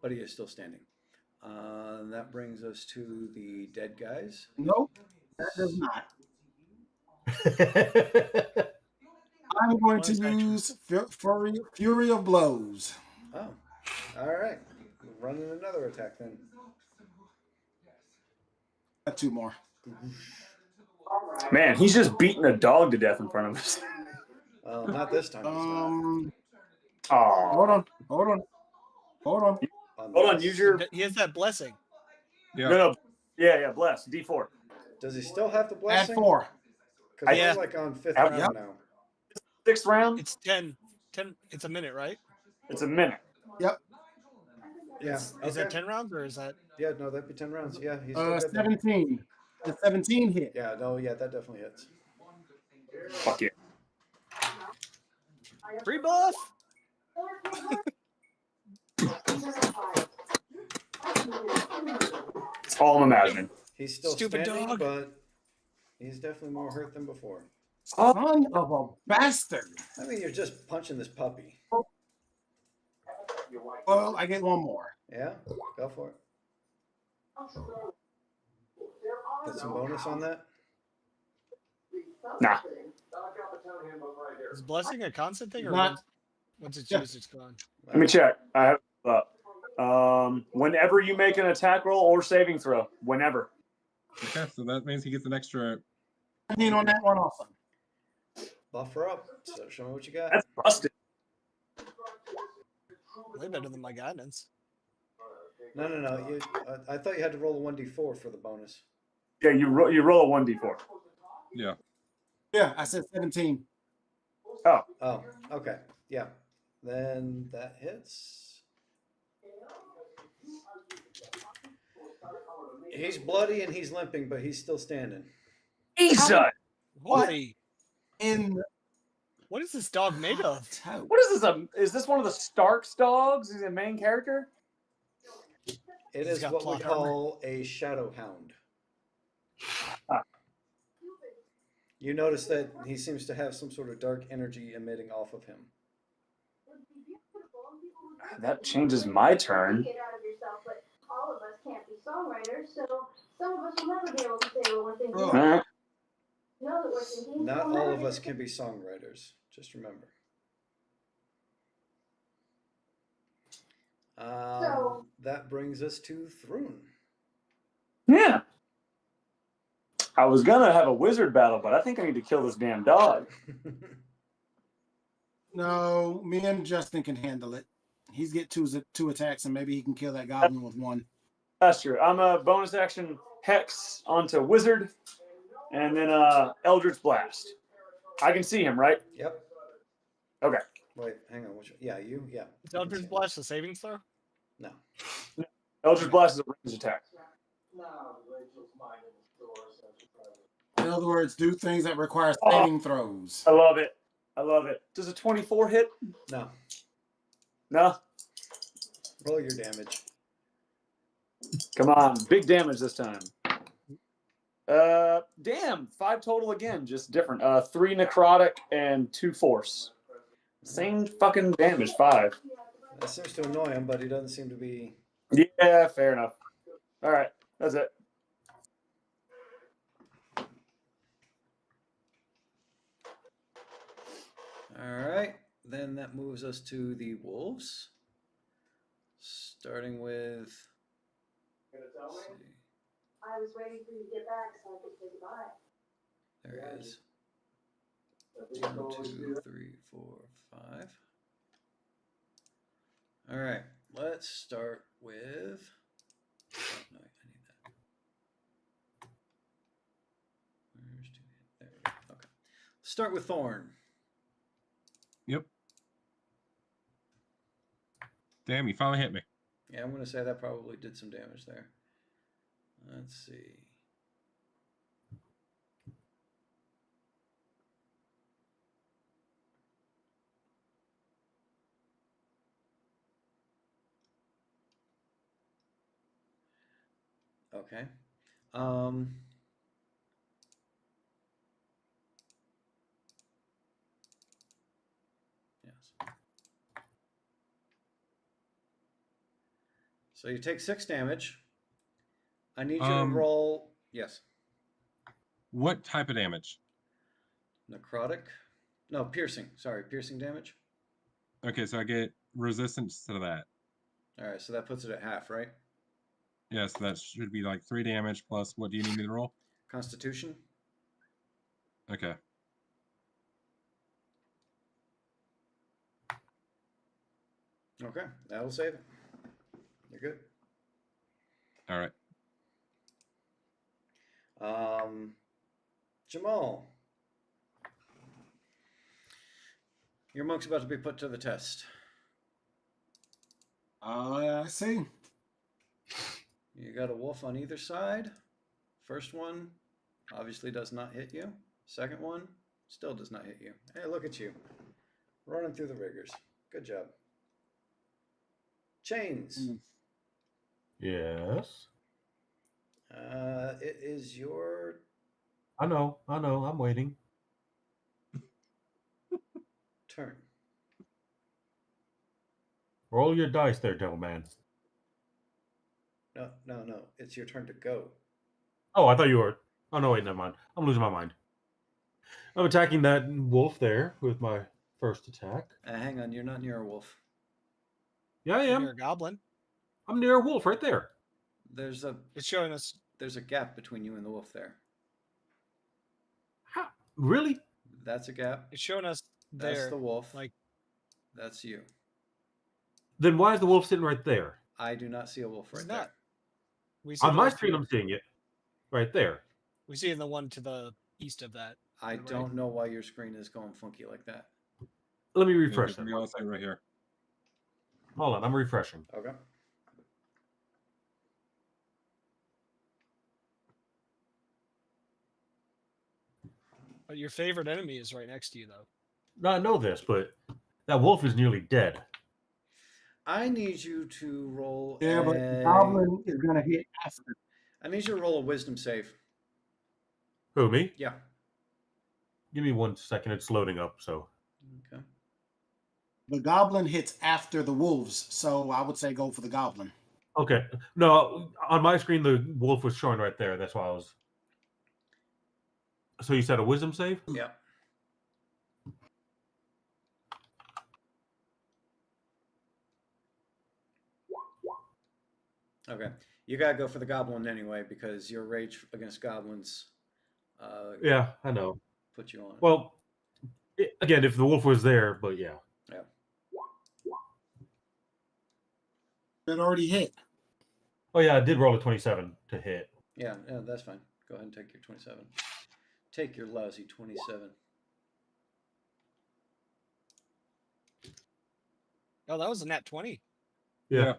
But he is still standing. That brings us to the dead guys. Nope, that does not. I'm going to use Fury of Blows. Oh, all right. Running another attack then. Got 2 more. Man, he's just beating a dog to death in front of us. Well, not this time. Oh, Hold on. Hold on. Use your. He has that blessing. Yeah. No. Yeah. Bless D4. Does he still have the Add blessing? 4. Because Yeah. we're like on 5th Yep. round now. 6th round. It's 10. It's a minute, right? It's a minute. Yep. Yeah. Is that 10 rounds or is that? Yeah, no, that'd be 10 rounds. Yeah, he's still good. 17. The 17 hit. Yeah, no, yeah, that definitely hits. Fuck yeah. Free buff. It's all I'm imagining. He's still Stupid standing, dog. but he's definitely more hurt than before. Son of a bastard. I mean, you're just punching this puppy. Well, I get 1 more. Yeah, go for it. Get some bonus on that. Nah. Is blessing a constant thing or Not- once it's Yeah. used, it's gone? Let me check. I have it up. Whenever you make an attack roll or saving throw, whenever. Okay, so that means he gets an extra. 17 on that one also. Buffer up. So show me what you got. That's busted. Way better than my guidance. No. I thought you had to roll a 1d4 for the bonus. Yeah, you roll a 1d4. Yeah. Yeah, I said 17. Oh, okay. Yeah. Then that hits. He's bloody and he's limping, but he's still standing. Jesus! Holy! In What is this dog made of? What is this? Is this one of the Stark's dogs? Is he a main character? It He's is got what we plot armor. call a shadow hound. Ah. You notice that he seems to have some sort of dark energy emitting off of him. That changes my turn. Get out of yourself, but all of us can't be songwriters, so some of us will never be able to say what we're thinking. Oh. Alright. Know that we're thinking. Not we'll all never of be us able can to- be songwriters. Just remember. That brings us to Thrun. Yeah. I was gonna have a wizard battle, but I think I need to kill this damn dog. No, me and Justin can handle it. He's get two attacks, and maybe he can kill that goblin with 1. That's true. I'm a bonus action hex onto wizard, and then Eldritch Blast. I can see him, right? Yep. Okay. Wait, hang on. Yeah, you? Yeah. Is Eldritch Blast a saving throw? No. Eldritch Blast is a ranged attack. In other words, do things that require saving throws. I love it. I love it. Does a 24 hit? No. No. Roll your damage. Come on, big damage this time. Damn, 5 total again, just different. 3 necrotic and 2 force. Same fucking damage, 5. That seems to annoy him, but he doesn't seem to be. Yeah, fair enough. All right, that's it. All right. Then that moves us to the wolves. Starting with. Let's see. I was waiting for you to get back so I could say goodbye. There it is. 1, 2, 3, 4, 5. All right. Let's start with. Oh, no, I need that. Where's two? There we go. Okay. Start with Thorn. Yep. Damn, you finally hit me. Yeah, I'm going to say that probably did some damage there. Let's see. Okay. Yes. So you take 6 damage. I need you to roll. Yes. What type of damage? Necrotic. No, piercing. Sorry, piercing damage. Okay, so I get resistance to that. All right, so that puts it at half, right? Yes, that should be like 3 damage plus. What do you need me to roll? Constitution. Okay. Okay, that'll save it. You're good. All right. Jamal, your monk's about to be put to the test. I see. You got a wolf on either side. First one obviously does not hit you. Second one still does not hit you. Hey, look at you. Running through the rigors. Good job. Chains. Yes. It is your I know. I'm waiting. turn. Roll your dice there, devil man. No. It's your turn to go. Oh, I thought you were. Oh, no, wait, never mind. I'm losing my mind. I'm attacking that wolf there with my first attack. Hang on, you're not near a wolf. Yeah, I am. Near a goblin. I'm near a wolf right there. It's showing us. There's a gap between you and the wolf there. How? Really? That's a gap. It's showing us there. That's the wolf. Like, that's you. Then why is the wolf sitting right there? I do not see a wolf right there. We see On my screen, I'm seeing it right there. We see in the one to the east of that. I don't know why your screen is going funky like that. Let me refresh it. Right here. Hold on, I'm refreshing. Okay. But your favorite enemy is right next to you, though. No, I know this, but that wolf is nearly dead. I need you to roll. Yeah, but the goblin is going to hit after. I need you to roll a wisdom save. Who, me? Yeah. Give me 1 second. It's loading up, so. Okay. The goblin hits after the wolves, so I would say go for the goblin. Okay. No, on my screen, the wolf was showing right there. That's why I was. So you said a wisdom save? Yeah. Okay. You gotta go for the goblin anyway because your rage against goblins. Yeah, I know. Put you on. Well, again, if the wolf was there, but yeah. Yeah. It already hit. Oh yeah, I did roll a 27 to hit. Yeah, that's fine. Go ahead and take your 27. Take your lousy 27. Oh, that was a nat 20. Yeah.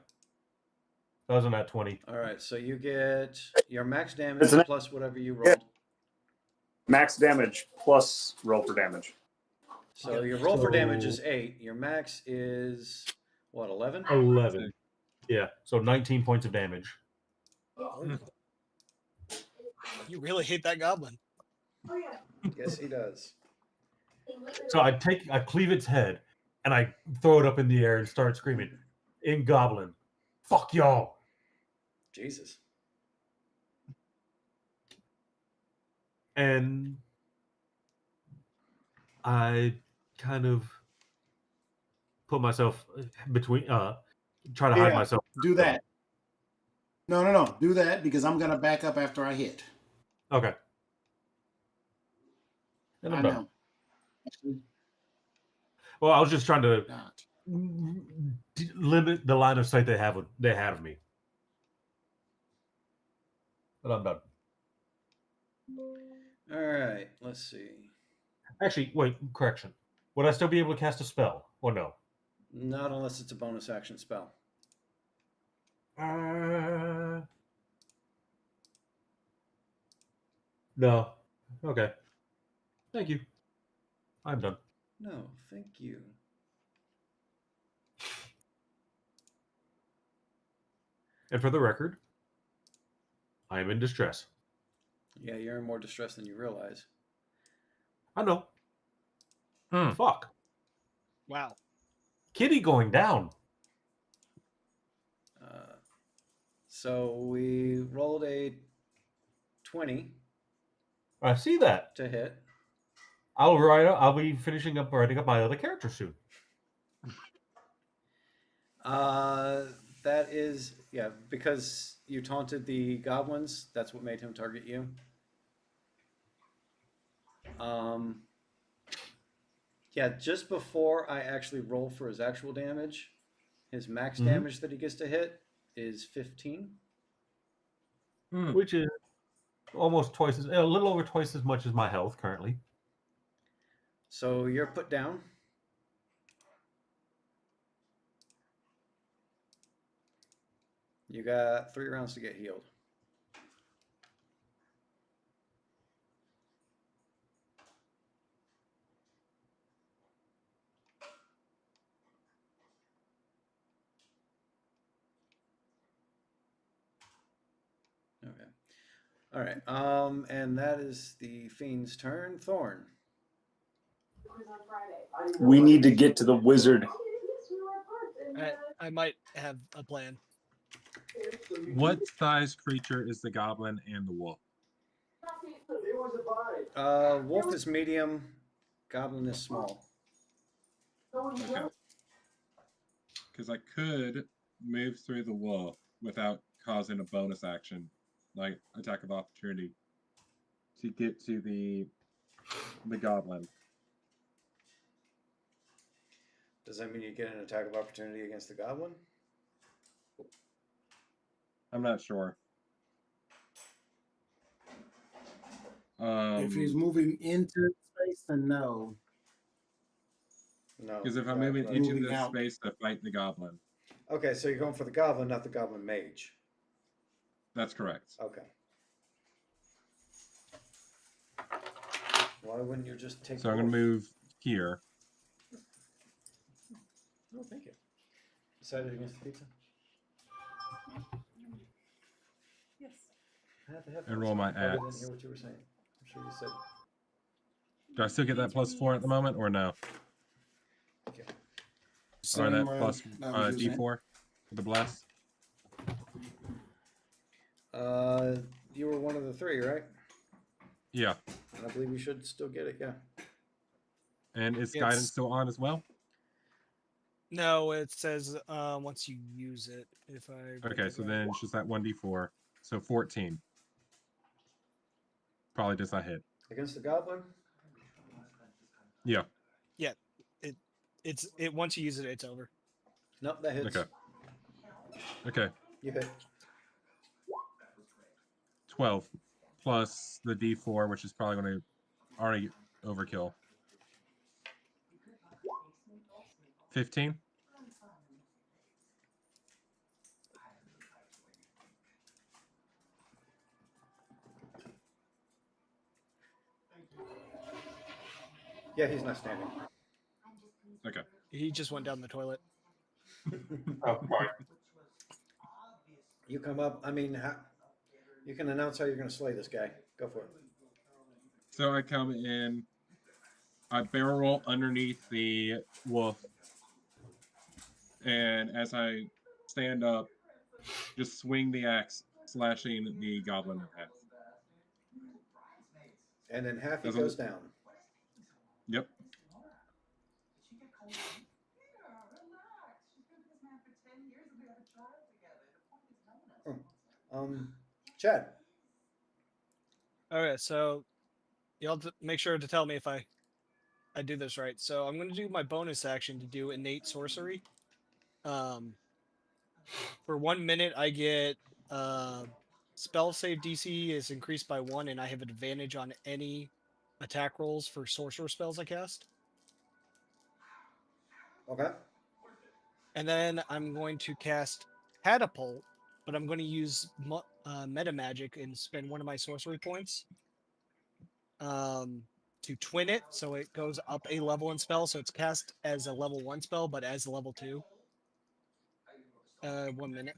That was a nat 20. All right, so you get your max damage plus whatever you rolled. Yeah. Max damage plus roll for damage. So your roll for damage is 8. Your max is what, 11? 11. Yeah, so 19 points of damage. You really hate that goblin. Yes, he does. So I cleave its head and I throw it up in the air and start screaming, in goblin, fuck y'all. Jesus. And I kind of put myself between, try to hide myself. Do that. No. Do that because I'm going to back up after I hit. Okay. And I'm done. Know. Well, I was just trying to limit the line of sight they had of me. But I'm done. All right, let's see. Actually, wait, correction. Would I still be able to cast a spell or no? Not unless it's a bonus action spell. No. Okay. Thank you. I'm done. No, thank you. And for the record, I am in distress. Yeah, you're in more distress than you realize. I know. Fuck. Wow. Kitty going down. So we rolled a 20 I see that. to hit. I'll be finishing up writing up my other character soon. That is, yeah, because you taunted the goblins, that's what made him target you. Yeah, just before I actually roll for his actual damage, his max damage that he gets to hit is 15. Which is almost twice as, a little over twice as much as my health currently. So you're put down. You got 3 rounds to get healed. Okay. All right. And that is the fiend's turn. Thorn. We need to get to the wizard. I might have a plan. What size creature is the goblin and the wolf? Wolf is medium. Goblin is small. Okay. Because I could move through the wolf without causing a bonus action, like attack of opportunity, to get to the goblin. Does that mean you get an attack of opportunity against the goblin? I'm not sure. If he's moving into space, then no. No. Because if I'm right, moving right. into Moving this out. space to fight the goblin, Okay, so you're going for the goblin, not the goblin mage. that's correct. Okay. Why wouldn't you just take? So I'm going to move here. No, thank you. Decided against the pizza. Yes. I had to have And roll my I didn't axe. hear what you were saying. I'm sure you said. Do I still get that +4 at the moment, or no? Okay. Or that Same, plus I was using D4 it. for the bless? You were one of the 3, right? Yeah. And I believe you should still get it. Yeah. And is It's- guidance still on as well? No, it says once you use it. If I Okay, so then it's just that 1d4. So 14. Probably does not hit. Against the goblin. Yeah. it once you use it, it's over. Nope, that hits. Okay. Okay. You hit. 12 plus the d4, which is probably going to already overkill. 15. Yeah, he's not standing. Okay. He just went down the toilet. You come up. I mean, you can announce how you're going to slay this guy. Go for it. So I come in. I barrel roll underneath the wolf. And as I stand up, just swing the axe, slashing the goblin in half. And in half he Doesn't- goes down. Yep. Chad. Okay, so you'll have to make sure to tell me if I do this right. So I'm going to do my bonus action to do innate sorcery. For 1 minute, I get spell save DC is increased by 1, and I have advantage on any attack rolls for sorcerer spells I cast. Okay. And then I'm going to cast catapult, but I'm going to use meta magic and spend 1 of my sorcery points to twin it, so it goes up a level in spell. So it's cast as a level 1 spell, but as a level 2. 1 minute.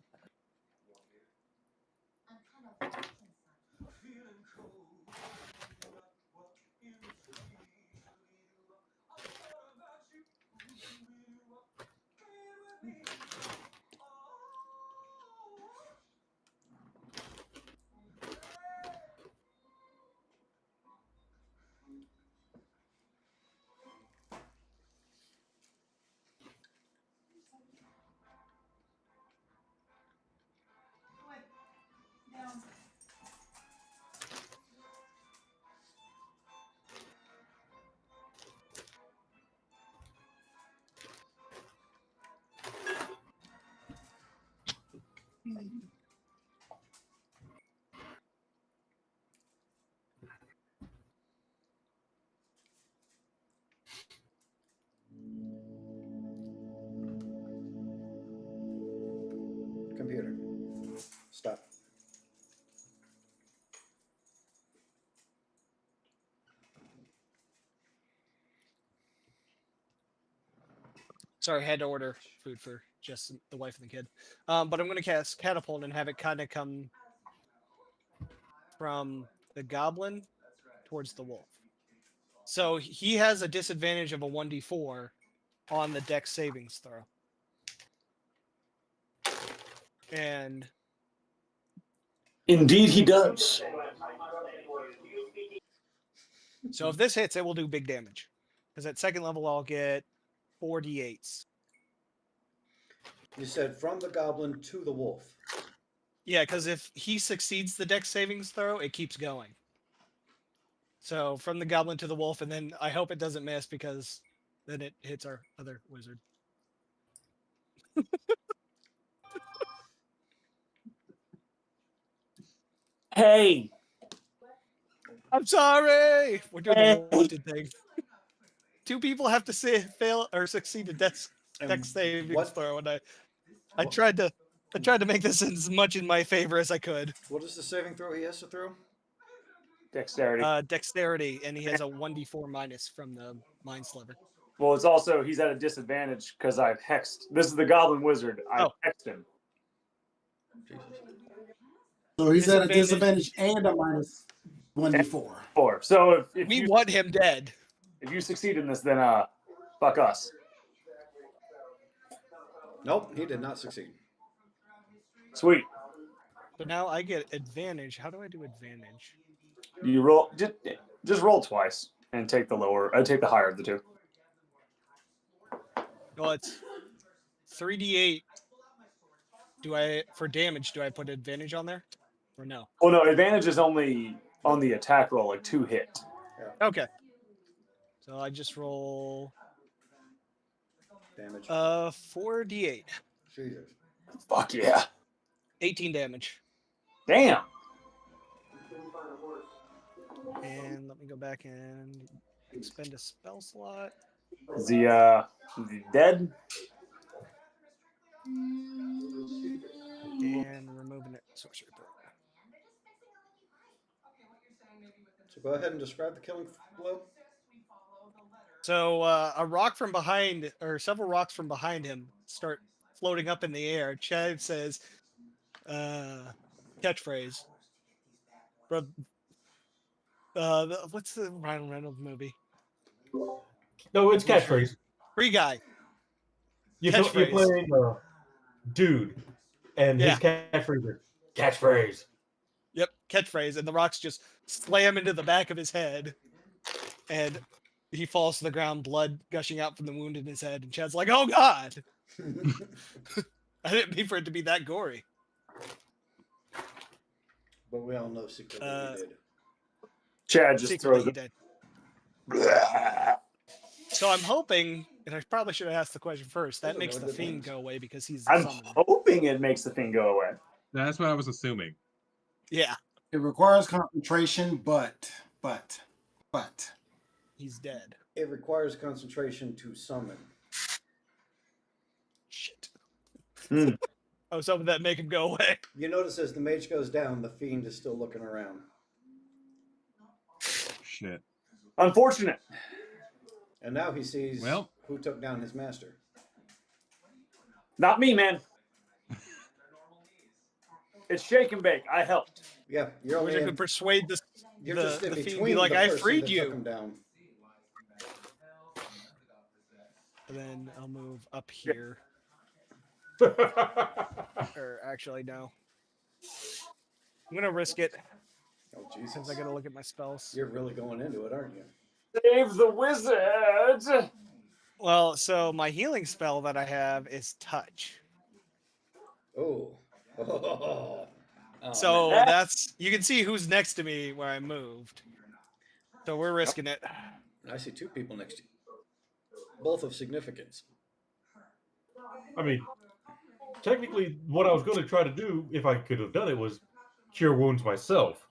Computer, stop. Sorry, I had to order food for just the wife and the kid. But I'm going to cast Catapult and have it kind of come from the goblin towards the wolf. So he has a disadvantage of a 1d4 on the dex savings throw. And Indeed, he does. so if this hits, it will do big damage. Because at second level, I'll get 4d8s. You said from the goblin to the wolf. Yeah, because if he succeeds the dex savings throw, it keeps going. So from the goblin to the wolf, and then I hope it doesn't miss because then it hits our other wizard. Hey. I'm sorry. We're doing Hey. the wanted thing. 2 people have to fail or succeed a dex savings throw, and I tried to make this as much in my favor as I could. What is the saving throw he has to throw? Dexterity. Dexterity, and he has a 1d4 minus from the Mind Sliver. Well, it's also he's at a disadvantage because I've hexed. This is the Goblin Wizard. I've hexed him. So he's at a disadvantage and a minus 1d4. 4. So if we you want him dead. If you succeed in this, then fuck us. Nope, he did not succeed. Sweet. So now I get advantage. How do I do advantage? You roll just roll twice and take the lower. Take the higher of the two. Well, it's 3d8. For damage, do I put advantage on there? Or no? Well, no, advantage is only on the attack roll, like 2 hit. Okay. So I just roll damage. 4d8. Jesus. Fuck yeah. 18 damage. Damn. And let me go back and expend a spell slot. Is he dead? And removing it. Sorcery point. So go ahead and describe the killing blow. So a rock from behind, or several rocks from behind him, start floating up in the air. Chad says, catchphrase. What's the Ryan Reynolds movie? No, it's catchphrase. Free Guy. You're playing dude, and his catchphrase is catchphrase. Yep, catchphrase, and the rocks just slam into the back of his head, and he falls to the ground, blood gushing out from the wound in his head, and Chad's like, "Oh God!" I didn't mean for it to be that gory. But we all know secretly he did. Chad just throws it. So I'm hoping, and I probably should have asked the question first. That makes the fiend go away because he's. I'm hoping it makes the thing go away. That's what I was assuming. Yeah. It requires concentration, but he's dead. It requires concentration to summon. Shit. I was hoping that make him go away. You notice as the mage goes down, the fiend is still looking around. Shit. Unfortunate. And now he sees who took down his master. Not me, man. It's shake and bake. I helped. Yeah, you're only to persuade the just in fiend between be like, the I person freed that you. took him down. And then I'll move up here. Or actually, no. I'm gonna risk it. Oh Jesus! Since I gotta look at my spells. You're really going into it, aren't you? Save the wizard. Well, so my healing spell that I have is touch. Oh. So man. that's, you can see who's next to me where I moved. So we're risking it. I see 2 people next to you. Both of significance. I mean, technically, what I was going to try to do, if I could have done it, was cure wounds myself.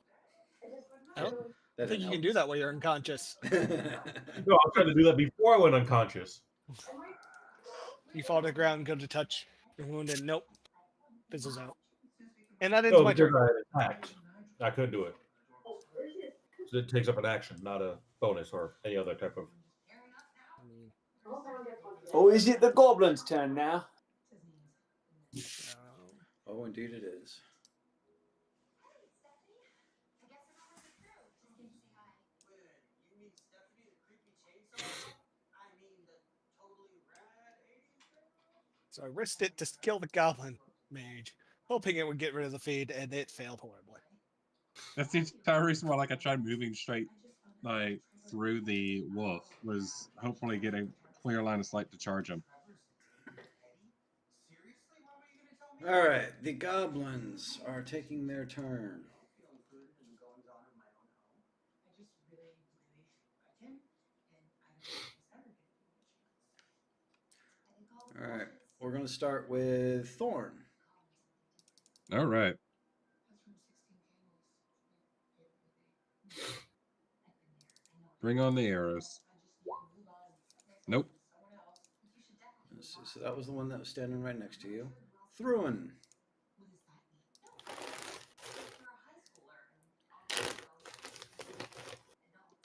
I don't That think didn't you can do that while you're unconscious. No, I was trying to do that before I went unconscious. You fall to the ground, go to touch your wound, and nope, fizzles out. And that ends No, my because turn. I had attacked. I couldn't do it. So it takes up an action, not a bonus or any other type of. Oh, is it the goblin's turn now? Oh, indeed it is. So I risked it to kill the goblin mage, hoping it would get rid of the feed, and it failed horribly. That's the entire reason why, like, I tried moving straight, like, through the wolf, was hopefully get a clear line of sight to charge him. All right, the goblins are taking their turn. All right, we're going to start with Thorn. All right. Bring on the arrows. Nope. Let's see, so that was the one that was standing right next to you. Thruin.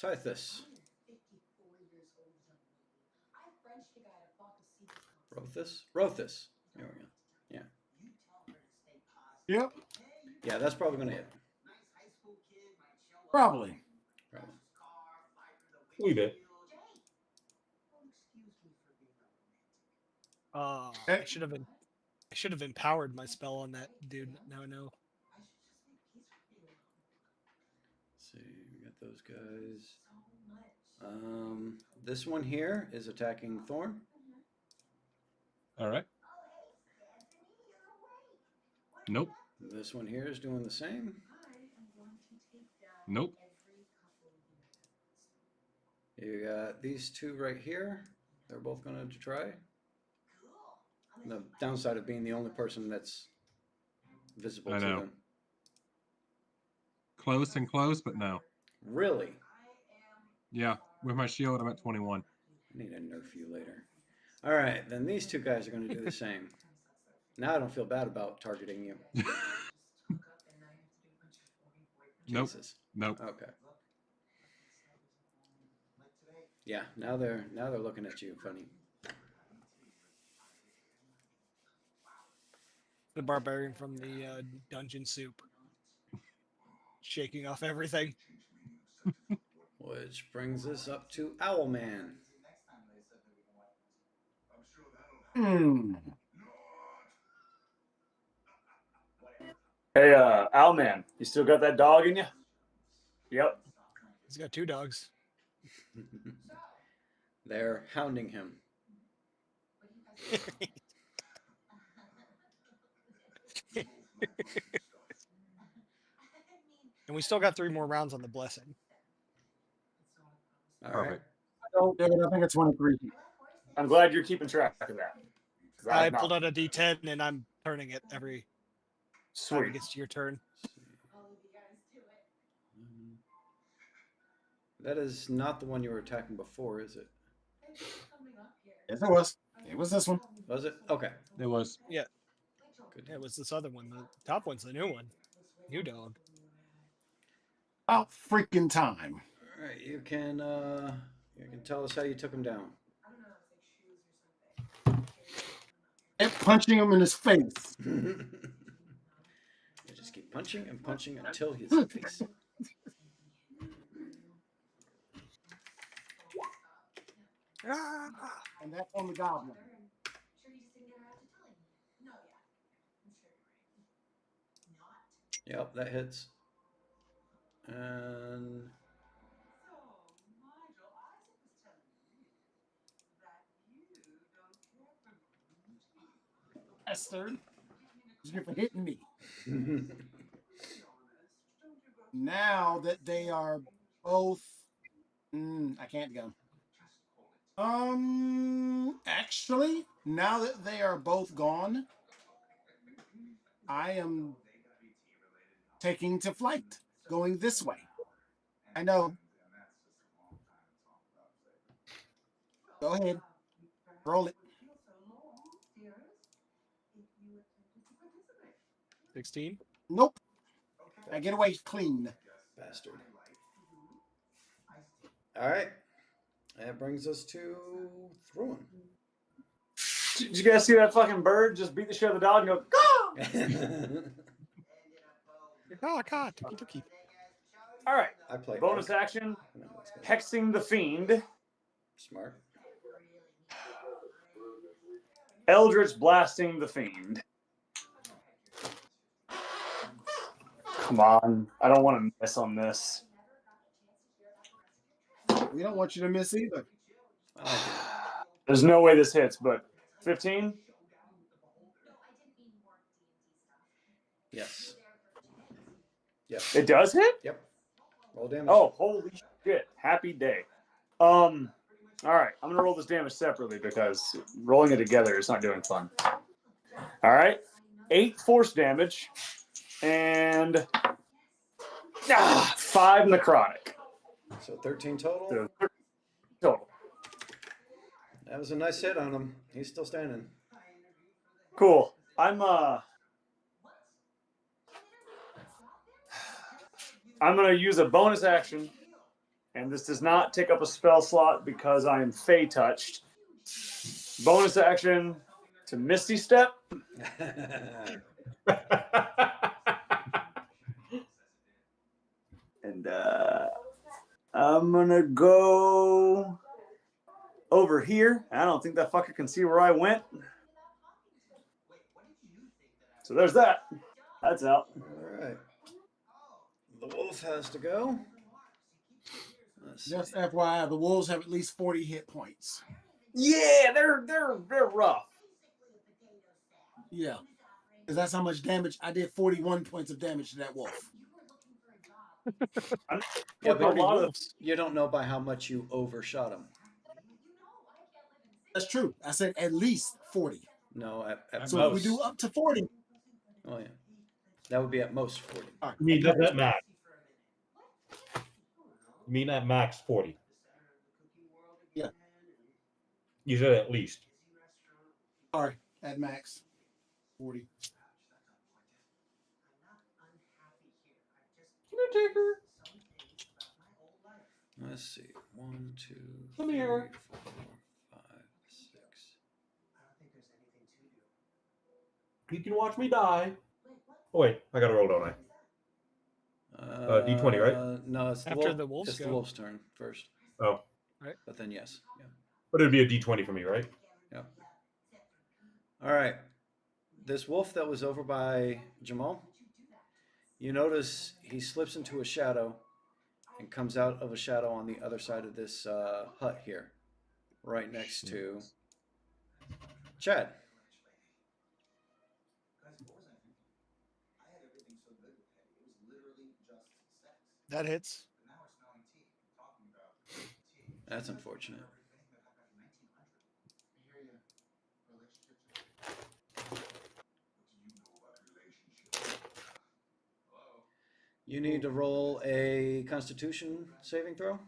Tithus. Rothus? Rothus. There we go. Yeah. Yep. Yeah, that's probably going to hit. Probably. We bit. I should have empowered my spell on that dude. Now I know. Let's see, we got those guys. This one here is attacking Thorn. All right. Nope. This one here is doing the same. Nope. You got these two right here. They're both going to try. The downside of being the only person that's visible I to know. them. Close and close, but no. Really? Yeah, with my shield, I'm at 21. I need to nerf you later. All right, then these two guys are going to do the same. Now I don't feel bad about targeting you. Nope. Jesus. Nope. Okay. Yeah, now they're looking at you funny. The barbarian from the dungeon soup, shaking off everything. Which brings us up to Owlman. Hey, Owlman, you still got that dog in you? Yep. He's got 2 dogs. They're hounding him. And we still got 3 more rounds on the blessing. All right. Perfect. I think it's 23. I'm glad you're keeping track of that. I pulled out a D10 and I'm turning it every time Sweet. it gets to your turn. That is not the one you were attacking before, is it? Yes, it was. It was this one. Was it? Okay. It was. Yeah. Good. It was this other one. The top one's the new one. New dog. About freaking time. All right, you can tell us how you took him down. And punching him in his face. You just keep punching and punching until his face. And that's on the goblin. Yep, that hits. And Bastard. You're for hitting me. Now that they are both, I can't go. Actually, now that they are both gone, I am taking to flight, going this way. I know. Go ahead. Roll it. 16. Nope. I get away clean. Bastard. All right. That brings us to Thruin. Did you guys see that fucking bird just beat the shit out of the dog and go, Oh, God. Tuki. all right. I play Bonus Arc. action, I know what's gonna hexing the fiend, Smart. eldritch blasting the fiend. Come on. I don't want to miss on this. We don't want you to miss either. There's no way this hits, but 15? Yes. Yep. It does hit? Yep. Roll damage. Oh, holy shit. Happy day. All right. I'm going to roll this damage separately because rolling it together is not doing fun. All right. 8 force damage and 5 necrotic. So 13 total. So 13 total. That was a nice hit on him. He's still standing. Cool. I'm going to use a bonus action, and this does not take up a spell slot because I am Fey touched. Bonus action to Misty Step. And I'm going to go over here. I don't think that fucker can see where I went. So there's that. That's out. All right. The wolf has to go. Just FYI, the wolves have at least 40 hit points. Yeah, they're rough. Yeah. Because that's how much damage. I did 41 points of damage to that wolf. Yeah, A but lot of you don't know by how much you overshot him. That's true. I said at least 40. No, at So most. if we do up to 40. Oh, yeah. That would be at most 40. All right. You mean that max? You mean at max 40? Yeah. You said at least. Sorry, at max 40. Can I take her? Let's see. 1, 2, Come 3, here. 4, 5, 6. You can watch me die. Oh wait, I gotta roll, don't I? D20, right? No, it's the After wolf. the wolves It's the go. wolf's turn first. Oh, But then yes. Yeah. but it'd be a D20 for me, right? Yeah. All right. This wolf that was over by Jamal, you notice he slips into a shadow and comes out of a shadow on the other side of this hut here, right next to Chad. That hits. That's unfortunate. You need to roll a Constitution saving throw.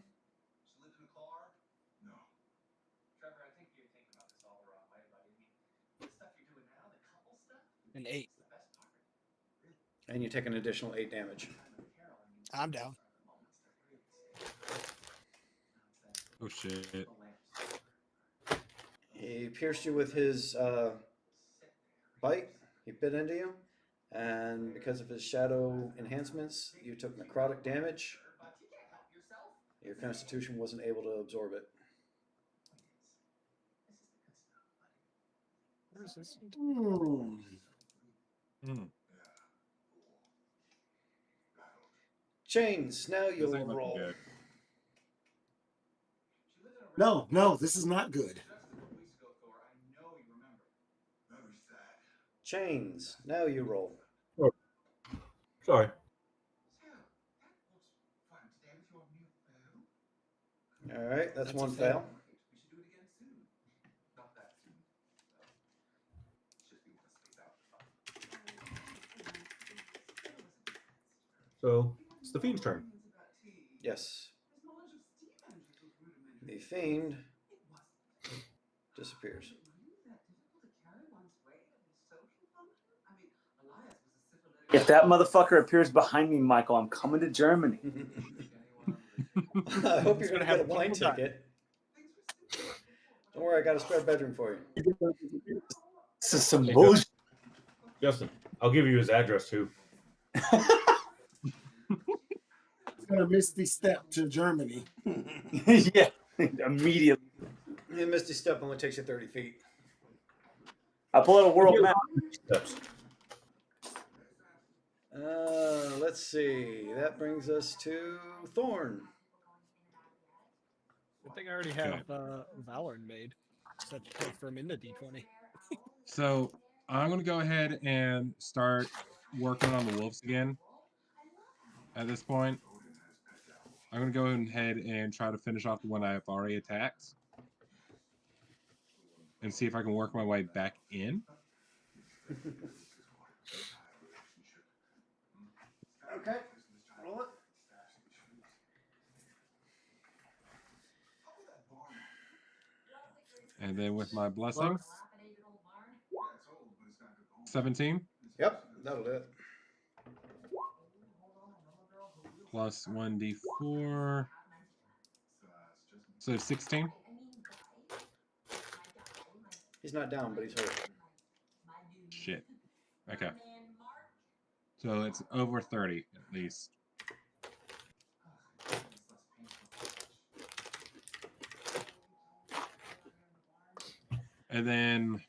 An 8. And you take an additional 8 damage. I'm down. Oh shit. He pierced you with his bite. He bit into you. And because of his shadow enhancements, you took necrotic damage. Your constitution wasn't able to absorb it. Where is this? Chains, now This you'll ain't looking roll. good. No, this is not good. Chains, now you roll. Oh, sorry. All right, that's That's one a fail. fail. So it's the Fiend's turn. Yes. The Fiend disappears. If that motherfucker appears behind me, Michael, I'm coming to Germany. I hope you're He's going to gonna have get a a plane wonderful time. ticket. Don't worry, I got a spare bedroom for you. This is some Hey, bullshit. Justin, I'll give you his address too. It's gonna misty step to Germany. Yeah, immediately. And Misty Step only takes you 30 feet. I pull out a world map. Steps. Let's see. That brings us to Thorn. I think I already have Valorn made. Set to confirm into D20. So I'm going to go ahead and start working on the wolves again. At this point, I'm going to go ahead and try to finish off the one I have already attacked, and see if I can work my way back in. Okay. Roll it. And then with my blessing, 17 Yep, that'll do it. plus 1d4, so 16. He's not down, but he's hurt. Shit. Okay. So it's over 30 at least. And then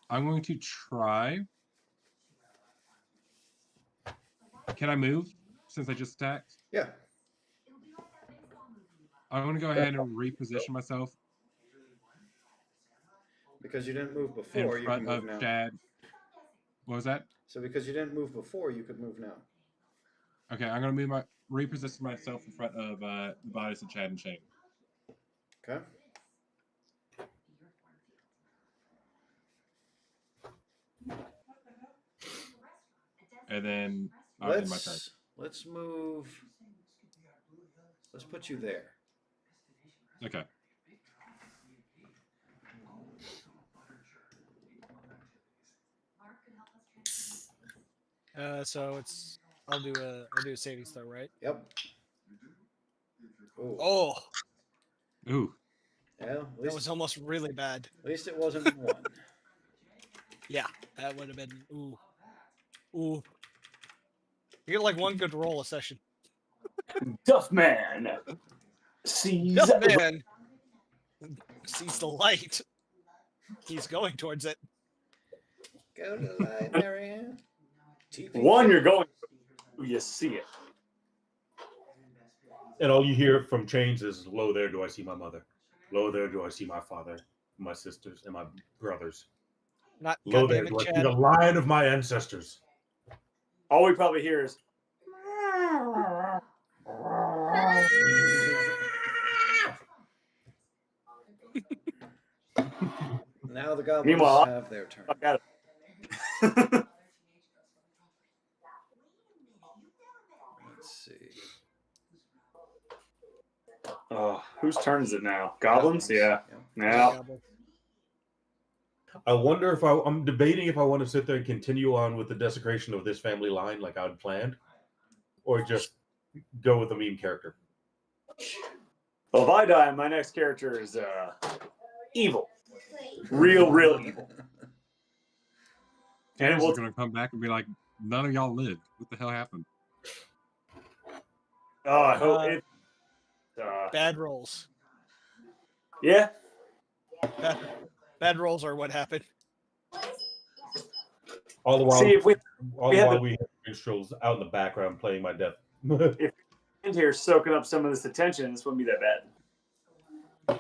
I'm going to try. Can I move since I just attacked? Yeah. I'm going to go ahead and reposition myself Because you didn't move in before, you can front move of now. Chad. What was that? So because you didn't move before, you could move now. Okay, I'm going to reposition myself in front of the bodies of Chad and Shane. Okay. And then I'll end my turn. Let's move. Let's put you there. Okay. So it's I'll do a saving throw, right? Yep. Ooh. Oh, Ooh. Yeah, at that least, was almost really bad. at least it wasn't one. Yeah, that would have been ooh. Ooh. You get like one good roll a session. Duff Man sees Just man sees the light. He's going towards it. Go to the light, Marianne. one. You're going. You see it. And all you hear from Chains is, "Lo, there do I see my mother. Lo, there do I see my father, my sisters, and my brothers. Not Lo, there goddammit, do I see Chad. the line of my ancestors." All we probably hear is. Now the goblins Meanwhile, have their turn. Fuck out Let's see. whose turn is it now? Goblins? Yeah. Yeah. Yeah. I wonder if I'm debating if I want to sit there and continue on with the desecration of this family line like I'd planned, or just go with a meme character. Well, if I die, my next character is evil. Real evil. And James we'll is going to come back and be like, none of y'all lived. What the hell happened? I hope it. Bad rolls. Yeah. Bad rolls are what happened. All the while, See if we have minstrels out in the background playing my death. in here soaking up some of this attention, this wouldn't be that bad.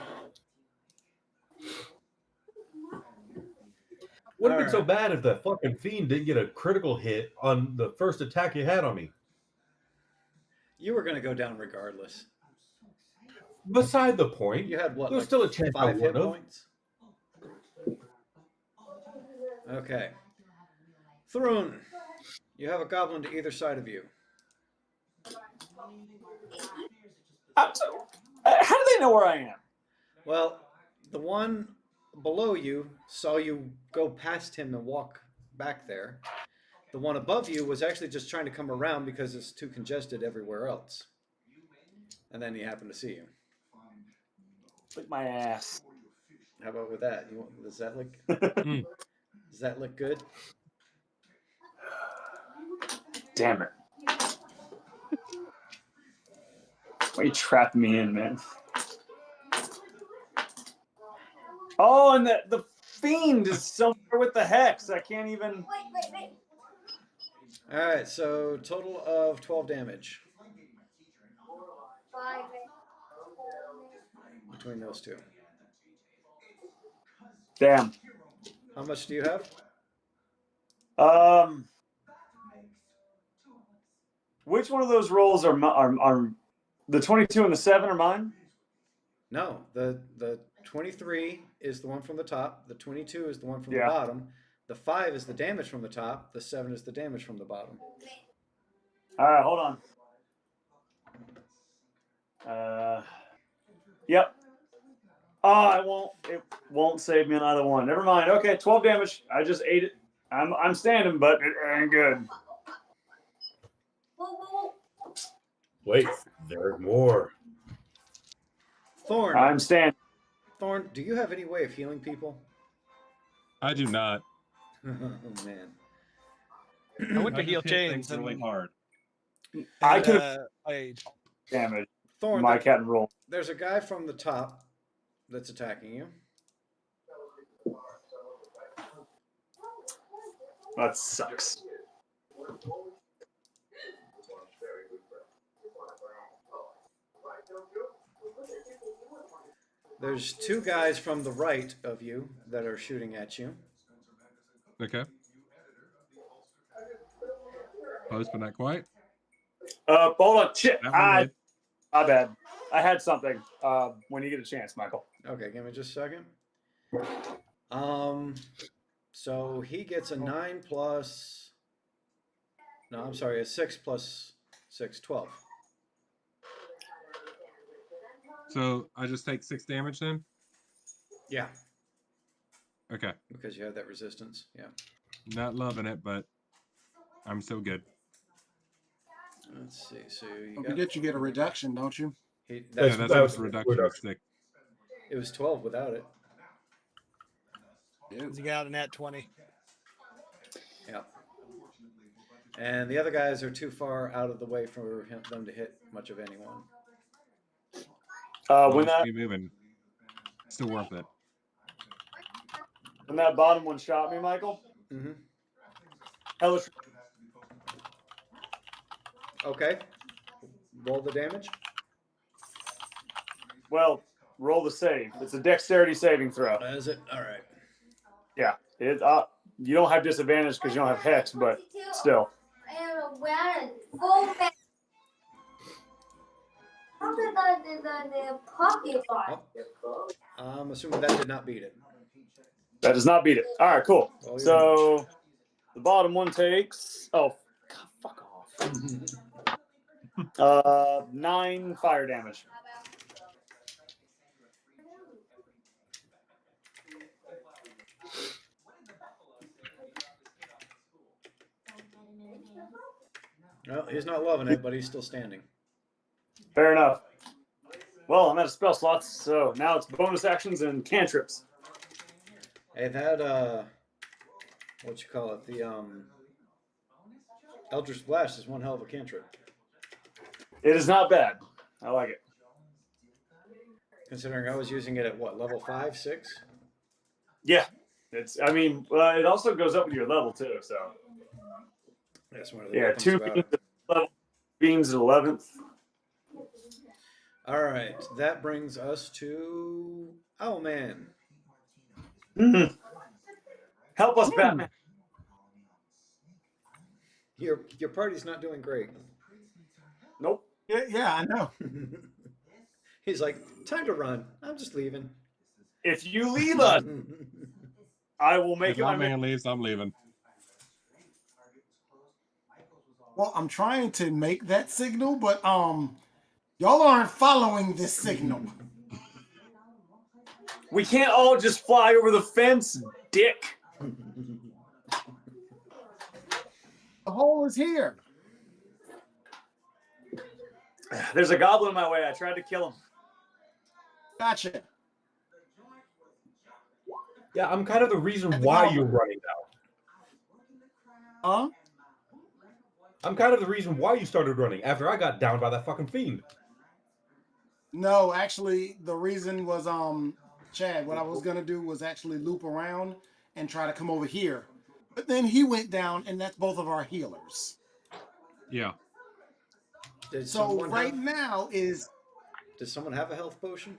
Would have been so bad if the fucking Fiend didn't get a critical hit on the first attack he had on me. You were going to go down regardless. Beside the point, You had what? there's Like still a chance I 5 hit would have. points? Okay. Thrun, you have a goblin to either side of you. How do they know where I am? Well, the one below you saw you go past him and walk back there. The one above you was actually just trying to come around because it's too congested everywhere else. And then he happened to see you. Lick my ass. How about with that? Does that look? Does that look good? Damn it! Why you trapping me in, man? Oh, and the fiend is somewhere with the hex. I can't even. All right, so total of 12 damage between those two. Damn. How much do you have? Which one of those rolls are the 22 and the 7 are mine? No, the 23 is the one from the top. The 22 is the one from the Yeah. bottom. The 5 is the damage from the top. The 7 is the damage from the bottom. All right, hold on. Yep. Oh, it won't save me another one. Never mind. Okay, 12 damage. I just ate it. I'm standing, but it ain't good. Wait, there's more. Thorn. I'm standing. Thorn, do you have any way of healing people? I do not. Oh man. I went to I heal just hit chains things really and hard. I could have played. damage. Thorn, My cat and roll. there's a guy from the top that's attacking you. That sucks. There's two guys from the right of you that are shooting at you. Okay. Close, but not quite. Hold on. Shit. That one did. My bad. I had something. When you get a chance, Michael. Okay, give me just a second. So he gets a 9 plus. No, I'm sorry, a 6 plus 6, 12. So I just take 6 damage then? Yeah, Okay. because you have that resistance. Yeah. Not loving it, but I'm still good. Let's see. So you Don't got. forget you get a reduction, don't you? He, Yeah, that's, that's a reduction of 6. it was 12 without it. Yeah. You got a nat 20. Yeah. And the other guys are too far out of the way for them to hit much of anyone. When Just that keep moving. Still worth it. when that bottom one shot me, Michael. Mm-hmm. Hellish. Okay. Roll the damage. Well, roll the save. It's a dexterity saving throw. Is it? All right. Yeah. It. You don't have disadvantage because you don't have hex, but still. I'm assuming that did not beat it. That does not beat it. All right, cool. Roll your So the bottom one takes. Oh, God, fuck off. 9 fire damage. Well, he's not loving it, but he's still standing. Fair enough. Well, I'm out of spell slots, so now it's bonus actions and cantrips. Hey, that what you call it? The Eldritch Blast is one hell of a cantrip. It is not bad. I like it. Considering I was using it at what, level 5, 6? Yeah. It's. I mean, it also goes up with your level too. So That's one of the yeah, good things 2 about beams, it. level beams at 11th. All right, that brings us to Owlman. Mm-hmm. Help us, Batman. Your party's not doing great. Nope. Yeah, I know. He's like, time to run. I'm just leaving. If you leave us, I will make If it my my man leaves, I'm leaving. Well, I'm trying to make that signal, but y'all aren't following this signal. We can't all just fly over the fence, dick. The hole is here. There's a goblin in my way. I tried to kill him. Gotcha. Yeah, I'm kind of the reason And the why goblin. you're running now. Huh? I'm kind of the reason why you started running after I got down by that fucking fiend. No, actually, the reason was Chad. What I was gonna do was actually loop around and try to come over here, but then he went down, and that's both of our healers. Yeah. So right now is. Does someone have a health potion?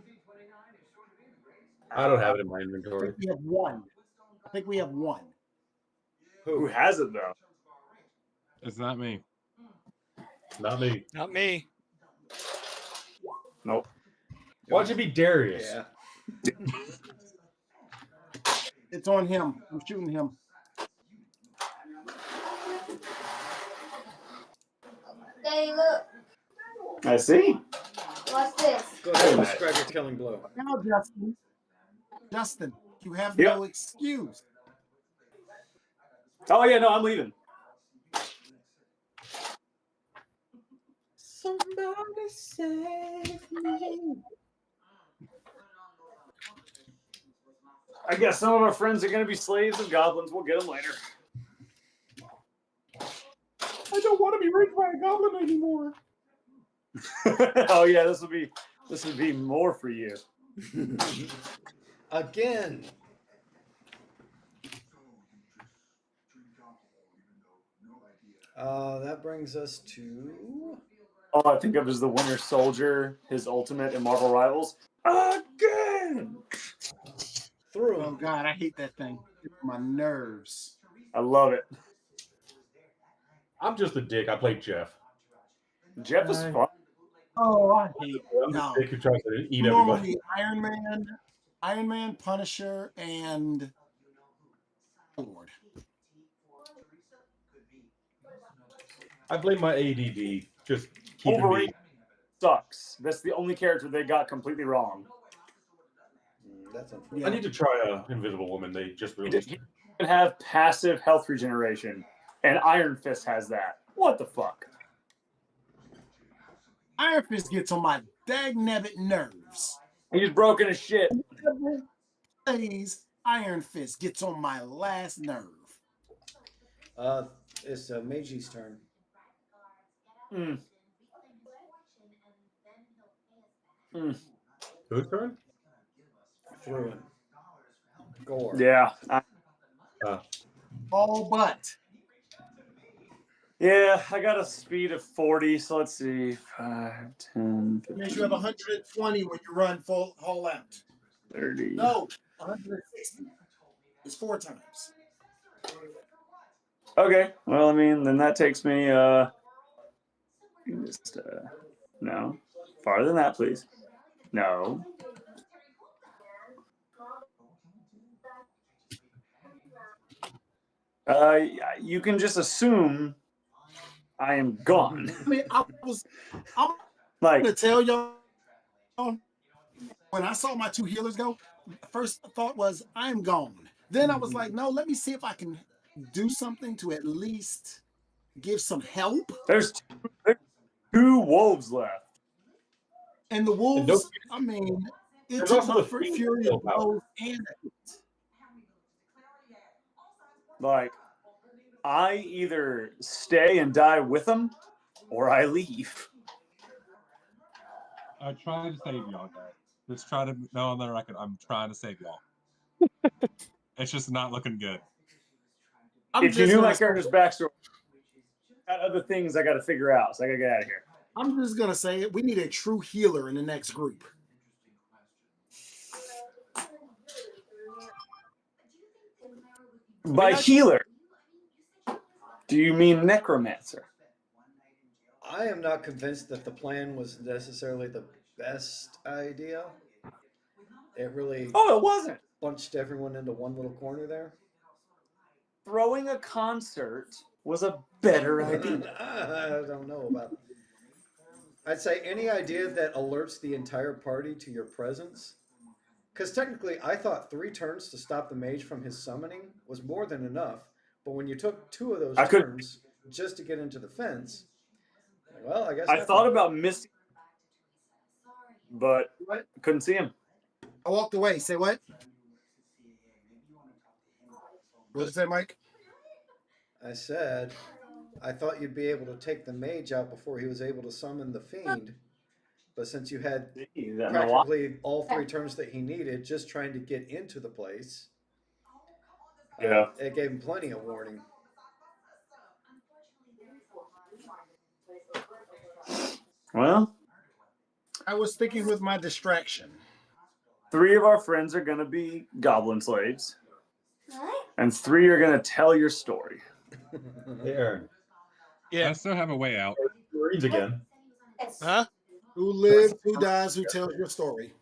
I don't have it in my I inventory. think we have one. I think we have one. Who has it though? It's not me. Not me. Not me. Nope. Why'd you be Darius? Yeah. It's on him. I'm shooting him. Hey, look. I see. What's this? Go ahead and describe your killing blow. Now, Justin. Justin, you have Yep. no excuse. Oh yeah, no, I'm leaving. Somebody save me. I guess some of our friends are gonna be slaves of goblins. We'll get them later. I don't want to be raped by a goblin anymore. Oh yeah, this would be more for you. Again. That brings us to. All I think of is the Winter Soldier, his ultimate in Marvel Rivals. Again. Through. Oh God, I hate that thing. It's my nerves. I love it. I'm just a dick. I played Jeff. Jeff is fun. Oh, I hate. I'm the No. dick who tries to eat everybody. Normally Iron Man, Punisher, and Lord. I blame my ADD. Just keeping Wolverine me. sucks. That's the only character they got completely wrong. That's unfortunate. Yeah. I need to try Invisible Woman. They just released He it. can have passive health regeneration, and Iron Fist has that. What the fuck? Iron Fist gets on my dagnabbit nerves. He's broken as shit. Plays Iron Fist gets on my last nerve. It's Meiji's turn. Whose turn? Through it. Gore. Yeah. All but. Yeah, I got a speed of 40, so let's see. 5, 10, That means you have 120 when you run full whole out. 30. No, 160. It's 4 times. Okay, well, I mean, then that takes me, no. Farther than that, please. No. You can just assume I am gone. I mean, I'm Like, gonna tell y'all, when I saw my 2 healers go, first thought was I'm gone. Then I was like, no, let me see if I can do something to at least give some help. there's 2 wolves left. And the wolves, I mean, it There's took also my the fiend fury still of blows and Like, I either stay and die with them, or I leave. I tried to save y'all, guys. Just try to know on the record. I'm trying to save y'all. It's just not looking good. If you knew my character's backstory, I got other things I got to figure out, so I got to get out of here. I'm just gonna say it. We need a true healer in the next group. By healer, do you mean necromancer? I am not convinced that the plan was necessarily the best idea. It really. Oh, it wasn't. bunched everyone into one little corner there? Throwing a concert was a better idea. I don't know about. I'd say any idea that alerts the entire party to your presence. Because technically, I thought 3 turns to stop the mage from his summoning was more than enough. But when you took 2 of those I could- turns just to get into the fence, well, I guess I not thought then. about missing, but What? couldn't see him. I walked away. Say what? What did you say, Mike? I said, I thought you'd be able to take the mage out before he was able to summon the fiend. But since you had Gee, that meant a lot. practically all 3 turns that he needed just trying to get into the place, Yeah. it gave him plenty of warning. Well, I was sticking with my distraction. 3 of our friends are gonna be goblin slaves, and 3 are gonna tell your story. There. Yeah. I still have a way out. Reads again. Huh? Who lives, who dies, who tells your story?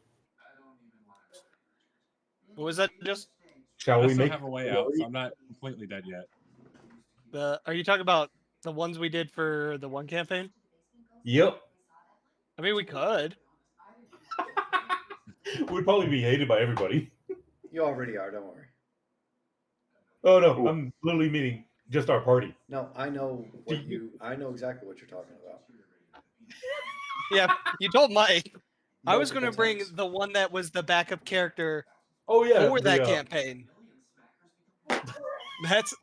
What was that just? Shall I we still make have a way out, so I'm not completely dead yet. Are you talking about the ones we did for the one campaign? Yep. I mean, we could. We'd probably be hated by everybody. You already are, don't worry. Oh no, I'm literally meaning just our party. No, I know I know exactly what you're talking about. Yeah, you told Mike. I was Multiple going to bring times. the one that was the backup character Oh yeah, for that campaign.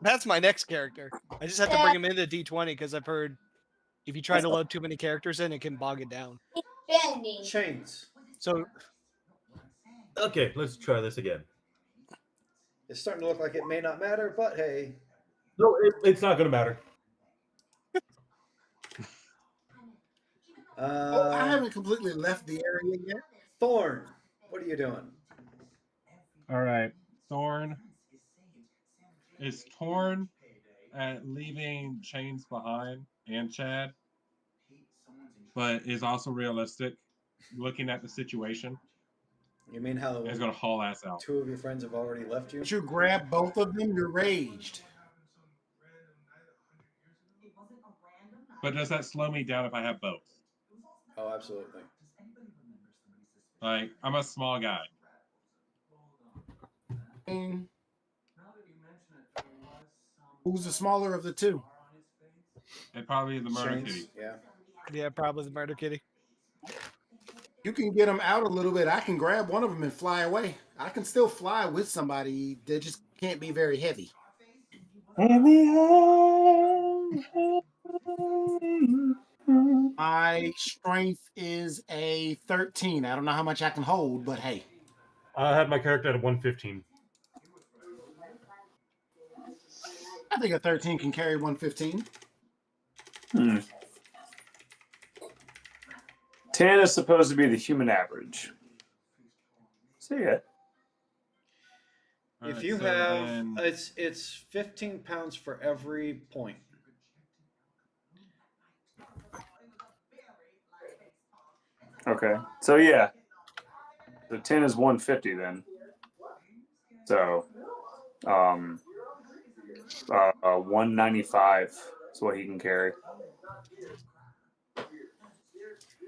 That's my next character. I just have to bring him into D20 because I've heard if you try to load too many characters in, it can bog it down. Chains. So Okay, let's try this again. It's starting to look like it may not matter, but hey. No, it's not gonna matter. I haven't completely left the area yet. Thorn, what are you doing? All right, Thorn is torn at leaving Chains behind and Chad, but is also realistic, looking at the situation. You mean how Is going to haul ass out. 2 of your friends have already left you? Once you grab both of them, you're raged. But does that slow me down if I have both? Oh, absolutely. Like, I'm a small guy. Who's the smaller of the 2? It'd probably be the murder Chains, kitty. yeah. yeah, probably the murder kitty. You can get them out a little bit. I can grab one of them and fly away. I can still fly with somebody. They just can't be very heavy. My strength is a 13. I don't know how much I can hold, but hey. I had my character at a 115. I think a 13 can carry 115. 10 is supposed to be the human average. So yeah. If you have, it's 15 pounds for every point. Okay. So yeah. So 10 is 150 then. So 195 is what he can carry.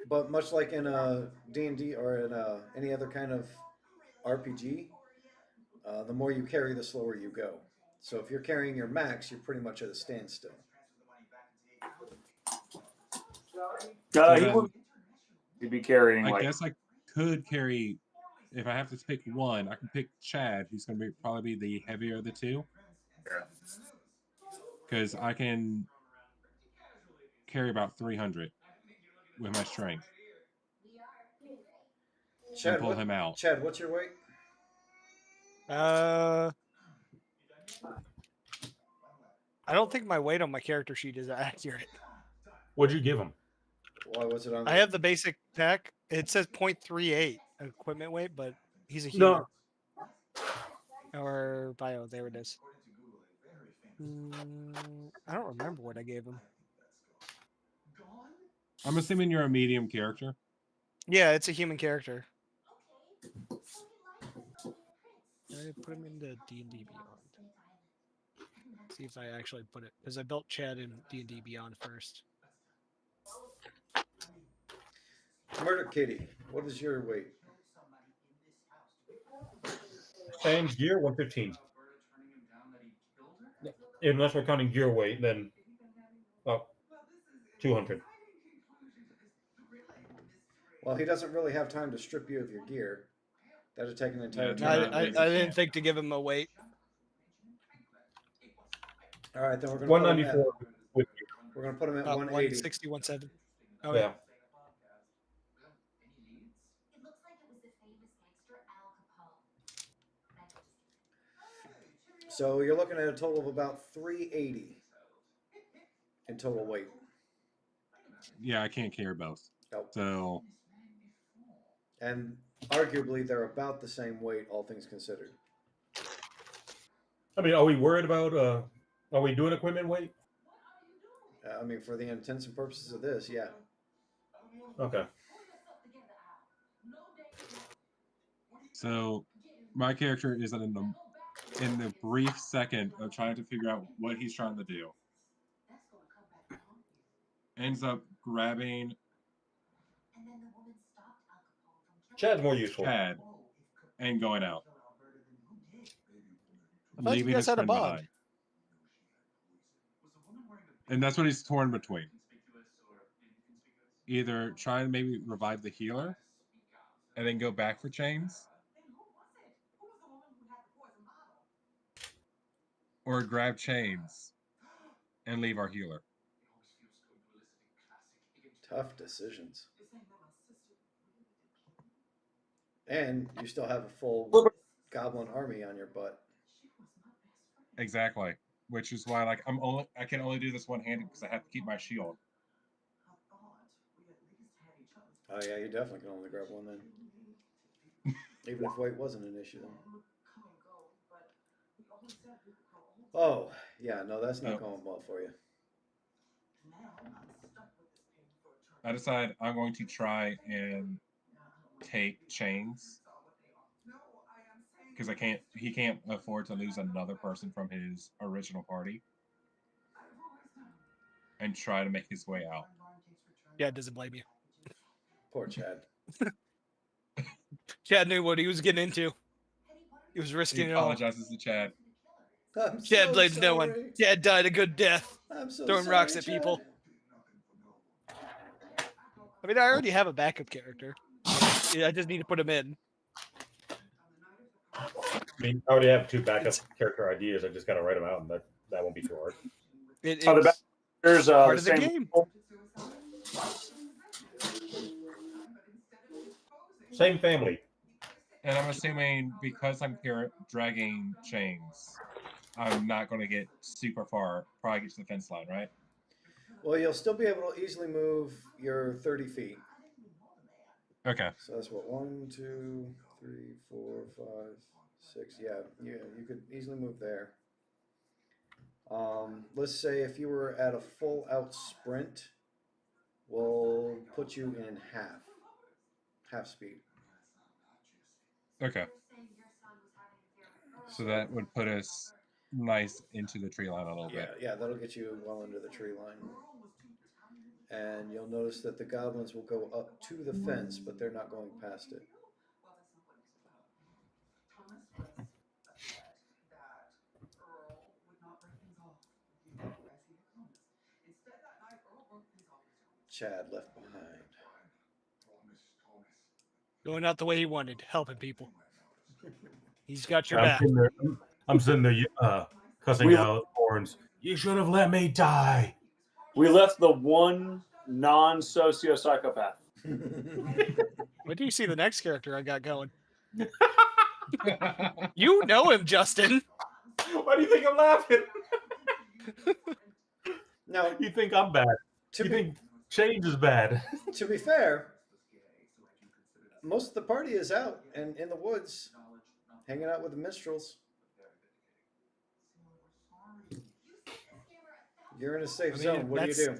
But much like in a D&D or in any other kind of RPG, the more you carry, the slower you go. So if you're carrying your max, you're pretty much at a standstill. He'd be carrying I guess I could carry, if I have to pick one, I can pick Chad, who's going to probably be the heavier of the 2. Because I can carry about 300 with my strength. Chad, and pull him out. Chad, what's your weight? I don't think my weight on my character sheet is accurate. What'd you give him? Why was it on? I have the basic tech. It says 0.38 equipment weight, but he's a human. No. Or bio, there it is. I don't remember what I gave him. I'm assuming you're a medium character. Yeah, it's a human character. I put him into D&D Beyond. See if I actually put it, because I built Chad in D&D Beyond first. Murder Kitty, what is your weight? Same gear, 115. Unless we're counting gear weight, then 200. Well, he doesn't really have time to strip you of your gear. That'd take an entire Yeah, turn. I didn't think to give him a weight. All right, then we're going to put him at 194 with gear. we're going to put him at About 180. 160, 170. Oh, Yeah. yeah. It looks like it was the famous gangster Al Capone. So you're looking at a total of about 380 in total weight. Yeah, I can't carry both. Nope. So And arguably, they're about the same weight, all things considered. I mean, are we worried about? Are we doing equipment weight? I mean, for the intents and purposes of this, yeah. Okay. So my character is in the brief second of trying to figure out what he's trying to do. Ends up grabbing Chad's more useful. Chad and going out. I thought you Leaving guys his had a friend bond. behind. And that's what he's torn between. Either try and maybe revive the healer and then go back for chains, or grab chains and leave our healer. Tough decisions. And you still have a full goblin army on your butt. Exactly. Which is why, like, I can only do this one-handed because I have to keep my shield. Oh yeah, you definitely can only grab one then. Even if weight wasn't an issue then. Oh, yeah, no, that's not Nope. going well for you. I decide I'm going to try and take chains because he can't afford to lose another person from his original party, and try to make his way out. Yeah, it doesn't blame you. Poor Chad. Chad knew what he was getting into. He was He risking it all. apologizes to Chad. I'm Chad so blames sorry. no one. Chad died a good death, I'm so throwing sorry, rocks at Chad. people. I mean, I already have a backup character. I just need to put him in. I mean, I already have 2 backup character ideas. I just got to write them out, and that won't be too hard. It's There's part the of the same. game. Same family. And I'm assuming because I'm dragging chains, I'm not going to get super far. Probably get to the fence line, right? Well, you'll still be able to easily move your 30 feet. Okay. So that's what, 1, 2, 3, 4, 5, 6. Yeah, you could easily move there. Let's say if you were at a full out sprint, we'll put you in half speed. Okay. So that would put us nice into the tree line a little bit. Yeah, that'll get you well into the tree line. And you'll notice that the goblins will go up to the fence, but they're not going past it. Chad left behind. Going out the way he wanted, helping people. He's got your I'm back. sitting there cussing out horns. You should have let me die. We left the one non-socio-psychopath. What do you see the next character I got going? You know him, Justin. Why do you think I'm laughing? Now, You think I'm bad. You think change is bad. to be fair, most of the party is out and in the woods, hanging out with the minstrels. You're in a safe zone. What do you do?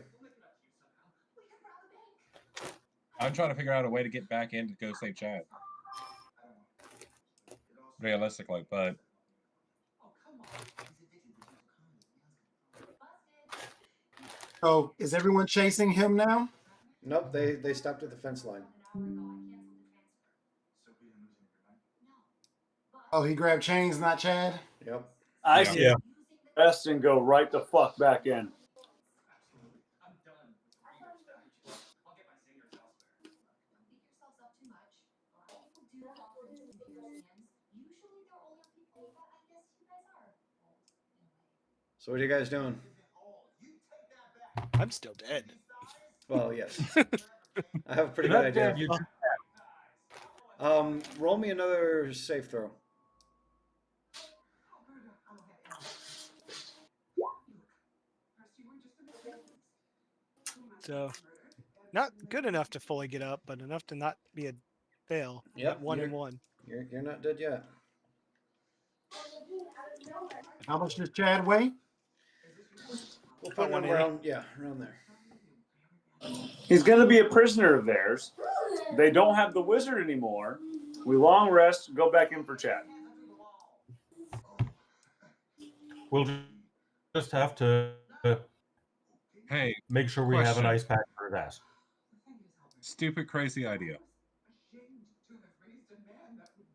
I'm trying to figure out a way to get back in to go save Chad. realistically, but So is everyone chasing him now? Nope, they stopped at the fence line. Oh, he grabbed chains, not Chad? Yep. I Yeah. see Yeah. rest and go right the fuck back in. So what are you guys doing? I'm still dead. Well, yes. I have a pretty You're good not idea. dead, you're Roll me another safe throw. So, not good enough to fully get up, but enough to not be a fail. Yep, At 1 and 1. You're not dead yet. How much does Chad weigh? We'll put About him 180. around there. He's going to be a prisoner of theirs. They don't have the wizard anymore. We long rest, go back in for chat. We'll just have to hey, make sure we have question. an ice pack for his ass. Stupid, crazy idea.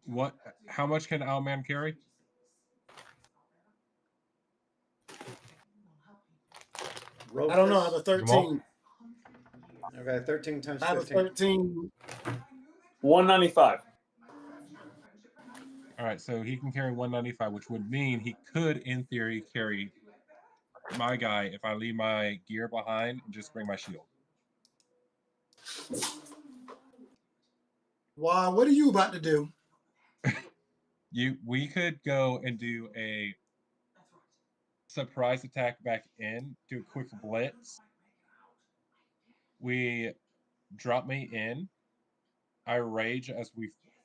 What? How much can Owlman carry? I don't know. I have a 13. Okay, 13 times I have a 15. 13. 195. All right, so he can carry 195, which would mean he could, in theory, carry my guy if I leave my gear behind and just bring my shield. Why? What are you about to do? We could go and do a surprise attack back in, do a quick blitz. We drop me in. I rage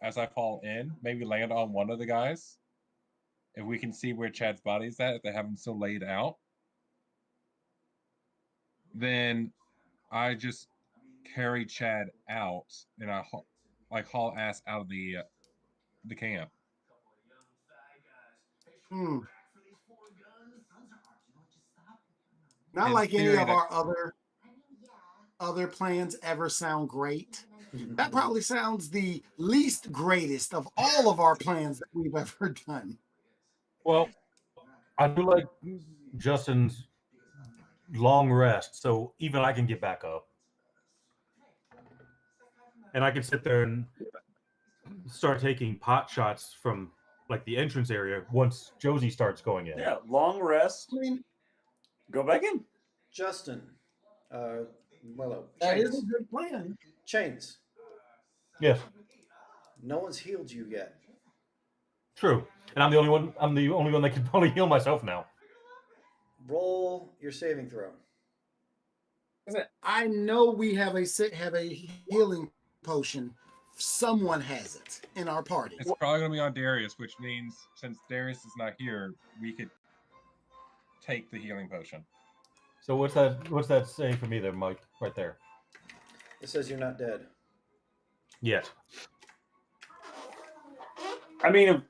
as I fall in. Maybe land on one of the guys. If we can see where Chad's body's at, if they have him still laid out, then I just carry Chad out and I haul ass out of the camp. Not In like any theory, of that- our other plans ever sound great. That probably sounds the least greatest of all of our plans that we've ever done. Well, I do like Justin's long rest, so even I can get back up. And I can sit there and start taking pot shots from like the entrance area once Josie starts going in. Yeah, long rest. I mean, go back in. Justin, Willow, that is chains. a good plan. Chains. Yes, No one's healed you yet. true. And I'm the only one. I'm the only one that can probably heal myself now. Roll your saving throw. I know we have a healing potion. Someone has it in our party. It's probably going to be on Darius, which means since Darius is not here, we could take the healing potion. So what's that saying for me there, Mike? Right there. It says you're not dead. Yet. I mean,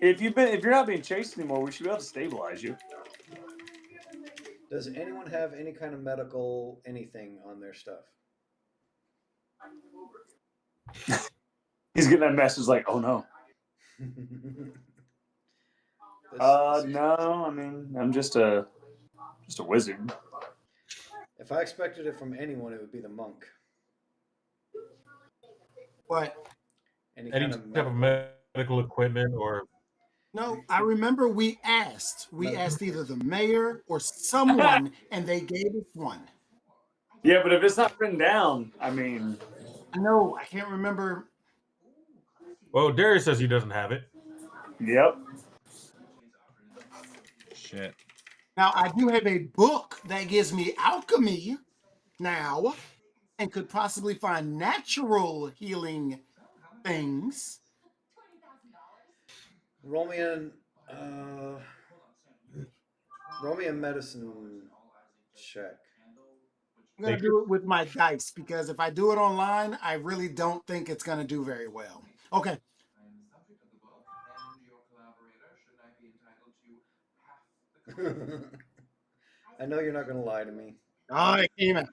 if you're not being chased anymore, we should be able to stabilize you. Does anyone have any kind of medical anything on their stuff? He's getting that message like, oh no. No, I mean, I'm just a wizard. If I expected it from anyone, it would be the monk. What? Any Any kind type of of medical equipment or No, I remember we asked. We asked either the mayor or someone, and they gave us one. Yeah, but if it's not written down, I mean, No, I can't remember. Well, Darius says he doesn't have it. Yep. Shit. Now, I do have a book that gives me alchemy now and could possibly find natural healing things. roll me a medicine check. I'm going to do it with my dice because if I do it online, I really don't think it's going to do very well. Okay. I know you're not going to lie to me. Oh, it came out.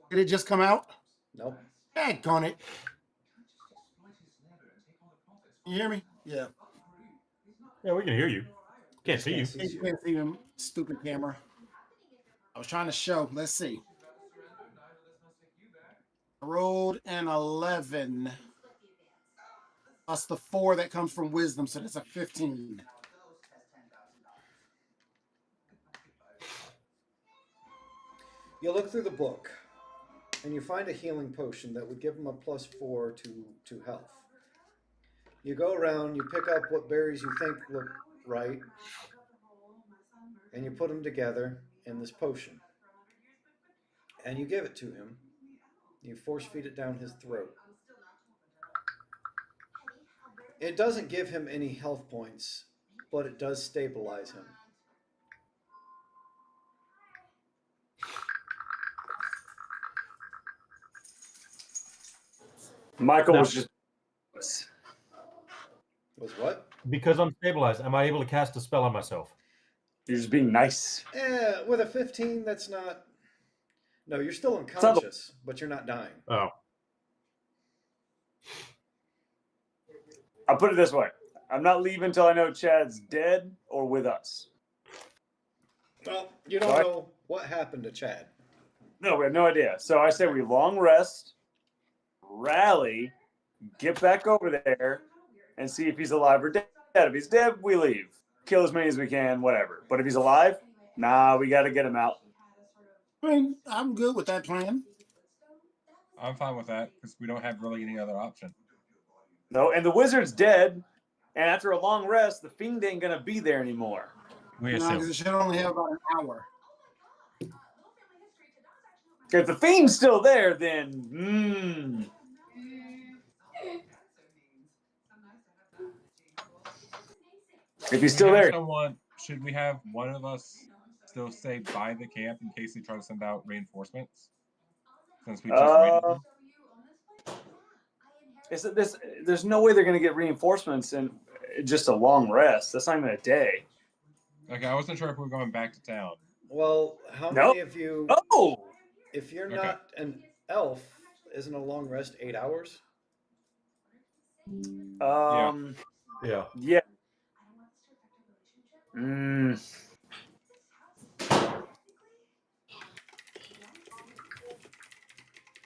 Did it just come out? Nope. Daggone it. You hear me? Yeah. Yeah, we can hear you. Can't Just see you. You can't see him. Stupid camera. I was trying to show. Let's see. I rolled an 11. Plus the 4 that comes from wisdom, so that's a 15. You look through the book, and you find a healing potion that would give him a +4 to health. You go around, you pick up what berries you think look right, and you put them together in this potion. And you give it to him. You force feed it down his throat. It doesn't give him any health points, but it does stabilize him. Michael No. was just. Was what? Because I'm stabilized, am I able to cast a spell on myself? You're just being nice. With a 15, that's not. No, you're still not- unconscious, but you're not dying. Oh. I'll put it this way: I'm not leaving until I know Chad's dead or with us. Well, you don't What? know what happened to Chad. No, we have no idea. So I say we long rest, rally, get back over there, and see if he's alive or dead. If he's dead, we leave. Kill as many as we can, whatever. But if he's alive, nah, we got to get him out. I mean, I'm good with that plan. I'm fine with that because we don't have really any other option. No, and the wizard's dead, and after a long rest, the fiend ain't gonna be there anymore. We No, assume. because it should only have about an hour. If the fiend's still there, then if he's still there, Should we have one of us still stay by the camp in case they try to send out reinforcements? Since we just raided them? there's no way they're gonna get reinforcements in just a long rest. That's not even a day. Okay, I wasn't sure if we were going back to town. Well, how No. many of you? Oh, If you're Okay. not an elf, isn't a long rest 8 hours? Yeah. yeah.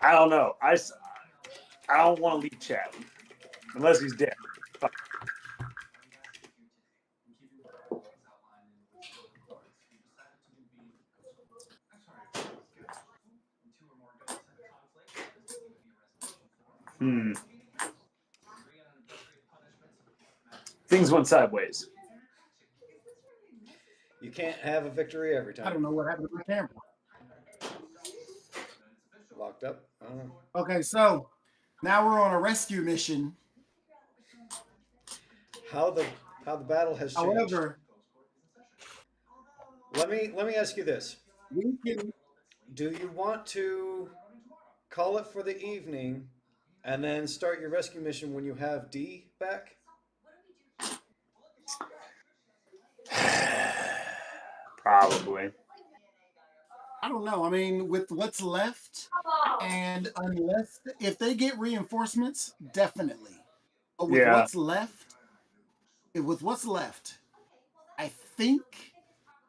I don't know. I don't want to leave Chad unless he's dead. Things went sideways. You can't have a victory every time. I don't know what happened to my camera. Locked up? I don't know. Okay, so now we're on a rescue mission. How the battle has changed. However, let me ask you this. we can. Do you want to call it for the evening and then start your rescue mission when you have D back? Probably. I don't know. I mean, with what's left, and unless if they get reinforcements, definitely. But with Yeah. what's left, I think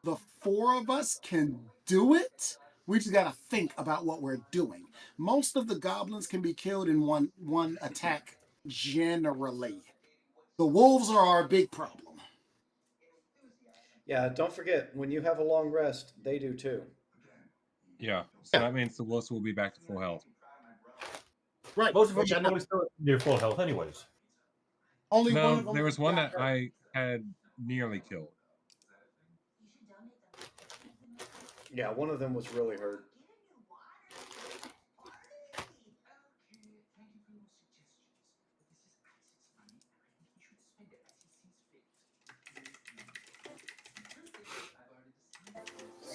the 4 of us can do it. We just gotta think about what we're doing. Most of the goblins can be killed in one attack generally. The wolves are our big problem. Yeah, don't forget, when you have a long rest, they do too. Yeah. So that means the wolves will be back to full health. Right. Most of them which I are know. probably still near full health, anyways. Only one No, of them there was one got that hurt. I had nearly killed. Yeah, one of them was really hurt.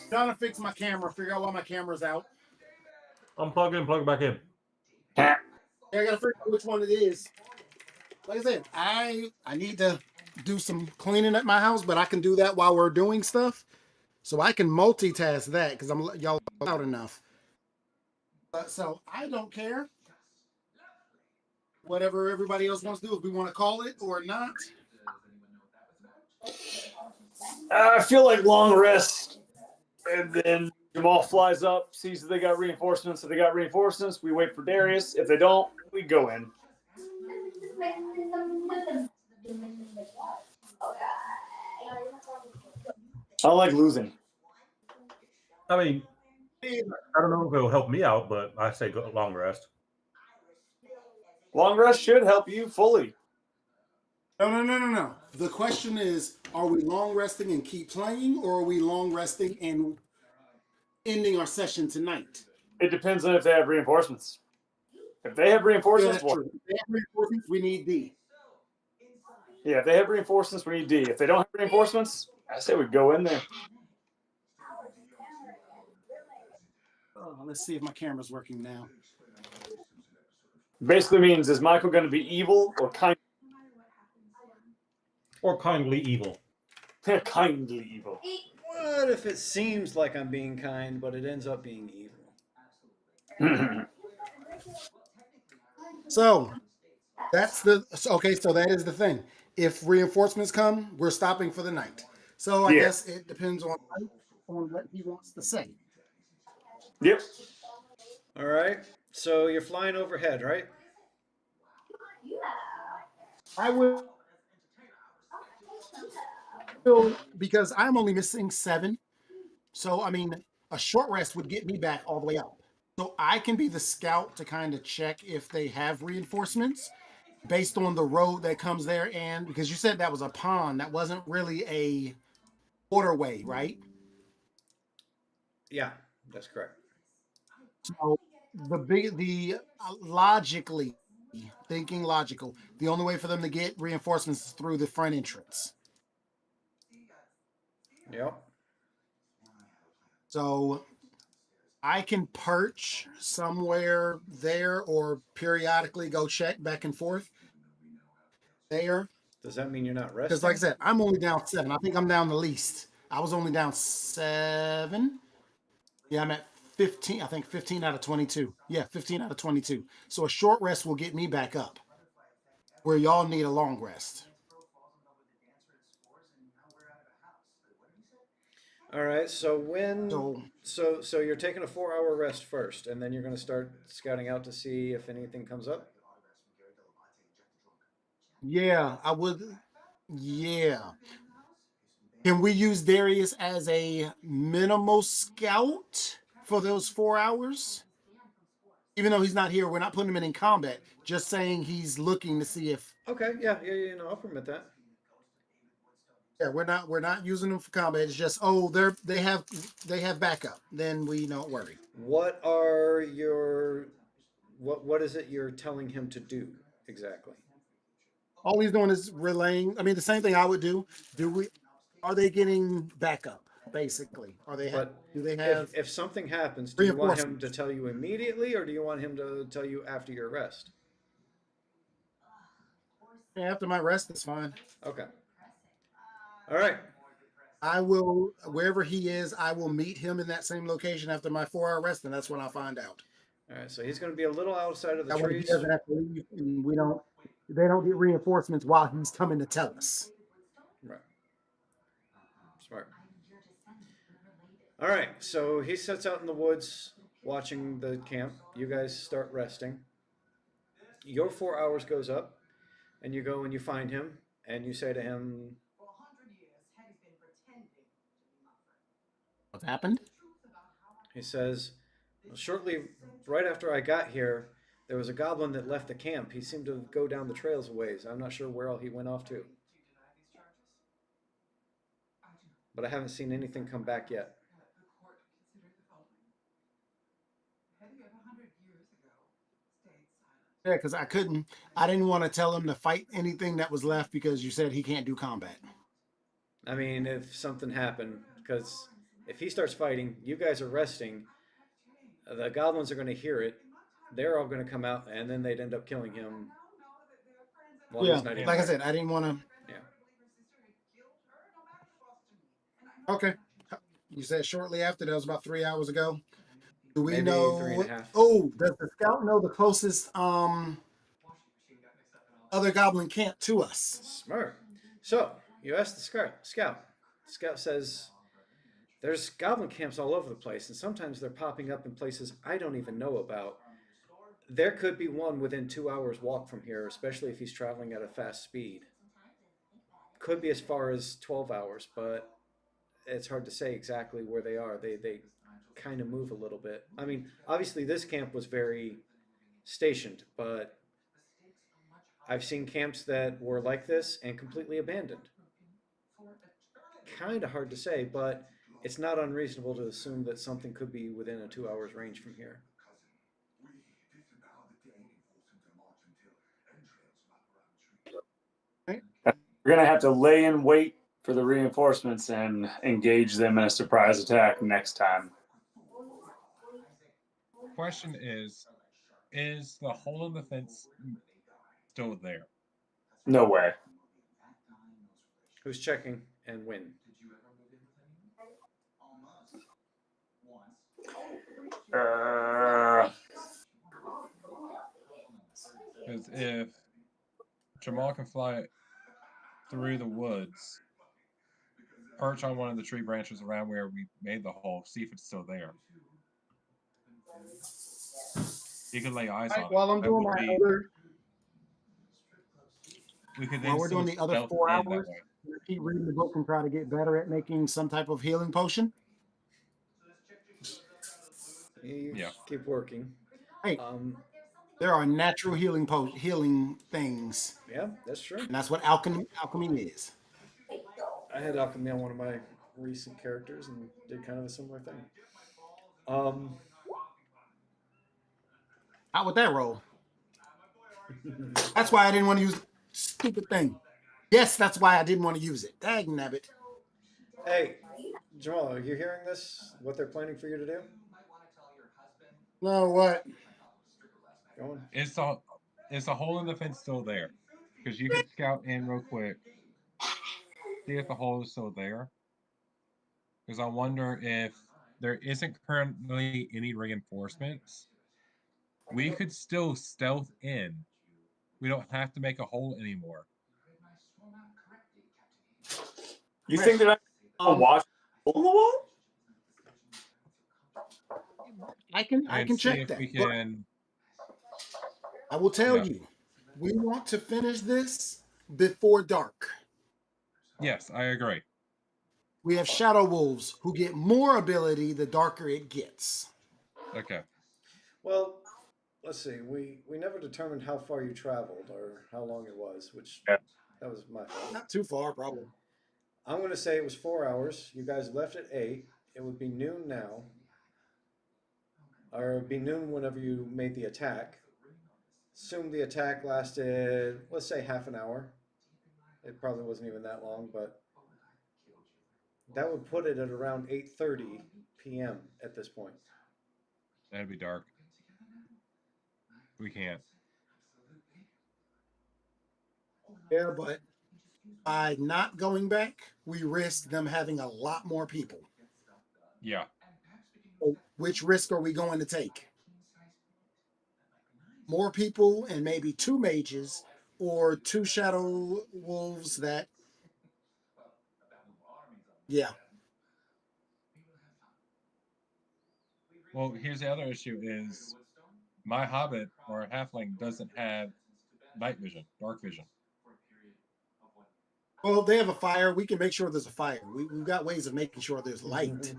Trying to fix my camera, figure out why my camera's out. Unplug it and plug it back in. Yeah, I gotta figure out which one it is. Like I said, I need to do some cleaning at my house, but I can do that while we're doing stuff. So I can multitask that because y'all loud enough. So I don't care. Whatever everybody else wants to do, if we want to call it or not. I feel like long rest, and then Jamal flies up, sees that they got reinforcements. If they got reinforcements, we wait for Darius. If they don't, we go in. I don't like losing. I mean, I don't know if it'll help me out, but I say go long rest. Long rest should help you fully. No. The question is, are we long resting and keep playing, or are we long resting and ending our session tonight? It depends on if they have reinforcements. If they have Yeah, reinforcements, that's true. If they have reinforcements, we need D. yeah, if they have reinforcements, we need D. If they don't have reinforcements, I say we go in there. Oh, let's see if my camera's working now. Basically means, is Michael going to be evil or kind? Or kindly evil. Kindly evil. What if it seems like I'm being kind, but it ends up being evil? So that's okay. So that is the thing. If reinforcements come, we're stopping for the night. So I Yeah. guess it depends on what he wants to say. Yep. All right. So you're flying overhead, right? I will, because I'm only missing 7. So I mean, a short rest would get me back all the way up. So I can be the scout to kind of check if they have reinforcements based on the road that comes there. And because you said that was a pond, that wasn't really a waterway, right? Yeah, that's correct. So logically, thinking logical, the only way for them to get reinforcements is through the front entrance. Yep. So I can perch somewhere there or periodically go check back and forth there. Does that mean you're not resting? Because like I said, I'm only down 7. I think I'm down the least. I was only down 7. Yeah, I'm at 15. I think 15 out of 22. Yeah, 15 out of 22. So a short rest will get me back up where y'all need a long rest. All right. So so you're taking a 4-hour rest first, and then you're going to start scouting out to see if anything comes up. Yeah, I would. Yeah. Can we use Darius as a minimal scout for those 4 hours? Even though he's not here, we're not putting him in combat. Just saying he's looking to see if. Okay. Yeah. No, I'll permit that. Yeah, we're not using them for combat. It's just they have backup. Then we don't worry. What is it you're telling him to do exactly? All he's doing is relaying. I mean, the same thing I would do. Are they getting backup? Basically, do they have? If something happens, do you want him to tell you immediately, or do you want him to tell you after your rest? Yeah, after my rest is fine. Okay. All right. I will, wherever he is, I will meet him in that same location after my 4-hour rest, and that's when I'll find out. All right. So he's going to be a little outside of the That way trees. he doesn't have to leave, and they don't get reinforcements while he's coming to tell us. Right. Smart. All right. So he sets out in the woods watching the camp. You guys start resting. Your 4 hours goes up, and you go and you find him, and you say to him, What's happened? he says, well, shortly right after I got here, there was a goblin that left the camp. He seemed to go down the trails a ways. I'm not sure where all he went off to. But I haven't seen anything come back yet. Yeah, because I didn't want to tell him to fight anything that was left because you said he can't do combat. I mean, if something happened, because if he starts fighting, you guys are resting, the goblins are going to hear it. They're all going to come out, and then they'd end up killing him. Yeah, like I said, I didn't want to. Yeah. Okay. You said shortly after. That was about 3 hours ago. Do we Maybe know? 3.5. Oh, does the scout know the closest other goblin camp to us? Smart. So you ask the scout. Scout says there's goblin camps all over the place, and sometimes they're popping up in places I don't even know about. There could be one within 2 hours walk from here, especially if he's traveling at a fast speed. Could be as far as 12 hours, but it's hard to say exactly where they are. They kind of move a little bit. I mean, obviously this camp was very stationed, but I've seen camps that were like this and completely abandoned. Kind of hard to say, but it's not unreasonable to assume that something could be within a 2 hours range from here. We're gonna have to lay in wait for the reinforcements and engage them in a surprise attack next time. Question is the hole in the fence still there? No way. Who's checking and when? Because if Jamal can fly through the woods, perch on one of the tree branches around where we made the hole, see if it's still there. He could lay eyes on it. While I'm doing my other, We could while then we're doing the other stealth 4 in that hours, way. keep reading the book and try to get better at making some type of healing potion. You keep working. Hey, there are natural healing things. Yeah, that's true. And that's what alchemy is. I had alchemy on one of my recent characters and did kind of a similar thing. How would that roll? That's why I didn't want to use the stupid thing. Yes, that's why I didn't want to use it. Dag nabbit. Hey, Jamal, are you hearing this? What they're planning for you to do? No, what? Go on. Is the hole in the fence still there? Because you could scout in real quick, see if the hole is still there. Because I wonder if there isn't currently any reinforcements. We could still stealth in. We don't have to make a hole anymore. You think that I watch the hole in the wall? I can check that. We can. I will tell you, we want to finish this before dark. Yes, I agree. We have shadow wolves who get more ability the darker it gets. Okay. Well, let's see. We never determined how far you traveled or how long it was, which that was my fault. Not too far, probably. I'm going to say it was 4 hours. You guys left at 8. It would be noon now. Or it would be noon whenever you made the attack. Assume the attack lasted, let's say, half an hour. It probably wasn't even that long, but that would put it at around 8:30 p.m. at this point. That'd be dark. We can't. Yeah, but by not going back, we risk them having a lot more people. Yeah. So which risk are we going to take? More people and maybe 2 mages or 2 shadow wolves that... Yeah. Well, here's the other issue is my hobbit or halfling doesn't have night vision, dark vision. Well, if they have a fire, we can make sure there's a fire. We've got ways of making sure there's light.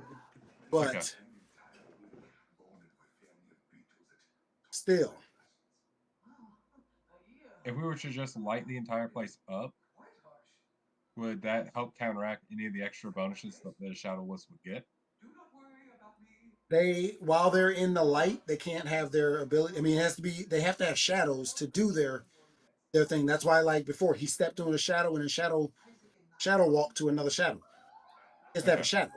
But Okay. Still. If we were to just light the entire place up, would that help counteract any of the extra bonuses that the Shadow Wolves would get? While they're in the light, they can't have their ability. I mean, it has to be, they have to have shadows to do their thing. That's why, like before, he stepped on a shadow and a shadow walked to another shadow. It's to have a shadow.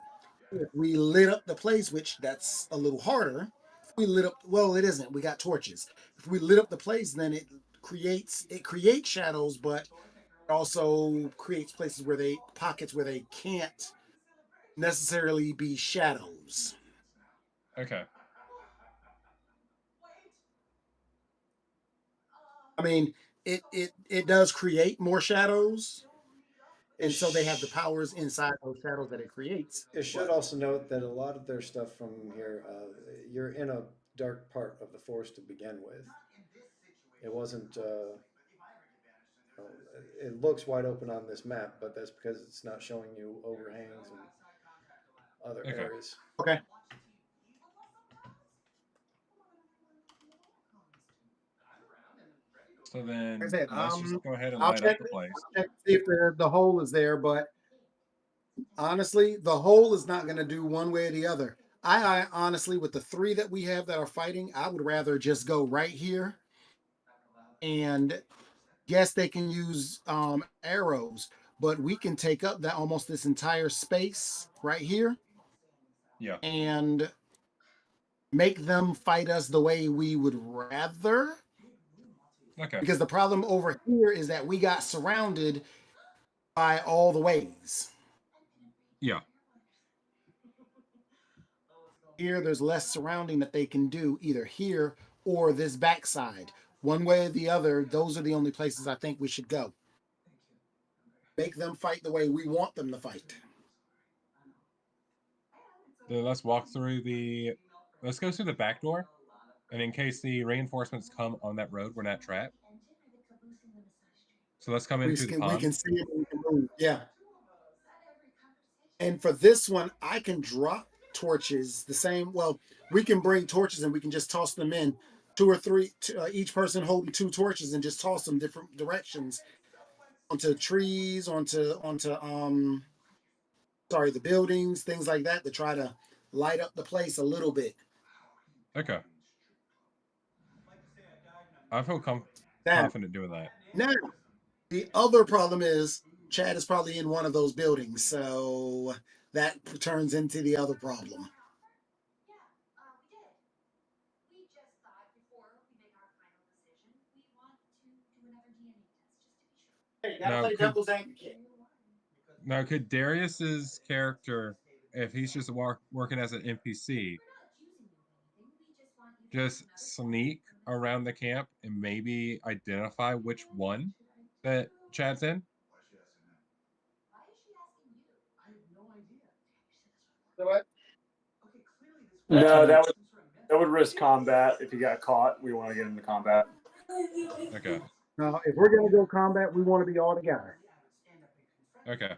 If we lit up the place, which that's a little harder. If we lit up, well, it isn't. We got torches. If we lit up the place, then it creates shadows, but it also creates pockets where they can't necessarily be shadows. Okay. I mean, it does create more shadows, and so they have the powers inside those shadows that it creates. It should But also note that a lot of their stuff from here, you're in a dark part of the forest to begin with. It wasn't. It looks wide open on this map, but that's because it's not showing you overhangs and other Okay. areas. okay, So then like I said, let's just go ahead and I'll light up check, the place. check to see if the hole is there. But honestly, the hole is not going to do one way or the other. I honestly, with the 3 that we have that are fighting, I would rather just go right here. And yes, they can use arrows, but we can take up that almost this entire space right here Yeah. and make them fight us the way we would rather. Okay. Because the problem over here is that we got surrounded by all the ways. Yeah. Here, there's less surrounding that they can do either here or this backside. One way or the other, those are the only places I think we should go. Make them fight the way we want them to fight. Then let's walk through the. Let's go through the back door, and in case the reinforcements come on that road, we're not trapped. So let's come in through the We pond. can see it. We can move. Yeah. And for this one, I can drop torches the same. Well, we can bring torches and we can just toss them in 2 or 3, each person holding 2 torches and just toss them different directions onto trees, onto the buildings, things like that to try to light up the place a little bit. Okay. I feel Now, confident doing that. now, the other problem is Chad is probably in one of those buildings, so that turns into the other problem. Hey, you gotta play devil's advocate. Now, could Darius's character, if he's just working as an NPC, just sneak around the camp and maybe identify which one that Chad's in? What? No, that would risk combat. If he got caught, we want to get into combat. Okay. Now, if we're gonna go combat, we want to be all together. Okay.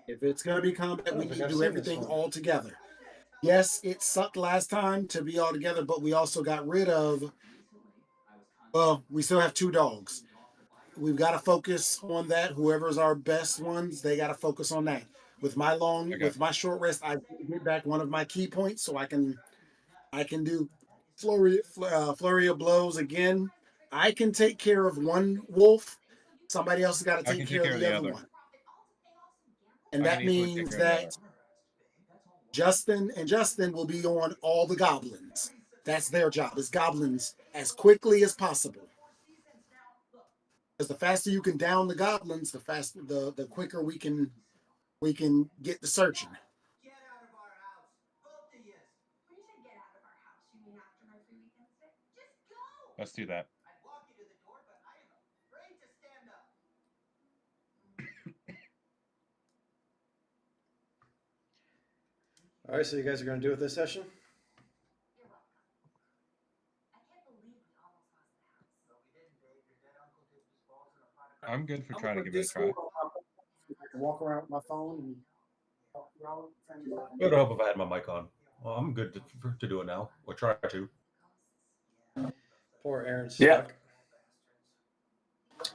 If it's gonna be combat, we think need to I've do seen everything this one. all together. Yes, it sucked last time to be all together, but we also got rid of. Well, we still have 2 dogs. We've got to focus on that. Whoever's our best ones, they got to focus on that. With my with my short rest, I get back one of my key points, so I can do flurry of blows again. I can take care of one wolf. Somebody else has got to take care of the other one. And that means that Justin will be on all the goblins. That's their job, is goblins as quickly as possible. Because the faster you can down the goblins, the faster the quicker we can get the searching. Get out of our house, both of you. When you say get out of our house, you mean after my free weekend stay? Just go. Let's do that. I'd walk you to the door, but I am afraid to stand up. All right, so you guys are going to do it this session? You're welcome. I can't believe we almost lost the house. No, we didn't, Dave. Your dead uncle dipped his balls in a pot of. I'm good for trying to give it a try. I can walk around with my phone and talk to y'all. It would help if I had my mic on. Well, I'm good to do it now. Or try to. Poor Aaron's Yeah. stuck.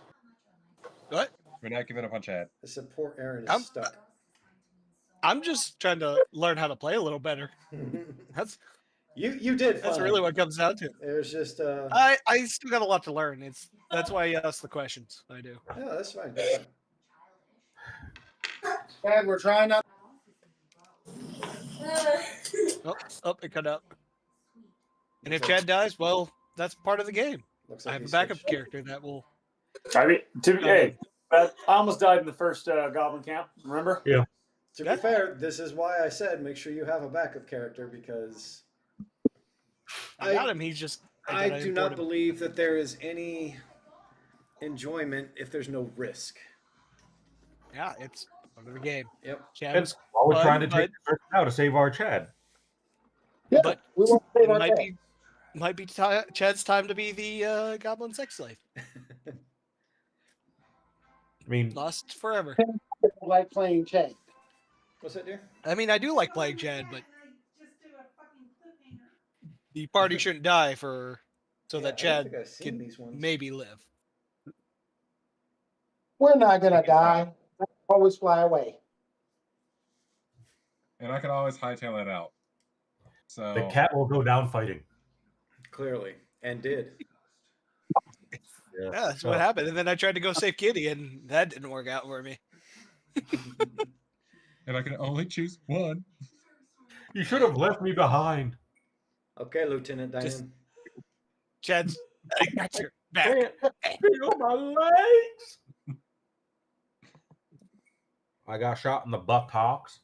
What? We're not giving up on Chad. I said poor Aaron is I'm- stuck. I'm just trying to learn how to play a little better. That's You did that's fine. really what it comes down to. It was just I still got a lot to learn. That's why I ask the questions. I do. yeah, that's fine. That's fine. Dad, we're trying not. Oh, it cut out. And if Chad dies, well, that's part of the game. Looks I like have a he backup switched. character that will. I mean, hey, I almost died in the first goblin camp. Remember? Yeah. To be fair, this is why I said make sure you have a backup character, because I got him. He's just. I do not believe that there is any enjoyment if there's no risk. Yeah, it's another game. Yep. Chad And was while we're fun, trying to but, take the risk now to save our Chad. Yeah, but we won't save it our might Chad. be Chad's time to be the goblin sex slave. I mean, Lost forever. Like playing Chad. What's that, dear? I mean, I do like playing Chad, but the party shouldn't die so Yeah, that I don't Chad think I've seen can these ones. maybe live. We're not gonna die. Always fly away. And I can always hightail it out. So the cat will go down fighting. Clearly, and did. Yeah, that's what happened. And then I tried to go save Kitty, and that didn't work out for me. and I can only choose one. You should have left me behind. Okay, Lieutenant Diane. Just- Chad's, I got your back. Feel my legs. I got shot in the buttocks.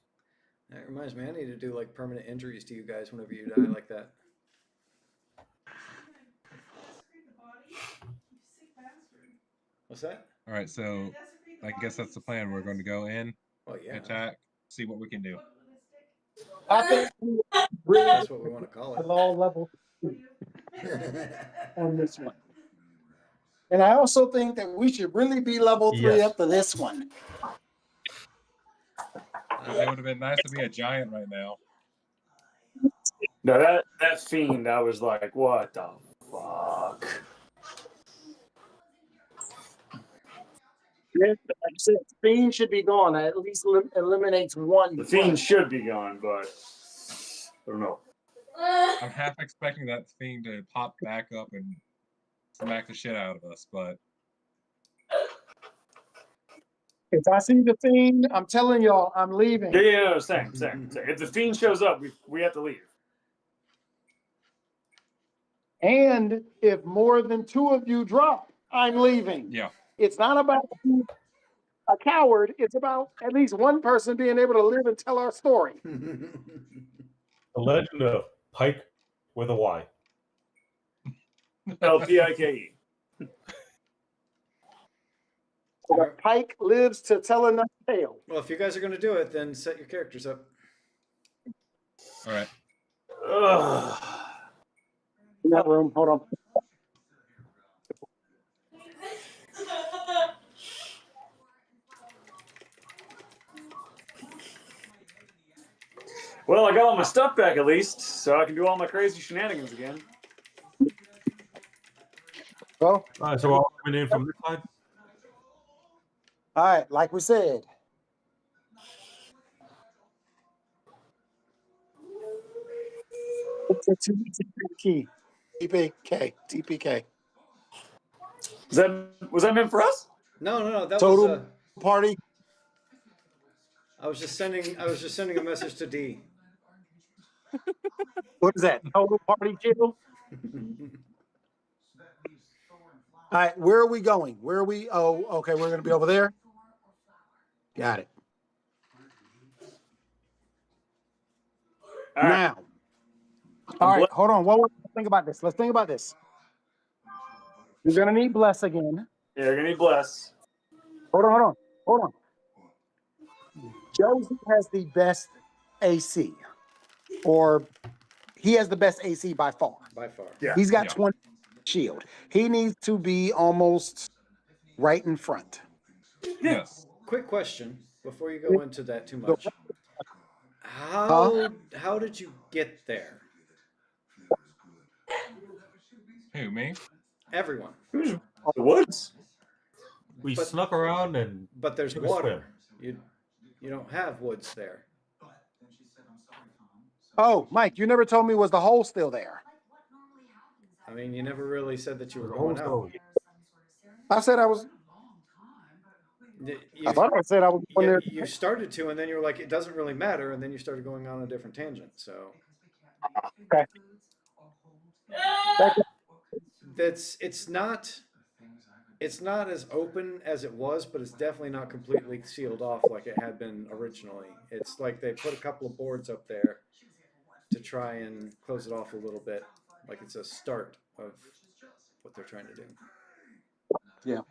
That reminds me, I need to do like permanent injuries to you guys whenever you die like that. What's that? All right, so I guess that's the plan. We're going to go in, attack, see what we can do. I think really That's what we want to call it. low level on this one. And I also think that we should really be level 3 Yes. after this one. It would have been nice to be a giant right now. No, that fiend, I was like, what the fuck? Like I said, Fiend should be gone. That at least eliminates one. The fiend should be gone, but I don't know. I'm half expecting that thing to pop back up and smack the shit out of us, but If I see the Fiend, I'm telling y'all, I'm leaving. Yeah, same. If the fiend shows up, we have to leave. And if more than 2 of you drop, I'm leaving. yeah. It's not about being a coward. It's about at least one person being able to live and tell our story. The Legend of Pike with a Y. LPIKE. So that Pike lives to tell another tale. Well, if you guys are going to do it, then set your characters up. All right. Ugh. In that room, hold on. Well, I got all my stuff back at least, so I can do all my crazy shenanigans again. Well, All right, so we're all coming in from this side. all right, like we said. It's a TPK. TPK. Was that meant for us? No, that Total was party. I was just sending a message to D. What is that? Total party kill? All right, where are we going? Where are we? Oh, okay, we're going to be over there. Got it. All right. Now, all right, hold on. Let's think about this. Let's think about this. You're going to need bless again. Yeah, you're gonna need bless. Hold on. Josie has the best AC, or he has the best AC by far. By far. Yeah. He's got 20 shield. He needs to be almost right in front. Yes. Quick question before you go into that too much. How did you get there? Who, me? Everyone. The woods. We But- snuck around and But there's took a water. You don't have woods there. Oh, Mike, you never told me was the hole still there. I mean, you never really said that you were the going whole out. story. I said I was. You, I thought I said I was going there. you started to, and then you were like, it doesn't really matter, and then you started going on a different tangent. So Okay. it's not It's not as open as it was, but it's definitely not completely sealed off like it had been originally. It's like they put a couple of boards up there to try and close it off a little bit, like it's a start of what they're trying to do. Yeah.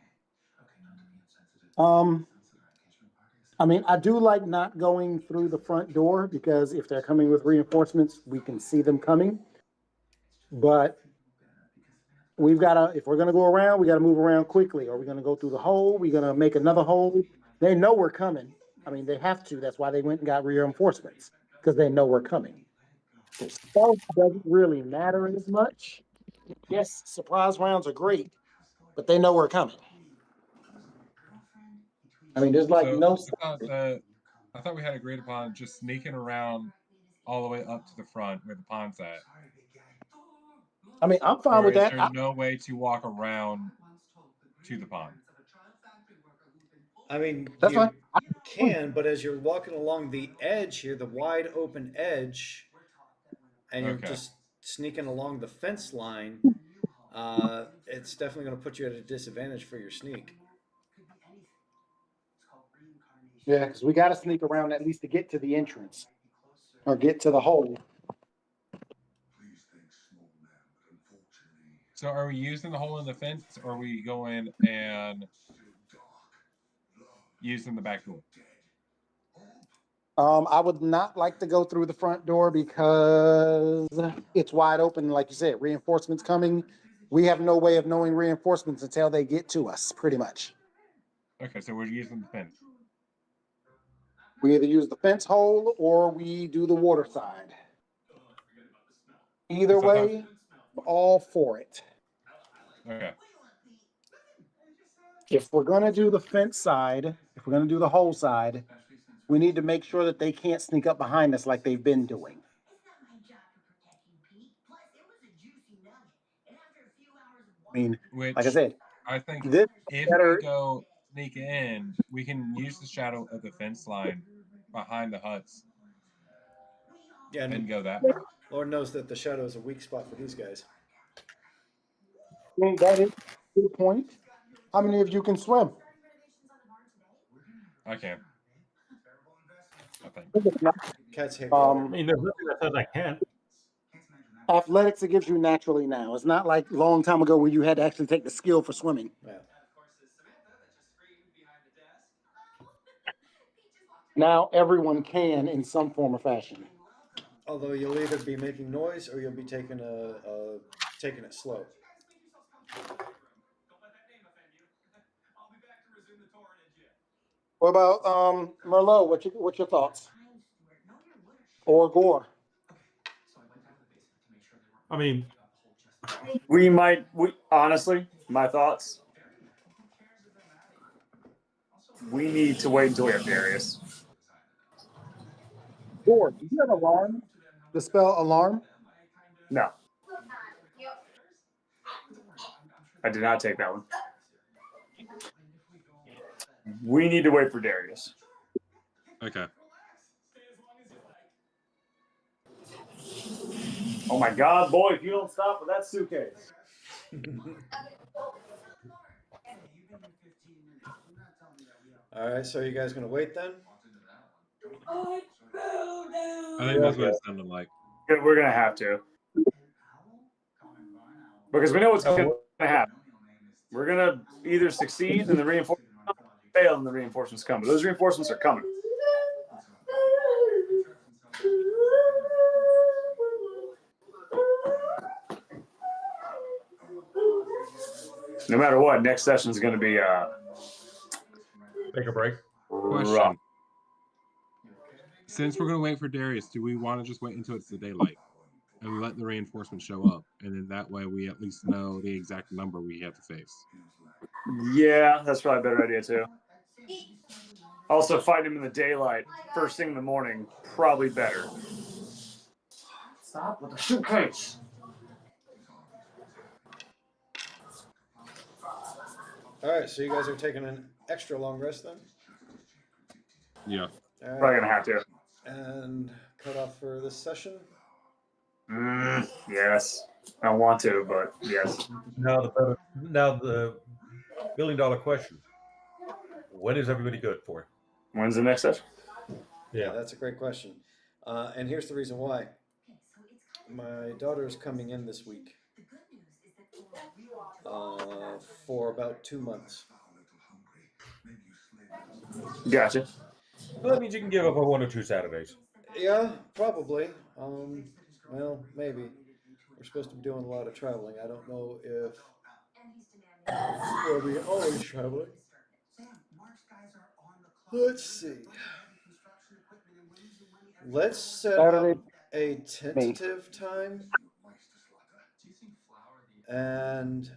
I mean, I do like not going through the front door because if they're coming with reinforcements, we can see them coming. But we've got to, if we're going to go around, we got to move around quickly. Are we going to go through the hole? We're going to make another hole. They know we're coming. I mean, they have to. That's why they went and got reinforcements, because they know we're coming. Stealth doesn't really matter as much. Yes, surprise rounds are great, but they know we're coming. I mean, there's like no. I thought we had agreed upon just sneaking around all the way up to the front where the pond's at. I mean, I'm fine with that. Is there no way to walk around to the pond? I mean, That's fine. Can, but as you're walking along the edge here, the wide open edge, and you're just sneaking along the fence line, it's definitely going to put you at a disadvantage for your sneak. Yeah, because we got to sneak around at least to get to the entrance or get to the hole. So are we using the hole in the fence, or are we going and using the back door? I would not like to go through the front door because it's wide open. Like you said, reinforcements coming. We have no way of knowing reinforcements until they get to us, pretty much. Okay, so we're using the fence. We either use the fence hole or we do the water side. Either way, all for it. Okay. If we're going to do the fence side, if we're going to do the hole side, we need to make sure that they can't sneak up behind us like they've been doing. I mean, like I said, I think this if better. we go sneak in, we can use the shadow of the fence line behind the huts. Yeah, and go that way. Lord knows that the shadow is a weak spot for these guys. Well, that is a good point. How many of you can swim? I can. I think. Cats hate water. I mean, there's nothing that says I can't. Athletics it gives you naturally now. It's not like a long time ago where you had to actually take the skill for swimming. Yeah. Now everyone can in some form or fashion. Although you'll either be making noise or you'll be taking taking it slow. What about Merlot? What's your thoughts? Or Gore? I mean, we honestly, my thoughts. We need to wait until we have Darius. Gore, do you have alarm? The spell alarm? No. I did not take that one. We need to wait for Darius. Okay. Oh my God, boy, if you don't stop with that suitcase. All right, so you guys going to wait then? I think that's what it sounded like. We're going to have to. Because we know what's going to happen. We're going to either succeed in the reinforcements come, or fail in the reinforcements come. But those reinforcements are coming. No matter what, next session is going to be take a break. Question. Since we're going to wait for Darius, do we want to just wait until it's the daylight and we let the reinforcements show up, and then that way we at least know the exact number we have to face? Yeah, that's probably a better idea too. Also, fight him in the daylight, first thing in the morning, probably better. Stop with the suitcase. All right, so you guys are taking an extra long rest then? Yeah. All right. Probably going to have to. And cut off for this session? Yes. I don't want to, but yes. Now the $1 million question. When is everybody good for? When's the next session? Yeah, that's a great question. And here's the reason why. My daughter is coming in this week for about 2 months. Gotcha. Well, that means you can give up on 1 or 2 Saturdays. Yeah, probably. Well, maybe. We're supposed to be doing a lot of traveling. I don't know if we'll be always traveling. Let's see. Let's set Saturday. up a tentative time, and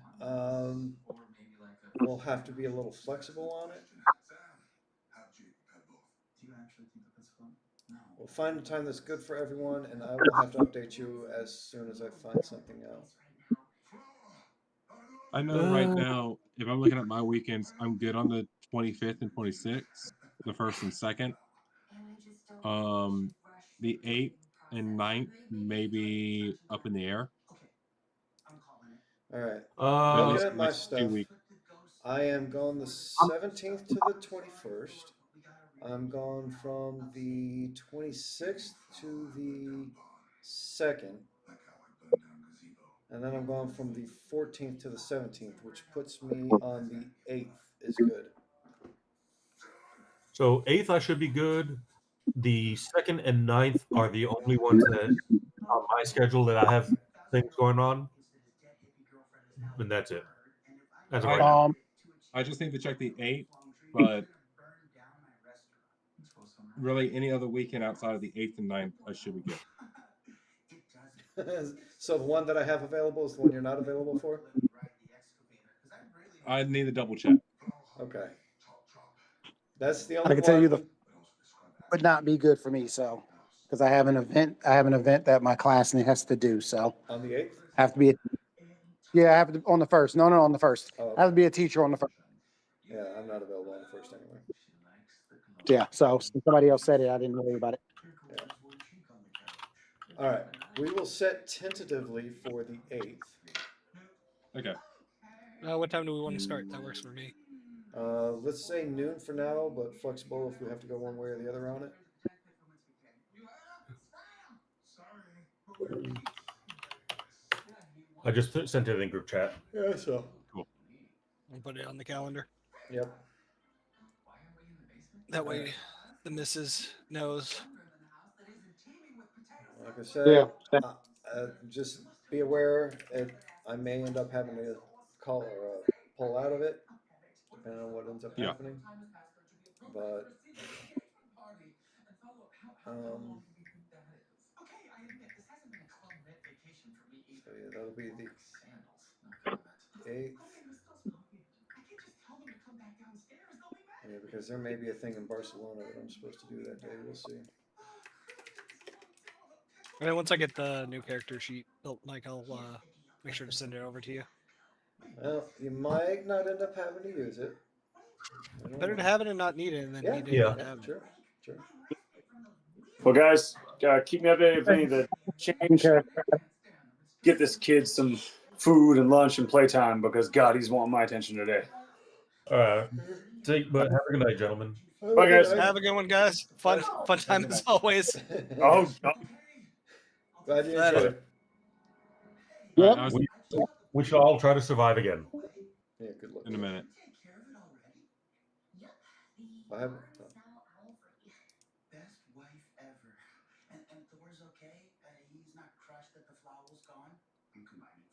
we'll have to be a little flexible on it. We'll find a time that's good for everyone, and I will have to update you as soon as I find something else. I know right now, if I'm looking at my weekends, I'm good on the 25th and 26th, the 1st and 2nd. The 8th and 9th may be up in the air. All right. At Looking least at the my next 2 stuff, weeks. I am gone the 17th to the 21st. I'm gone from the 26th to the 2nd. And then I'm going from the 14th to the 17th, which puts me on the 8th is good. So 8th I should be good. The 2nd and 9th are the only ones that on my schedule that I have things going on. And that's it. As of right now. I just need to check the 8th, but really any other weekend outside of the 8th and 9th, I should be good. So the one that I have available is the one you're not available for? I need to double check. Okay. That's the only I can tell you the one. would not be good for me. So, because I have an event that my class has to do. So On the 8th? have to be. Yeah, I have to on the first. No, on the first. Oh, I have to be a teacher on the first. yeah, I'm not available on the 1st anyway. Yeah. So somebody else said it. I didn't know about it. Yeah. All right. We will set tentatively for the 8th. Okay. What time do we want to start? That works for me. Let's say noon for now, but flexible if we have to go one way or the other on it. I just sent it in group chat. Yeah, so. Cool. We'll put it on the calendar. Yep. That way the missus knows. Like I said, just be aware I may end up having to call or pull out of it, depending on what ends up happening. But so yeah, that'll be the 8th. Yeah, because there may be a thing in Barcelona that I'm supposed to do that day. We'll see. And then once I get the new character sheet built, Mike, I'll make sure to send it over to you. Well, you might not end up having to use it. Better to have it and not need it than need it and not have it. Sure. Well, guys, keep me updated if any of the change. Get this kid some food and lunch and playtime because God, he's wanting my attention today. All right. But have a good night, gentlemen. Bye, guys. Have a good one, guys. Fun time as always. Oh, glad you enjoyed. Yep. We shall all try to survive again. Yeah, good luck. In a minute. I haven't. Best wife ever. And Thor's okay? He's not crushed that the flower was gone? I'm combining